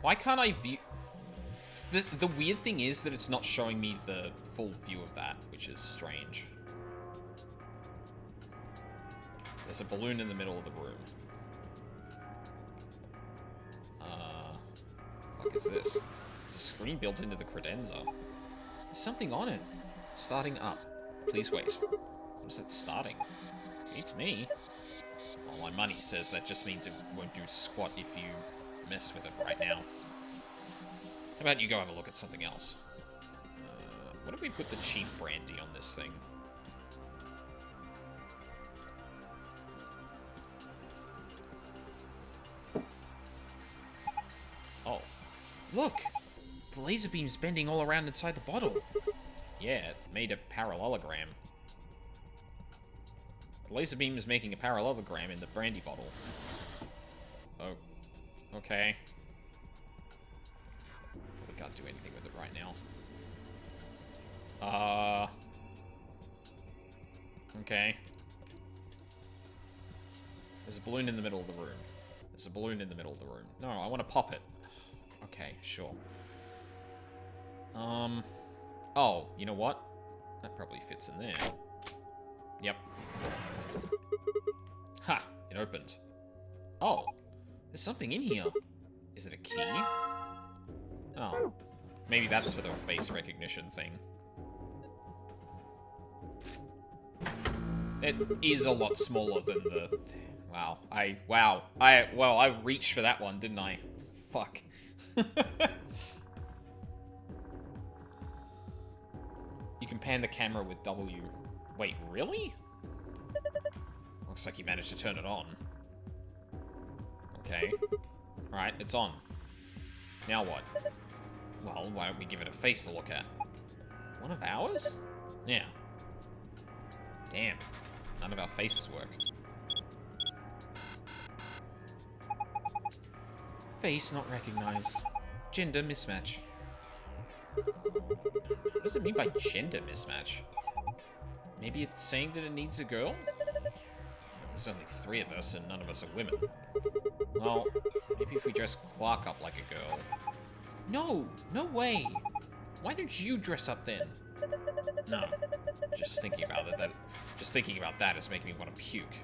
Why can't I view... The weird thing is that it's not showing me the full view of that, which is strange. There's a balloon in the middle of the room. What is this? There's a screen built into the credenza. There's something on it. Starting up. Please wait. What is it starting? Beats me. Well, my money says that just means it won't do squat if you mess with it right now. How about you go have a look at something else? What if we put the cheap brandy on this thing? Oh. Look! The laser beam's bending all around inside the bottle. Yeah, it made a parallelogram. The laser beam is making a parallelogram in the brandy bottle. Oh. Okay. We can't do anything with it right now. Okay. There's a balloon in the middle of the room. There's a balloon in the middle of the room. No, I want to pop it. Okay, sure. Oh, you know what? That probably fits in there. Yep. Ha! It opened. Oh, there's something in here. Is it a key? Oh. Maybe that's for the face recognition thing. It is a lot smaller than the... Wow. I reached for that one, didn't I? Fuck. You can pan the camera with W. Wait, really? Looks like you managed to turn it on. Okay. Alright, it's on. Now what? Well, why don't we give it a face to look at? One of ours? Yeah. Damn. None of our faces work. Face not recognized. Gender mismatch. What does it mean by gender mismatch? Maybe it's saying that it needs a girl? There's only 3 of us and none of us are women. Well, maybe if we dress Quark up like a girl. No! No way! Why don't you dress up then? No. Just thinking about it, just thinking about that is making me want to puke.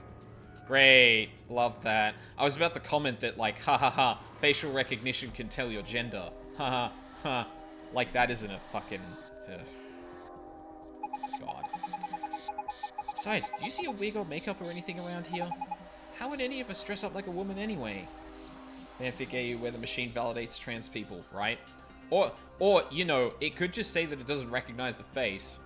Great. Love that. I was about to comment that, like, ha ha ha, facial recognition can tell your gender. Ha ha ha. Like that isn't a fucking... God. Besides, do you see a wig or makeup or anything around here? How would any of us dress up like a woman anyway? Fanfic AU where the machine validates trans people, right? Or, you know, it could just say that it doesn't recognize the face.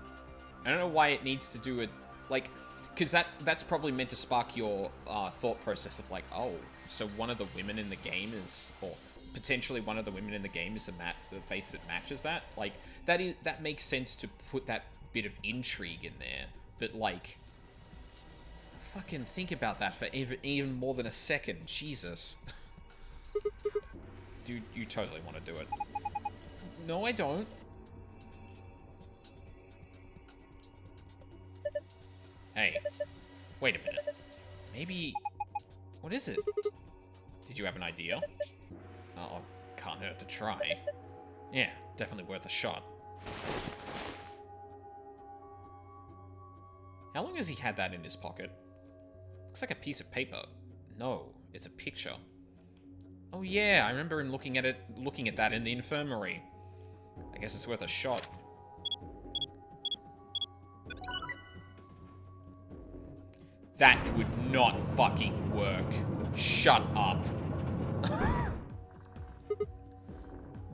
I don't know why it needs to do it, like, because that's probably meant to spark your thought process of like, oh, so one of the women in the game is, or potentially one of the women in the game is the face that matches that. Like, that makes sense to put that bit of intrigue in there. But like, fucking think about that for even more than a second. Jesus. Dude, you totally want to do it. No, I don't. Hey, wait a minute. Maybe... What is it? Did you have an idea? Oh, can't hurt to try. Yeah, definitely worth a shot. How long has he had that in his pocket? Looks like a piece of paper. No, it's a picture. Oh yeah, I remember him looking at that in the infirmary. I guess it's worth a shot. That would not fucking work. Shut up.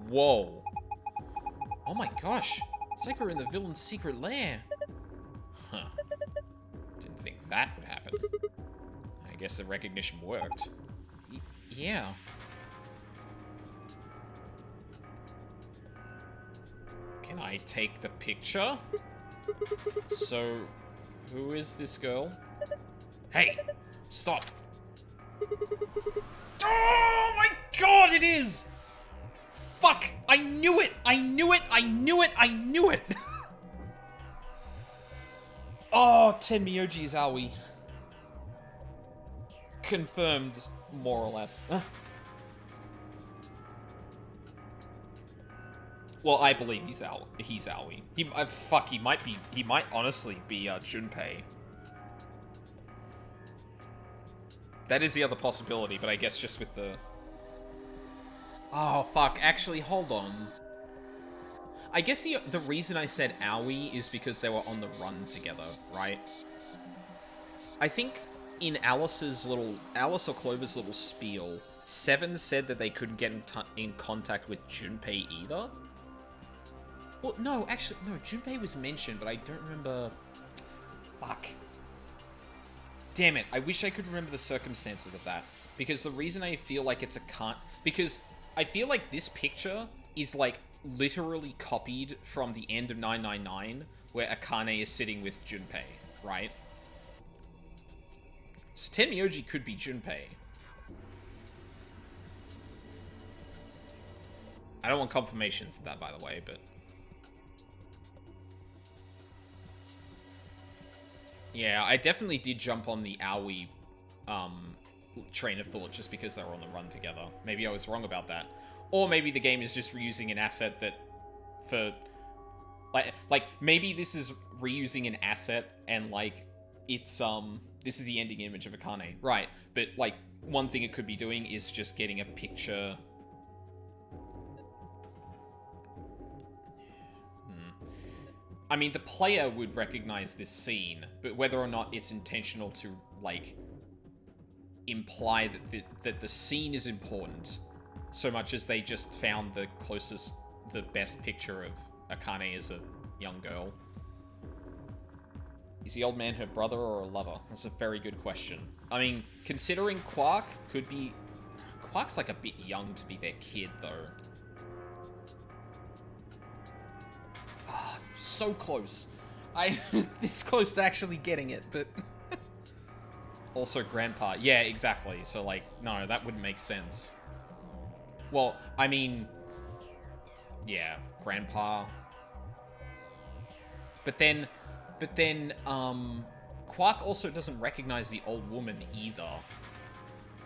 Whoa. Oh my gosh. It's like we're in the villain's secret lair. Huh. Didn't think that would happen. I guess the recognition worked. Yeah. Can I take the picture? So, who is this girl? Hey! Stop! Oh my god, it is! Fuck! I knew it! I knew it! I knew it! I knew it! Oh, Tenmyoji is Aoi. Confirmed, more or less. Well, I believe he's Aoi. He might honestly be Junpei. That is the other possibility, but I guess just with the... Oh, fuck. Actually, hold on. I guess the reason I said Aoi is because they were on the run together, right? I think in Alice or Clover's little spiel, Seven said that they couldn't get in contact with Junpei either. Well, no, actually, no, Junpei was mentioned, but I don't remember... Fuck. Damn it, I wish I could remember the circumstances of that. Because the reason I feel like it's a can't... Because I feel like this picture is, like, literally copied from the end of 999, where Akane is sitting with Junpei, right? So Tenmyoji could be Junpei. I don't want confirmations of that, by the way, but... Yeah, I definitely did jump on the Aoi train of thought just because they were on the run together. Maybe I was wrong about that. Or maybe the game is just reusing an asset that for... Like, maybe this is reusing an asset and, like, it's, this is the ending image of Akane. Right, but, like, one thing it could be doing is just getting a picture... I mean, the player would recognize this scene, but whether or not it's intentional to, like, imply that the scene is important, so much as they just found the best picture of Akane as a young girl. Is the old man her brother or a lover? That's a very good question. I mean, considering Quark could be... Quark's like a bit young to be their kid, though. Ah, so close. I this close to actually getting it, but... Also, grandpa. Yeah, exactly. So, like, no, that wouldn't make sense. Well, I mean... Yeah, grandpa. But then, Quark also doesn't recognize the old woman either,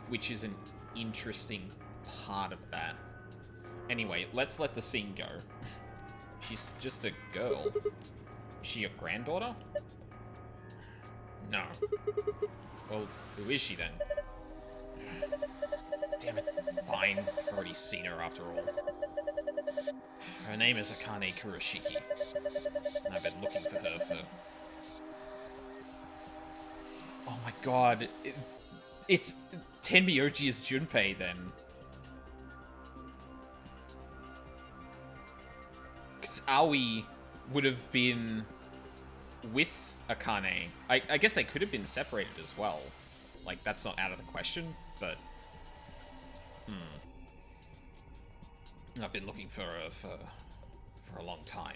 which is an interesting part of that. Anyway, let's let the scene go. She's just a girl. Is she your granddaughter? No. Well, who is she then? Damn it. Fine. I've already seen her after all. Her name is Akane Kurashiki. I've been looking for her for... Oh my god. It's Tenmyoji as Junpei, then. Because Aoi would have been with Akane. I guess they could have been separated as well. Like, that's not out of the question, but... I've been looking for her for a long time.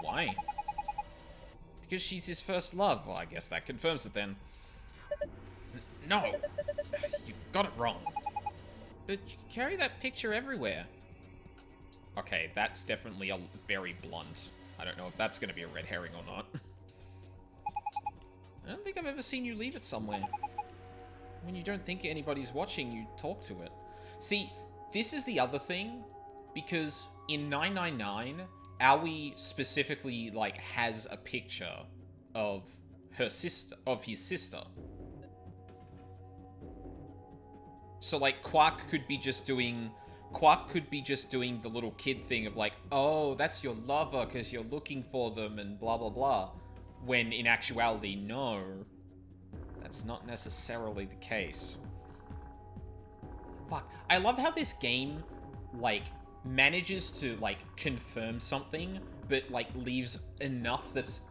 Why? Because she's his first love. Well, I guess that confirms it then. No! You've got it wrong. But you carry that picture everywhere. Okay, that's definitely a very blunt. I don't know if that's going to be a red herring or not. I don't think I've ever seen you leave it somewhere. When you don't think anybody's watching, you talk to it. See, this is the other thing, because in 999, Aoi specifically, like, has a picture of her sister, of his sister. So, like, Quark could be just doing the little kid thing of like, oh, that's your lover because you're looking for them and blah, blah, blah. When in actuality, no, that's not necessarily the case. Fuck. I love how this game, like, manages to, like, confirm something, but, like, leaves enough that's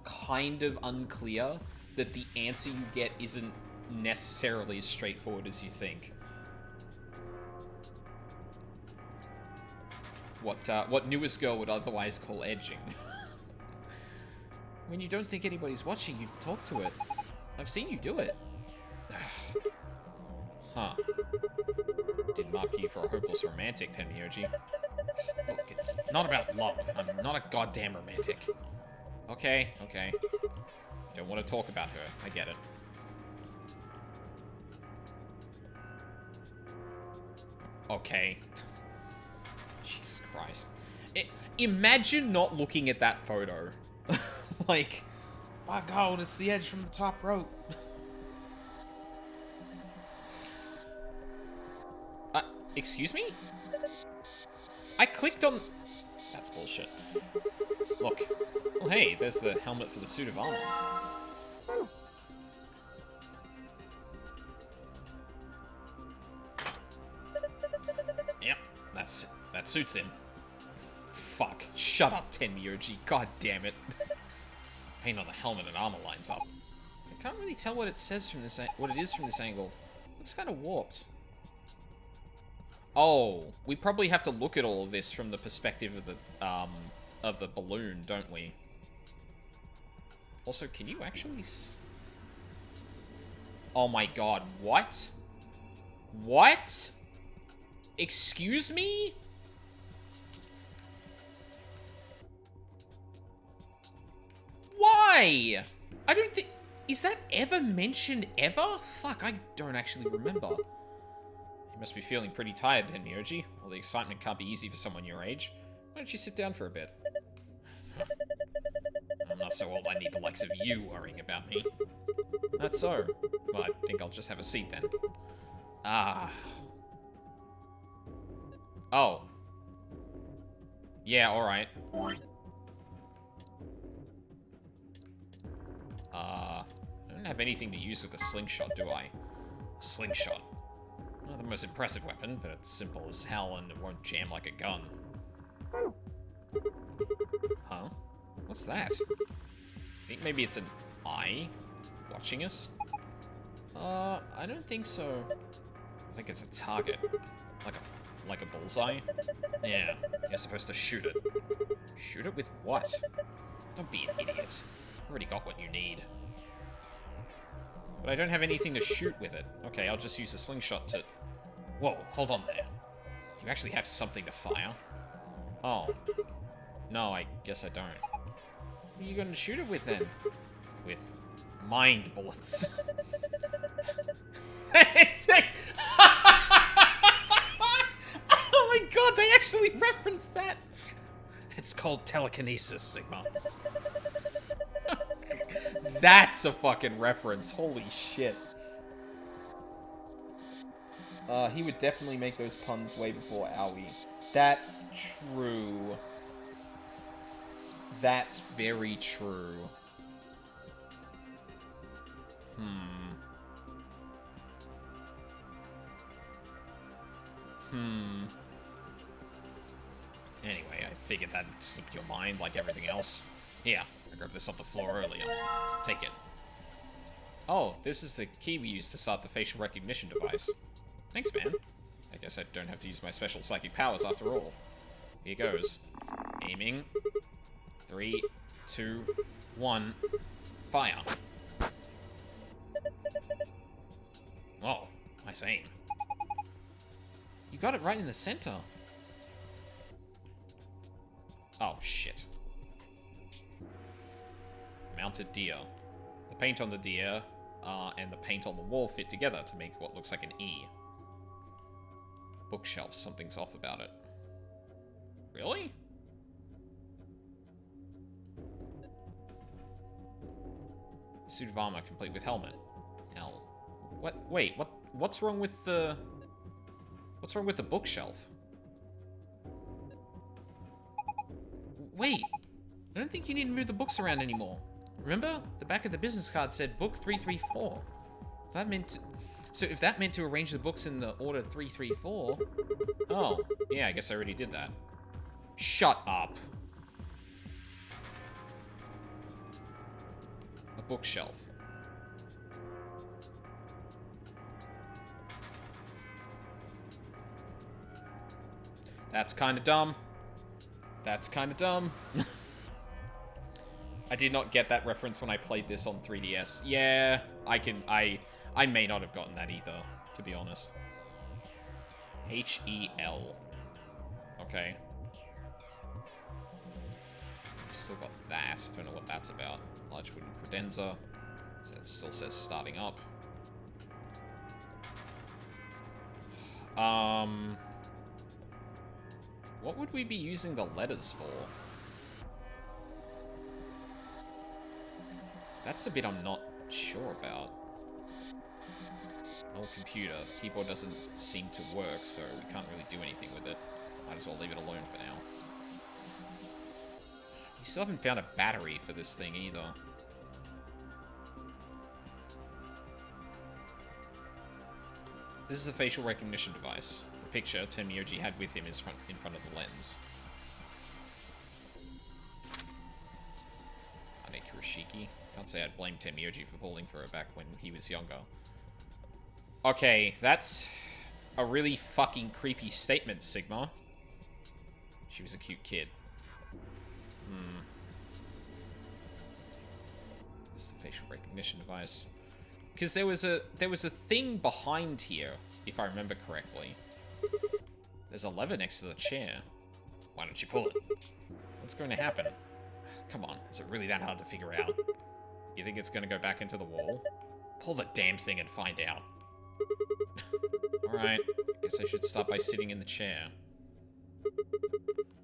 kind of unclear that the answer you get isn't necessarily as straightforward as you think. What newest girl would otherwise call edging. When you don't think anybody's watching, you talk to it. I've seen you do it. Huh. Did mark you for a hopeless romantic, Tenmyoji. Look, it's not about love. I'm not a goddamn romantic. Okay, okay. Don't want to talk about her. I get it. Okay. Jesus Christ. Imagine not looking at that photo. Like, by God, it's the edge from the top rope. Excuse me? I clicked on... That's bullshit. Look. Oh, hey, there's the helmet for the suit of armor. Yep, that suits him. Fuck. Shut up, Tenmyoji. God damn it. Paint on the helmet and armor lines up. I can't really tell what it says from this what it is from this angle. Looks kind of warped. Oh, we probably have to look at all of this from the perspective of the balloon, don't we? Also, can you actually Oh my god, what? What? Excuse me? Why? I don't think... Is that ever mentioned ever? Fuck, I don't actually remember. You must be feeling pretty tired, Tenmyoji. Well, the excitement can't be easy for someone your age. Why don't you sit down for a bit? I'm not so old I need the likes of you worrying about me. That's so. Well, I think I'll just have a seat then. Ah. Oh. Yeah, alright. have anything to use with a slingshot, do I? Slingshot. Not the most impressive weapon, but it's simple as hell and it won't jam like a gun. Huh? What's that? I think maybe it's an eye watching us? I don't think so. I think it's a target. Like a bullseye? Yeah, you're supposed to shoot it. Shoot it with what? Don't be an idiot. Already got what you need. But I don't have anything to shoot with it. Okay, I'll just use a slingshot to... Whoa, hold on there. You actually have something to fire? Oh. No, I guess I don't. What are you gonna shoot it with then? With mind bullets. It's like... Oh my god, they actually referenced that! It's called telekinesis, Sigma. That's a fucking reference. Holy shit. He would definitely make those puns way before Owie. That's true. That's very true. Anyway, I figured that'd slip your mind like everything else. Here, I grabbed this off the floor earlier. Take it. Oh, this is the key we used to start the facial recognition device. Thanks, man. I guess I don't have to use my special psychic powers after all. Here goes. Aiming. 3, 2, 1. Fire. Oh, nice aim. You got it right in the center. Oh, shit. Mounted deer. The paint on the deer and the paint on the wall fit together to make what looks like an E. Bookshelf. Something's off about it. Really? Suit of armor complete with helmet. L. What? Wait, what's wrong with the... What's wrong with the bookshelf? Wait! I don't think you need to move the books around anymore. Remember? The back of the business card said book 334. That meant to... So if that meant to arrange the books in the order 334... Oh, yeah, I guess I already did that. Shut up. A bookshelf. That's kind of dumb. That's kind of dumb. I did not get that reference when I played this on 3DS. Yeah, I may not have gotten that either, to be honest. H-E-L. Okay. Still got that. Don't know what that's about. Large wooden credenza. So it still says starting up. What would we be using the letters for? That's a bit I'm not sure about. An old computer. The keyboard doesn't seem to work, so we can't really do anything with it. Might as well leave it alone for now. We still haven't found a battery for this thing either. This is a facial recognition device. The picture Tenmyoji had with him is in front of the lens. Ane Kurashiki. Can't say I'd blame Tenmyoji for falling for her back when he was younger. Okay, that's a really fucking creepy statement, Sigma. She was a cute kid. This is the facial recognition device. Because there was a thing behind here, if I remember correctly. There's a lever next to the chair. Why don't you pull it? What's going to happen? Come on, is it really that hard to figure out? You think it's going to go back into the wall? Pull the damn thing and find out. Alright, I guess I should start by sitting in the chair.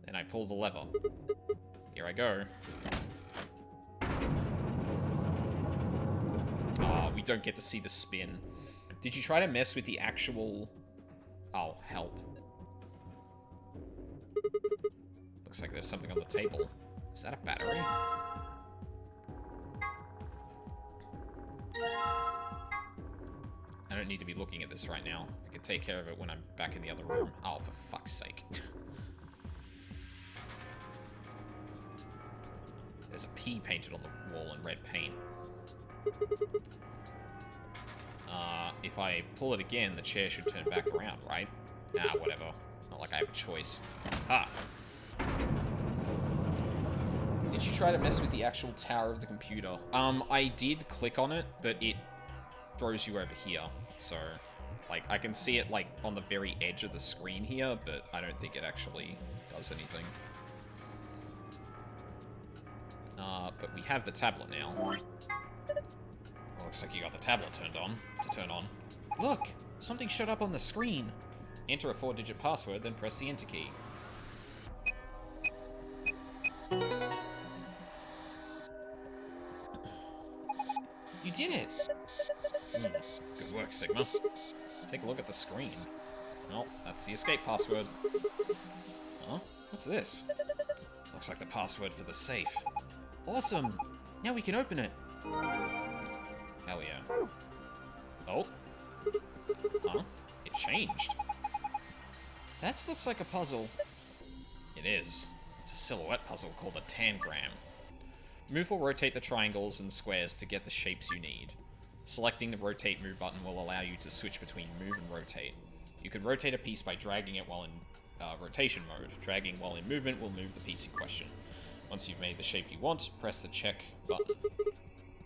Then I pull the lever. Here I go. Oh, we don't get to see the spin. Did you try to mess with the actual... Oh, help. Looks like there's something on the table. Is that a battery? I don't need to be looking at this right now. I can take care of it when I'm back in the other room. Oh, for fuck's sake. There's a P painted on the wall in red paint. If I pull it again, the chair should turn back around, right? Nah, whatever. Not like I have a choice. Ah! Did you try to mess with the actual tower of the computer? I did click on it, but it throws you over here. So, like, I can see it, like, on the very edge of the screen here, but I don't think it actually does anything. But we have the tablet now. Looks like you got the tablet to turn on. Look! Something showed up on the screen! Enter a 4-digit password, then press the enter key. You did it! Good work, Sigma. Take a look at the screen. Well, that's the escape password. Huh? What's this? Looks like the password for the safe. Awesome! Now we can open it! Hell yeah. Oh? Huh? It changed. That looks like a puzzle. It is. It's a silhouette puzzle called a tangram. Move or rotate the triangles and squares to get the shapes you need. Selecting the rotate move button will allow you to switch between move and rotate. You can rotate a piece by dragging it while in rotation mode. Dragging while in movement will move the piece in question. Once you've made the shape you want, press the check button.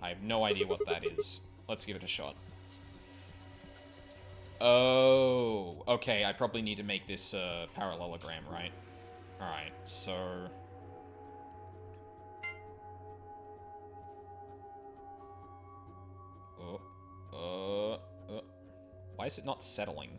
I have no idea what that is. Let's give it a shot. Oh, okay, I probably need to make this parallelogram, right? Alright, so... Why is it not settling?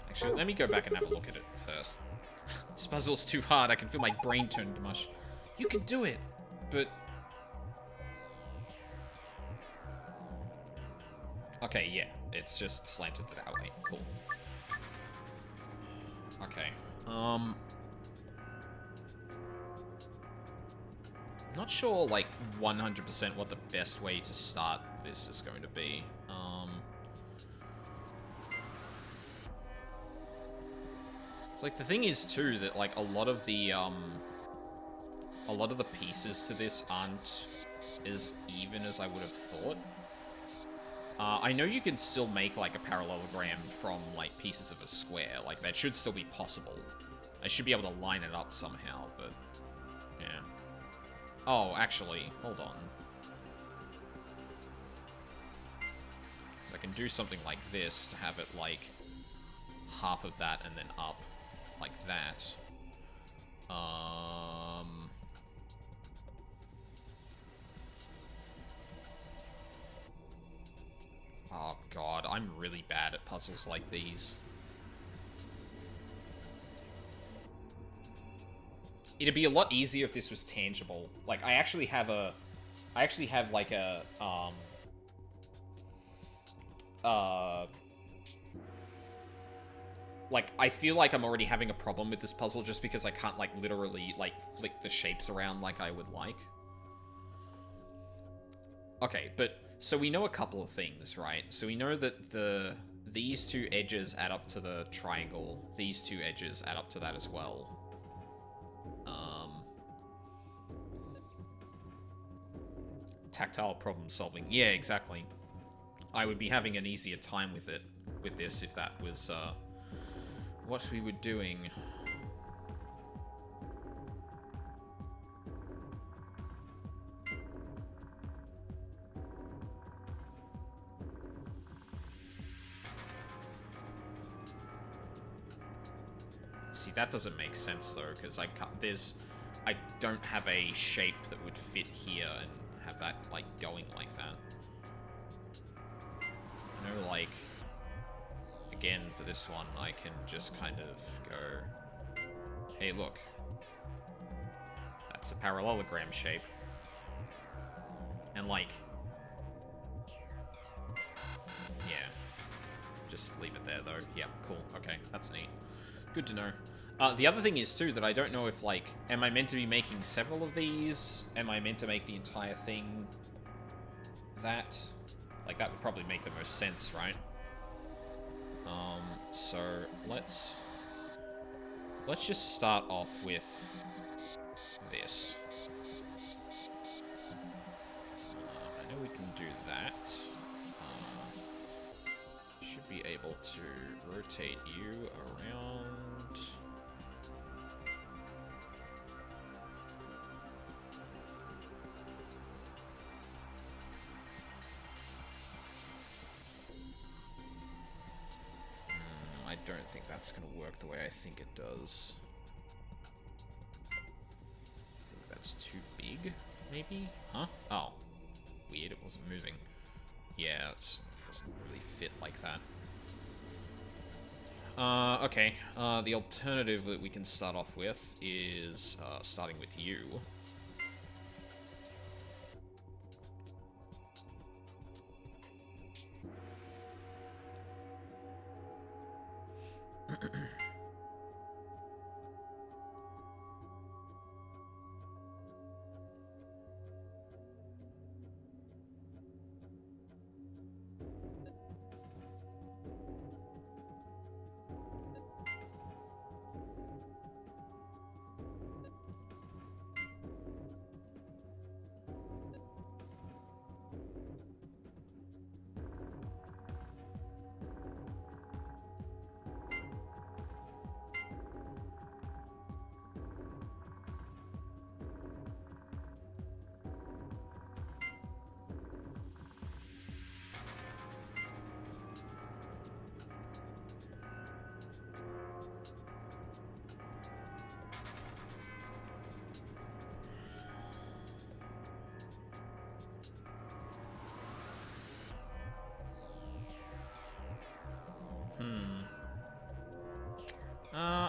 Actually, let me go back and have a look at it first. This puzzle's too hard. I can feel my brain turn to mush. You can do it, but... Okay, yeah. It's just slanted that way. Cool. Okay. Not sure, like, 100% what the best way to start this is going to be. It's like, the thing is, too, that, like, a lot of the pieces to this aren't as even as I would have thought. I know you can still make, like, a parallelogram from, like, pieces of a square. Like, that should still be possible. I should be able to line it up somehow, but... yeah. Oh, actually, hold on. So I can do something like this to have it, like, half of that and then up. Like that. Oh god, I'm really bad at puzzles like these. It'd be a lot easier if this was tangible. Like, I actually have like a, like, I feel like I'm already having a problem with this puzzle just because I can't, like, literally, like, flick the shapes around like I would like. Okay, but, so we know a couple of things, right? So we know that these two edges add up to the triangle. These two edges add up to that as well. Tactile problem solving. Yeah, exactly. I would be having an easier time with this if that was, what we were doing. See, that doesn't make sense, though, because I don't have a shape that would fit here and have that, like, going like that. I know, like, again, for this one, I can just kind of go, hey, look. That's a parallelogram shape. And, like, yeah. Just leave it there, though. Yeah, cool. Okay, that's neat. Good to know. The other thing is, too, that I don't know if, like, am I meant to be making several of these? Am I meant to make the entire thing that? Like, that would probably make the most sense, right? So, let's just start off with this. I know we can do that. Should be able to rotate you around. I don't think that's going to work the way I think it does. I think that's too big, maybe? Huh? Oh. Weird, it wasn't moving. Yeah, it doesn't really fit like that. Okay. The alternative that we can start off with is starting with you.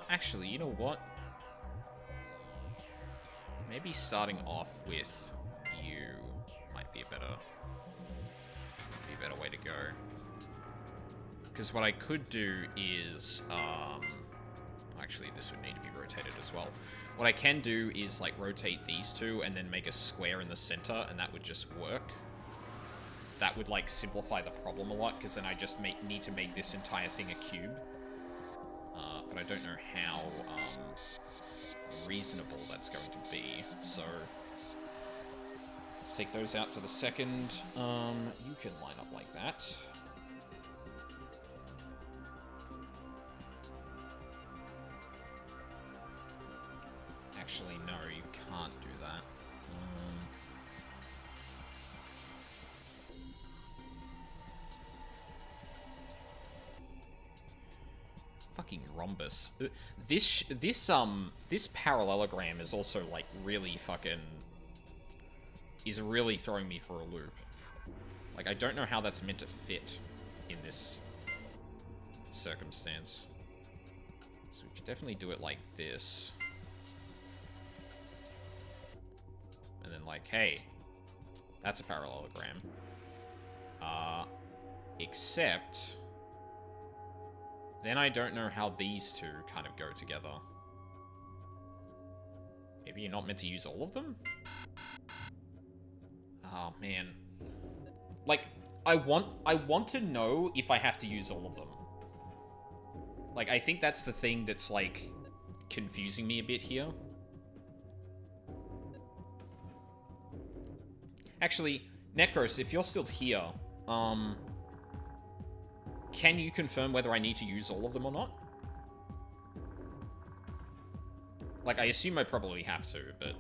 Actually, you know what? Maybe starting off with you might be a better way to go. Because what I could do is, actually this would need to be rotated as well. What I can do is, like, rotate these two and then make a square in the center, and that would just work. That would, like, simplify the problem a lot, because then I just need to make this entire thing a cube. But I don't know how reasonable that's going to be, so let's take those out for the second. You can line up like that. Actually, no, you can't do that. Fucking rhombus. This parallelogram is also, like, really fucking... is really throwing me for a loop. Like, I don't know how that's meant to fit in this circumstance. So we could definitely do it like this. And then, like, hey, that's a parallelogram. Except... then I don't know how these two kind of go together. Maybe you're not meant to use all of them? Oh, man. Like, I want to know if I have to use all of them. Like, I think that's the thing that's, like, confusing me a bit here. Actually, Necros, if you're still here, can you confirm whether I need to use all of them or not? Like, I assume I probably have to, but...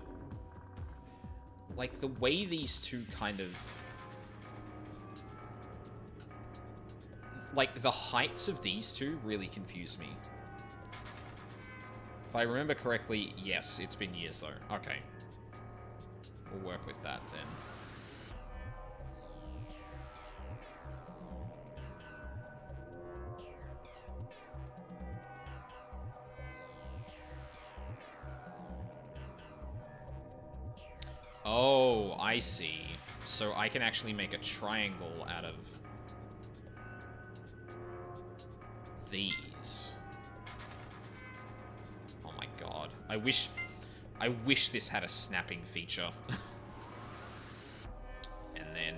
like, the way these two kind of... like, the heights of these two really confuse me. If I remember correctly, yes, it's been years though. Okay. We'll work with that then. Oh, I see. So I can actually make a triangle out of these. Oh my god. I wish this had a snapping feature. And then,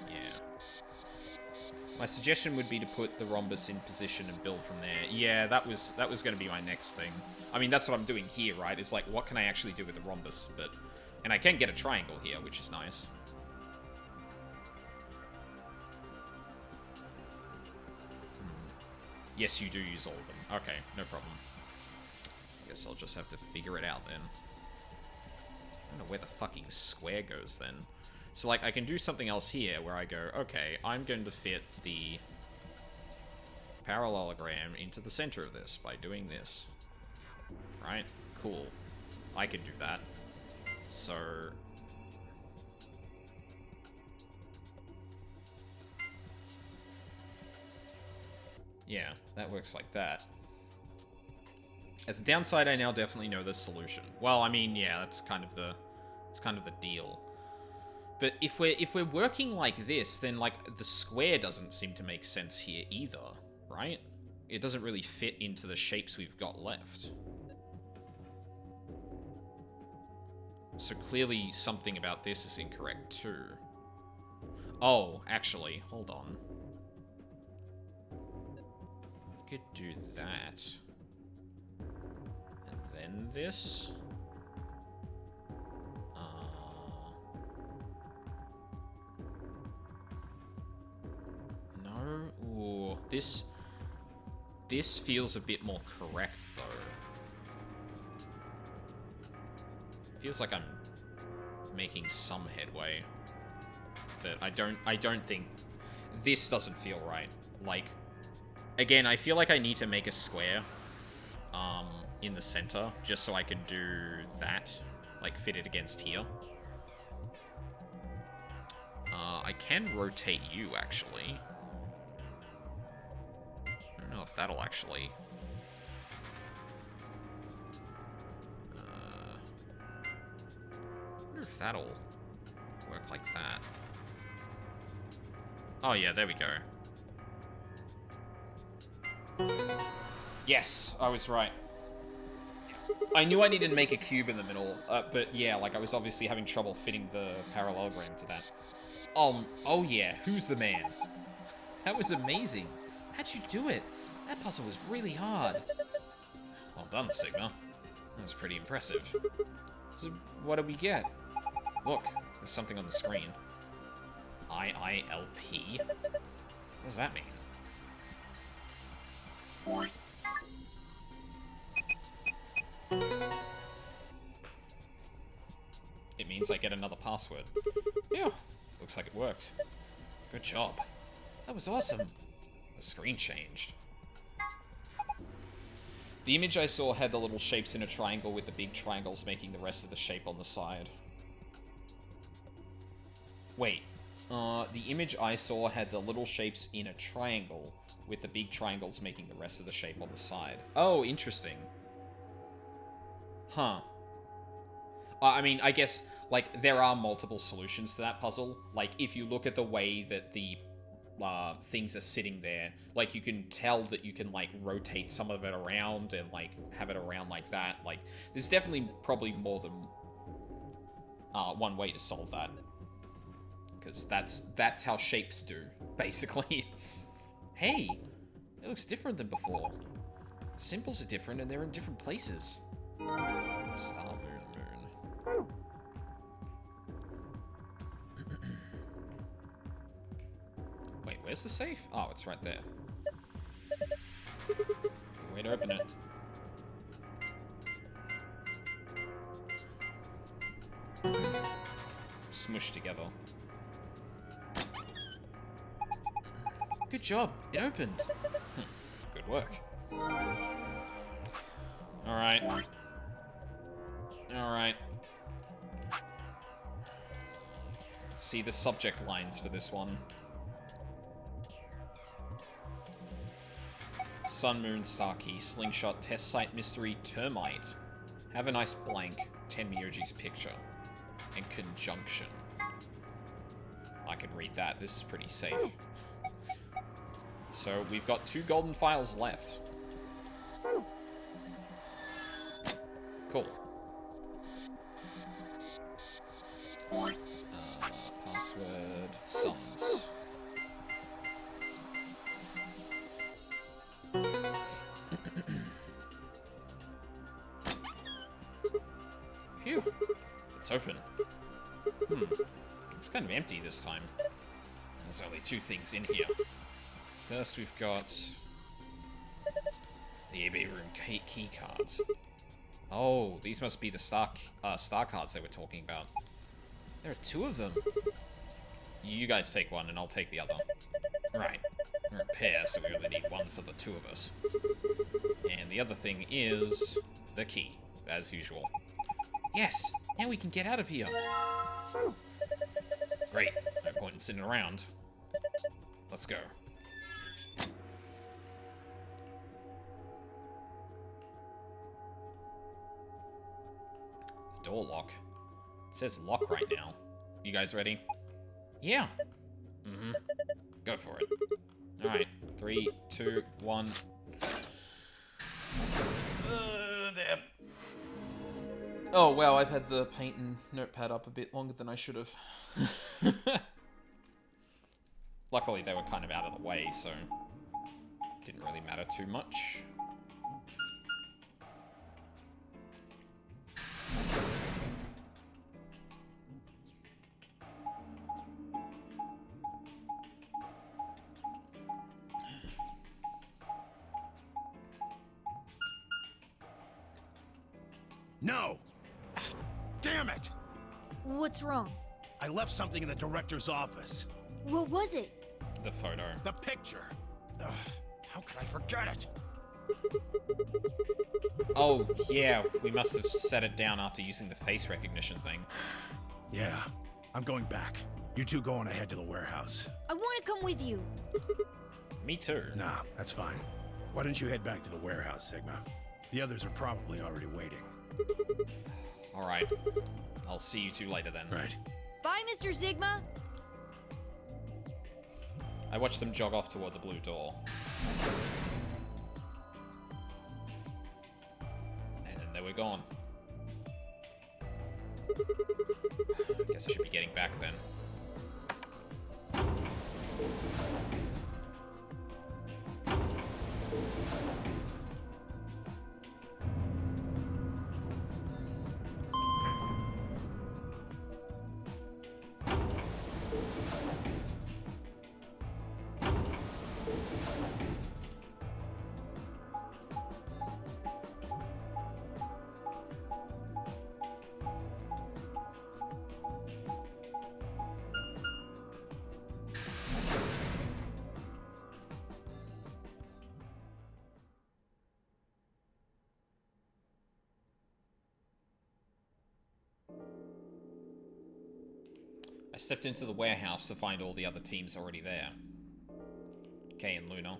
yeah. My suggestion would be to put the rhombus in position and build from there. Yeah, that was going to be my next thing. I mean, that's what I'm doing here, right? It's like, what can I actually do with the rhombus? And I can get a triangle here, which is nice. Yes, you do use all of them. Okay, no problem. I guess I'll just have to figure it out then. I don't know where the fucking square goes then. So, like, I can do something else here where I go, okay, I'm going to fit the parallelogram into the center of this by doing this. Right? Cool. I can do that. So... yeah, that works like that. As a downside, I now definitely know the solution. Well, I mean, yeah, that's kind of the deal. But if we're working like this, then like the square doesn't seem to make sense here either, right? It doesn't really fit into the shapes we've got left. So clearly something about this is incorrect too. Oh, actually, hold on. Could do that. And then this. No. Ooh, this feels a bit more correct though. Feels like I'm making some headway. But I don't think this doesn't feel right. Like, again, I feel like I need to make a square in the center just so I can do that, like fit it against here. I can rotate you actually. I don't know if that'll actually. I wonder if that'll work like that. Oh yeah, there we go. Yes, I was right. I knew I needed to make a cube in the middle, but yeah, like I was obviously having trouble fitting the parallelogram to that. Oh yeah, who's the man? That was amazing. How'd you do it? That puzzle was really hard. Well done, Sigma. That was pretty impressive. So, what do we get? Look, there's something on the screen. IILP? What does that mean? It means I get another password. Yeah, looks like it worked. Good job. That was awesome. The screen changed. The image I saw had the little shapes in a triangle with the big triangles making the rest of the shape on the side. Wait. The image I saw had the little shapes in a triangle with the big triangles making the rest of the shape on the side. Oh, interesting. Huh. I mean, I guess, like, there are multiple solutions to that puzzle. Like, if you look at the way that the things are sitting there, like, you can tell that you can, like, rotate some of it around and, like, have it around like that. Like, there's definitely probably more than one way to solve that. Because that's how shapes do, basically. Hey, it looks different than before. The symbols are different and they're in different places. Star, moon, moon. Wait, where's the safe? Oh, it's right there. Way to open it. Smushed together. Good job. It opened. Good work. Alright. Alright. See the subject lines for this one. Sun, Moon, Star Key, Slingshot, Test Site, Mystery, Termite. Have a nice blank, Tenmyoji's picture. And Conjunction. I can read that. This is pretty safe. So, we've got 2 golden files left. Cool. Password, sons. Phew. It's open. It's kind of empty this time. There's only 2 things in here. First, we've got the AB room key cards. Oh, these must be the star cards they were talking about. There are 2 of them. You guys take one, and I'll take the other. Right. We're a pair, so we only need one for the 2 of us. And the other thing is the key, as usual. Yes! Now we can get out of here! Great. No point in sitting around. Let's go. The door lock. It says lock right now. You guys ready? Yeah. Mm-hmm. Go for it. Alright. 3, 2, 1. Damn. Oh, wow, I've had the paint and notepad up a bit longer than I should have. Luckily, they were kind of out of the way, so didn't really matter too much. No! Damn it! What's wrong? I left something in the director's office. What was it? The photo. The picture. Ugh, how could I forget it? Oh, yeah, we must have set it down after using the face recognition thing. Yeah, I'm going back. You 2 go on ahead to the warehouse. I want to come with you. Me too. Nah, that's fine. Why don't you head back to the warehouse, Sigma? The others are probably already waiting. Alright. I'll see you 2 later then. Right. Bye, Mr. Sigma. I watched them jog off toward the blue door. And then they were gone. Guess I should be getting back then. I stepped into the warehouse to find all the other teams already there. Kay and Luna,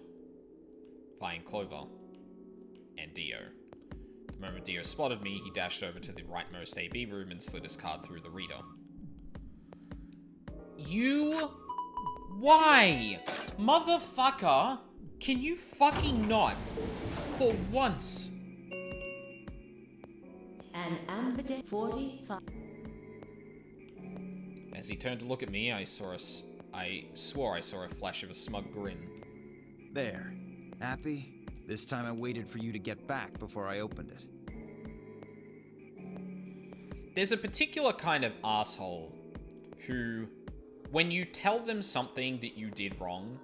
Vi and Clover, and Dio. The moment Dio spotted me, he dashed over to the rightmost AB room and slid his card through the reader. You? Why? Motherfucker! Can you fucking not? For once. An ambidextrous 45. As he turned to look at me, I swore I saw a flash of a smug grin. There. Happy? This time I waited for you to get back before I opened it. There's a particular kind of asshole who, when you tell them something that you did wrong,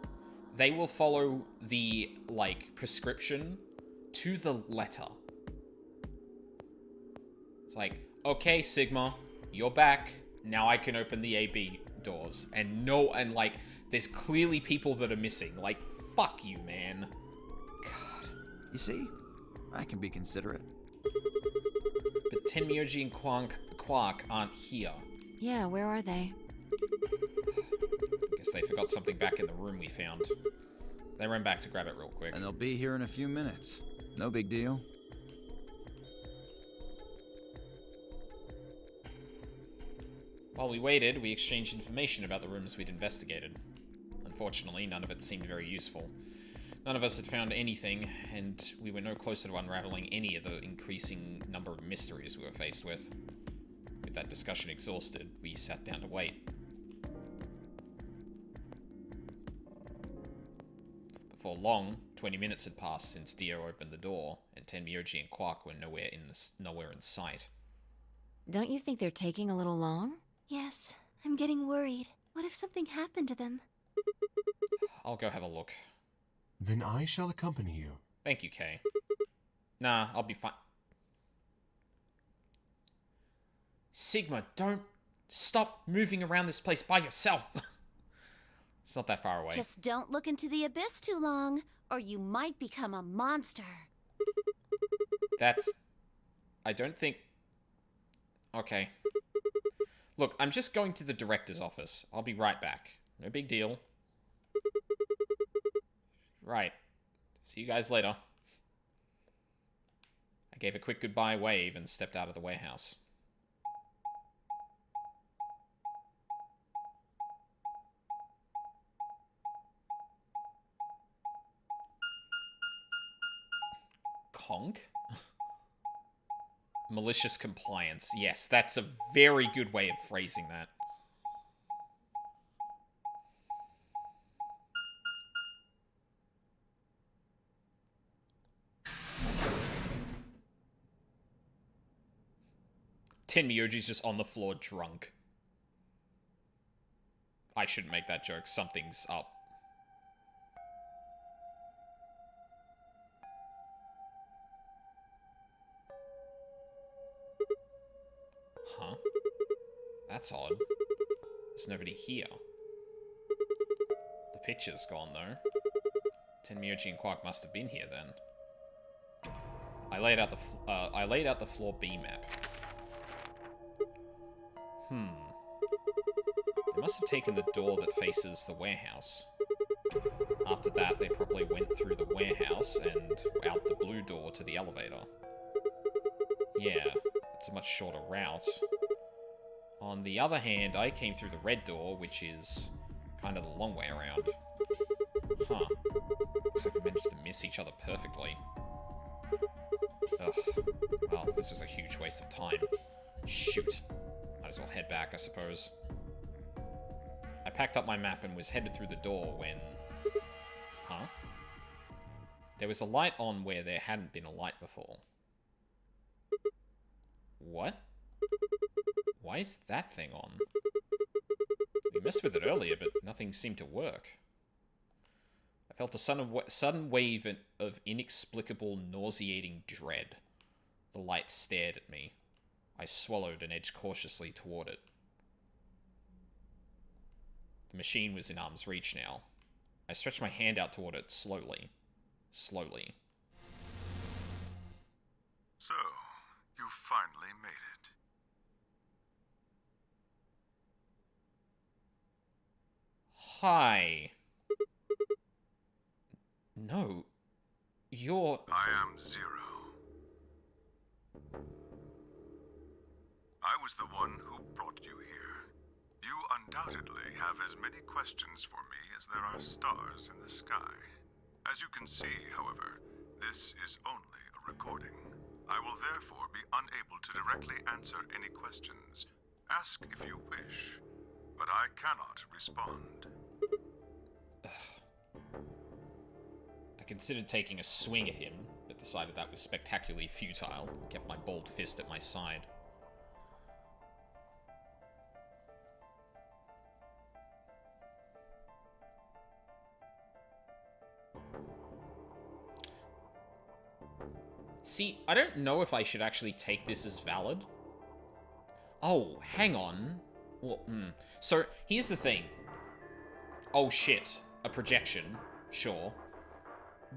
they will follow the, like, prescription to the letter. It's like, okay, Sigma, you're back. Now I can open the AB doors. And There's clearly people that are missing. Like, fuck you, man. God. You see? I can be considerate. But Tenmyoji and Quark aren't here. Yeah, where are they? Guess they forgot something back in the room we found. They ran back to grab it real quick. And they'll be here in a few minutes. No big deal. While we waited, we exchanged information about the rooms we'd investigated. Unfortunately, none of it seemed very useful. None of us had found anything, and we were no closer to unraveling any of the increasing number of mysteries we were faced with. With that discussion exhausted, we sat down to wait. Before long, 20 minutes had passed since Dio opened the door, and Tenmyoji and Quark were nowhere in sight. Don't you think they're taking a little long? Yes, I'm getting worried. What if something happened to them? I'll go have a look. Then I shall accompany you. Thank you, Kay. Nah, I'll be fine. Sigma, don't stop moving around this place by yourself. It's not that far away. Just don't look into the abyss too long, or you might become a monster. That's... I don't think... Okay. Look, I'm just going to the director's office. I'll be right back. No big deal. Right. See you guys later. I gave a quick goodbye wave and stepped out of the warehouse. Conk? Malicious compliance. Yes, that's a very good way of phrasing that. Tenmyoji's just on the floor drunk. I shouldn't make that joke. Something's up. Huh? That's odd. There's nobody here. The picture's gone, though. Tenmyoji and Quark must have been here, then. I laid out the floor B map. They must have taken the door that faces the warehouse. After that, they probably went through the warehouse and out the blue door to the elevator. Yeah, it's a much shorter route. On the other hand, I came through the red door, which is kind of the long way around. Huh. Looks like we managed to miss each other perfectly. Ugh. Well, this was a huge waste of time. Shoot. Might as well head back, I suppose. I packed up my map and was headed through the door when... Huh? There was a light on where there hadn't been a light before. What? Why is that thing on? We messed with it earlier, but nothing seemed to work. I felt a sudden wave of inexplicable, nauseating dread. The light stared at me. I swallowed and edged cautiously toward it. The machine was in arm's reach now. I stretched my hand out toward it slowly. Slowly. So, you finally made it. Hi. No. You're... I am Zero. I was the one who brought you here. You undoubtedly have as many questions for me as there are stars in the sky. As you can see, however, this is only a recording. I will therefore be unable to directly answer any questions. Ask if you wish, but I cannot respond. I considered taking a swing at him, but decided that was spectacularly futile and kept my bald fist at my side. See, I don't know if I should actually take this as valid. Oh, hang on. Well, So, here's the thing. oh shit, a projection, sure.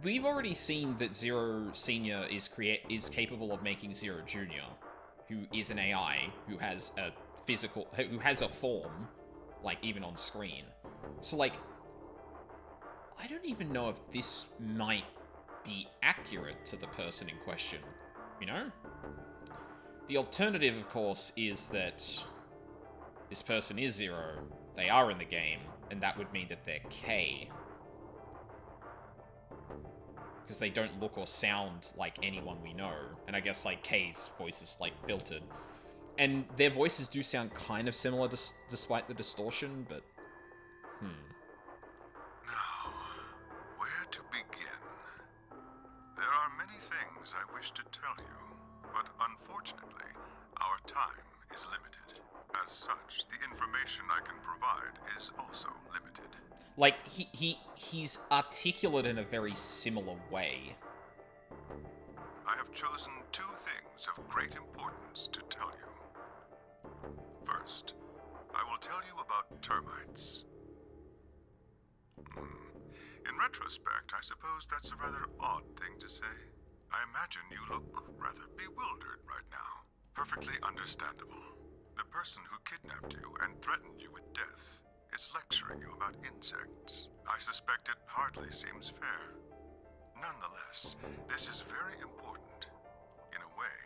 We've already seen that Zero Senior is capable of making Zero Junior, who is an AI, who has a form, like, even on screen. So, like, I don't even know if this might be accurate to the person in question, you know? The alternative, of course, is that this person is Zero, they are in the game, and that would mean that they're K. Because they don't look or sound like anyone we know. And I guess, like, K's voice is, like, filtered. And their voices do sound kind of similar despite the distortion, but... Now, where to begin? There are many things I wish to tell you, but unfortunately, our time is limited. As such, the information I can provide is also limited. Like, he's articulate in a very similar way. I have chosen two things of great importance to tell you. First, I will tell you about termites. In retrospect, I suppose that's a rather odd thing to say. I imagine you look rather bewildered right now. Perfectly understandable. The person who kidnapped you and threatened you with death is lecturing you about insects. I suspect it hardly seems fair. Nonetheless, this is very important. In a way,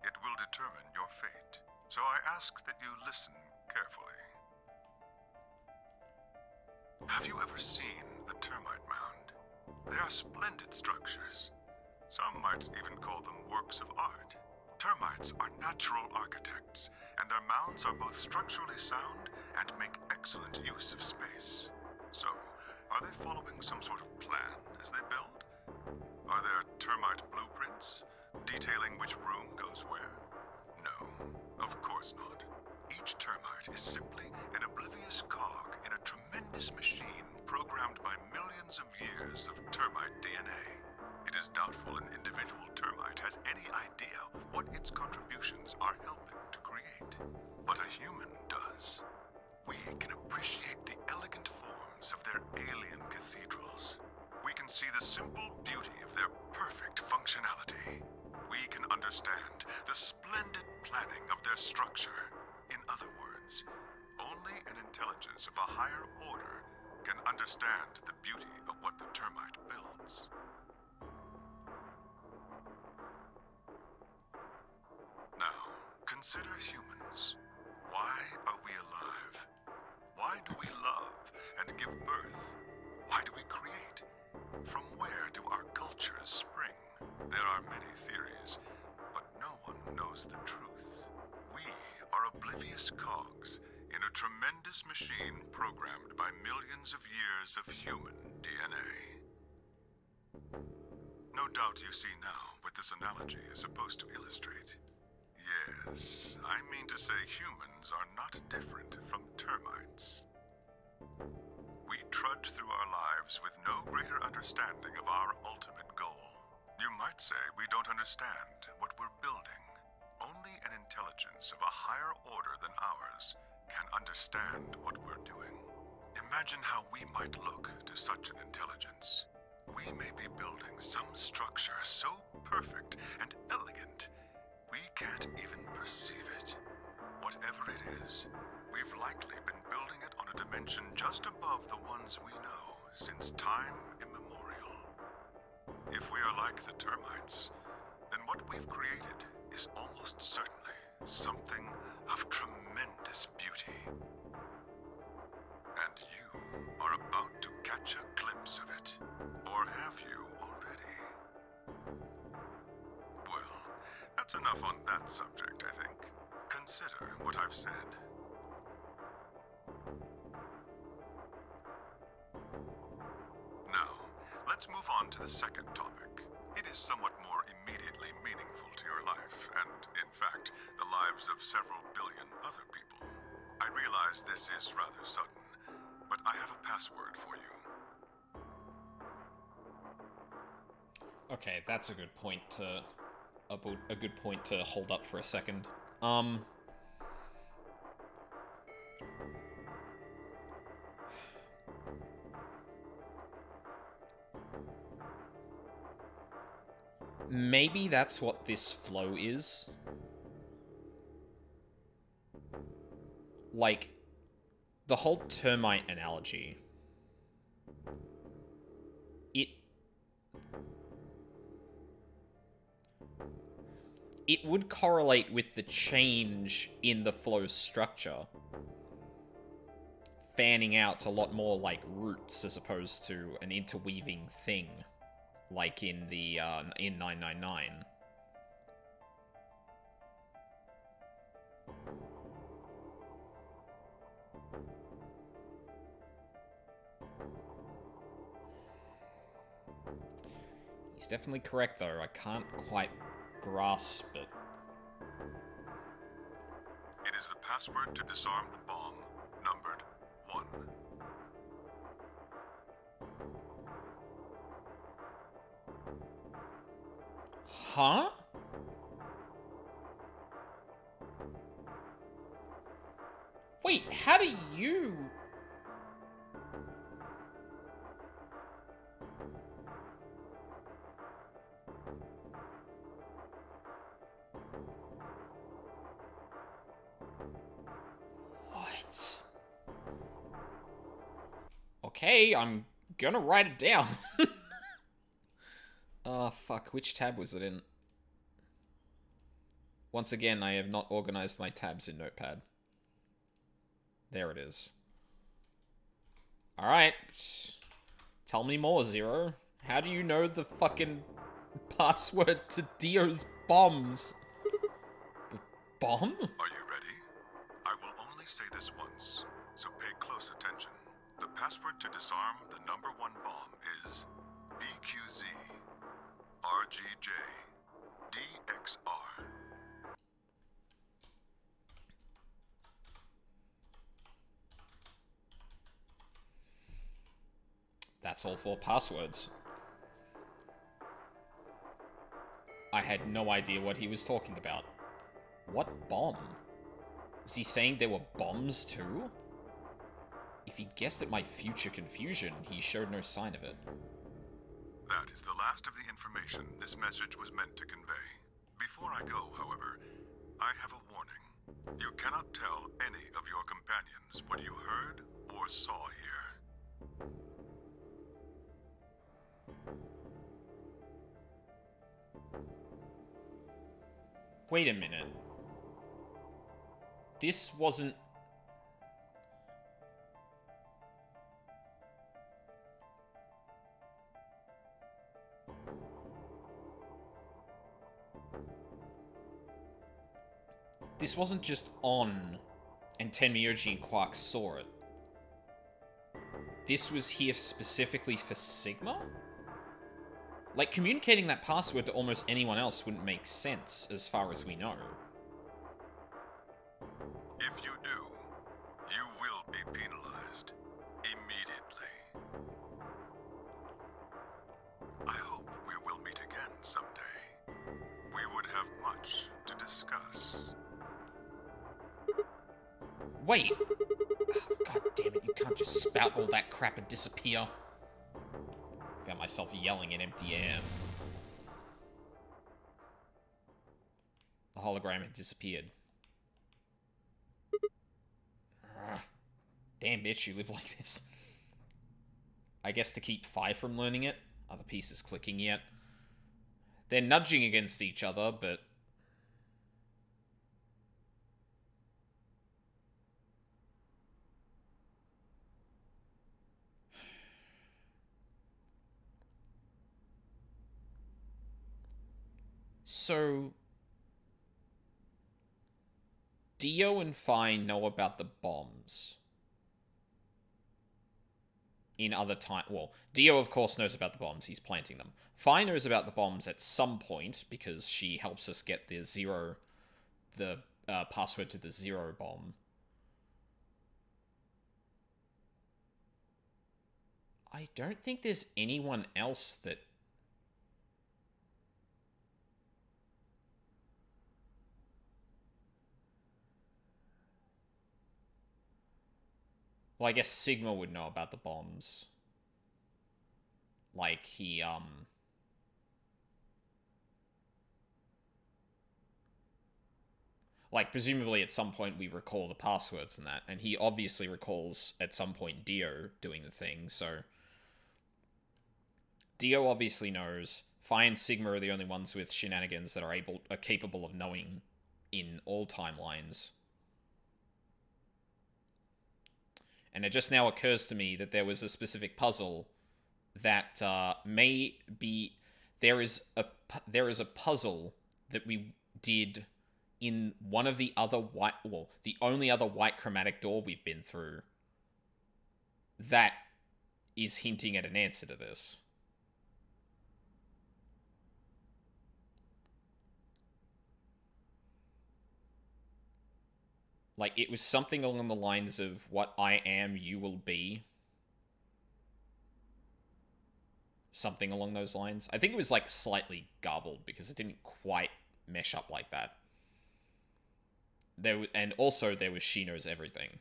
it will determine your fate. So I ask that you listen carefully. Have you ever seen a termite mound? They are splendid structures. Some might even call them works of art. Termites are natural architects, and their mounds are both structurally sound and make excellent use of space. So, are they following some sort of plan as they build? Are there termite blueprints, detailing which room goes where? No, of course not. Each termite is simply an oblivious cog in a tremendous machine programmed by millions of years of termite DNA. It is doubtful an individual termite has any idea what its contributions are helping to create. But a human does. We can appreciate the elegant forms of their alien cathedrals. We can see the simple beauty of their perfect functionality. We can understand the splendid planning of their structure. In other words, only an intelligence of a higher order can understand the beauty of what the termite builds. Now, consider humans. Why are we alive? Why do we love and give birth? Why do we create? From where do our cultures spring? There are many theories, but no one knows the truth. We are oblivious cogs in a tremendous machine programmed by millions of years of human DNA. No doubt you see now what this analogy is supposed to illustrate. Yes, I mean to say humans are not different from termites. We trudge through our lives with no greater understanding of our ultimate goal. You might say we don't understand what we're building. Only an intelligence of a higher order than ours can understand what we're doing. Imagine how we might look to such an intelligence. We may be building some structure so perfect and elegant we can't even perceive it. Whatever it is, we've likely been building it on a dimension just above the ones we know since time immemorial. If we are like the termites, then what we've created is almost certainly something of tremendous beauty. And you are about to catch a glimpse of it. Or have you already? Well, that's enough on that subject, I think. Consider what I've said. Now, let's move on to the second topic. It is somewhat more immediately meaningful to your life, and, in fact, the lives of several billion other people. I realize this is rather sudden, but I have a password for you. Okay, that's a good point to... a good point to hold up for a second. Maybe that's what this flow is. Like, the whole termite analogy. It would correlate with the change in the flow structure. Fanning out a lot more like roots as opposed to an interweaving thing. Like in the, in 999. He's definitely correct, though. I can't quite grasp it. It is the password to disarm the bomb, numbered 1. Huh? Wait, how do you... What? Okay, I'm gonna write it down. Oh, fuck. Which tab was it in? Once again, I have not organized my tabs in Notepad. There it is. Alright. Tell me more, Zero. How do you know the fucking password to Dio's bombs? Bomb? Are you ready? I will only say this once, so pay close attention. The password to disarm the number 1 bomb is BQZ RGJ DXR. That's all 4 passwords. I had no idea what he was talking about. What bomb? Was he saying there were bombs too? If he guessed at my future confusion, he showed no sign of it. That is the last of the information this message was meant to convey. Before I go, however, I have a warning. You cannot tell any of your companions what you heard or saw here. Wait a minute. This wasn't... This wasn't just on, and Tenmyoji and Quark saw it. This was here specifically for Sigma? Like, communicating that password to almost anyone else wouldn't make sense, as far as we know. If you do, you will be penalized immediately. I hope we will meet again someday. We would have much to discuss. Wait! Oh, God damn it, you can't just spout all that crap and disappear. I found myself yelling in empty air. The hologram had disappeared. Damn, bitch, you live like this. I guess to keep Phi from learning it. Are the pieces clicking yet? They're nudging against each other, but... So... Dio and Phi know about the bombs. In other time... Well, Dio, of course, knows about the bombs. He's planting them. Phi knows about the bombs at some point, because she helps us get the zero... The password to the zero bomb. I don't think there's anyone else that... Well, I guess Sigma would know about the bombs. Like, he, Like, presumably at some point we recall the passwords and that, and he obviously recalls at some point Dio doing the thing, so... Dio obviously knows. Phi and Sigma are the only ones with shenanigans that are capable of knowing in all timelines. And it just now occurs to me that there was a specific puzzle that may be... There is a puzzle that we did in one of the other white... Well, the only other white chromatic door we've been through that is hinting at an answer to this. Like, it was something along the lines of, what I am, you will be. Something along those lines. I think it was, like, slightly garbled, because it didn't quite mesh up like that. And also, there was She Knows Everything.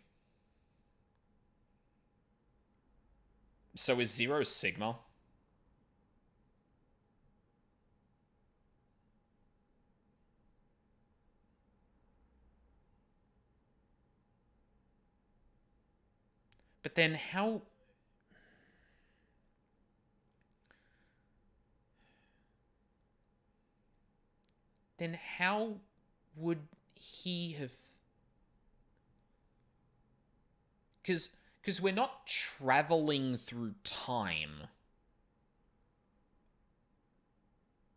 So is Zero Sigma? But then how... Then how would he have... Because we're not traveling through time.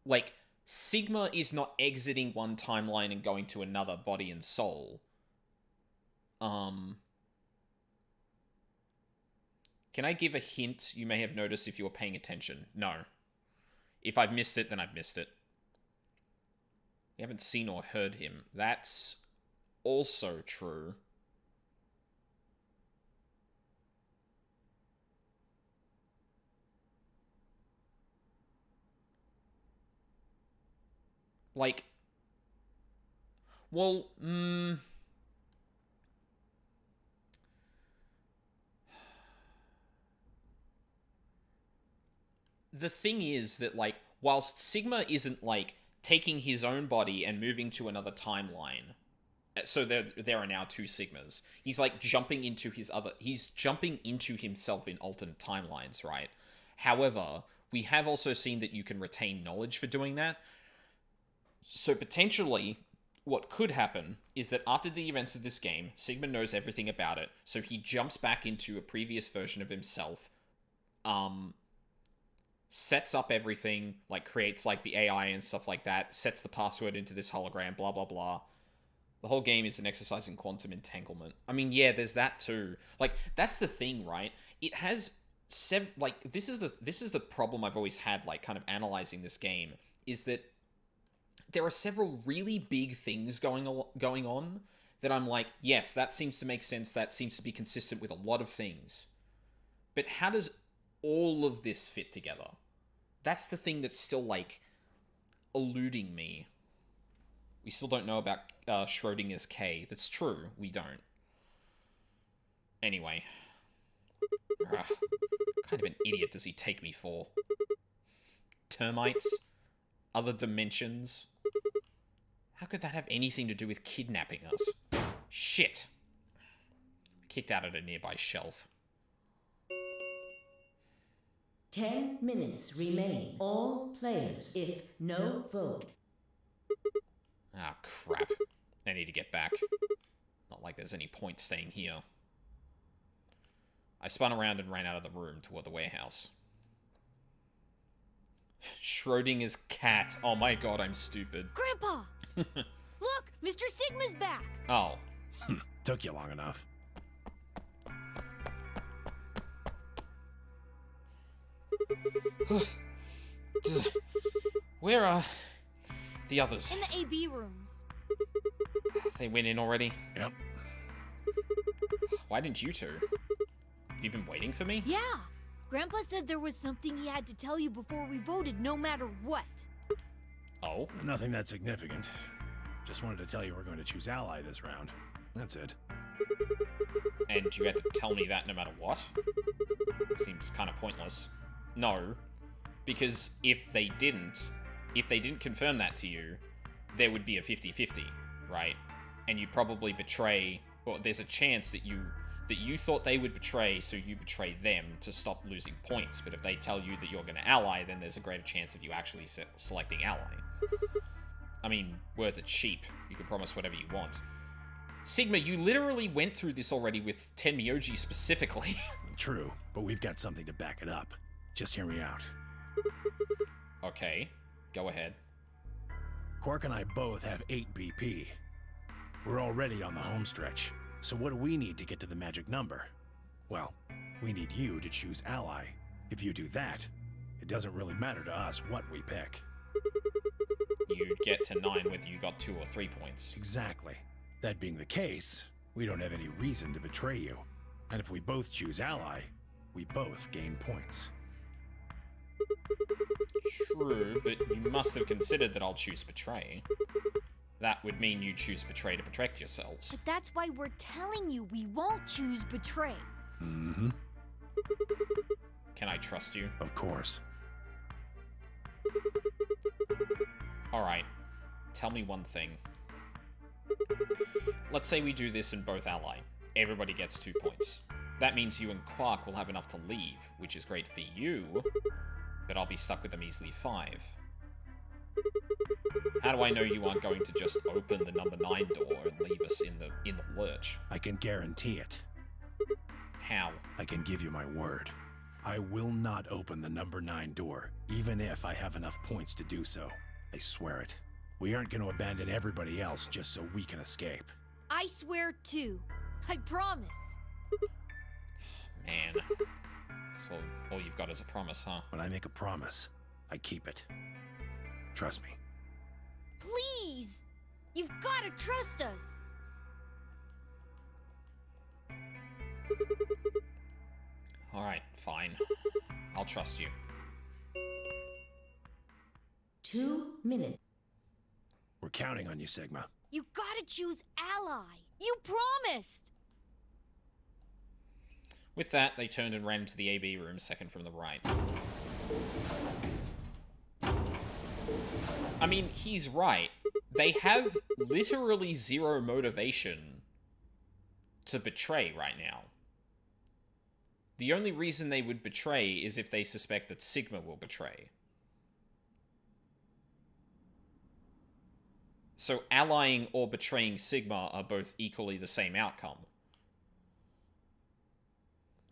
Like, Sigma is not exiting one timeline and going to another body and soul. Can I give a hint you may have noticed if you were paying attention? No. If I've missed it, then I've missed it. You haven't seen or heard him. That's also true. Like... Well, the thing is that, like, whilst Sigma isn't, like, taking his own body and moving to another timeline, so there are now two Sigmas, he's, like, jumping into he's jumping into himself in alternate timelines, right? However, we have also seen that you can retain knowledge for doing that. So potentially, what could happen is that after the events of this game, Sigma knows everything about it, so he jumps back into a previous version of himself, sets up everything, like, creates, like, the AI and stuff like that, sets the password into this hologram, blah, blah, blah. The whole game is an exercise in quantum entanglement. I mean, yeah, there's that too. Like, that's the thing, right? It has... Like, this is the problem I've always had, like, kind of analyzing this game, is that there are several really big things going on that I'm like, yes, that seems to make sense, that seems to be consistent with a lot of things. But how does all of this fit together? That's the thing that's still, like, eluding me. We still don't know about Schrodinger's K. That's true, we don't. Anyway. What kind of an idiot does he take me for? Termites? Other dimensions? How could that have anything to do with kidnapping us? Shit. Kicked out at a nearby shelf. 10 minutes remain. All players, if no vote. Ah, crap. I need to get back. Not like there's any point staying here. I spun around and ran out of the room toward the warehouse. Schrodinger's cat. Oh my god, I'm stupid. Grandpa! Look, Mr. Sigma's back! Oh. Took you long enough. Where are the others? In the AB rooms. They went in already? Yep. Why didn't you two? Have you been waiting for me? Yeah! Grandpa said there was something he had to tell you before we voted, no matter what. Oh? Nothing that significant. Just wanted to tell you we're going to choose Ally this round. That's it. And you had to tell me that no matter what? Seems kind of pointless. No. Because if they didn't confirm that to you, there would be a 50-50, right? and you probably betray, or there's a chance that you thought they would betray, so you betray them to stop losing points. But if they tell you that you're going to ally, then there's a greater chance of you actually selecting ally. I mean, words are cheap. You can promise whatever you want. Sigma, you literally went through this already with Tenmyoji specifically. True, but we've got something to back it up. Just hear me out. Okay, go ahead. Quark and I both have 8 BP. We're already on the home stretch, so what do we need to get to the magic number? Well, we need you to choose ally. If you do that, it doesn't really matter to us what we pick. You'd get to 9 whether you got 2 or 3 points. Exactly. That being the case, we don't have any reason to betray you. And if we both choose ally, we both gain points. True, but you must have considered that I'll choose betray. That would mean you choose betray to protect yourselves. But that's why we're telling you we won't choose betray. Mm-hmm. Can I trust you? Of course. Alright, tell me one thing. Let's say we do this in both ally. Everybody gets 2 points. That means you and Quark will have enough to leave, which is great for you, but I'll be stuck with a measly 5. How do I know you aren't going to just open the number 9 door and leave us in the lurch? I can guarantee it. How? I can give you my word. I will not open the number 9 door, even if I have enough points to do so. I swear it. We aren't going to abandon everybody else just so we can escape. I swear too. I promise. Man. So all you've got is a promise, huh? When I make a promise, I keep it. Trust me. Please! You've got to trust us! Alright, fine. I'll trust you. 2 minutes. We're counting on you, Sigma. You gotta choose ally. You promised! With that, they turned and ran into the AB room, second from the right. I mean, he's right. They have literally zero motivation to betray right now. The only reason they would betray is if they suspect that Sigma will betray. So allying or betraying Sigma are both equally the same outcome.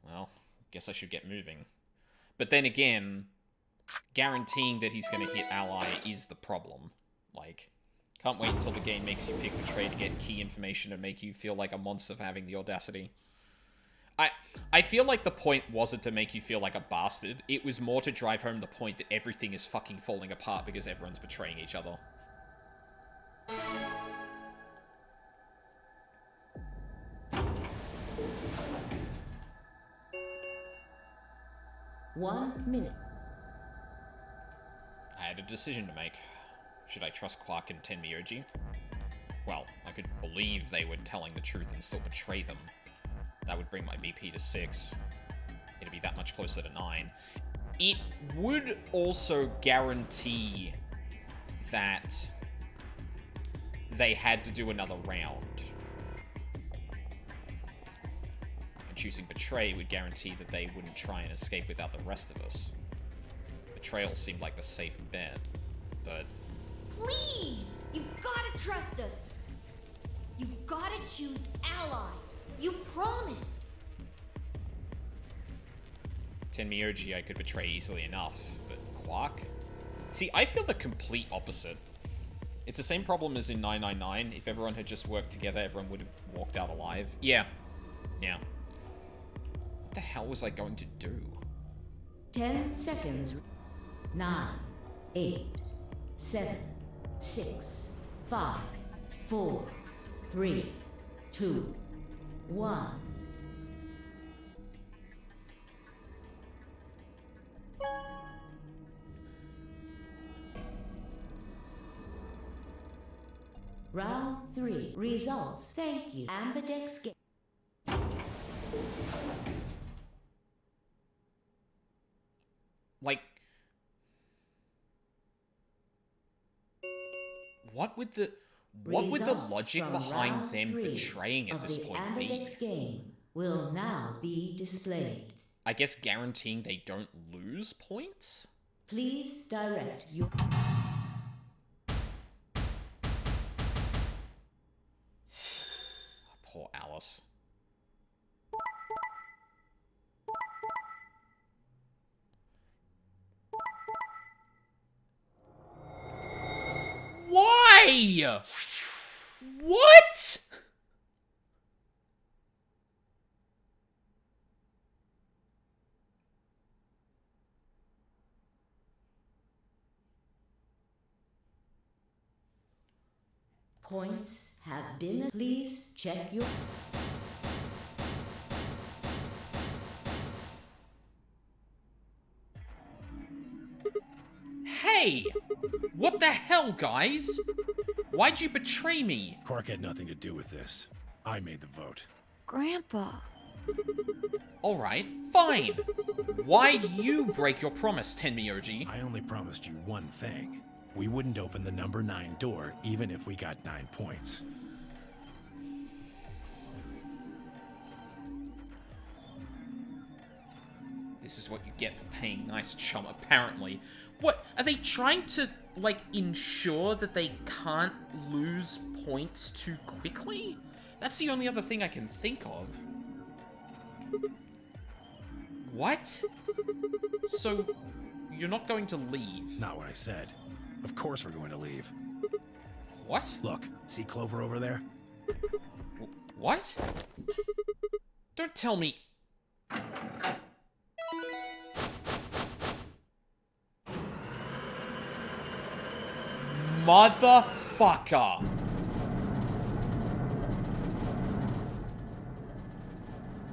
Well, guess I should get moving. But then again, guaranteeing that he's going to hit ally is the problem. Like, can't wait until the game makes you pick betray to get key information and make you feel like a monster for having the audacity. I feel like the point wasn't to make you feel like a bastard. It was more to drive home the point that everything is fucking falling apart because everyone's betraying each other. One minute. I had a decision to make. Should I trust Quark and Tenmyoji? Well, I could believe they were telling the truth and still betray them. That would bring my BP to 6. It'd be that much closer to 9. It would also guarantee that they had to do another round. And choosing Betray would guarantee that they wouldn't try and escape without the rest of us. Betrayal seemed like the safe bet, but... Please! You've got to trust us! You've got to choose ally! You promised! Tenmyoji I could betray easily enough, but Quark? See, I feel the complete opposite. It's the same problem as in 999. If everyone had just worked together, everyone would have walked out alive. Yeah. Yeah. What the hell was I going to do? 10 seconds. 9, 8, 7, 6, 5, 4, 3, 2, 1. Round 3. Results. Thank you. Ambidex game. Like... What would the... What would the Results logic from behind round them 3 betraying at of this the point be? Ambidex game will now be displayed. I guess guaranteeing they don't lose points? Please direct your... Poor Alice. Why? What? Points have been... Please check your... Hey! What the hell, guys? Why'd you betray me? Quark had nothing to do with this. I made the vote. Grandpa. Alright, fine. Why'd you break your promise, Tenmyoji? I only promised you one thing. We wouldn't open the number 9 door, even if we got 9 points. This is what you get for paying nice chum, apparently. What, are they trying to, like, ensure that they can't lose points too quickly? That's the only other thing I can think of. What? So, you're not going to leave? Not what I said. Of course we're going to leave. What? Look, see Clover over there? What? Don't tell me... Motherfucker!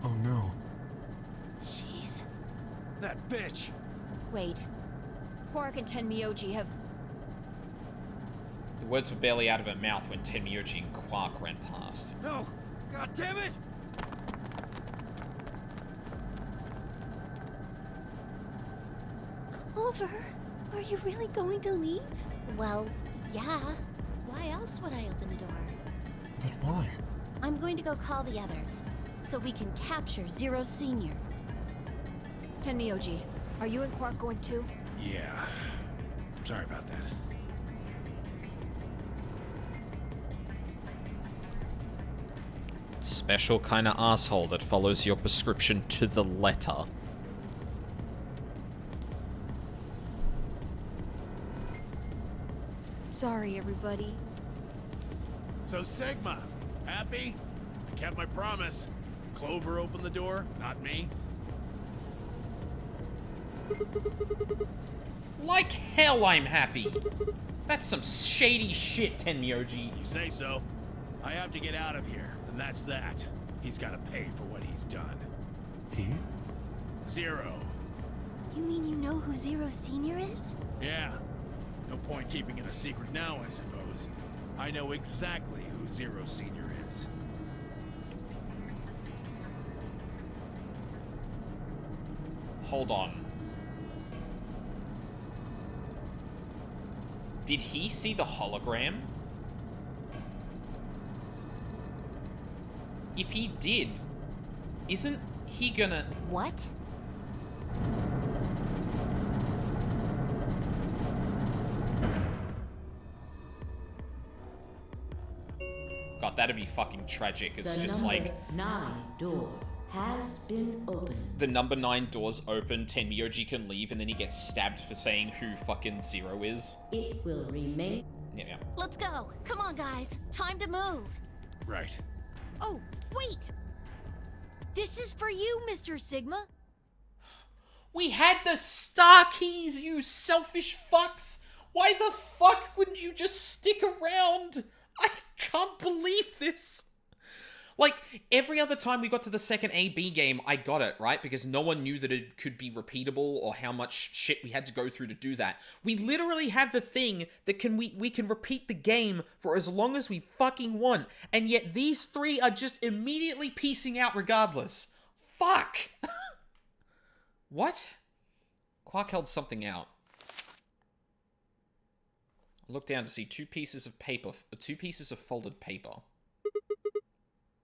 Oh no. Jeez. That bitch! Wait. Quark and Tenmyoji have... The words were barely out of her mouth when Tenmyoji and Quark ran past. No! God damn it! Clover, are you really going to leave? Well, yeah. Why else would I open the door? But why? I'm going to go call the others, so we can capture Zero Senior. Tenmyoji, are you and Quark going too? Yeah. Sorry about that. Special kind of asshole that follows your prescription to the letter. Sorry, everybody. So Sigma, happy? I kept my promise. Clover opened the door, not me. Like hell I'm happy. That's some shady shit, Tenmyoji. You say so. I have to get out of here, and that's that. He's gotta pay for what he's done. He? Zero. You mean you know who Zero Senior is? Yeah. No point keeping it a secret now, I suppose. I know exactly who Zero Senior is. Hold on. Did he see the hologram? If he did, isn't he gonna... What? God, that'd be fucking tragic. It's The just number like... 9 door has been opened. The number 9 doors open, Tenmyoji can leave, and then he gets stabbed for saying who fucking Zero is. It will remain... Yeah. Let's go. Come on, guys. Time to move. Right. Oh, wait! This is for you, Mr. Sigma. We had the star keys, you selfish fucks! Why the fuck wouldn't you just stick around? I can't believe this! Like, every other time we got to the second AB game, I got it, right? Because no one knew that it could be repeatable or how much shit we had to go through to do that. We literally have the thing that we can repeat the game for as long as we fucking want, and yet these three are just immediately piecing out regardless. Fuck! What? Quark held something out. I look down to see two pieces of folded paper.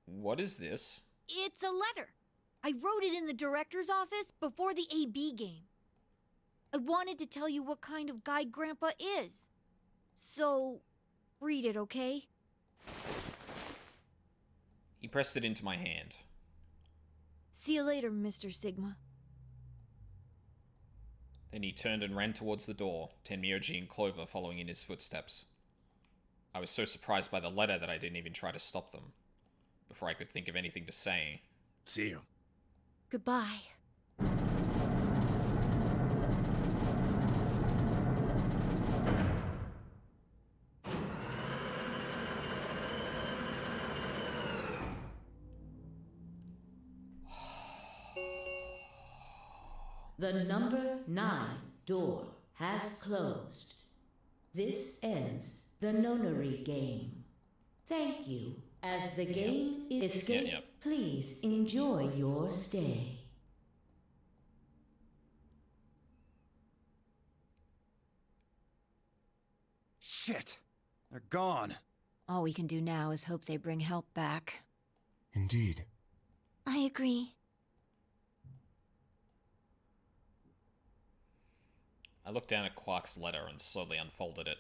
What is this? It's a letter. I wrote it in the director's office before the AB game. I wanted to tell you what kind of guy Grandpa is. So, read it, okay? He pressed it into my hand. See you later, Mr. Sigma. Then he turned and ran towards the door, Tenmyoji and Clover following in his footsteps. I was so surprised by the letter that I didn't even try to stop them. Before I could think of anything to say. See you. Goodbye. The number 9 door has closed. This ends the nonary game. Thank you. As the game is escape, please enjoy your stay. Shit! They're gone. All we can do now is hope they bring help back. Indeed. I agree. I looked down at Quark's letter and slowly unfolded it.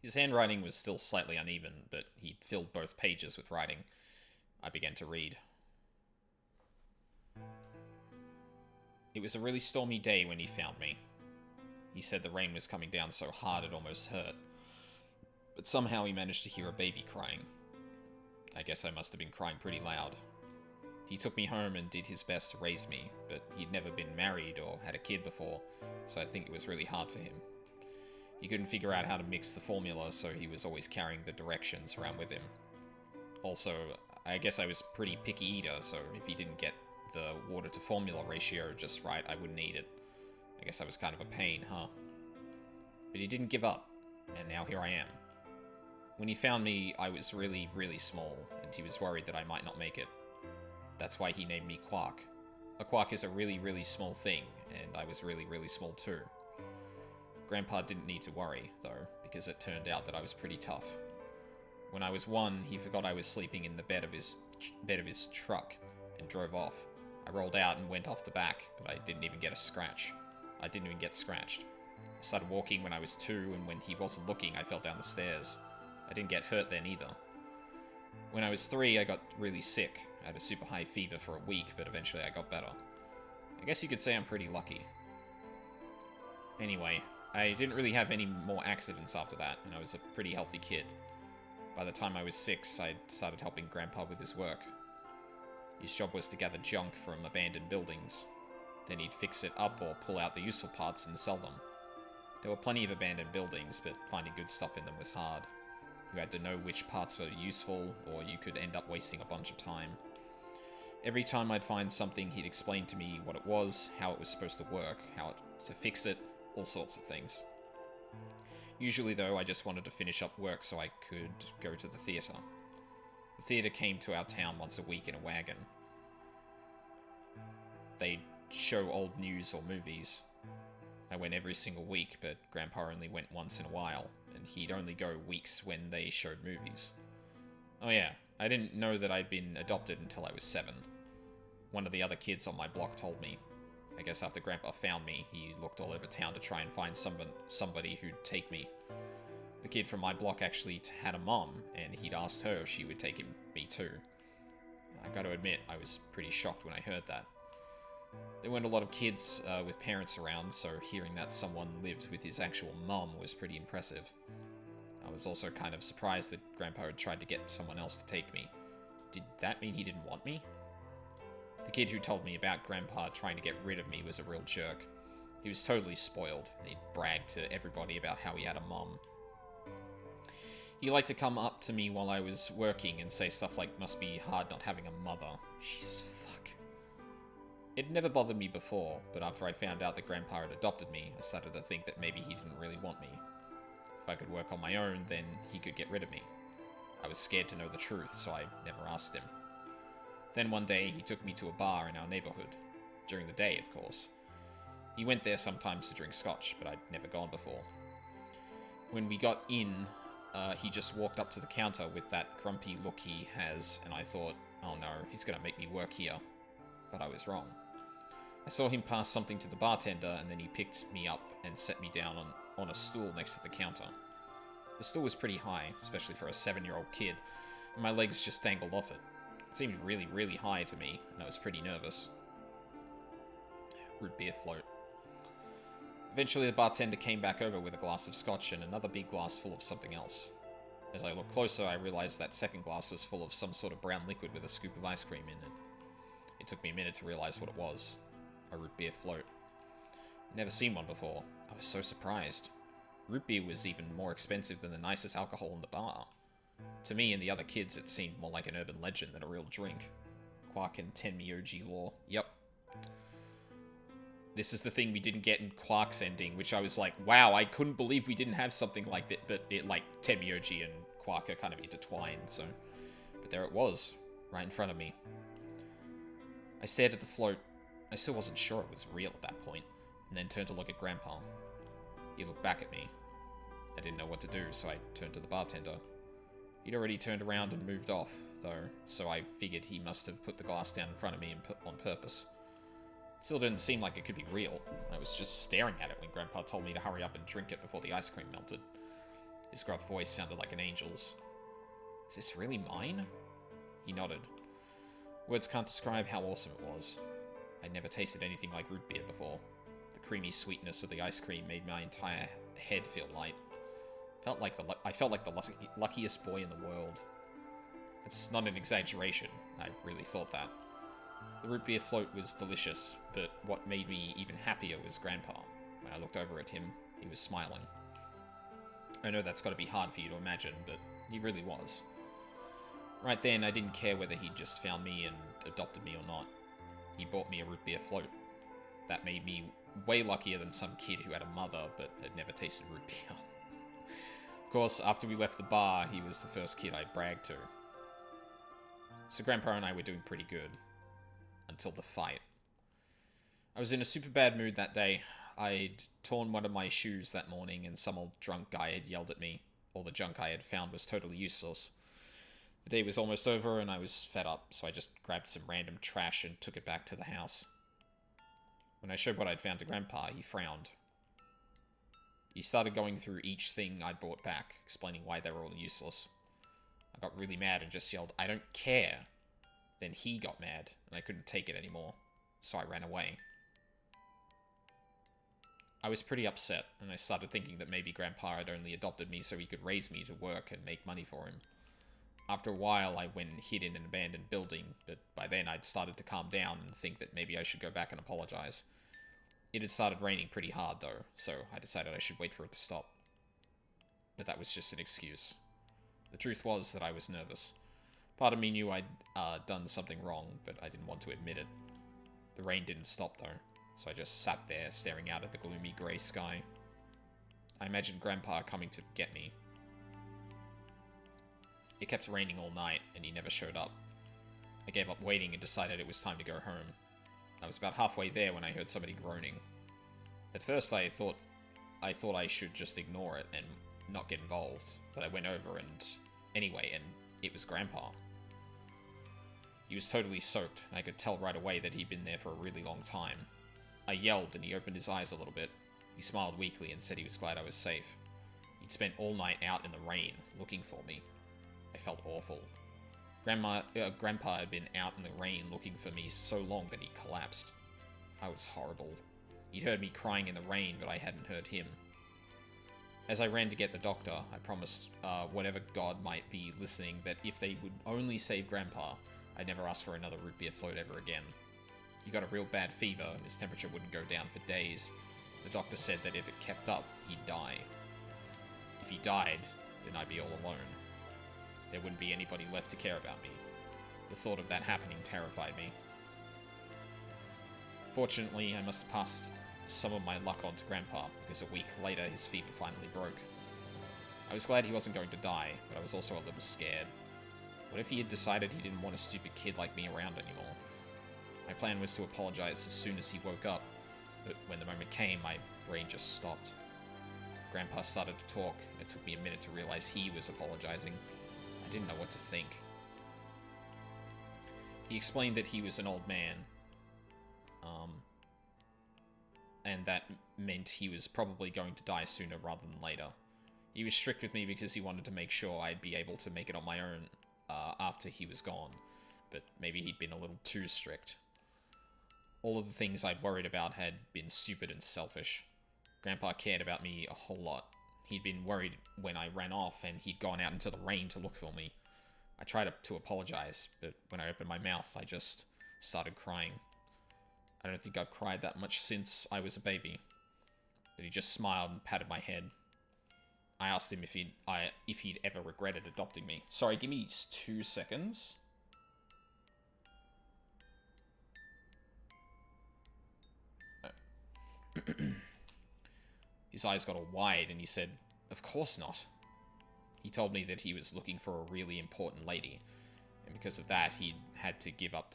His handwriting was still slightly uneven, but he'd filled both pages with writing. I began to read. It was a really stormy day when he found me. He said the rain was coming down so hard it almost hurt. But somehow he managed to hear a baby crying. I guess I must have been crying pretty loud. He took me home and did his best to raise me, but he'd never been married or had a kid before, so I think it was really hard for him. He couldn't figure out how to mix the formula, so he was always carrying the directions around with him. Also, I guess I was a pretty picky eater, so if he didn't get the water to formula ratio just right, I wouldn't eat it. I guess I was kind of a pain, huh? But he didn't give up, and now here I am. When he found me, I was really, really small, and he was worried that I might not make it. That's why he named me Quark. A quark is a really, really small thing, and I was really, really small too. Grandpa didn't need to worry, though, because it turned out that I was pretty tough. When I was 1, he forgot I was sleeping in the bed of his truck, and drove off. I rolled out and went off the back, but I didn't even get a scratch. I didn't even get scratched. I started walking when I was 2, and when he wasn't looking, I fell down the stairs. I didn't get hurt then either. When I was 3, I got really sick. I had a super high fever for a week, but eventually I got better. I guess you could say I'm pretty lucky. Anyway, I didn't really have any more accidents after that, and I was a pretty healthy kid. By the time I was 6, I started helping Grandpa with his work. His job was to gather junk from abandoned buildings. Then he'd fix it up or pull out the useful parts and sell them. There were plenty of abandoned buildings, but finding good stuff in them was hard. You had to know which parts were useful, or you could end up wasting a bunch of time. Every time I'd find something, he'd explain to me what it was, how it was supposed to work, how to fix it, all sorts of things. Usually, though, I just wanted to finish up work so I could go to the theatre. The theatre came to our town once a week in a wagon. They'd show old news or movies. I went every single week, but Grandpa only went once in a while, and he'd only go weeks when they showed movies. Oh yeah, I didn't know that I'd been adopted until I was 7. One of the other kids on my block told me. I guess after Grandpa found me, he looked all over town to try and find somebody who'd take me. The kid from my block actually had a mom, and he'd asked her if she would take me too. I gotta admit, I was pretty shocked when I heard that. There weren't a lot of kids with parents around, so hearing that someone lived with his actual mom was pretty impressive. I was also kind of surprised that Grandpa had tried to get someone else to take me. Did that mean he didn't want me? The kid who told me about Grandpa trying to get rid of me was a real jerk. He was totally spoiled, and he'd bragged to everybody about how he had a mom. He liked to come up to me while I was working and say stuff like, "Must be hard not having a mother." Jesus fuck. It never bothered me before, but after I found out that Grandpa had adopted me, I started to think that maybe he didn't really want me. If I could work on my own, then he could get rid of me. I was scared to know the truth, so I never asked him. Then one day, he took me to a bar in our neighborhood. During the day, of course. He went there sometimes to drink scotch, but I'd never gone before. When we got in, he just walked up to the counter with that grumpy look he has, and I thought, oh no, he's gonna make me work here. But I was wrong. I saw him pass something to the bartender, and then he picked me up and set me down on a stool next to the counter. The stool was pretty high, especially for a 7-year-old kid, and my legs just dangled off it. It seemed really, really high to me, and I was pretty nervous. Root beer float. Eventually the bartender came back over with a glass of scotch and another big glass full of something else. As I looked closer, I realized that second glass was full of some sort of brown liquid with a scoop of ice cream in it. It took me a minute to realize what it was. A root beer float. I'd never seen one before. I was so surprised. Root beer was even more expensive than the nicest alcohol in the bar. To me and the other kids, it seemed more like an urban legend than a real drink. Quark and Tenmyoji lore. Yep. This is the thing we didn't get in Quark's ending, which I was like, wow, I couldn't believe we didn't have something like that, but it, like, Tenmyoji and Quark are kind of intertwined, so... But there it was, right in front of me. I stared at the float. I still wasn't sure it was real at that point, and then turned to look at Grandpa. He looked back at me. I didn't know what to do, so I turned to the bartender. He'd already turned around and moved off, though, so I figured he must have put the glass down in front of me on purpose. Still didn't seem like it could be real. I was just staring at it when Grandpa told me to hurry up and drink it before the ice cream melted. His gruff voice sounded like an angel's. Is this really mine? He nodded. Words can't describe how awesome it was. I'd never tasted anything like root beer before. The creamy sweetness of the ice cream made my entire head feel light. I felt like the luckiest boy in the world. It's not an exaggeration. I really thought that. The root beer float was delicious, but what made me even happier was Grandpa. When I looked over at him, he was smiling. I know that's got to be hard for you to imagine, but he really was. Right then, I didn't care whether he'd just found me and adopted me or not. He bought me a root beer float. That made me way luckier than some kid who had a mother, but had never tasted root beer. Of course, after we left the bar, he was the first kid I bragged to. So Grandpa and I were doing pretty good. Until the fight. I was in a super bad mood that day. I'd torn one of my shoes that morning and some old drunk guy had yelled at me. All the junk I had found was totally useless. The day was almost over and I was fed up, so I just grabbed some random trash and took it back to the house. When I showed what I'd found to Grandpa, he frowned. He started going through each thing I'd brought back, explaining why they were all useless. I got really mad and just yelled, "I don't care!" Then he got mad, and I couldn't take it anymore, so I ran away. I was pretty upset, and I started thinking that maybe Grandpa had only adopted me so he could raise me to work and make money for him. After a while, I went and hid in an abandoned building, but by then I'd started to calm down and think that maybe I should go back and apologize. It had started raining pretty hard, though, so I decided I should wait for it to stop. But that was just an excuse. The truth was that I was nervous. Part of me knew I'd done something wrong, but I didn't want to admit it. The rain didn't stop, though, so I just sat there staring out at the gloomy grey sky. I imagined Grandpa coming to get me. It kept raining all night, and he never showed up. I gave up waiting and decided it was time to go home. I was about halfway there when I heard somebody groaning. At first I thought I should just ignore it and not get involved, but I went over and it was Grandpa. He was totally soaked, and I could tell right away that he'd been there for a really long time. I yelled, and he opened his eyes a little bit. He smiled weakly and said he was glad I was safe. He'd spent all night out in the rain, looking for me. I felt awful. Grandpa had been out in the rain looking for me so long that he collapsed. I was horrible. He'd heard me crying in the rain, but I hadn't heard him. As I ran to get the doctor, I promised whatever god might be listening that if they would only save Grandpa, I'd never ask for another root beer float ever again. He got a real bad fever, and his temperature wouldn't go down for days. The doctor said that if it kept up, he'd die. If he died, then I'd be all alone. There wouldn't be anybody left to care about me. The thought of that happening terrified me. Fortunately, I must have passed some of my luck on to Grandpa, because a week later his fever finally broke. I was glad he wasn't going to die, but I was also a little scared. What if he had decided he didn't want a stupid kid like me around anymore? My plan was to apologize as soon as he woke up, but when the moment came, my brain just stopped. Grandpa started to talk. It took me a minute to realize he was apologizing. I didn't know what to think. He explained that he was an old man. And that meant he was probably going to die sooner rather than later. He was strict with me because he wanted to make sure I'd be able to make it on my own after he was gone. But maybe he'd been a little too strict. All of the things I'd worried about had been stupid and selfish. Grandpa cared about me a whole lot. He'd been worried when I ran off, and he'd gone out into the rain to look for me. I tried to apologize, but when I opened my mouth, I just started crying. I don't think I've cried that much since I was a baby. But he just smiled and patted my head. I asked him if he'd ever regretted adopting me. Sorry, give me 2 seconds. His eyes got all wide, and he said, "Of course not." He told me that he was looking for a really important lady, and because of that, he had to give up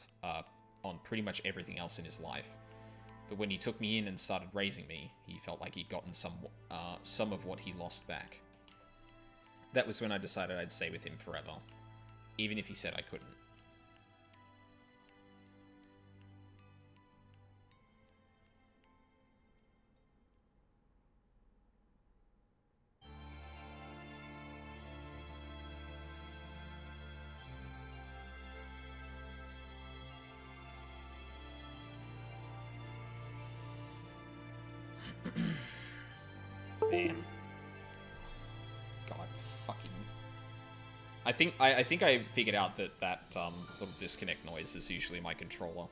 on pretty much everything else in his life. But when he took me in and started raising me, he felt like he'd gotten some of what he lost back. That was when I decided I'd stay with him forever, even if he said I couldn't. Damn. God, fucking. I think I figured out that little disconnect noise is usually my controller.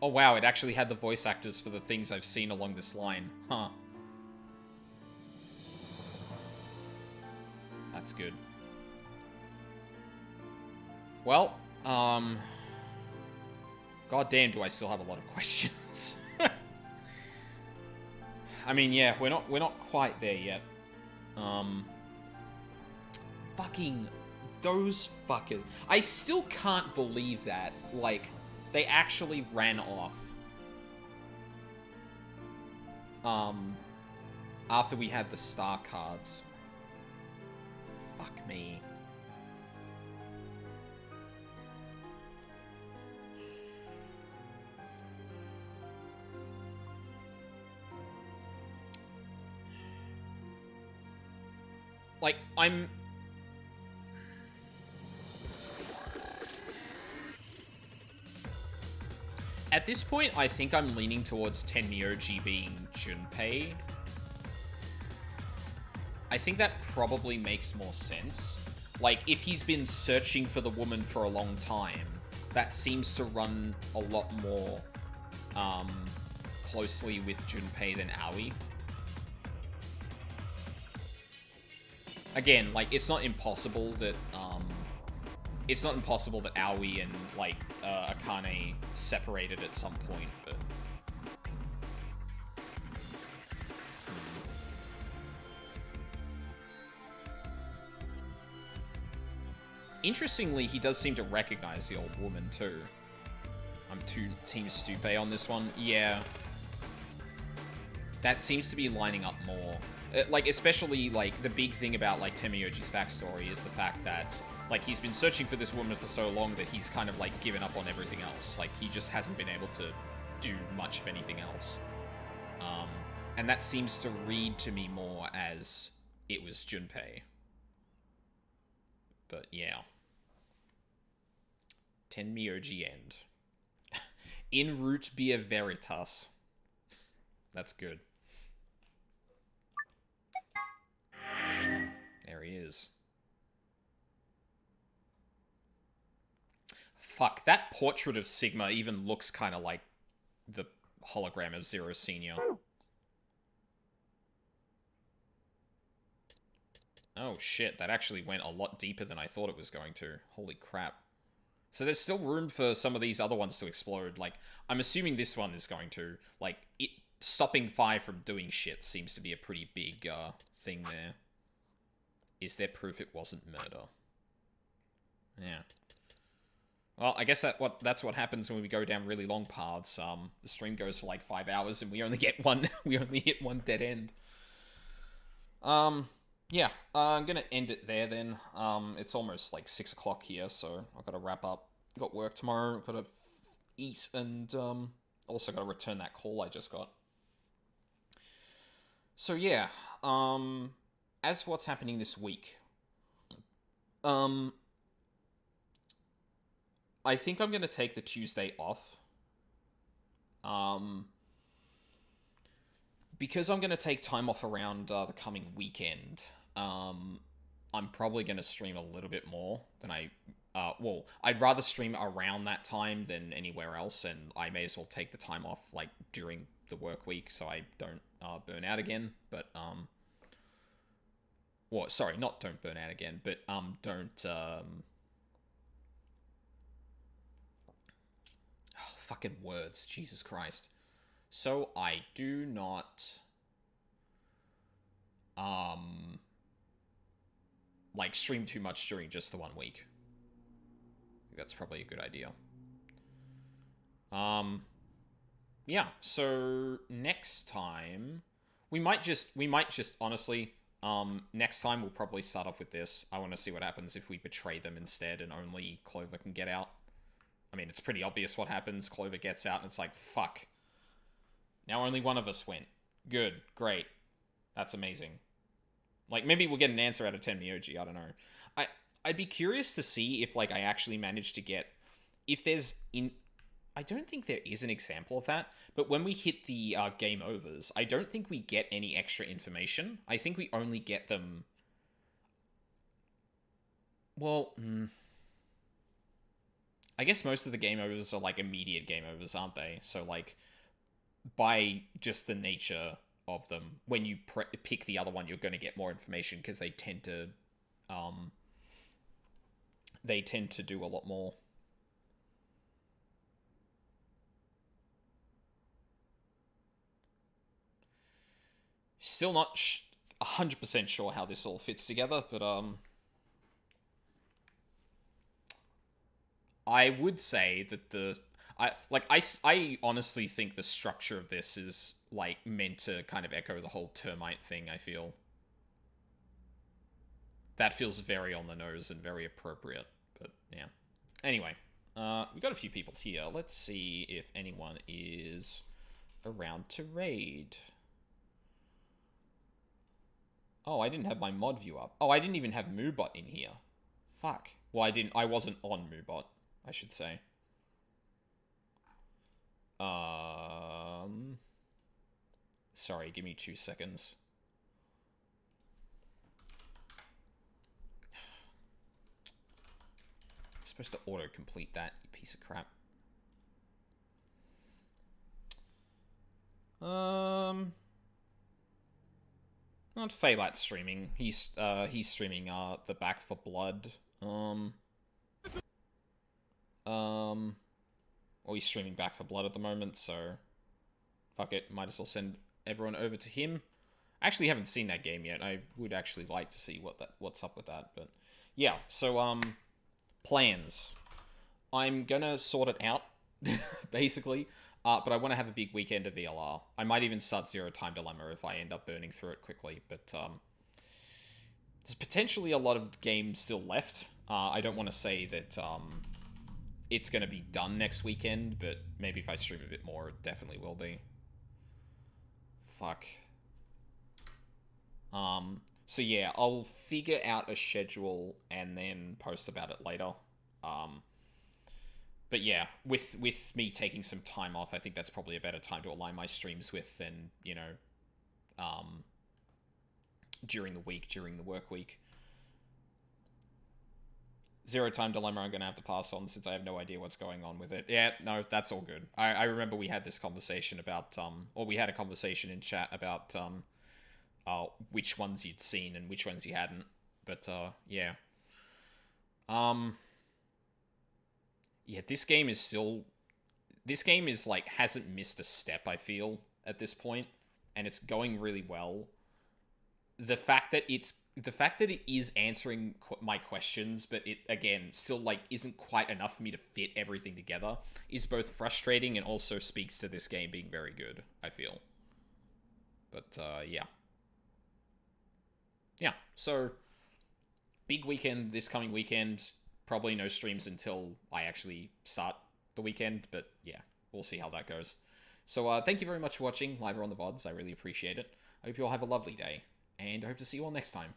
Oh wow, it actually had the voice actors for the things I've seen along this line. Huh. That's good. Well, god damn, do I still have a lot of questions. I mean, yeah, we're not quite there yet. Fucking those fuckers. I still can't believe that, like, they actually ran off. After we had the star cards. Fuck me. Like, I'm... At this point, I think I'm leaning towards Tenmyoji being Junpei. I think that probably makes more sense. Like, if he's been searching for the woman for a long time, that seems to run a lot more closely with Junpei than Aoi. Again, like, it's not impossible that Aoi and, like, Akane separated at some point, but... Interestingly, he does seem to recognize the old woman, too. I'm Team Stupe on this one. Yeah. That seems to be lining up more. Like, especially, like, the big thing about, like, Tenmyoji's backstory is the fact that, like, he's been searching for this woman for so long that he's kind of, like, given up on everything else. Like, he just hasn't been able to do much of anything else. And that seems to read to me more as it was Junpei. But, yeah. Tenmyoji end. In route via veritas. That's good. There he is. Fuck, that portrait of Sigma even looks kind of like the hologram of Zero Senior. Oh shit, that actually went a lot deeper than I thought it was going to. Holy crap. So there's still room for some of these other ones to explode. Like, I'm assuming this one is going to. Like, stopping 5 from doing shit seems to be a pretty big thing there. Is there proof it wasn't murder? Yeah. Well, I guess that's what happens when we go down really long paths. The stream goes for like 5 hours and we only get one. We only hit one dead end. Yeah. I'm gonna end it there then. It's almost like 6 o'clock here, so I've got to wrap up. Got work tomorrow. Got to eat and also got to return that call I just got. So yeah. As for what's happening this week, I think I'm going to take the Tuesday off. Because I'm going to take time off around the coming weekend, I'm probably going to stream a little bit more than well, I'd rather stream around that time than anywhere else, and I may as well take the time off, like, during the work week so I don't burn out again, but, well, sorry, not don't burn out again, but, don't, fucking words, Jesus Christ. So I do not, like, stream too much during just the 1 week. I think that's probably a good idea. Yeah, so next time, we might just, honestly, next time we'll probably start off with this. I want to see what happens if we betray them instead and only Clover can get out. I mean, it's pretty obvious what happens. Clover gets out and it's like, fuck. Now only one of us went. Good. Great. That's amazing. Like, maybe we'll get an answer out of Tenmyoji. I don't know. I'd be curious to see if, like, I actually managed to get... If there's... I don't think there is an example of that, but when we hit the game overs, I don't think we get any extra information. I think we only get them... Well, I guess most of the game overs are, like, immediate game overs, aren't they? So, like, by just the nature of them, when you pick the other one, you're going to get more information because they tend to do a lot more. Still not 100% sure how this all fits together, but I would say that I honestly think the structure of this is, like, meant to kind of echo the whole termite thing, I feel. That feels very on the nose and very appropriate, but yeah. Anyway, we got a few people here. Let's see if anyone is around to raid. Oh, I didn't have my mod view up. Oh, I didn't even have Moobot in here. Fuck. Well, I wasn't on Moobot, I should say. Sorry, give me 2 seconds. I'm supposed to auto-complete that, you piece of crap. Not Faylat's streaming. He's streaming the Back for Blood. Or he's streaming Back for Blood at the moment, so fuck it, might as well send everyone over to him. I actually haven't seen that game yet. I would actually like to see what's up with that, but yeah. So plans. I'm gonna sort it out, basically. But I want to have a big weekend of VLR. I might even start Zero Time Dilemma if I end up burning through it quickly, but there's potentially a lot of games still left. I don't want to say that it's going to be done next weekend, but maybe if I stream a bit more, it definitely will be. Fuck. So yeah, I'll figure out a schedule and then post about it later. But yeah, with me taking some time off, I think that's probably a better time to align my streams with than, you know, during the week, during the work week. Zero Time Dilemma I'm going to have to pass on since I have no idea what's going on with it. Yeah, no, that's all good. I remember we had this conversation about, or we had a conversation in chat about which ones you'd seen and which ones you hadn't. But, yeah. yeah, this game is still... This game is, like, hasn't missed a step, I feel, at this point, and it's going really well. The fact that it is answering my questions, but it, again, still, like, isn't quite enough for me to fit everything together, is both frustrating and also speaks to this game being very good, I feel. But, yeah. Yeah, so, big weekend this coming weekend. Probably no streams until I actually start the weekend, but yeah, we'll see how that goes. So, thank you very much for watching live or on the VODs. I really appreciate it. I hope you all have a lovely day, and I hope to see you all next time.